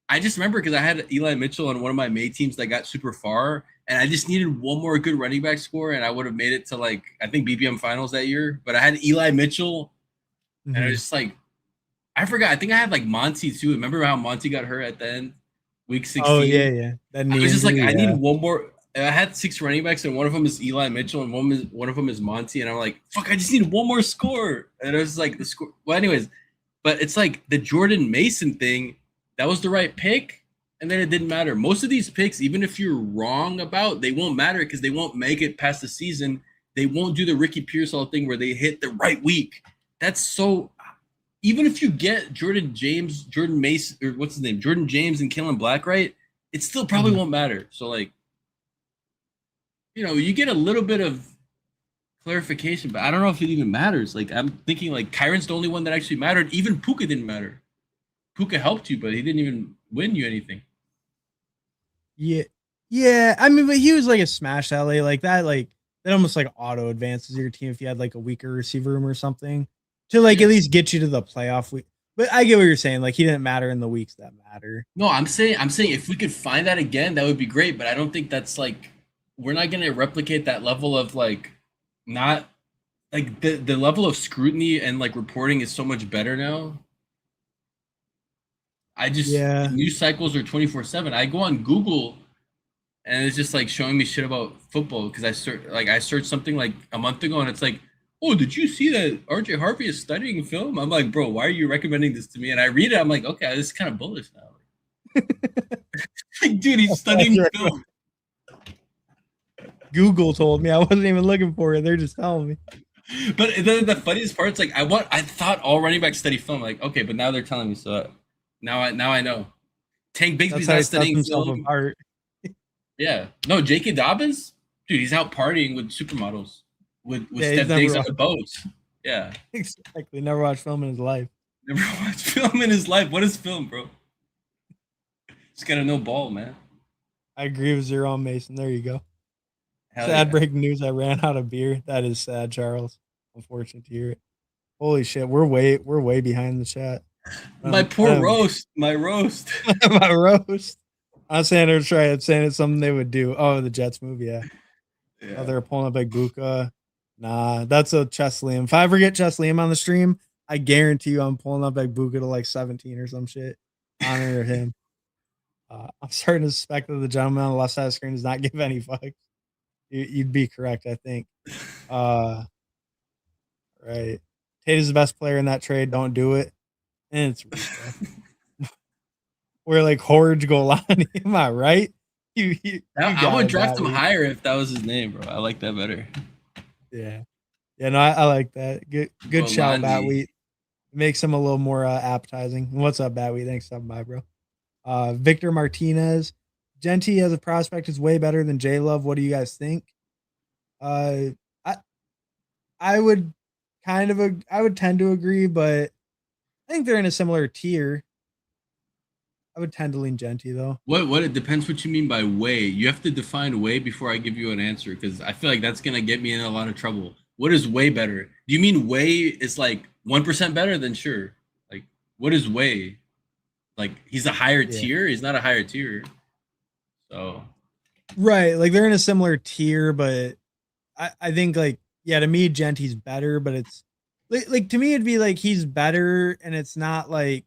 I just remember because I had Eli Mitchell on one of my May teams that got super far, and I just needed one more good running back score, and I would have made it to like I think BBM finals that year. But I had Eli Mitchell, and I was Mhm. just like, I forgot. I think I had like Monty too. Remember how Monty got hurt at the end, week Oh, 16? yeah. That I knee was just like, injury, I need yeah. one more. I had six running backs, and one of them is Eli Mitchell, and one of them is Monty. And I'm like, fuck, I just need one more score. And it was like the score. Well, anyways, but it's like the Jordan Mason thing. That was the right pick, and then it didn't matter. Most of these picks, even if you're wrong about, they won't matter because they won't make it past the season. They won't do the Ricky Pearsall thing where they hit the right week. That's so. Even if you get Jordan James, Jordan Mason, or what's his name, Jordan James and Kellen Black right, it still probably Mhm. won't matter. So like, you get a little bit of clarification, but I don't know if it even matters. Like I'm thinking like Kyron's the only one that actually mattered. Even Puka didn't matter. Puka helped you, but he didn't even win you anything. Yeah. Yeah, I mean, but he was like a smash LA like that almost like auto advances your team if you had like a weaker receiver room or something to like Yeah. at least get you to the playoff week. But I get what you're saying. Like he didn't matter in the weeks that matter. No, I'm saying if we could find that again, that would be great. But I don't think that's like we're not gonna replicate that level of like not like the level of scrutiny and like reporting is so much better now. I just Yeah. news cycles are 24/7. I go on Google and it's just like showing me shit about football because I searched something like a month ago and it's like, oh, did you see that RJ Harvey is studying film? I'm like, bro, why are you recommending this to me? And I read it, I'm like, okay, this is kind of bullish now. Like, dude, he's That's studying right. film. Google told me I wasn't even looking for it. They're just telling me. But the funniest part is like I thought all running backs study film. Like, okay, but now they're telling me so now I know. Tank That's Bigsby's how not he sets studying himself film. apart. Yeah. No, J.K. Dobbins, dude, he's out partying with supermodels, with Yeah, he's Steph never Diggs on the boats. Yeah. exactly never watched film in his life. Never watched film in his life. What is film, bro? Just gotta know ball, man. I agree with Zero on Mason. There you go. Hell Sad yeah. breaking news. I ran out of beer. That is sad, Charles. Unfortunate to hear it. Holy shit, we're way behind the chat. My I poor don't roast. My roast. my roast. I'm saying they're trying. I'm saying it's something they would do. Oh, the Jets movie. Yeah. Oh, Yeah. they're pulling up Buka. Nah, that's a Chess Liam. If I ever get Chess Liam on the stream, I guarantee you, I'm pulling up like Buka to like 17 or some shit. Honor him. I'm starting to suspect that the gentleman on the left side of the screen does not give any fucks. You'd be correct, I think. Right. Tate is the best player in that trade. Don't do it. And it's weak, bro. We're like Horge Golani. Am I right? You I got would it draft that him week. higher if that was his name, bro. I like that better. Yeah. Yeah, no, I like that. Good shout, Golandi. Batweet. Makes him a little more appetizing. What's up, Batweet? Thanks for stopping by, bro. Victor Martinez. Genty as a prospect is way better than J Love. What do you guys think? I I would I would tend to agree, but I think they're in a similar tier. I would tend to lean Genty though. What it depends what you mean by way. You have to define way before I give you an answer because I feel like that's gonna get me in a lot of trouble. What is way better? Do you mean way is like 1% better? Then sure. Like what is way? Like he's a higher Yeah. tier? He's not a higher tier. So Right. Like they're in a similar tier, but I think like yeah, to me Genty's better, but it's like to me it'd be like he's better and it's not like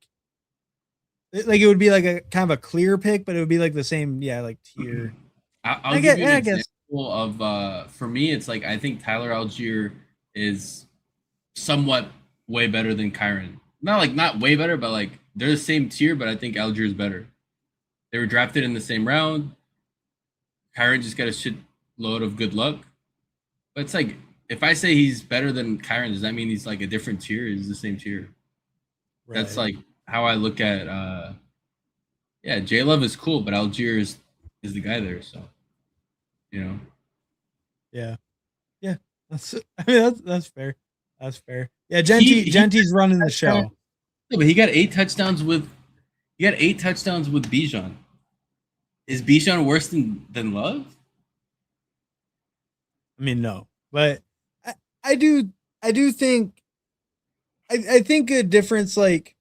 it would be like a kind of a clear pick, but it would be like the same, yeah, like tier. I'll give you an I guess example of for me it's like I think Tyler Algier is somewhat way better than Kyron. Not way better, but like they're the same tier, but I think Algier is better. They were drafted in the same round. Kyron just got a shit load of good luck. But it's like if I say he's better than Kyron, does that mean he's like a different tier? He's the same tier. right. That's like how I look at yeah, J Love is cool, but Algier is the guy there, so you know. Yeah. Yeah. That's I mean that's fair. That's fair. Yeah, Genty's running the show. No, but he got 8 touchdowns with Bijan. Is Bijan worse than Love? I mean, no. But I do think I think a difference like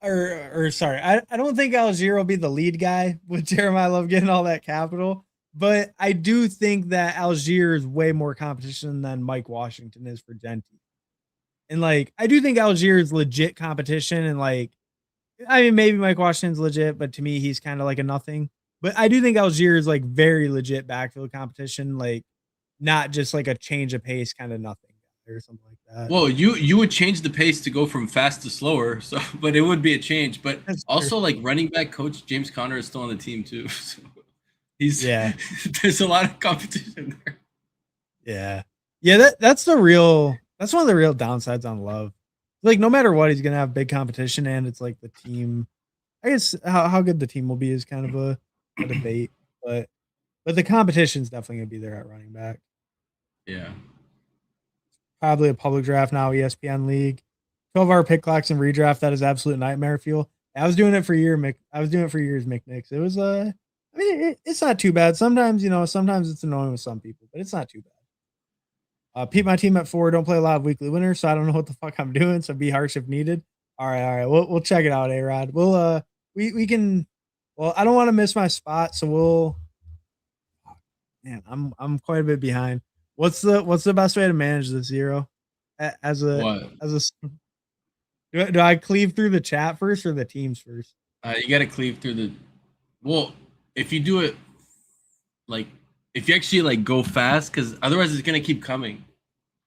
or sorry, I don't think Algier will be the lead guy with Jeremiah Love getting all that capital. But I do think that Algier is way more competition than Mike Washington is for Genty. And like I do think Algier is legit competition and like I mean maybe Mike Washington's legit, but to me he's kind of like a nothing. But I do think Algier is like very legit backfield competition, like not just like a change of pace kind of nothing or something like that. Well, you would change the pace to go from fast to slower, so but it would be a change. But That's also true. like running back coach James Conner is still on the team too. So he's Yeah. there's a lot of competition there. Yeah. Yeah, that's one of the real downsides on Love. Like no matter what, he's gonna have big competition and it's like the team. I guess how good the team will be is kind of a debate, but the competition's definitely gonna be there at running back. Yeah. Probably a public draft now, ESPN league. 12-hour pick clocks and redraft, that is absolute nightmare fuel. I was doing it for years, Mick Nix. It was I mean it's not too bad. Sometimes, sometimes it's annoying with some people, but it's not too bad. Peep my team at 4. Don't play a lot of weekly winners, so I don't know what the fuck I'm doing. So be harsh if needed. All right. We'll check it out, A-Rod. We'll we can. Well, I don't want to miss my spot, so we'll. Man, I'm quite a bit behind. What's the best way to manage the Zero? As a What? do I cleave through the chat first or the teams first? You got to cleave through the. Well, if you do it, like, if you actually like go fast, because otherwise it's gonna keep coming.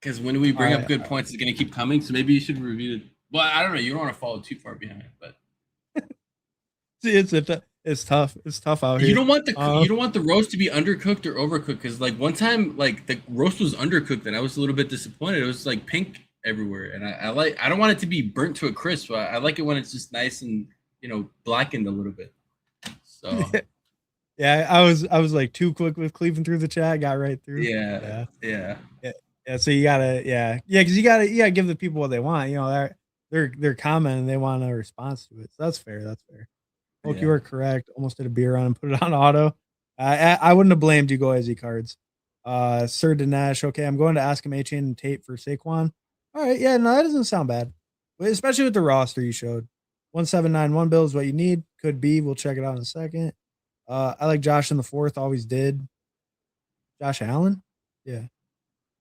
Because when we bring up good points, it's gonna keep coming. So maybe you should review it. Well, I don't know. You don't want to follow too far behind, but See, it's tough. It's tough out here. you don't want the roast to be undercooked or overcooked. Because like one time, like the roast was undercooked, and I was a little bit disappointed. It was like pink everywhere, and I don't want it to be burnt to a crisp. I like it when it's just nice and blackened a little bit. So yeah, I was like too quick with cleaving through the chat. Got right through. yeah. Yeah. So you gotta, because you gotta give the people what they want. They're commenting, they want a response to it. So that's fair. That's fair. Look, you are correct. Almost did a beer on and put it on auto. I wouldn't have blamed you, go Izzy cards. Sir Dinesh. Okay, I'm going to ask him H and Tate for Saquon. All right, yeah, no, that doesn't sound bad, but especially with the roster you showed. 1791 bill is what you need. Could be. We'll check it out in a second. I like Josh in the 4th. Always did. Josh Allen. Yeah.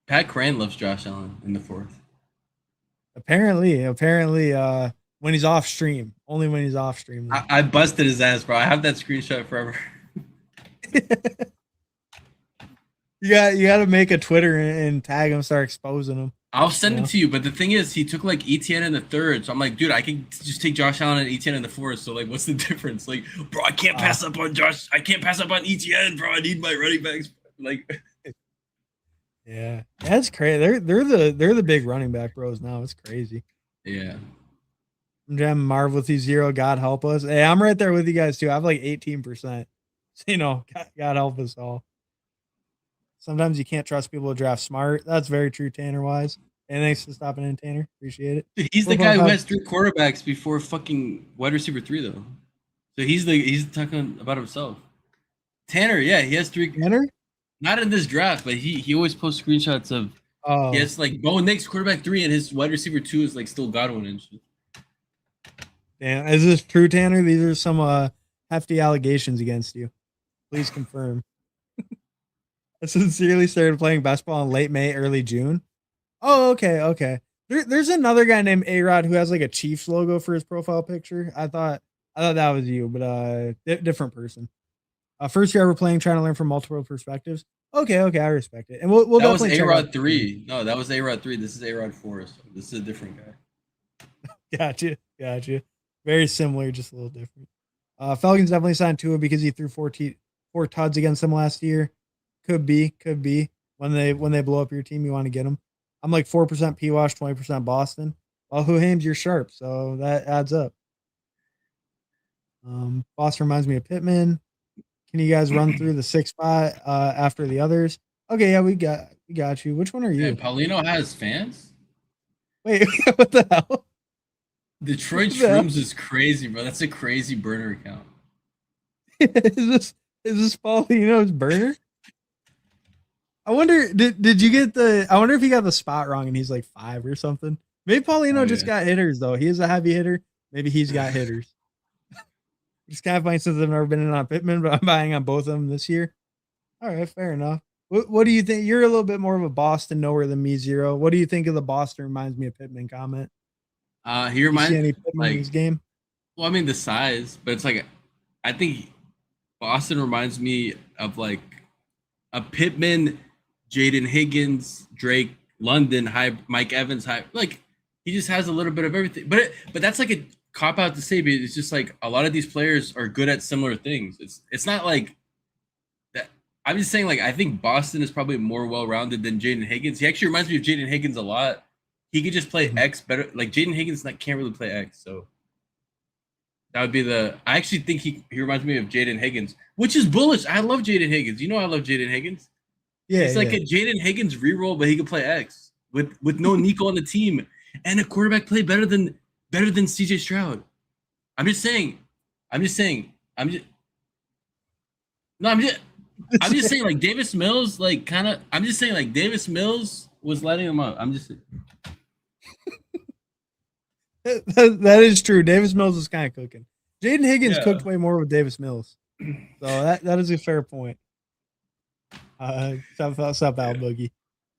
Pat Crane loves Josh Allen in the 4th. Apparently, when he's off stream, only when he's off stream. I busted his ass, bro. I have that screenshot forever. You got to make a Twitter and tag him, start exposing him. I'll send it to you, but the thing is, he took like ETN in the third, so I'm like, dude, I can just take Josh Allen and ETN in the fourth. So like, what's the difference? Like, bro, I can't pass up on Josh. I can't pass up on ETN, bro. I need my running backs. Like, yeah, that's crazy. They're the big running back bros now. It's crazy. Yeah. I'm jamming Marv with you, Zero. God help us. Hey, I'm right there with you guys too. I have like 18%. So, God help us all. Sometimes you can't trust people to draft smart. That's very true, Tanner Wise. And thanks for stopping in, Tanner. Appreciate it. Dude, he's the guy who has 3 quarterbacks before fucking wide receiver 3, though. So he's talking about himself. Tanner, yeah, he has 3. Tanner? Not in this draft, but he always posts screenshots of. He has like Bo Nix quarterback 3, and his wide receiver 2 is like still Godwin and shit. Damn, is this true, Tanner? These are some hefty allegations against you. Please confirm. I sincerely started playing best ball in late May, early June. Oh, okay. There's another guy named A-Rod who has like a Chiefs logo for his profile picture. I thought that was you, but different person. First year ever playing, trying to learn from multiple perspectives. Okay, I respect it. And we'll that definitely was A-Rod 3. No, that was A-Rod 3. This is A-Rod 4. So this is a different guy. Gotcha. Very similar, just a little different. Falcons definitely signed Tua because he threw 4 tuds against them last year. Could be. When they blow up your team, you want to get them. I'm like 4% P-Wash, 20% Boston. Well, who hames your sharp? So that adds up. Boston reminds me of Pittman. Can you guys run through the 6 spot after the others? Okay, yeah, we got you. Which one are you? Yeah, Paulino has fans? Wait, what the hell? Detroit Shrooms is crazy, bro. That's a crazy burner account. Is this Paulino's burner? I wonder, did you get I wonder if he got the spot wrong and he's like 5 or something. Maybe Paulino just got hitters, though. He is a heavy hitter. Maybe he's got hitters. Just kind of buying since I've never been in on Pittman, but I'm buying on both of them this year. All right, fair enough. What do you think? You're a little bit more of a Boston knower than me, Zero. What do you think of the Boston reminds me of Pittman comment? He reminds me any Pittman in this game? Well, I mean the size, but it's like I think Boston reminds me of like a Pittman, Jaden Higgins, Drake, London, Mike Evans, like he just has a little bit of everything. But that's like a cop out to say, but it's just like a lot of these players are good at similar things. It's not like that. I'm just saying, like, I think Boston is probably more well-rounded than Jaden Higgins. He actually reminds me of Jaden Higgins a lot. He could just play X better. Like Jaden Higgins can't really play X, so that would be I actually think he reminds me of Jaden Higgins, which is bullish. I love Jaden Higgins. You know I love Jaden Higgins. Yeah, it's like a Jaden Higgins reroll, but he can play X with no Nico on the team and a quarterback play better than CJ Stroud. I'm just saying like Davis Mills, Davis Mills was letting him up. I'm just saying. That is true. Davis Mills is kind of cooking. Jaden Higgins cooked way more with Davis Mills. So that is a fair point. Sup, Al Boogie.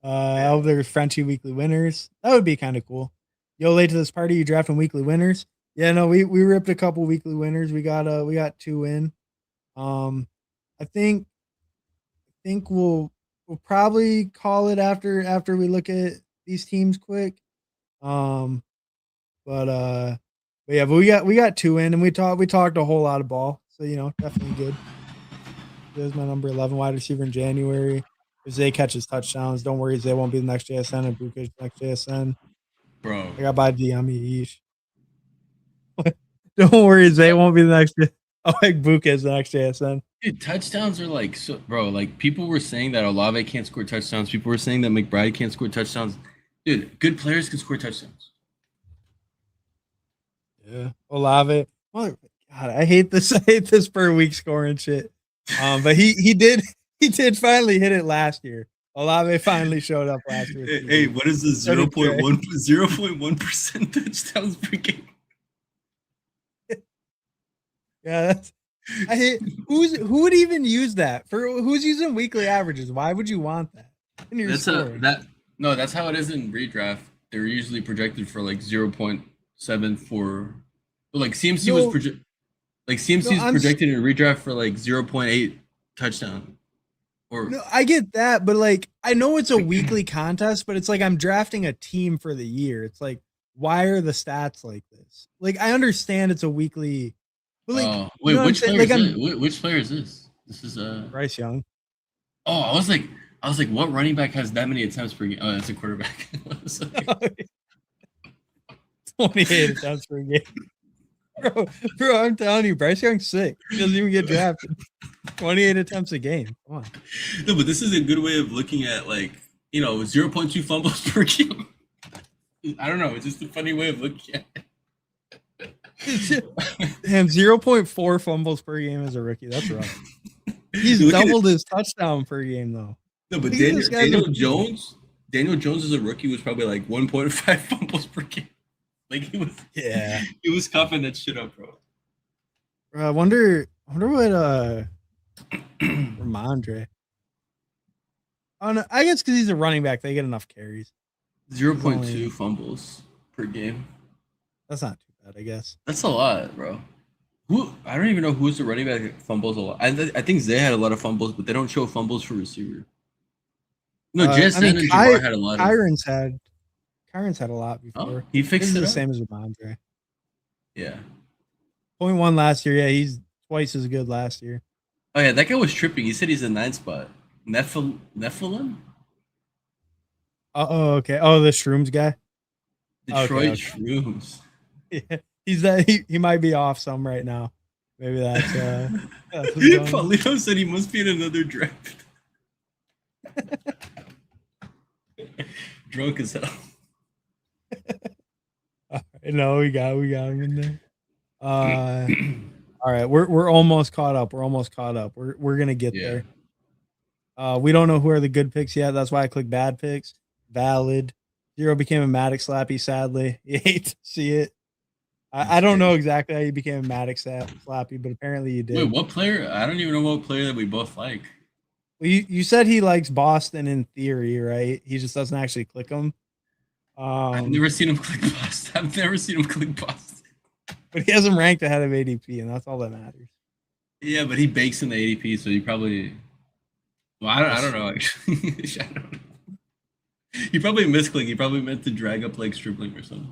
I hope there's Frenchie weekly winners. That would be kind of cool. Yo, late to this party, you drafting weekly winners? Yeah, no, we ripped a couple weekly winners. We got 2 in. I think we'll probably call it after we look at these teams quick. But we got 2 in, and we talked a whole lot of ball. So definitely good. There's my number 11 wide receiver in January. If Zay catches touchdowns, don't worry, Zay won't be the next JSN and Bukic next JSN. Bro, I got by DM. Don't worry, Zay won't be the next. Oh, like Bukic is the next JSN. Dude, touchdowns are like so, bro. Like people were saying that Olave can't score touchdowns. People were saying that McBride can't score touchdowns. Dude, good players can score touchdowns. Yeah, Olave. God, I hate this. I hate this per week scoring shit. But he did finally hit it last year. Olave finally showed up last year. Hey, what is the 0.1% touchdowns per game? Yeah, I hate who would even use that for who's using weekly averages? Why would you want that? That's how it is in redraft. they're usually projected for like 0.74. Like CMC was No, like CMC no, is projected in redraft for like 0.8 touchdown. Or no, I get that, but like I know it's a weekly contest, but it's like I'm drafting a team for the year. It's like, why are the stats like this? Like I understand it's a weekly, but like you wait, know what I'm which saying? player Like is I'm it? Which player is this? This is Bryce Young. Oh, I was like, what running back has that many attempts per game? Oh, it's a quarterback. Like, 28 attempts per game. Bro, I'm telling you, Bryce Young's sick. He doesn't even get drafted. 28 attempts a game. Come on. no, but this is a good way of looking at like 0.2 fumbles per game. I don't know. It's just a funny way of looking at it. Damn, 0.4 fumbles per game as a rookie. That's rough. He's doubled his touchdown per game though. No, but Daniel Jones as a rookie was probably like 1.5 fumbles per game. Like he was coughing that shit up, bro. I wonder what Ramondre. Oh no, I guess because he's a running back, they get enough carries. 0.2 fumbles per game. That's not too bad, I guess. That's a lot, bro. I don't even know who's the running back that fumbles a lot. I think Zay had a lot of fumbles, but they don't show fumbles for receiver. No, JSN and Jabbar had a lot. Kyron's had a lot before. He fixed it. The same as Ramondre. Yeah. 0.1 last year. Yeah, he's twice as good last year. Oh yeah, that guy was tripping. He said he's in 9th spot. Nephilim? Oh, okay. Oh, the Shrooms guy. Detroit Shrooms. Yeah, he's that. He might be off some right now. Maybe that's. Paulino said he must be in another draft. Drunk as hell. No, we got him in there. All right, we're almost caught up. We're gonna get there. We don't know who are the good picks yet. That's why I click bad picks. Valid. Zero became a Maddox slappy. Sadly, you hate to see it. I don't know exactly how you became a Maddox slappy, but apparently you did. Wait, what player? I don't even know what player that we both like. Well, you said he likes Boston in theory, right? He just doesn't actually click them. I've never seen him click Boston. But he has him ranked ahead of ADP, and that's all that matters. Yeah, but he bakes in the ADP, so he probably. Well, I don't know actually. I don't know. He probably misclicked. He probably meant to drag up like Stripling or something.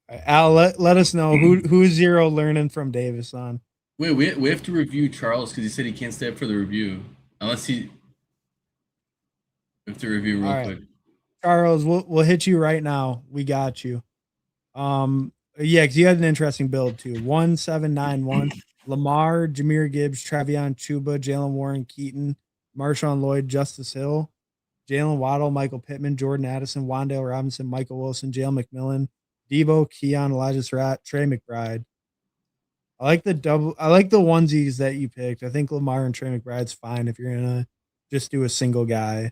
Right, Al, let us know who's Zero learning from Davis on. Wait, we have to review Charles because he said he can't stay up for the review unless we have to review real quick. Charles, we'll hit you right now. We got you. Yeah, because you had an interesting build too. 1791. Lamar, Jahmyr Gibbs, Travion Chuba, Jalen Warren, Keaton, Marshawn Lloyd, Justice Hill, Jalen Waddle, Michael Pittman, Jordan Addison, Wan'Dale Robinson, Michael Wilson, Jalen McMillan, Debo, Keon, Elijah Surratt, Trey McBride. I like the onesies that you picked. I think Lamar and Trey McBride's fine if you're gonna just do a single guy.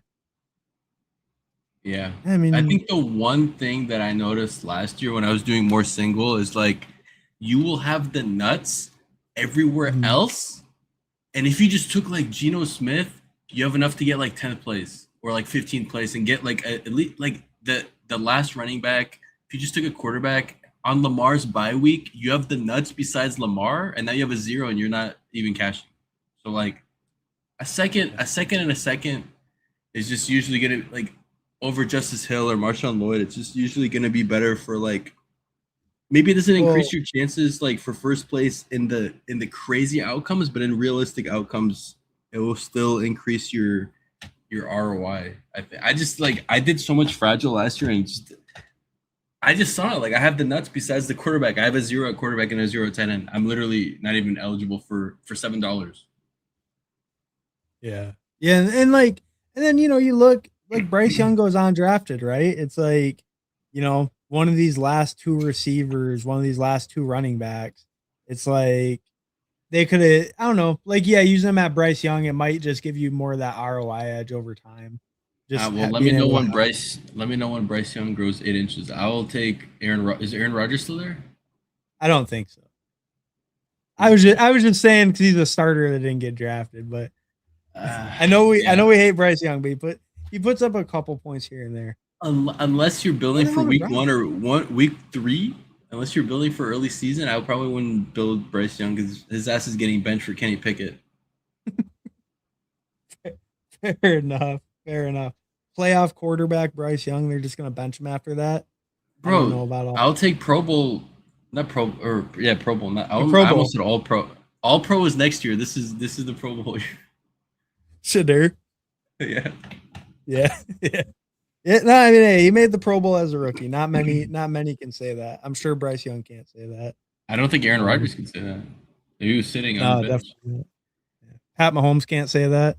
Yeah. I mean, I think the one thing that I noticed last year when I was doing more single is like you will have the nuts everywhere else. And if you just took like Geno Smith, you have enough to get like 10th place or like 15th place and get like at least like the last running back. If you just took a quarterback on Lamar's bye week, you have the nuts besides Lamar, and now you have a zero and you're not even cashing. So like a second is just usually gonna like over Justice Hill or Marshawn Lloyd. It's just usually gonna be better for like maybe it doesn't increase your chances like for first place in the crazy outcomes, but in realistic outcomes, it will still increase your ROI. I just like I did so much fragile last year and I just saw it. Like I have the nuts besides the quarterback. I have a 0 at quarterback and a 0 at 10, and I'm literally not even eligible for $7. Yeah. Yeah, and then you look like Bryce Young goes undrafted, right? It's like, one of these last two receivers, one of these last two running backs. It's like they could have, I don't know, like using them at Bryce Young, it might just give you more of that ROI edge over time. Just let me know when Bryce Young grows 8 inches. I will take Aaron. Is Aaron Rodgers still there? I don't think so. I was just saying because he's a starter that didn't get drafted, but I know we hate Bryce Young, but he puts up a couple points here and there. Unless you're building Nothing for wrong with week Brown. 1 or week 3, unless you're building for early season, I probably wouldn't build Bryce Young because his ass is getting benched for Kenny Pickett. Fair enough. Fair enough. Playoff quarterback Bryce Young. They're just gonna bench him after that. I don't Bro, know about all I'll take Pro Bowl, not Pro or yeah, Pro Bowl. Not, the Pro I Bowl. almost said All Pro. All Pro is next year. This is the Pro Bowl Shadur. year. Yeah. Yeah. Yeah. Yeah. No, I mean, hey, he made the Pro Bowl as a rookie. Not many can say that. I'm sure Bryce Young can't say that. I don't think Aaron Um, Rodgers can say that. He was sitting on the no, bench. definitely not. Yeah. Pat Mahomes can't say that.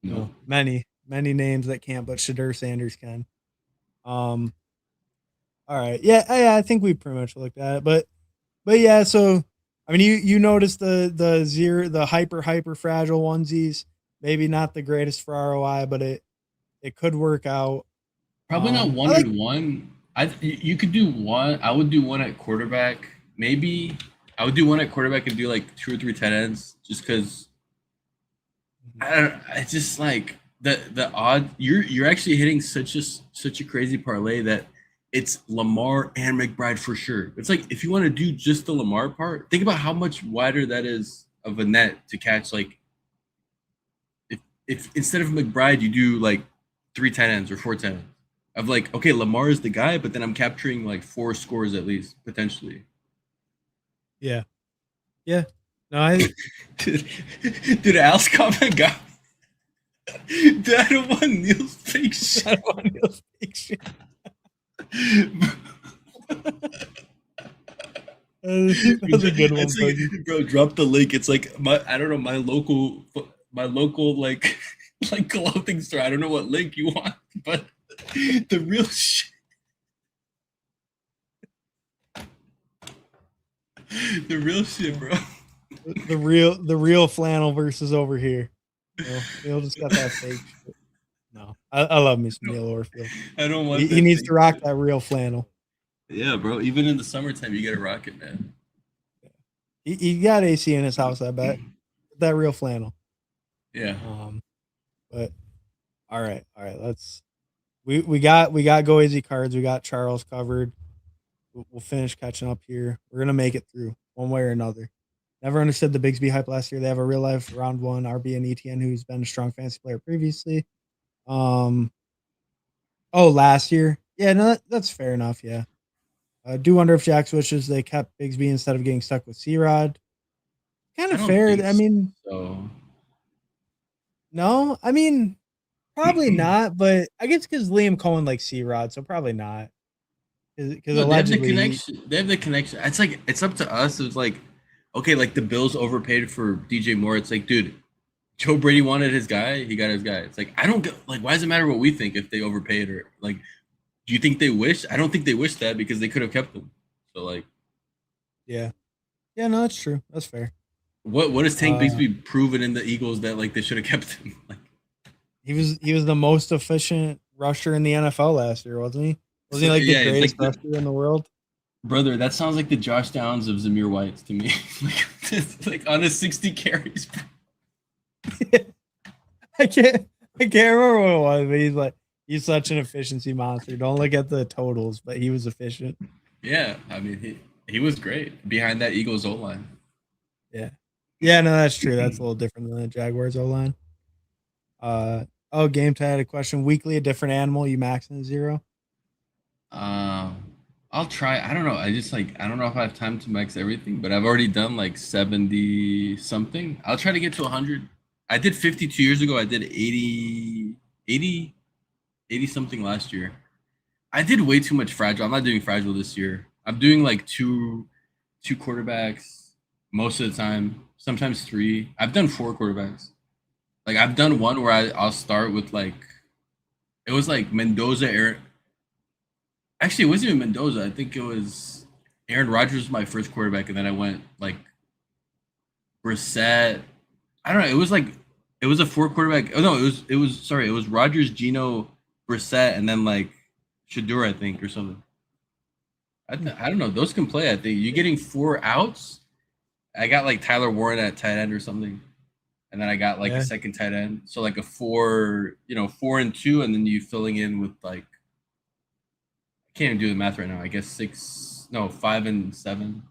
Nope. Many names that can't, but Shadur Sanders can. Um, all right. Yeah, I think we pretty much looked at it. But yeah, so I mean you noticed the hyper fragile onesies, maybe not the greatest for ROI, but it could work out. Probably not I one like and one. You could do one. I would do one at quarterback. Maybe I would do one at quarterback and do like 2 or 3 tight ends, just because I don't. I just like the odd. You're actually hitting such a crazy parlay that it's Lamar and McBride for sure. It's like if you want to do just the Lamar part, think about how much wider that is of a net to catch. Like if instead of McBride you do like 3 tight ends or 4 tight ends. Of like, okay, Lamar is the guy, but then I'm capturing like 4 scores at least potentially. yeah. Yeah. No, I Dude, dude, Al's comment got. Dude, I don't want Neil's fake shit. I don't want Neil's fake shit. That's a good one, It's like, Boogie. bro, drop the link. It's like I don't know, my local like clothing store. I don't know what link you want, but the real shit. The real shit, bro. The real flannel versus over here. Neil just got that fake shit. No, I love me some Neil Orfield. I don't want He that needs fake to rock shit. that real flannel. Yeah, bro. Even in the summertime, you get a rocket, man. He got AC in his house, I bet. That real flannel. Yeah. But all right. We got go easy cards. We got Charles covered. We'll finish catching up here. We're gonna make it through one way or another. Never understood the Bigsby hype last year. They have a real life round one RB and ETN who's been a strong fantasy player previously. Um. Oh, last year. Yeah, no, that's fair enough. Yeah. I do wonder if Jack wishes they kept Bigsby instead of getting stuck with C-Rod. Kind I of don't fair. think I mean, so. no, I mean, probably not, but I guess because Liam Cohen likes C-Rod, so probably not. Because No, they have the allegedly he, connection. They have the connection. It's like it's up to us. It's like, okay, like the Bills overpaid for DJ Moore. It's like, dude, Joe Brady wanted his guy. He got his guy. It's like I don't get like why does it matter what we think if they overpaid or like do you think they wish? I don't think they wish that because they could have kept him. So like, yeah. Yeah, no, that's true. That's fair. what has Tank Uh, Bigsby proven in the Eagles that like they should have kept him? Like, he was the most efficient rusher in the NFL last year, wasn't he? Wasn't so he like the yeah, it's greatest like the rusher in the world? brother. That sounds like the Josh Downs of Zamir White to me. Like, it's like on his 60 carries. I can't remember what it was, but he's such an efficiency monster. Don't look at the totals, but he was efficient. Yeah, I mean he was great behind that Eagles O line. Yeah. Yeah, no, that's true. That's a little different than the Jaguars O line. Game time had a question. Weekly, a different animal. You maxing a zero? I'll try. I don't know. I just like I don't know if I have time to max everything, but I've already done like 70 something. I'll try to get to 100. I did 50 2 years ago. I did 80 something last year. I did way too much fragile. I'm not doing fragile this year. I'm doing like two quarterbacks most of the time, sometimes 3. I've done 4 quarterbacks. Like I've done one where I'll start with like it was like Mendoza, Aaron. Actually, it wasn't even Mendoza. I think it was Aaron Rodgers was my first quarterback, and then I went like Brissett. I don't know. It was like it was a 4 quarterback. Oh no, it was sorry. It was Rodgers, Gino, Brissett, and then like Shadur, I think, or something. I don't know. Those can play. I think you're getting 4 outs. I got like Tyler Warren at tight end or something, and then I got like a Yeah. second tight end. So like a 4, 4 and 2, and then you filling in with like can't even do the math right now. I guess 6, no, 5-7, something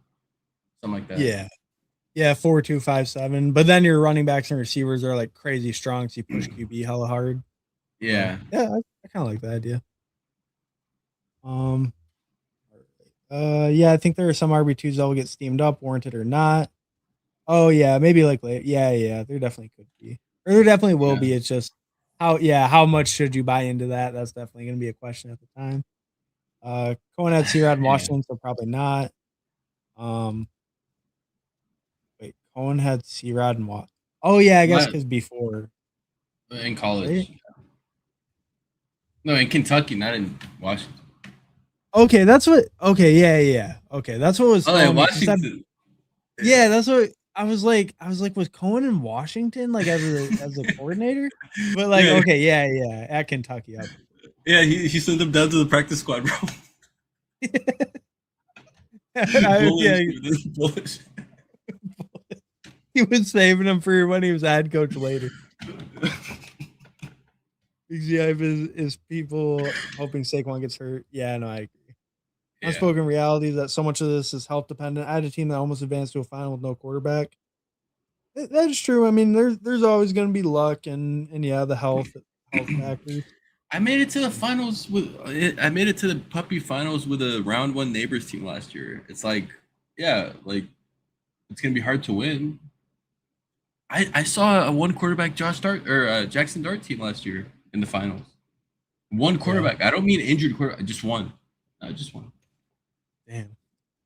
like that. Yeah. Yeah, 4-2-5-7. But then your running backs and receivers are like crazy strong, so you push QB hella hard. So Yeah. yeah, I kind of like that idea. Um, yeah, I think there are some RB2s that will get steamed up, warranted or not. Oh yeah, maybe like late. Yeah, yeah, there definitely could be, or there definitely will Yeah. be. It's just how much should you buy into that? That's definitely going to be a question at the time. Cohen had C-Rod in Yeah. Washington, so probably not. Um, wait, Cohen had C-Rod in what? Oh yeah, I guess My, because before, in right? college. No, in Kentucky, not in Washington. Okay, that's what. Okay, yeah, yeah. Okay, that's what was Oh, yeah, throwing me. 'Cause Washington. yeah, Yeah. that's what I was like. I was like, was Cohen in Washington like as a coordinator? But like, Yeah. okay, yeah, yeah, at Kentucky, okay. Yeah, he sent them down to the practice squad, bro. Yeah, Bullish, dude. Bullish. he was saving him for when he was a head coach later. Because yeah, is people hoping Saquon gets hurt? Yeah, no, I agree. Yeah. Unspoken reality is that so much of this is health dependent. I had a team that almost advanced to a final with no quarterback. That is true. I mean, there's always going to be luck and yeah, the health factors. I made it to the finals with I made it to the puppy finals with a round one neighbors team last year. It's like, yeah, like it's gonna be hard to win. I saw a one quarterback Josh Dart or Jackson Dart team last year in the finals. One Yeah, quarterback. I don't mean injured quarterback. Just one. Just one. damn,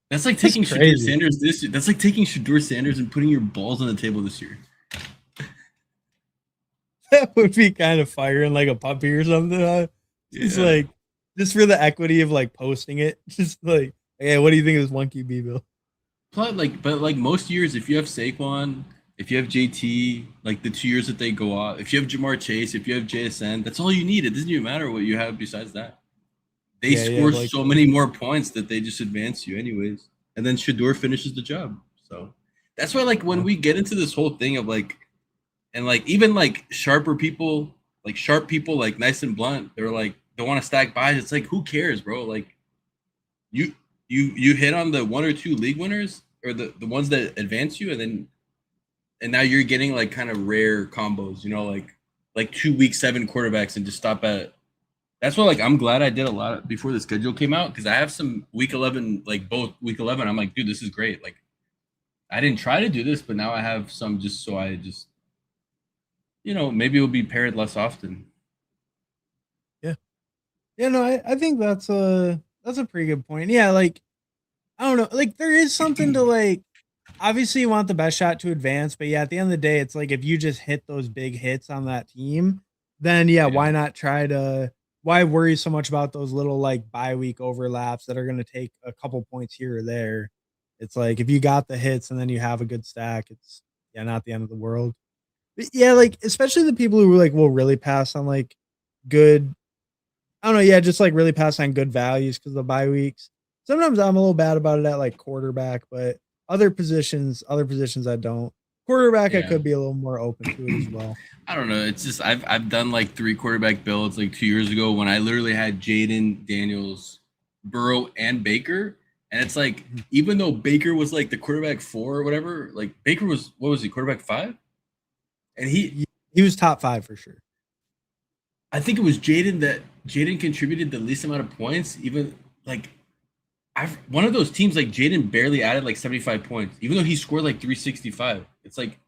That's like that's taking Shador crazy. Sanders this year. That's like taking Shador Sanders and putting your balls on the table this year. That would be kind of firing like a puppy or something. Just Yeah. like just for the equity of like posting it. Just like, hey, what do you think of this one QB bill? Plus, but like most years, if you have Saquon, if you have JT, like the 2 years that they go off, if you have Jamar Chase, if you have JSN, that's all you need. It doesn't even matter what you have besides that. They Yeah, yeah, score like so many more points that they just advance you anyways. And then Shador finishes the job. So that's why like when yeah, we get into this whole thing of like and like even like sharper people, like sharp people like nice and blunt, they're like they want to stack buys. It's like who cares, bro? Like you you hit on the one or two league winners or the ones that advance you and now you're getting like kind of rare combos, like 2 week 7 quarterbacks and just stop at. That's why like I'm glad I did a lot before the schedule came out because I have some week 11 like both week 11. I'm like, dude, this is great. Like I didn't try to do this, but now I have some just so I just maybe it'll be paired less often. yeah. Yeah, no, I think that's a pretty good point. Yeah, like I don't know, like there is something to like obviously you want the best shot to advance, but yeah, at the end of the day, it's like if you just hit those big hits on that team, then yeah, Yeah. why not why worry so much about those little like bye week overlaps that are gonna take a couple points here or there? It's like if you got the hits and then you have a good stack, it's yeah, not the end of the world. But yeah, like especially the people who like will really pass on like good I don't know, yeah, just like really pass on good values because of the bye weeks. Sometimes I'm a little bad about it at like quarterback, but other positions I don't. Quarterback, I Yeah. could be a little more open to it as well. I don't know. It's just I've done like 3 quarterback builds like 2 years ago when I literally had Jaden Daniels, Burrow, and Baker. And it's like Mhm. even though Baker was like the quarterback 4 or whatever, like Baker was what was he, quarterback 5? And He was top 5 for sure. I think it was Jaden contributed the least amount of points, even like I've one of those teams like Jaden barely added like 75 points, even though he scored like 365. It's like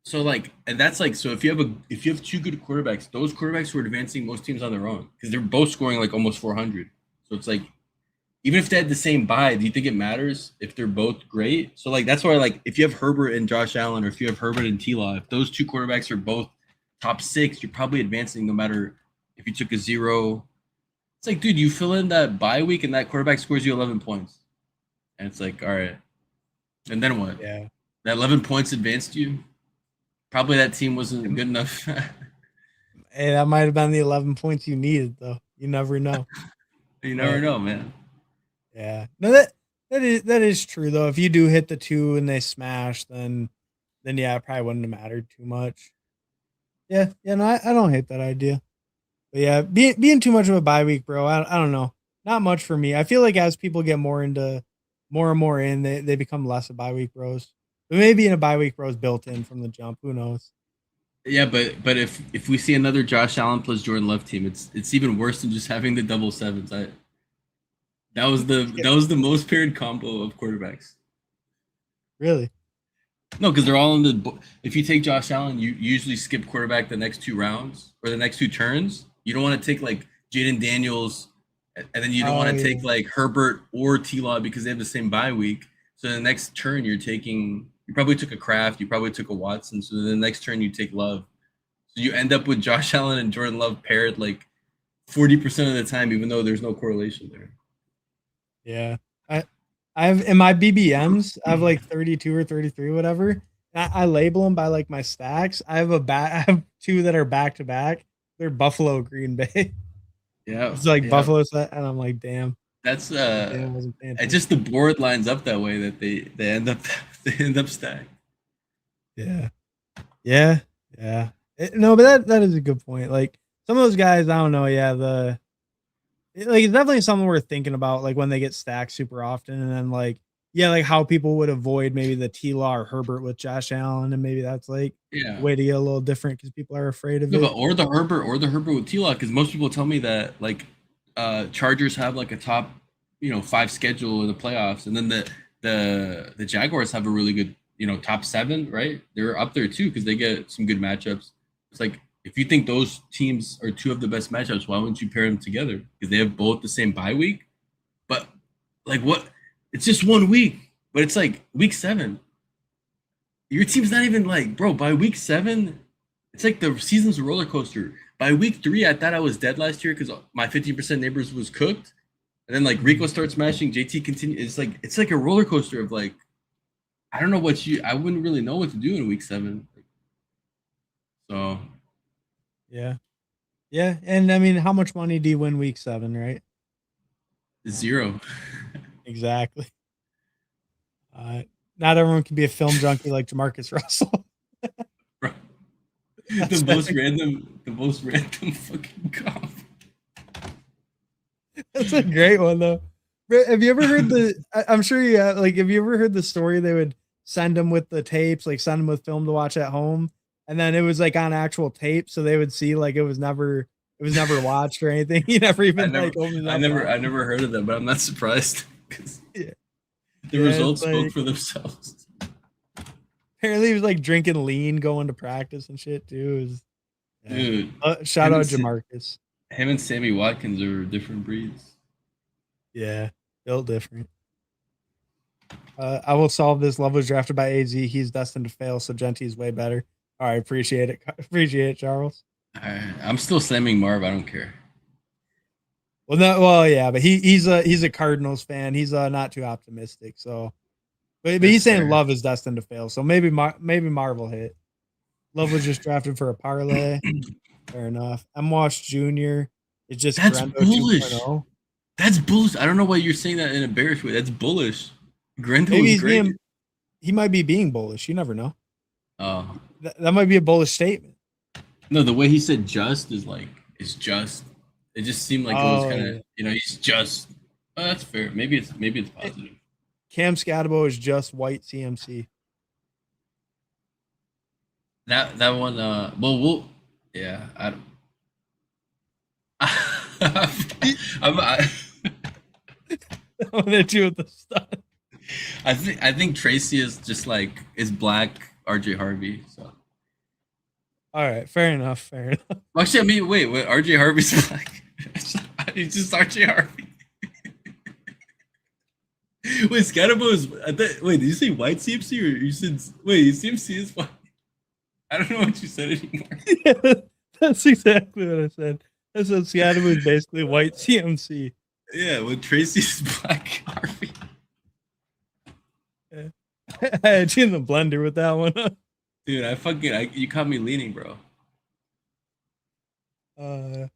so like and that's like so if you have 2 good quarterbacks, those quarterbacks who are advancing most teams on their own because they're both scoring like almost 400. So it's like even if they had the same buy, do you think it matters if they're both great? So like that's why like if you have Herbert and Josh Allen or if you have Herbert and T-Law, if those 2 quarterbacks are both top 6, you're probably advancing no matter if you took a 0. It's like, dude, you fill in that bye week and that quarterback scores you 11 points. And it's like, all right. And then what? Yeah. That 11 points advanced you? Probably that team wasn't good enough. Hey, that might have been the 11 points you needed though. You never know. You never But know, man. yeah. No, that is true though. If you do hit the 2 and they smash, then yeah, it probably wouldn't have mattered too much. Yeah, no, I don't hate that idea. But yeah, being too much of a bye week, bro. I don't know. not much for me. I feel like as people get more and more in, they become less of bye week bros. But maybe in a bye week bros built in from the jump. Who knows? Yeah, but if we see another Josh Allen plus Jordan Love team, it's even worse than just having the double sevens. Yeah, That was the most paired combo of quarterbacks. really. No, because they're all in the. If you take Josh Allen, you usually skip quarterback the next two rounds or the next two turns. You don't want to take like Jaden Daniels, and then you don't Oh want to yeah. take like Herbert or T Law because they have the same bye week. So the next turn you're taking, you probably took a Kraft, you probably took a Watson. So the next turn you take Love. So you end up with Josh Allen and Jordan Love paired like 40% of the time, even though there's no correlation there. Yeah. I have in my BBMs, I have like 32 or 33, whatever. I label them by like my stacks. I have two that are back to back. They're Buffalo Green Bay. Yeah, It's like yeah. Buffalo set, and I'm like, damn. That's Damn, I wasn't paying it just the attention. board lines up that way that they end up they end up stacked. Yeah. Yeah. Yeah. No, but that is a good point. Like some of those guys, I don't know. Yeah, it's definitely something worth thinking about, like when they get stacked super often, and then like yeah, like how people would avoid maybe the T Law or Herbert with Josh Allen, and maybe that's like a Yeah. way to get a little different because people are afraid of No, but it. or the Herbert with T-Lock, because most people tell me that like Chargers have like a top, five schedule in the playoffs, and then the Jaguars have a really good, top seven, right? They're up there too because they get some good matchups. It's like if you think those teams are two of the best matchups, why wouldn't you pair them together? Because they have both the same bye week. But like what? It's just 1 week, but it's like week seven. Your team's not even like, bro, by week seven, it's like the season's a roller coaster. By week three, I thought I was dead last year because my 50% neighbors was cooked. And then like Rico Mhm. starts smashing, JT continue. It's like a roller coaster of like, I don't know I wouldn't really know what to do in week seven. So Yeah. Yeah. And I mean, how much money do you win week 7, right? zero. Exactly. Uh, Not everyone can be a film junkie like Jamarcus Russell. Bro, That's better. the most random fucking comp. That's a great one though. Have you ever heard I'm sure you have, like, have you ever heard the story they would send them with the tapes, like send them with film to watch at home, and then it was like on actual tape, so they would see like it was never watched or anything. He never even like opened it up. I never heard of that, but I'm not surprised because Yeah, the yeah. It's results spoke like for themselves. apparently he was like drinking lean going to practice and shit too. It was, yeah. Dude, Shout him out and Jamarcus. him and Sammy Watkins are different breeds. Yeah, built different. I will solve this. Love was drafted by AZ. He's destined to fail, so Genty is way better. All right, appreciate it. Appreciate it, Charles. I'm still slamming Marv. I don't care. Well, no, well, yeah, but he's a Cardinals fan. He's not too optimistic. So, but That's he's saying fair. Love is destined to fail. So maybe Marvel hit. Love was just drafted for a parlay. Fair enough. M. Wash Jr. is just That's Grendo bullish. 2.0. That's bullish. I don't know why you're saying that in a bearish way. That's bullish. Grendel Maybe is he's great. being he might be being bullish. You never know. Oh That might be a bullish statement. no, the way he said just is like it's just. It just seemed like it was Oh kind yeah. of he's just. Oh, that's fair. Maybe it's positive. Cam Scatabo is just white CMC. That one. Well, we'll. Yeah. I. Don't- I, What did you with the stuff? I think Tracy is just like is black RJ Harvey. So All right, fair enough. Fair enough. actually, I mean, wait, RJ Harvey's black. He's just RJ Harvey. Wait, Scatterbo is. Wait, did you say white CMC or you said wait? CMC is white. I don't know what you said anymore. Yeah, that's exactly what I said. I said Scatabo is basically white CMC. Yeah, when Tracy's black Harvey. Yeah. I had you in the blender with that one. Dude, you caught me leaning, bro. Uh,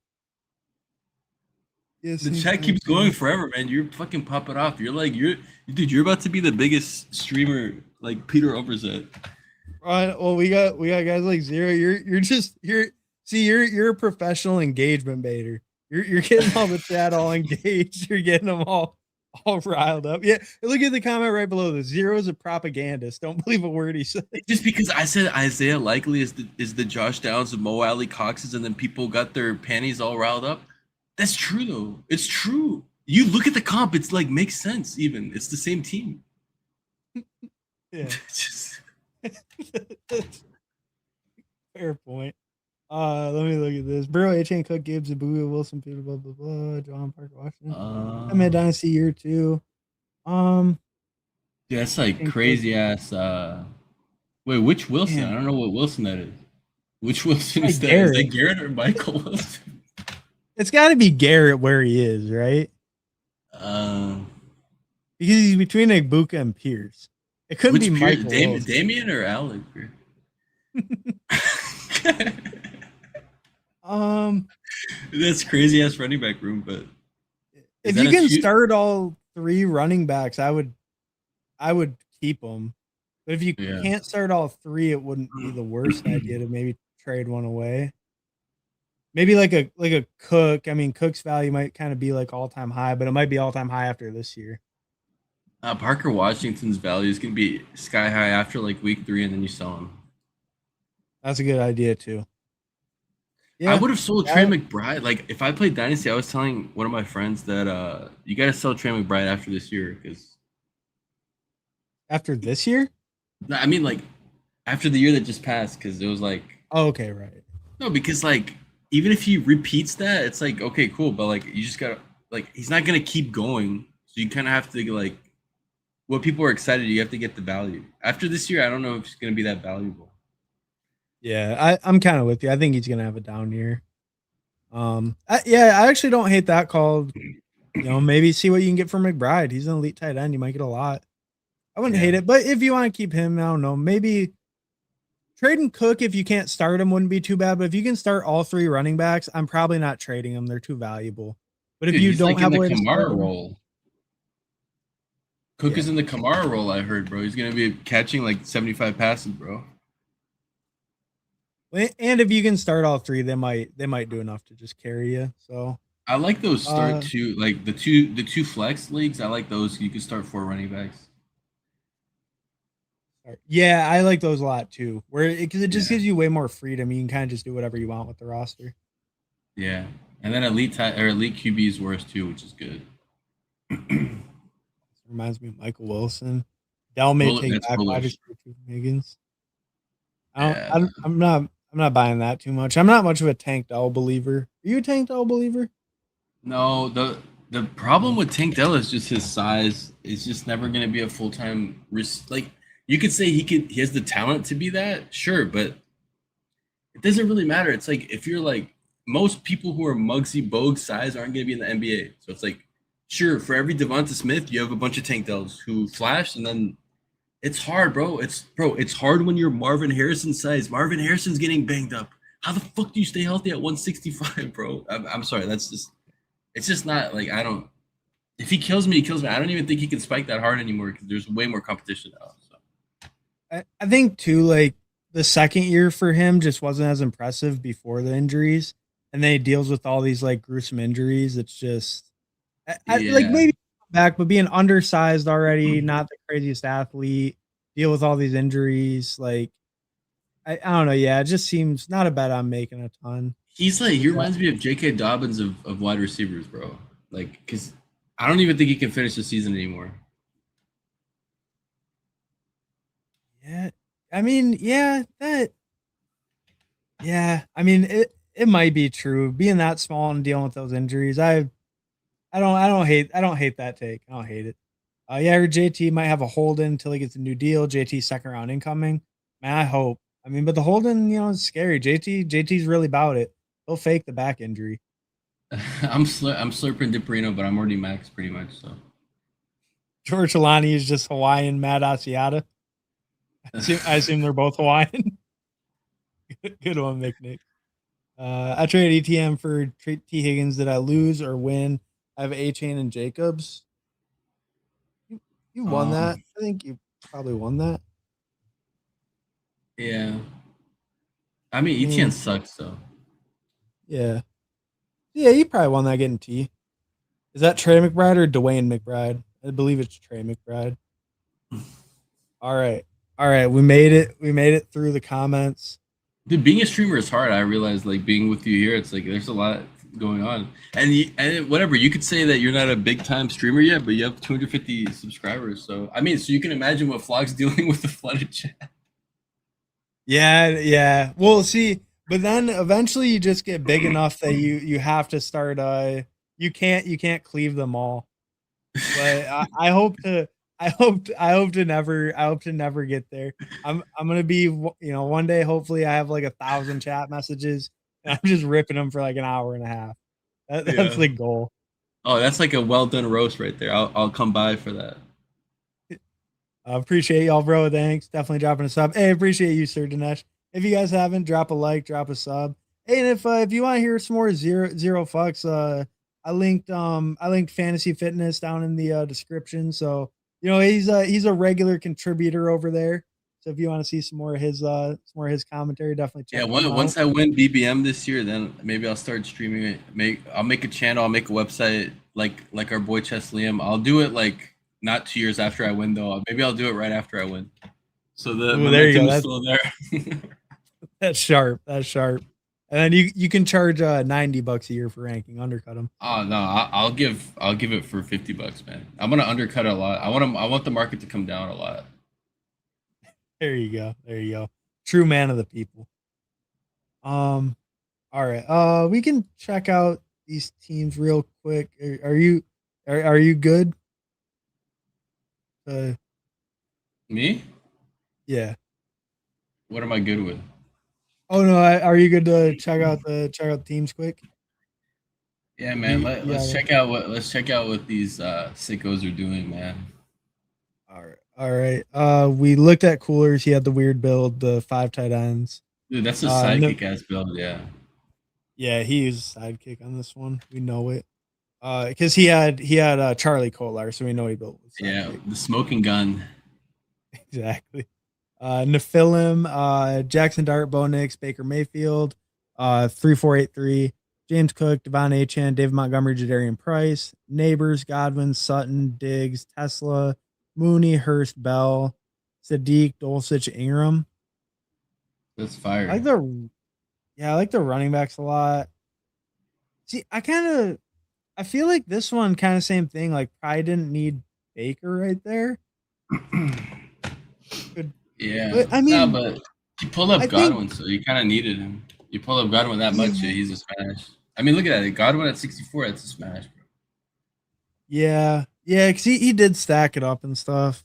yes, The chat keeps going forever, man. You're fucking popping off. Dude, you're about to be the biggest streamer like Peter Overzet. Right. Well, we got guys like Zero. You're a professional engagement baiter. You're getting all the chat all engaged. You're getting them all riled up. Yeah, look at the comment right below this. Zero is a propagandist. Don't believe a word he says. Just because I said Isaiah Likely is the Josh Downs of Mo Alley Coxes, and then people got their panties all riled up. That's true though. It's true. You look at the comp, it's like makes sense. Even it's the same team. Yeah. Just, Fair point. Let me look at this. Burrow, A-Chain, Cook, Gibbs, Abuya, Wilson, Peter, blah, blah, blah. John Parker, Washington. I'm at Dynasty year 2. yeah, that's like A-Chain, Cook. crazy ass. Wait, which Wilson? Man, I don't know what Wilson that is. Which Wilson like is that? Is that Garrett. Garrett or Michael Wilson? It's got to be Garrett where he is, right? Uh, Because he's between Ibuka and Pierce. It couldn't be which Pierce? Michael Wilson. Damien or Alec? That's crazy ass running back room, but if you can start all 3 running backs, I would keep them. But if you can't start all 3, it wouldn't be the worst idea to maybe trade one away. Maybe like a Cook. I mean, Cook's value might kind of be like all-time high, but it might be all-time high after this year. Parker Washington's value is going to be sky high after like week 3, and then you sell him. That's a good idea too. Yeah, I would have sold Trey McBride. Like if I played Dynasty, I was telling one of my friends that you got to sell Trey McBride after this year because after this year. No, I mean like after the year that just passed because it was like. Oh, okay, right. No, because like even if he repeats that, it's like okay, cool, but like you just gotta like he's not gonna keep going, so you kind of have to like. What people are excited, you have to get the value. After this year, I don't know if it's going to be that valuable. Yeah, I'm kind of with you. I think he's going to have a down year. I actually don't hate that call. Maybe see what you can get from McBride. He's an elite tight end. You might get a lot. I wouldn't hate it, but if you want to keep him, I don't know. Maybe trading Cook if you can't start him wouldn't be too bad. But if you can start all 3 running backs, I'm probably not trading them. They're too valuable. But if you don't have a way to start them, role. Cook is in the Kamara role, I heard, bro. He's going to be catching like 75 passes, bro. And if you can start all 3, they might do enough to just carry you. So I like those start 2, like the two flex leagues. I like those. You can start 4 running backs. Yeah, I like those a lot too. Because it just gives you way more freedom. You can kind of just do whatever you want with the roster. Yeah, and then elite QB is worse too, which is good. Reminds me of Michael Wilson. Dell may take back wide receiver from Higgins. I'm not buying that too much. I'm not much of a Tank Dell believer. Are you a Tank Dell believer? No, the problem with Tank Dell is just his size. It's just never going to be a full-time like you could say he has the talent to be that, sure, but it doesn't really matter. It's like if you're like most people who are Muggsy Bogues size aren't going to be in the NBA. So it's like sure, for every Devonta Smith, you have a bunch of Tank Dells who flash, and then it's hard, bro. It's hard when you're Marvin Harrison size. Marvin Harrison's getting banged up. How the fuck do you stay healthy at 165, bro? I'm sorry. It's just not like I don't. If he kills me, he kills me. I don't even think he can spike that hard anymore because there's way more competition now. So. I think too, like the second year for him just wasn't as impressive before the injuries, and then he deals with all these like gruesome injuries. It's just. Like maybe back, but being undersized already, not the craziest athlete, deal with all these injuries. Like, I don't know. Yeah, it just seems not a bet I'm making a ton. He reminds me of J.K. Dobbins of wide receivers, bro. Like, because I don't even think he can finish the season anymore. Yeah, I mean, I mean, it might be true. Being that small and dealing with those injuries, I don't hate that take. I don't hate it. JT might have a hold in until he gets a new deal. JT second round incoming. Man, I hope. I mean, but the holding, it's scary. JT's really about it. He'll fake the back injury. I'm slurping DiPrino, but I'm already max pretty much. So George Alani is just Hawaiian Matt Asiata. I assume they're both Hawaiian. Good one, McNick. I traded ETM for T Higgins. Did I lose or win? I have A-Chain and Jacobs. You won that. I think you probably won that. Yeah. I mean, ETN sucks though. Yeah. Yeah, he probably won that getting T. Is that Trey McBride or Dwayne McBride? I believe it's Trey McBride. All right. All right. We made it. We made it through the comments. Dude, being a streamer is hard. I realize, like being with you here, it's like there's a lot going on, and whatever you could say that you're not a big time streamer yet, but you have 250 subscribers. So I mean, so you can imagine what Flock's dealing with the flooded chat. Yeah, yeah. Well, see, but then eventually you just get big enough that you have to start you can't cleave them all. But I hope to never get there. I'm gonna be one day hopefully I have like 1,000 chat messages and I'm just ripping them for like an hour and a half. That's Yeah. the goal. Oh, that's like a well done roast right there. I'll come by for that. I appreciate y'all, bro. Thanks. Definitely dropping a sub. Hey, appreciate you, Sir Dinesh. If you guys haven't, drop a like, drop a sub. Hey, and if you want to hear some more zero fucks, I linked Fantasy Fitness down in the description. So he's a regular contributor over there. So if you want to see some more of his commentary, definitely Yeah, check him out. once I win BBM this year, then maybe I'll start streaming it. I'll make a channel. I'll make a website like our boy Chess Liam. I'll do it like not 2 years after I win though. Maybe I'll do it right after I win. So the Ooh, there you momentum go. is still there. That's sharp. That's sharp. And then you can charge $90 a year for ranking, undercut him. Oh no, I'll give it for $50, man. I'm gonna undercut a lot. I want the market to come down a lot. There you go. There you go. True man of the people. All right. We can check out these teams real quick. Are you good? Me? Yeah. What am I good with? Oh no, are you good to check out the teams quick? Yeah, man. Yeah. Let's check out what these sickos are doing, man. All right. All right. We looked at Coolers. He had the weird build, the 5 tight ends. Dude, that's a No, sidekick ass build, yeah. yeah, he used sidekick on this one. We know it. Because he had Charlie Kolar, so we know he built with Yeah, sidekick. the smoking gun. Exactly. Nephilim, Jackson Dart, Bo Nix, Baker Mayfield, 3483, James Cook, Devon Achan, David Montgomery, Jadarian Price, Neighbors, Godwin, Sutton, Diggs, Tesla, Mooney, Hurst, Bell, Sadiq, Dulcich, Ingram. That's I like fire. the running backs a lot. See, I feel like this one kind of same thing. Like probably didn't need Baker right there. Could, Yeah. but I No, mean, but you pulled up I think Godwin, so you kind of needed him. You pulled up Godwin that much, yeah, yeah, he's a smash. I mean, look at that. Godwin at 64, that's a smash, bro. yeah, because he did stack it up and stuff.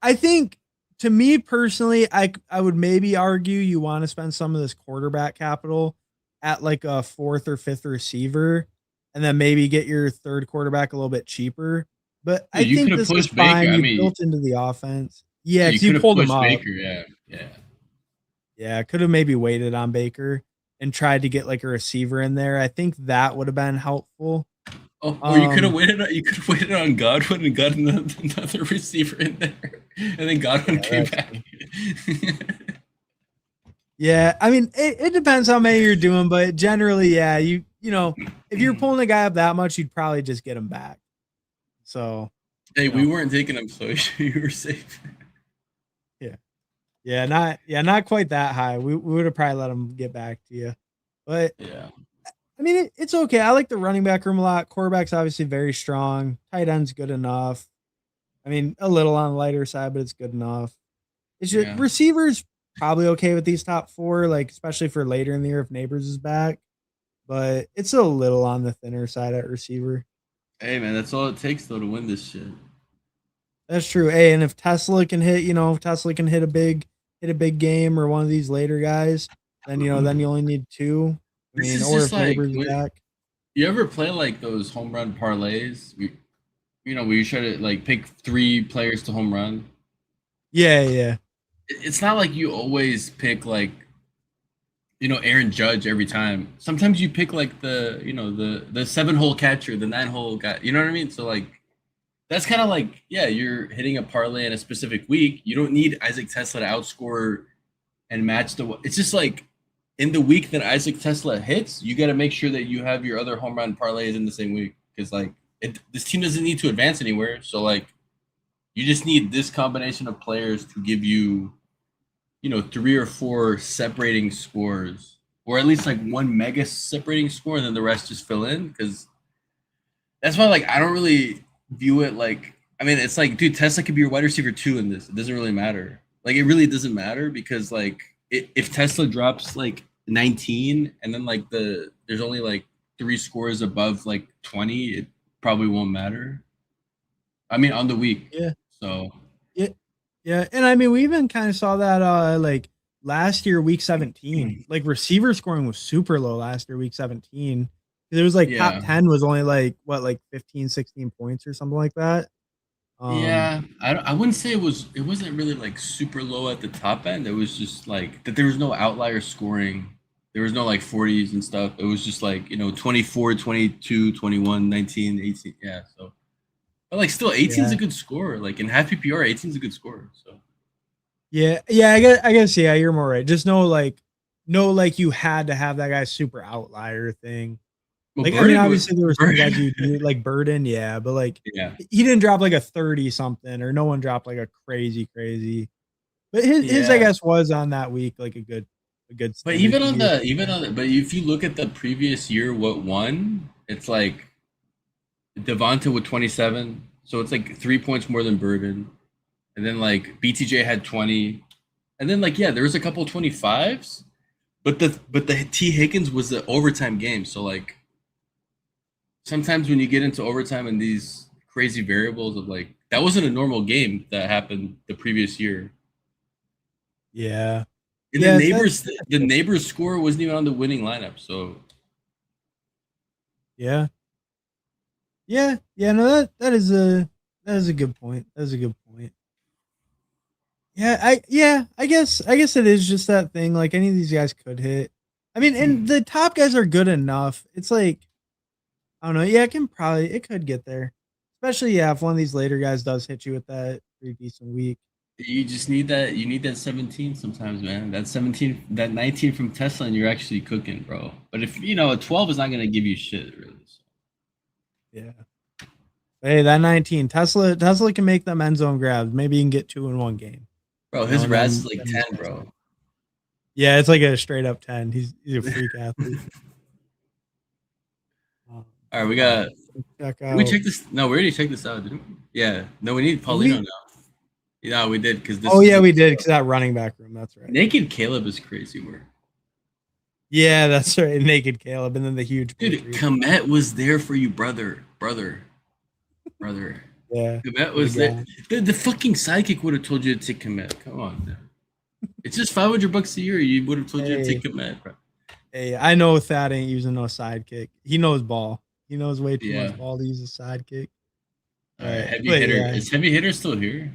I think to me personally, I would maybe argue you want to spend some of this quarterback capital at like a fourth or fifth receiver, and then maybe get your third quarterback a little bit cheaper. But I Dude, you could think have this is pushed Baker. fine. I You mean, built into the offense. Yeah, you because you could have pulled him pushed up. Baker, yeah. Yeah. Yeah, could have maybe waited on Baker and tried to get like a receiver in there. I think that would have been helpful. Oh, or Um, you could have waited on Godwin and got another receiver in there. And then Godwin yeah, came that's back. true. Yeah, I mean, it depends how many you're doing, but generally, yeah, if you're pulling a guy up that much, you'd probably just get him back. So, Hey, you we know, weren't taking him, so you were safe. yeah, not quite that high. We would have probably let him get back to you, but Yeah. I mean, it's okay. I like the running back room a lot. Quarterback's obviously very strong. Tight end's good enough. I mean, a little on the lighter side, but it's good enough. It's just Yeah. receivers probably okay with these top four, like especially for later in the year if Neighbors is back. But it's a little on the thinner side at receiver. Hey man, that's all it takes though to win this shit. That's true. Hey, and if Tesla can hit, if Tesla can hit a big game or one of these later guys, then you only need two. I This mean, is or just if like Neighbors is back. you ever play like those home run parlays? Where you try to like pick 3 players to home run. Yeah, yeah. It's not like you always pick like Aaron Judge every time. Sometimes you pick like the 7-hole catcher, the 9-hole guy. You know what I mean? So like that's kind of like you're hitting a parlay in a specific week. You don't need Isaac Tesla to outscore and match the. It's just like in the week that Isaac Tesla hits, you got to make sure that you have your other home run parlays in the same week because like this team doesn't need to advance anywhere. So like you just need this combination of players to give you, you know, 3 or 4 separating scores, or at least like one mega separating score, and then the rest just fill in. Because that's why like I don't really view it like. I mean, it's like, dude, Tesla could be your wide receiver 2 in this. It doesn't really matter. Like, it really doesn't matter because like if Tesla drops like 19 and then like there's only like 3 scores above like 20, it probably won't matter. I mean, on the week. Yeah. So Yeah. Yeah. And I mean, we even kind of saw that like last year, week 17. Like receiver scoring was super low last year, week 17. It was like top yeah. 10 was only like what, like 15, 16 points or something like that. Yeah, I wouldn't say it wasn't really like super low at the top end. It was just like that there was no outlier scoring. There was no like 40s and stuff. It was just like, you know, 24, 22, 21, 19, 18. Yeah, so but like still 18 is Yeah. a good score. Like in half PPR, 18 is a good score. So Yeah. Yeah. I guess, yeah, you're more right. Just no, like you had to have that guy super outlier thing. well Like, I mean, Burden was obviously there were some guys Burden. you do like Burden, yeah, but like Yeah. he didn't drop like a 30 something, or no one dropped like a crazy. But his I Yeah. guess was on that week like a good But standard to but if you look at the previous year what won, it's like Devonta with 27. So it's like 3 points more than Burden. And then like BTJ had 20. And then like yeah, there was a couple 25s, but the T Higgins was the overtime game. So like sometimes when you get into overtime and these crazy variables of like that wasn't a normal game that happened the previous year. Yeah. And Yeah, that's the neighbors score wasn't even on the winning lineup. So yeah. Yeah. Yeah, no, that is a good point. That is a good point. I guess it is just that thing. Like any of these guys could hit. I mean, and the top guys are good enough. It's like I don't know. Yeah, it could get there. Especially yeah, if one of these later guys does hit you with that pretty decent week. you just need that. You need that 17 sometimes, man. That 17, that 19 from Tesla, and you're actually cooking, bro. But if you know a 12 is not gonna give you shit, really. So. Yeah. Hey, that 19 Tesla can make them end zone grabs. Maybe you can get 2 in one game. Bro, You know, his and Raz is like he's 10, Tesla. bro. Yeah, it's like a straight up 10. He's a freak athlete. Um, All right, we all right. got. Check Did we out. check this? No, we already checked this out, didn't we? Yeah. No, we need Did Paulino we? now. Yeah, we did because this Oh is yeah, the we did because that running back room. That's right. naked Caleb is crazy. Where Yeah, that's right. Naked Caleb, and then the huge dude, Patriot. Komet was there for you, brother. Yeah, Komet the was there. guy. The fucking sidekick would have told you to take Komet. Come on, man. It's just $500 a year. You would have told you to take Hey, Komet, bro. hey, I know Thad ain't using no sidekick. He knows ball. He knows way too Yeah. much ball to use a sidekick. All right, heavy But hitter. yeah, Is heavy hitter still here?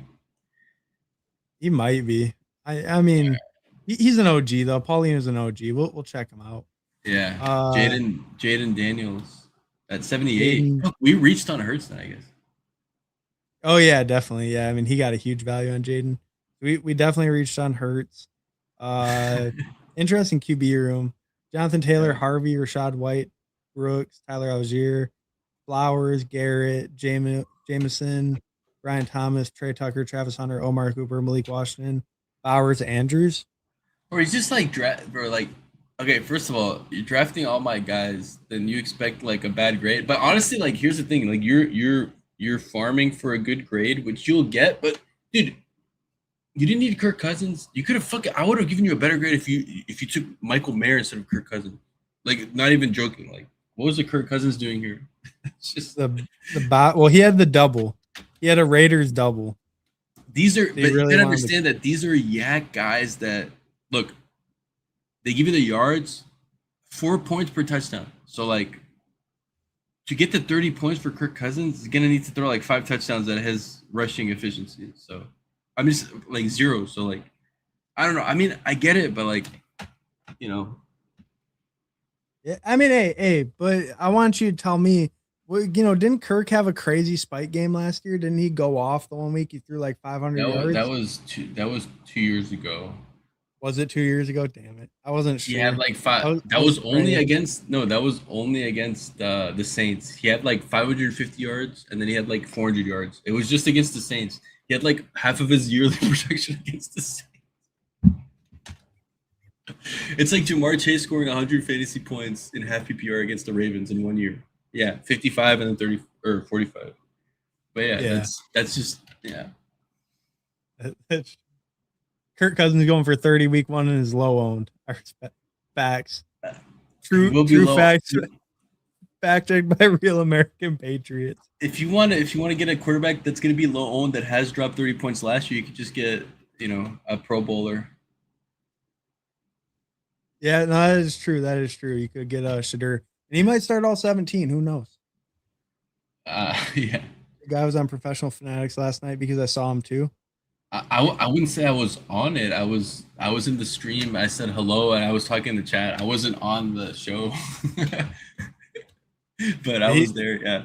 he might be. I mean, he's an OG though. Paulina's an OG. We'll check him out. Yeah. Uh, Jaden Daniels at 78. Jaden. Look, we reached on Hurts then, I guess. Oh yeah, definitely. Yeah, I mean, he got a huge value on Jaden. We definitely reached on Hurts. Uh, interesting QB room. Jonathan Taylor, Yeah. Harvey, Rashad White, Brooks, Tyler Algier, Flowers, Garrett, Jameson, Brian Thomas, Trey Tucker, Travis Hunter, Omar Cooper, Malik Washington, Bowers, Andrews. Or he's just like draft or like okay, first of all, you're drafting all my guys, then you expect like a bad grade. But honestly, like here's the thing, like you're farming for a good grade, which you'll get, but dude, you didn't need Kirk Cousins. You could have fucking I would have given you a better grade if you took Michael Mayer instead of Kirk Cousins. Like not even joking. Like what was the Kirk Cousins doing here? It's just Well, he had the double. He had a Raiders double. these are So he but you really gotta wanted to, understand that these are yak guys that look, they give you the yards, 4 points per touchdown. So like to get to 30 points for Kirk Cousins, he's gonna need to throw like 5 touchdowns at his rushing efficiency. So I'm just like 0. So like I don't know. I mean, I get it, but like, you know, yeah, I mean, hey, but I want you to tell me, well, didn't Kirk have a crazy spike game last year? Didn't he go off the one week he threw like 500 that yards? was 2 years ago. Was it 2 years ago? Damn it. I wasn't He had sure. like I five. was, I That was was only praying. against no. That was only against the Saints. He had like 550 yards, and then he had like 400 yards. It was just against the Saints. He had like half of his yearly production against the Saints. It's like Jamar Chase scoring 100 fantasy points in half PPR against the Ravens in 1 year. Yeah, 55 and then 30 or 45. But yeah, Yeah. that's just yeah. Kirk Cousins going for 30 week one and is low owned. I respect facts. He will be True low. facts. Fact checked by Real American Patriots. If you want to get a quarterback that's going to be low owned that has dropped 30 points last year, you could just get a Pro Bowler. Yeah, no, that is true. That is true. You could get a Shadur, and he might start all 17. Who knows? Yeah. The guy was on Professional Fanatics last night because I saw him too. I wouldn't say I was on it. I was in the stream. I said hello and I was talking in the chat. I wasn't on the show, but I He, was there. Yeah.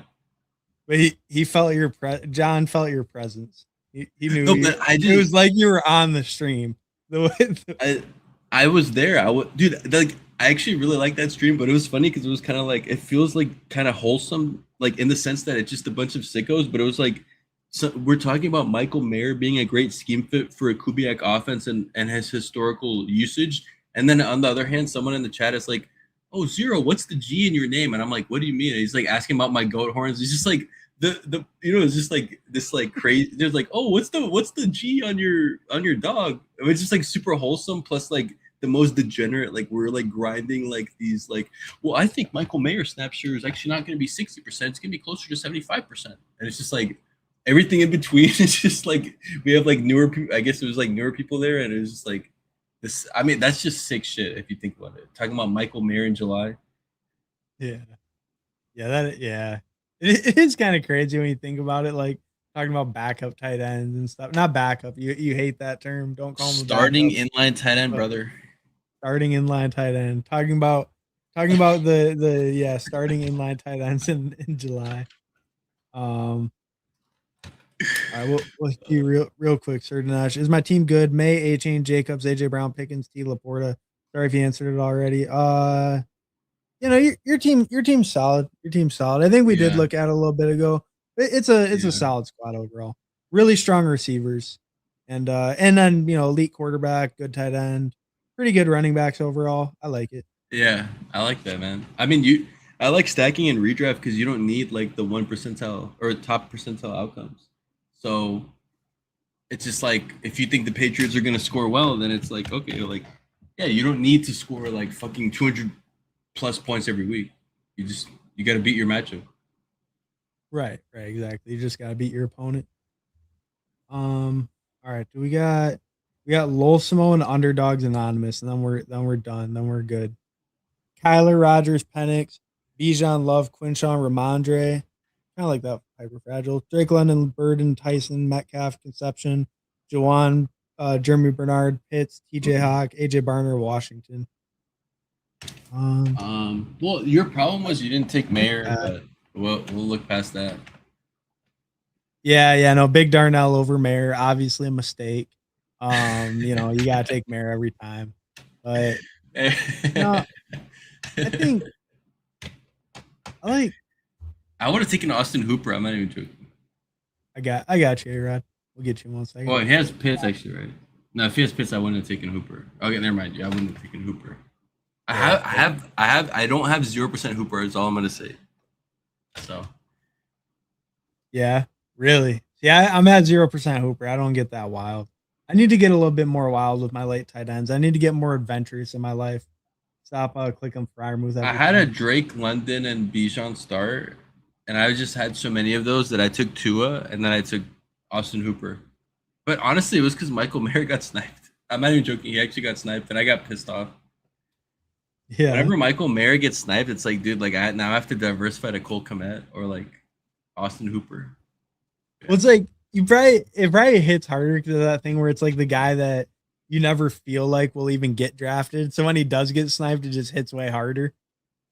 but he felt your John felt your presence. He knew No, you. but I It was just like you were on the stream. The way, I was there. Dude. Like I actually really like that stream, but it was funny because it was kind of like it feels like kind of wholesome, like in the sense that it's just a bunch of sickos. But it was like so we're talking about Michael Mayer being a great scheme fit for a Kubiak offense and his historical usage. And then on the other hand, someone in the chat is like, "Oh, Zero, what's the G in your name?" And I'm like, "What do you mean?" And he's like asking about my goat horns. He's just like it's just like this like crazy. There's like, "Oh, what's the G on your dog?" It's just like super wholesome. Plus like the most degenerate. Like we're like grinding like these like. Well, I think Michael Mayer snap share is actually not going to be 60%. It's going to be closer to 75%. And it's just like everything in between is just like we have like newer people. I guess it was like newer people there, and it was just like this. I mean, that's just sick shit if you think about it. Talking about Michael Mayer in July. yeah, yeah. It is kind of crazy when you think about it. Like talking about backup tight ends and stuff. Not backup. You hate that term. Don't call him a Starting backup. inline tight end, But brother. starting inline tight end. Talking about the yeah starting inline tight ends in July. Um. All right, we'll do real quick. Sir Dinesh, is my team good? May, A Chain, Jacobs, AJ Brown, Pickens, T Laporta. Sorry if you answered it already. Your team's solid. Your team's solid. I think we did Yeah, look at it a little bit ago. It's a yeah, solid squad overall. Really strong receivers, and then elite quarterback, good tight end, pretty good running backs overall. I like it. yeah. I like that, man. I mean, I like stacking and redraft because you don't need like the 1 percentile or top percentile outcomes. So it's just like if you think the Patriots are gonna score well, then it's like okay, like yeah, you don't need to score like fucking 200 plus points every week. You got to beat your matchup. Right, exactly. You just gotta beat your opponent. All right. Do we got Lolsimo and Underdogs Anonymous, and then we're done. Then we're good. Kyler Rogers, Penix, Bijan Love, Quinshawn, Ramondre. Kind of like that hyper fragile. Drake London, Burden, Tyson, Metcalf, Conception, Jawan, Jeremy Bernard, Pitts, TJ Hawk, AJ Barner, Washington. Well, your problem was you didn't take Mayer, Uh, but we'll look past that. yeah, no, big Darnell over Mayer, obviously a mistake. You gotta take Mayer every time. But no, I think I like I would have taken Austin Hooper. I'm not even joking. I got you, Rod. We'll get you in 1 second. Well, he has Pitts actually, right? No, if he has Pitts, I wouldn't have taken Hooper. Okay, never mind. Yeah, I wouldn't have taken Hooper. Yeah. I don't have 0% Hooper. Is all I'm gonna say. So Yeah, really. Yeah, I'm at 0% Hooper. I don't get that wild. I need to get a little bit more wild with my late tight ends. I need to get more adventurous in my life. Stop clicking fryer moves I every had a time. Drake London and Bijan start, and I just had so many of those that I took Tua and then I took Austin Hooper. But honestly, it was because Michael Mayer got sniped. I'm not even joking. He actually got sniped, and I got pissed off. Yeah. Whenever Michael Mayer gets sniped, it's like, dude, like now I have to diversify to Cole Kmet or like Austin Hooper. Well, it's like it probably hits harder because of that thing where it's like the guy that you never feel like will even get drafted. So when he does get sniped, it just hits way harder.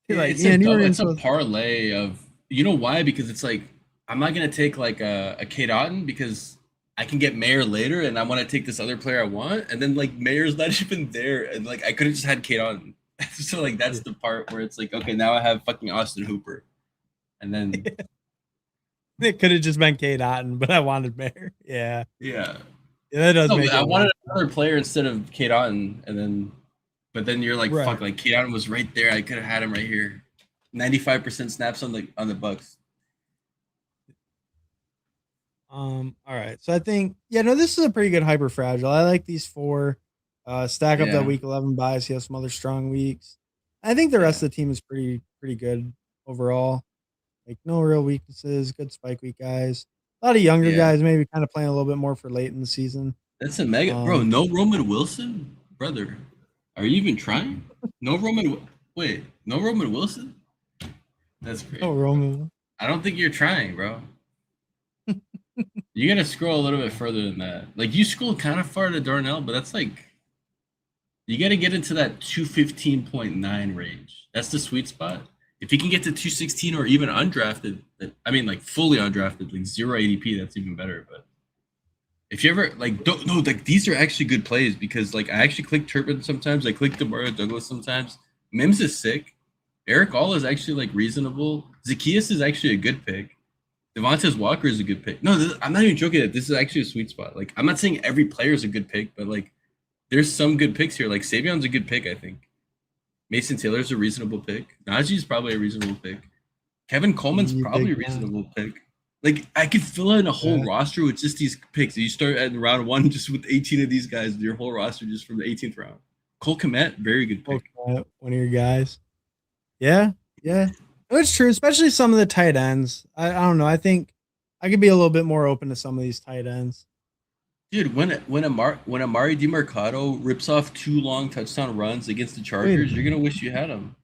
You're like, man, you weren't It's a supposed. parlay of why? Because it's like I'm not gonna take like a Kate Otten because I can get Mayer later, and I want to take this other player I want, and then like Mayer's not even there, and like I could have just had Kate on. So like that's the part where it's like, okay, now I have fucking Austin Hooper, and then It could have just been Kate Otten, but I wanted Mayer. Yeah. yeah, Yeah, that does no, make I it wanted worse. another player instead of Kate Otten, and then but then you're like, Right. fuck, like Kate Otten was right there. I could have had him right here. 95% snaps on the Bucks. All right. So I think, yeah, no, this is a pretty good hyper fragile. I like these four. Stack up that Yeah, week 11 buys. You have some other strong weeks. I think the yeah, rest of the team is pretty good overall. Like no real weaknesses. Good spike week guys. A lot of younger yeah. guys, maybe kind of playing a little bit more for late in the season. That's a mega, bro. Um, No Roman Wilson, brother. Are you even trying? No Roman. Wait, no Roman Wilson. That's oh, crazy, bro. Roman. I don't think you're trying, bro. You gotta scroll a little bit further than that. Like you scroll kind of far to Darnell, but that's like you gotta get into that 215.9 range. That's the sweet spot. If you can get to 216 or even undrafted, I mean like fully undrafted, like zero ADP, that's even better. But if you ever like don't no, like these are actually good plays because like I actually click Turpin sometimes, I click Demario Douglas sometimes. Mims is sick. Eric All is actually like reasonable. Zacchaeus is actually a good pick. Devontae Walker is a good pick. No, I'm not even joking that this is actually a sweet spot. Like, I'm not saying every player is a good pick, but like, there's some good picks here. Like, Savion's a good pick, I think. Mason Taylor's a reasonable pick. Najee's probably a reasonable pick. Kevin Coleman's you probably big a man. reasonable pick. Like, I could fill in a whole Yeah. roster with just these picks. You start at round one just with 18 of these guys, your whole roster just from the 18th round. Cole Kmet, very good pick. Okay, one of your guys. Yeah, yeah. No, it's true, especially some of the tight ends. I don't know. I think I could be a little bit more open to some of these tight ends. Dude, when Amari DiMercado rips off 2 long touchdown runs against the Wait a Chargers, you're minute. gonna wish you had him.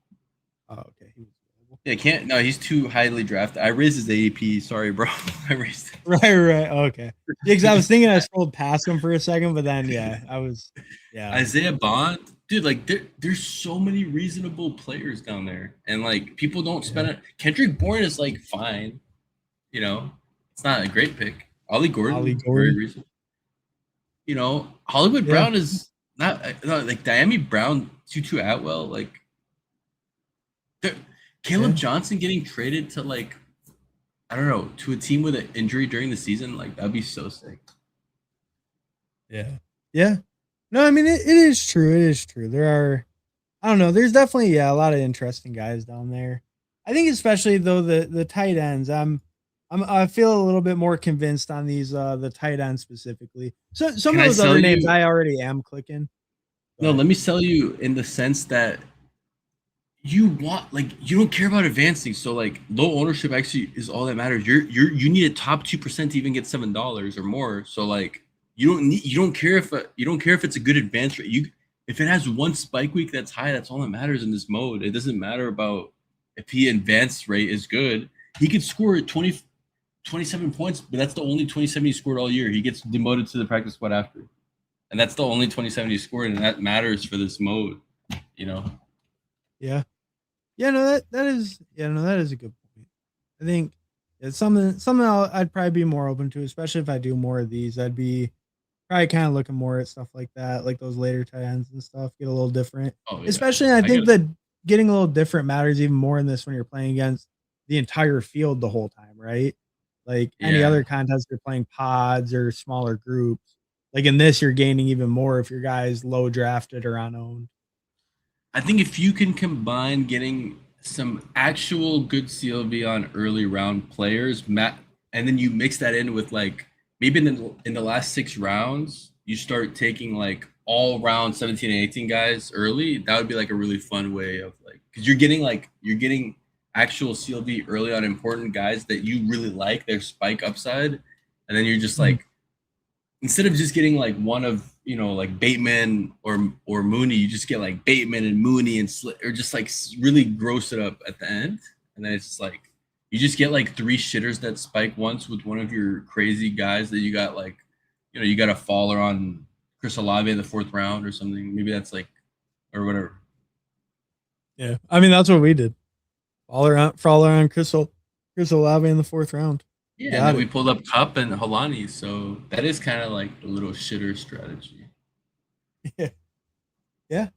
Oh, okay. He was available. Yeah, can't. No, he's too highly drafted. I raised his ADP. Sorry, bro. I raised Right. Okay. Yeah, because I it. was thinking I scrolled past him for a second, but then yeah, I was yeah. Isaiah Bond, dude. Like, there's so many reasonable players down there, and like people don't Yeah. spend it. Kendrick Bourne is like fine. You know, it's not a great pick. Ollie Ollie Gordon, very Gordon. reasonable. Hollywood Yeah. Brown is not no, like Diami Brown, Tutu Atwell. Like, Caleb Yeah. Johnson getting traded to like I don't know to a team with an injury during the season. Like that'd be so sick. Yeah. Yeah. No, I mean it is true. It is true. There are I don't know. There's definitely a lot of interesting guys down there. I think especially though the tight ends. I feel a little bit more convinced on these the tight ends specifically. So some Can of I those sell other names you? I already am clicking, No, but let me sell you in the sense that you don't care about advancing. So like low ownership actually is all that matters. You need a top 2% to even get $7 or more. So like you don't care if it's a good advance rate. If it has one spike week that's high, that's all that matters in this mode. It doesn't matter about if he advance rate is good. He could score 27 points, but that's the only 27 he scored all year. He gets demoted to the practice squad after. And that's the only 27 he scored, and that matters for this mode, you know. yeah. Yeah, no, that is yeah, no, that is a good point. I think it's something I'd probably be more open to, especially if I do more of these. I'd be probably kind of looking more at stuff like that, like those later tight ends and stuff, get a little different. Oh yeah, Especially, I I think get it. that getting a little different matters even more in this when you're playing against the entire field the whole time, right? Like any Yeah, other contest, you're playing pods or smaller groups. Like in this, you're gaining even more if your guy's low drafted or unowned. I think if you can combine getting some actual good CLV on early round players, and then you mix that in with like maybe in the last 6 rounds, you start taking like all round 17 and 18 guys early. That would be like a really fun way of like because you're getting actual CLV early on important guys that you really like their spike upside, and then you're just Mhm. like instead of just getting like one of like Bateman or Mooney, you just get like Bateman and Mooney or just like really gross it up at the end, and then it's just like you just get like 3 shitters that spike once with one of your crazy guys that you got like you got a faller on Chris Olave in the 4th round or something. Maybe that's like or whatever. Yeah, I mean that's what we did. All around Crystal Olave in the fourth round. You Yeah, and then got we it. pulled up Cup and Holani, so that is kind of like a little shitter strategy. Yeah. Yeah.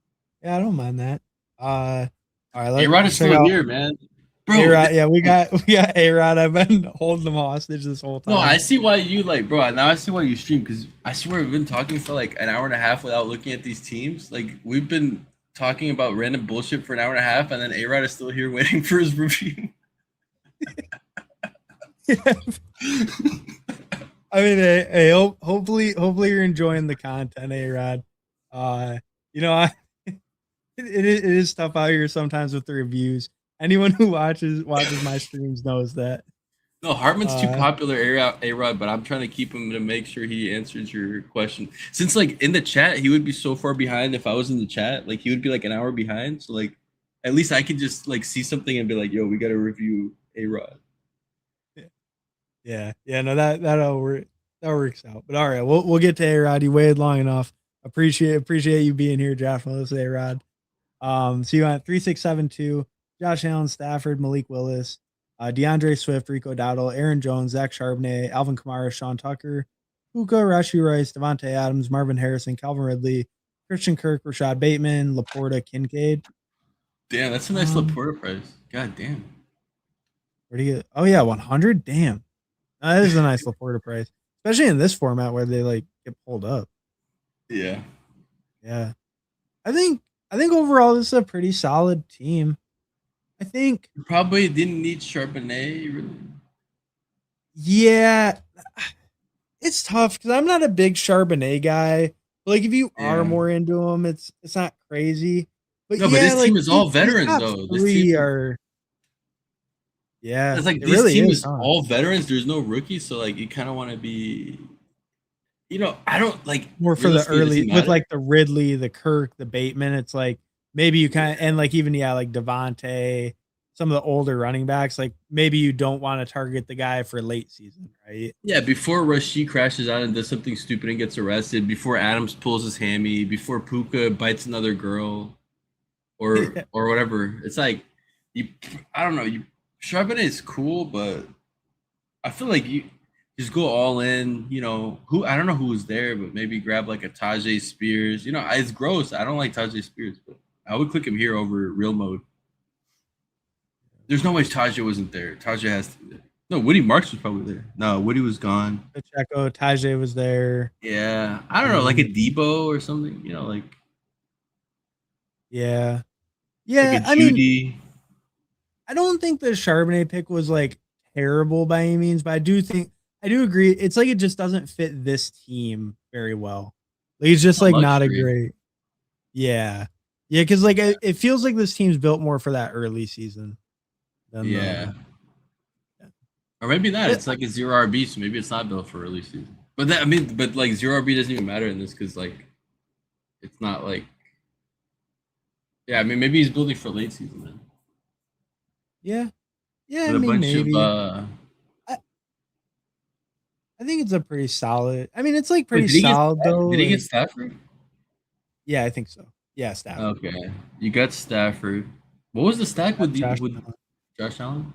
Yeah, I don't mind that. All right, A Rod is let's check still out here, man. A Bro, Rod. Yeah, we got A Rod. I've been holding him hostage this whole no, I time. see why you like, bro. Now I see why you stream because I swear we've been talking for like an hour and a half without looking at these teams. Like we've been talking about random bullshit for an hour and a half, and then A Rod is still here waiting for his review. I mean, hey, hopefully you're enjoying the content, A Rod. Uh, you know, it is tough out here sometimes with the reviews. Anyone who watches my streams knows that. No, Hartman's too Uh, popular, A Rod, but I'm trying to keep him to make sure he answers your question. Since like in the chat, he would be so far behind if I was in the chat. Like he would be like an hour behind. So like at least I could just like see something and be like, yo, we gotta review A Rod. yeah, no, that'll work. That works out. But all right, we'll get to A Rod. You waited long enough. Appreciate you being here, Jeff. Let's A Rod. So you went 3672, Josh Allen, Stafford, Malik Willis, DeAndre Swift, Rico Dowdle, Aaron Jones, Zach Charbonnet, Alvin Kamara, Sean Tucker, Puka, Rashi Rice, Devontae Adams, Marvin Harrison, Calvin Ridley, Christian Kirk, Rashad Bateman, Laporta, Kincaid. Damn, that's a nice Um, Laporta price. God damn. where do you get? Oh yeah, 100. Damn, that is a nice Laporta price, especially in this format where they like get pulled up. Yeah. Yeah, I think I think overall this is a pretty solid team. I think Probably didn't need Charbonnet, really. yeah, it's tough because I'm not a big Charbonnet guy. Like if you are Yeah. more into him, it's not crazy. But No, but yeah, this team like is all these veterans top though. This three team are yeah, it's like it this really team is, is huh? all veterans. There's no rookies, so like you kind of want to be I don't like More for the realistically, does early it with matter? like the Ridley, the Kirk, the Bateman. It's like maybe you kind of and like even yeah, like Devontae, some of the older running backs. Like maybe you don't want to target the guy for late season, right? Yeah, before Rashid crashes out and does something stupid and gets arrested, before Adams pulls his hammy, before Puka bites another girl, Yeah. or whatever. It's like you, I don't know. You Charbonnet is cool, but I feel like you just go all in. Who I don't know who was there, but maybe grab like a Tajay Spears. It's gross. I don't like Tajay Spears, but I would click him here over real mode. There's no way Tajay wasn't there. Tajay has to be there. No, Woody Marks was probably there. No, Woody was gone. Pacheco, Tajay was there. Yeah, I don't know, like a Um, Debo or something. yeah. Like a Yeah, I mean, Judy. I don't think the Charbonnet pick was like terrible by any means, but I do agree. It's like it just doesn't fit this team very well. Like it's just A like not a luxury. great. Yeah, yeah, because like it feels like this team's built more for that early season than Yeah, the. or maybe not. But It's like a zero RB, so maybe it's not built for early season. But like zero RB doesn't even matter in this because like it's not like yeah. I mean, maybe he's building for late season then yeah, yeah, I with a mean bunch of. maybe. I, I think it's a pretty solid. I mean, it's like Wait, pretty solid though. Did he get Like Stafford? yeah, I think so. Yeah, Stafford. Okay, you got Stafford. What was the stack Got with Josh with Allen. Josh Allen?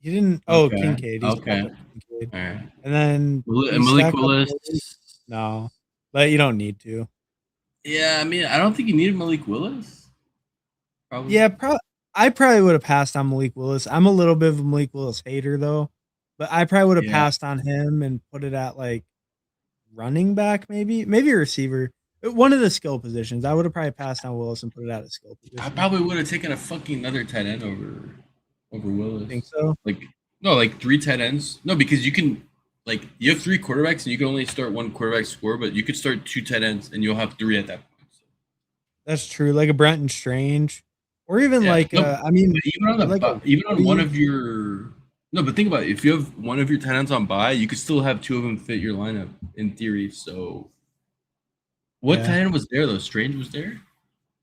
He didn't. Oh, Okay, Kincaid. He okay, stacked up Kincaid, all right. and then did he Malik stack up Willis. Willie? No, but you don't need to. Yeah, I mean, I don't think you needed Malik Willis. Probably. Yeah, I probably would have passed on Malik Willis. I'm a little bit of a Malik Willis hater though, but I probably would have Yeah, passed on him and put it at like running back, maybe a receiver, one of the skill positions. I would have probably passed on Willis and put it at a skill I position. probably would have taken a fucking another tight end over I think Willis. so. Like no, like three tight ends. No, because you have three quarterbacks and you can only start one quarterback score, but you could start two tight ends and you'll have three at that point. So, That's true. Like a Brenton Strange, or even yeah, like no, I mean, but like a even on one Woody. of your no, but think about it. If you have one of your tight ends on bye, you could still have two of them fit your lineup in theory. So what Yeah. tight end was there though? Strange was there.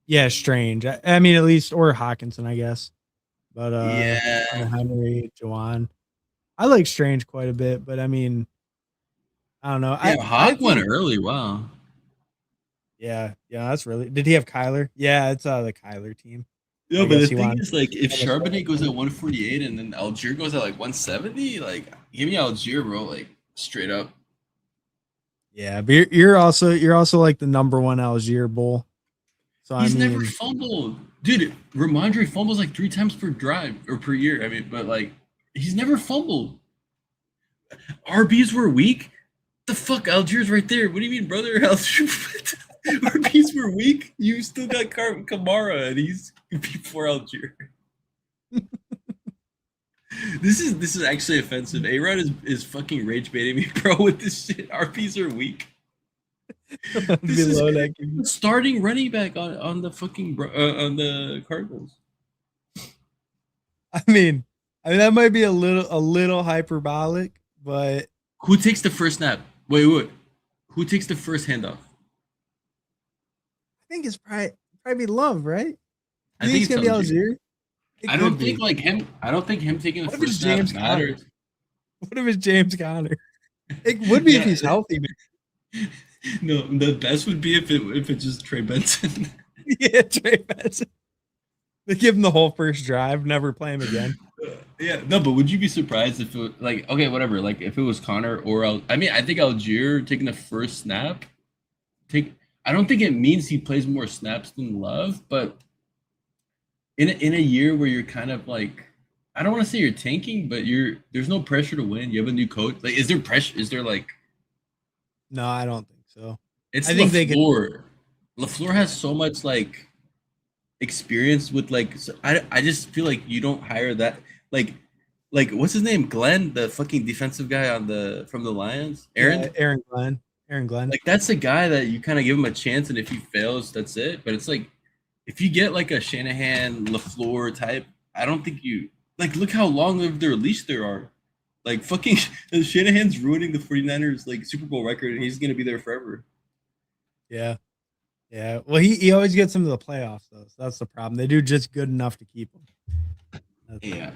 Yeah, Strange. I mean, at least or Hawkinson, I guess. But Yeah, Hunter Henry, Jawan. I like Strange quite a bit, but I mean, I don't know. yeah. I Hawk went think early. Wow. yeah, that's really. Did he have Kyler? Yeah, it's the Kyler team. Yeah, I but guess the he thing wants. is, like, if Charbonnet goes at 148 and then Algier goes at like 170, like, give me Algier, bro, like, straight up. Yeah, but you're also like the number one Algier bull. So I He's never mean, fumbled, dude. Ramondre fumbles like 3 times per drive or per year. I mean, but like, he's never fumbled. RBs were weak. The fuck, Algier's right there. What do you mean, brother? Algier, RBs were weak. You still got Kamara, and he's before Algier. This is actually offensive. A-Rod is fucking rage baiting me, bro, with this shit. RPs are weak. This is below that. starting running back on the fucking on the Cardinals. I mean, that might be a little hyperbolic, but Who takes the first snap? Wait. Who takes the first handoff? I think it's probably Love, right? You I think think it's it's gonna be Algier. Algier? It I could don't be. think like him. I don't think him taking the What if it's first snap James Conner? matters. What if it's James Conner? It would be if Yeah. he's healthy. No, the best would be if it's just Trey Benson. Yeah, Trey Benson. They give him the whole first drive, never play him again. Yeah, no, but would you be surprised if it like okay, whatever, like if it was Connor or I mean, I think Algier taking the first snap. I don't think it means he plays more snaps than Love, but in a year where you're kind of like, I don't want to say you're tanking, but there's no pressure to win. You have a new coach. Like, is there pressure? Is there like? No, I don't think so. It's I think they could. LaFleur. LaFleur has so much like experience with like. I just feel like you don't hire that like what's his name? Glenn, the fucking defensive guy from the Lions. Aaron. Yeah, Aaron Glenn. Aaron Glenn. Like that's a guy that you kind of give him a chance, and if he fails, that's it. But it's like if you get like a Shanahan, LaFleur type, I don't think you like. Look how long of their leash there are. Like fucking Shanahan's ruining the 49ers like Super Bowl record, and he's gonna be there forever. Yeah. Yeah. Well, he always gets them to the playoffs though. So that's the problem. They do just good enough to keep him. Yeah.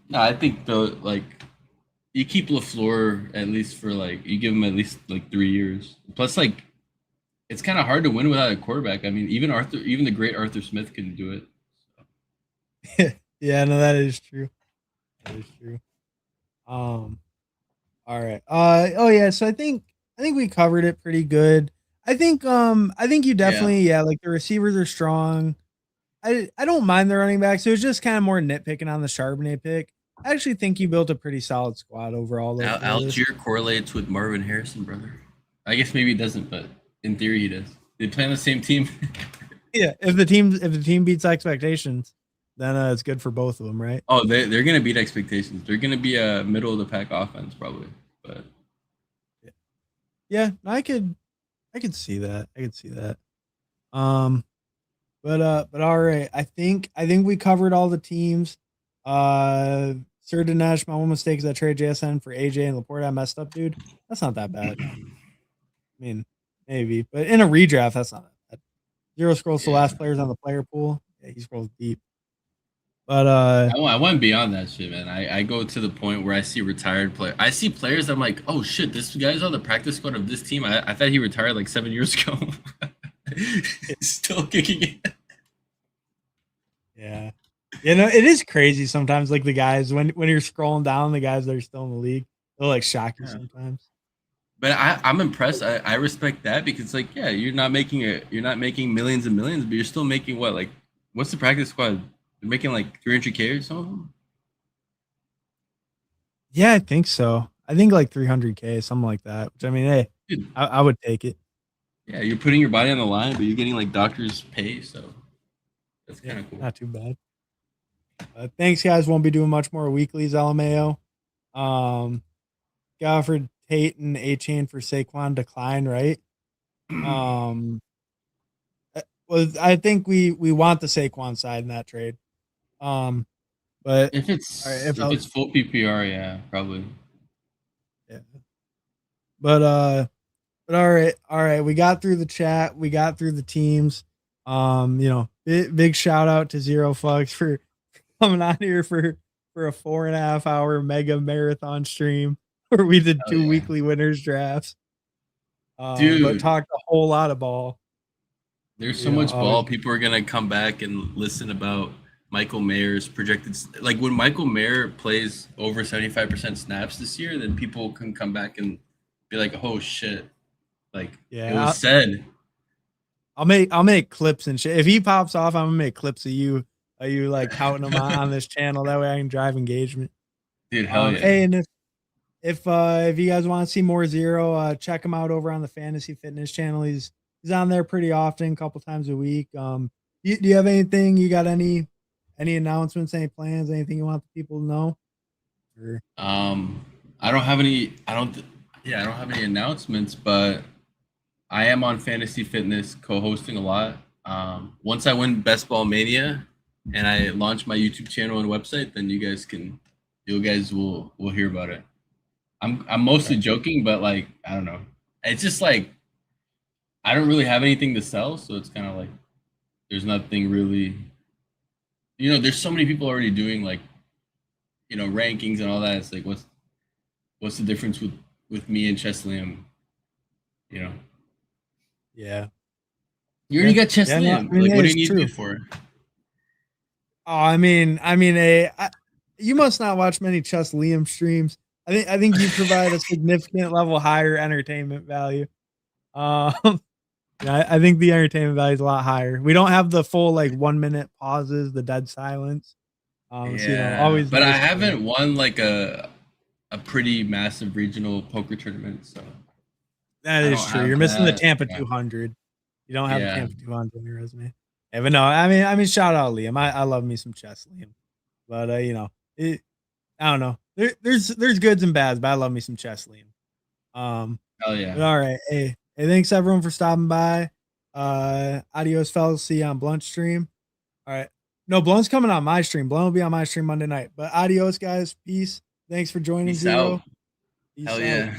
No, I think though, like you keep LaFleur at least for like you give him at least like 3 years. Plus, like it's kind of hard to win without a quarterback. I mean, even the great Arthur Smith couldn't do it. So. Yeah, no, that is true. That is true. All right. Oh yeah, so I think we covered it pretty good. I think you definitely like the receivers are strong. I don't mind the running backs. It was just kind of more nitpicking on the Charbonnet pick. I actually think you built a pretty solid squad overall. Though, Algier correlates with Marvin Harrison, brother. I guess maybe he doesn't, but in theory he does. They play on the same team. Yeah, if the team beats expectations, then it's good for both of them, right? Oh, they're gonna beat expectations. They're gonna be a middle of the pack offense probably, but yeah, I could see that. I could see that. But all right. I think we covered all the teams. Sir Dinesh, my one mistake is I traded JSN for AJ and Laporte. I messed up, dude. That's not that bad. I mean, maybe, but in a redraft, that's not that bad. Zero scrolls to last players on the player pool. Yeah, he scrolls deep. But I went beyond that shit, man. I go to the point where I see retired players. I see players. I'm like, oh shit, this guy's on the practice squad of this team. I thought he retired like 7 years ago. Still kicking it. yeah, you know, it is crazy sometimes. Like the guys when you're scrolling down, the guys that are still in the league, they'll like shock you sometimes. But I'm impressed. I respect that because like you're not making millions and millions, but you're still making what, like what's the practice squad? They're making like 300K or something. Yeah, I think so. I think like 300K, something like that. Which I mean, hey, dude, I would take it. Yeah, you're putting your body on the line, but you're getting like doctors' pay, so that's kind of cool. Not too bad. Thanks, guys. Won't be doing much more weeklies, LMAO. Gofford, Tate, and A-Chain for Saquon decline, right? Well, I think we want the Saquon side in that trade. But if it's full PPR, yeah, probably. Yeah. But all right. We got through the chat. We got through the teams. Big shout out to ZeroFuhks for coming on here for a 4.5 hour mega marathon stream where we did two weekly winners drafts. Dude, but talked a whole lot of ball. There's so much ball. People are gonna come back and listen about Michael Mayer's projected, like when Michael Mayer plays over 75% snaps this year, then people can come back and be like, oh shit. Like it Yeah, was said. I'll make clips and shit. If he pops off, I'm gonna make clips of you like touting him on this channel. That way I can drive engagement. Dude, hell yeah. Hey, and if you guys want to see more Zero, check him out over on the Fantasy Fitness channel. He's on there pretty often, a couple times a week. Do you have anything? You got any announcements, any plans, anything you want the people to know? Or, I don't have any I don't yeah, I don't have any announcements, but I am on Fantasy Fitness co-hosting a lot. Once I win Best Ball Mania and I launch my YouTube channel and website, then you guys will hear about it. I'm mostly joking, but like I don't know. It's just like I don't really have anything to sell, so it's kind of like there's nothing really. There's so many people already doing like rankings and all that. It's like what's the difference with me and Chess Liam? You know, yeah. you already got Chess Yeah, no, Liam. Like, what do you it's need true. me for? Oh, you must not watch many Chess Liam streams. I think you provide a significant level higher entertainment value. Um, yeah, I think the entertainment value is a lot higher. We don't have the full like 1 minute pauses, the dead silence. So Yeah, always but I nice to. haven't won like a pretty massive regional poker tournament, so That I is don't true. You're have missing the that. Tampa Yeah. 200. You don't have the Yeah. Tampa 200 on your resume. Yeah, but no, shout out Liam. I love me some chess, Liam. But I don't know. There's goods and bads, but I love me some chess, Liam. Hell yeah. But all right, hey, thanks everyone for stopping by. Adios, fellas. See you on Blunt stream. All right, no, Blunt's coming on my stream. Blunt will be on my stream Monday night. But adios, guys. Peace. Thanks for joining Peace out. Zero. Peace Hell out. yeah.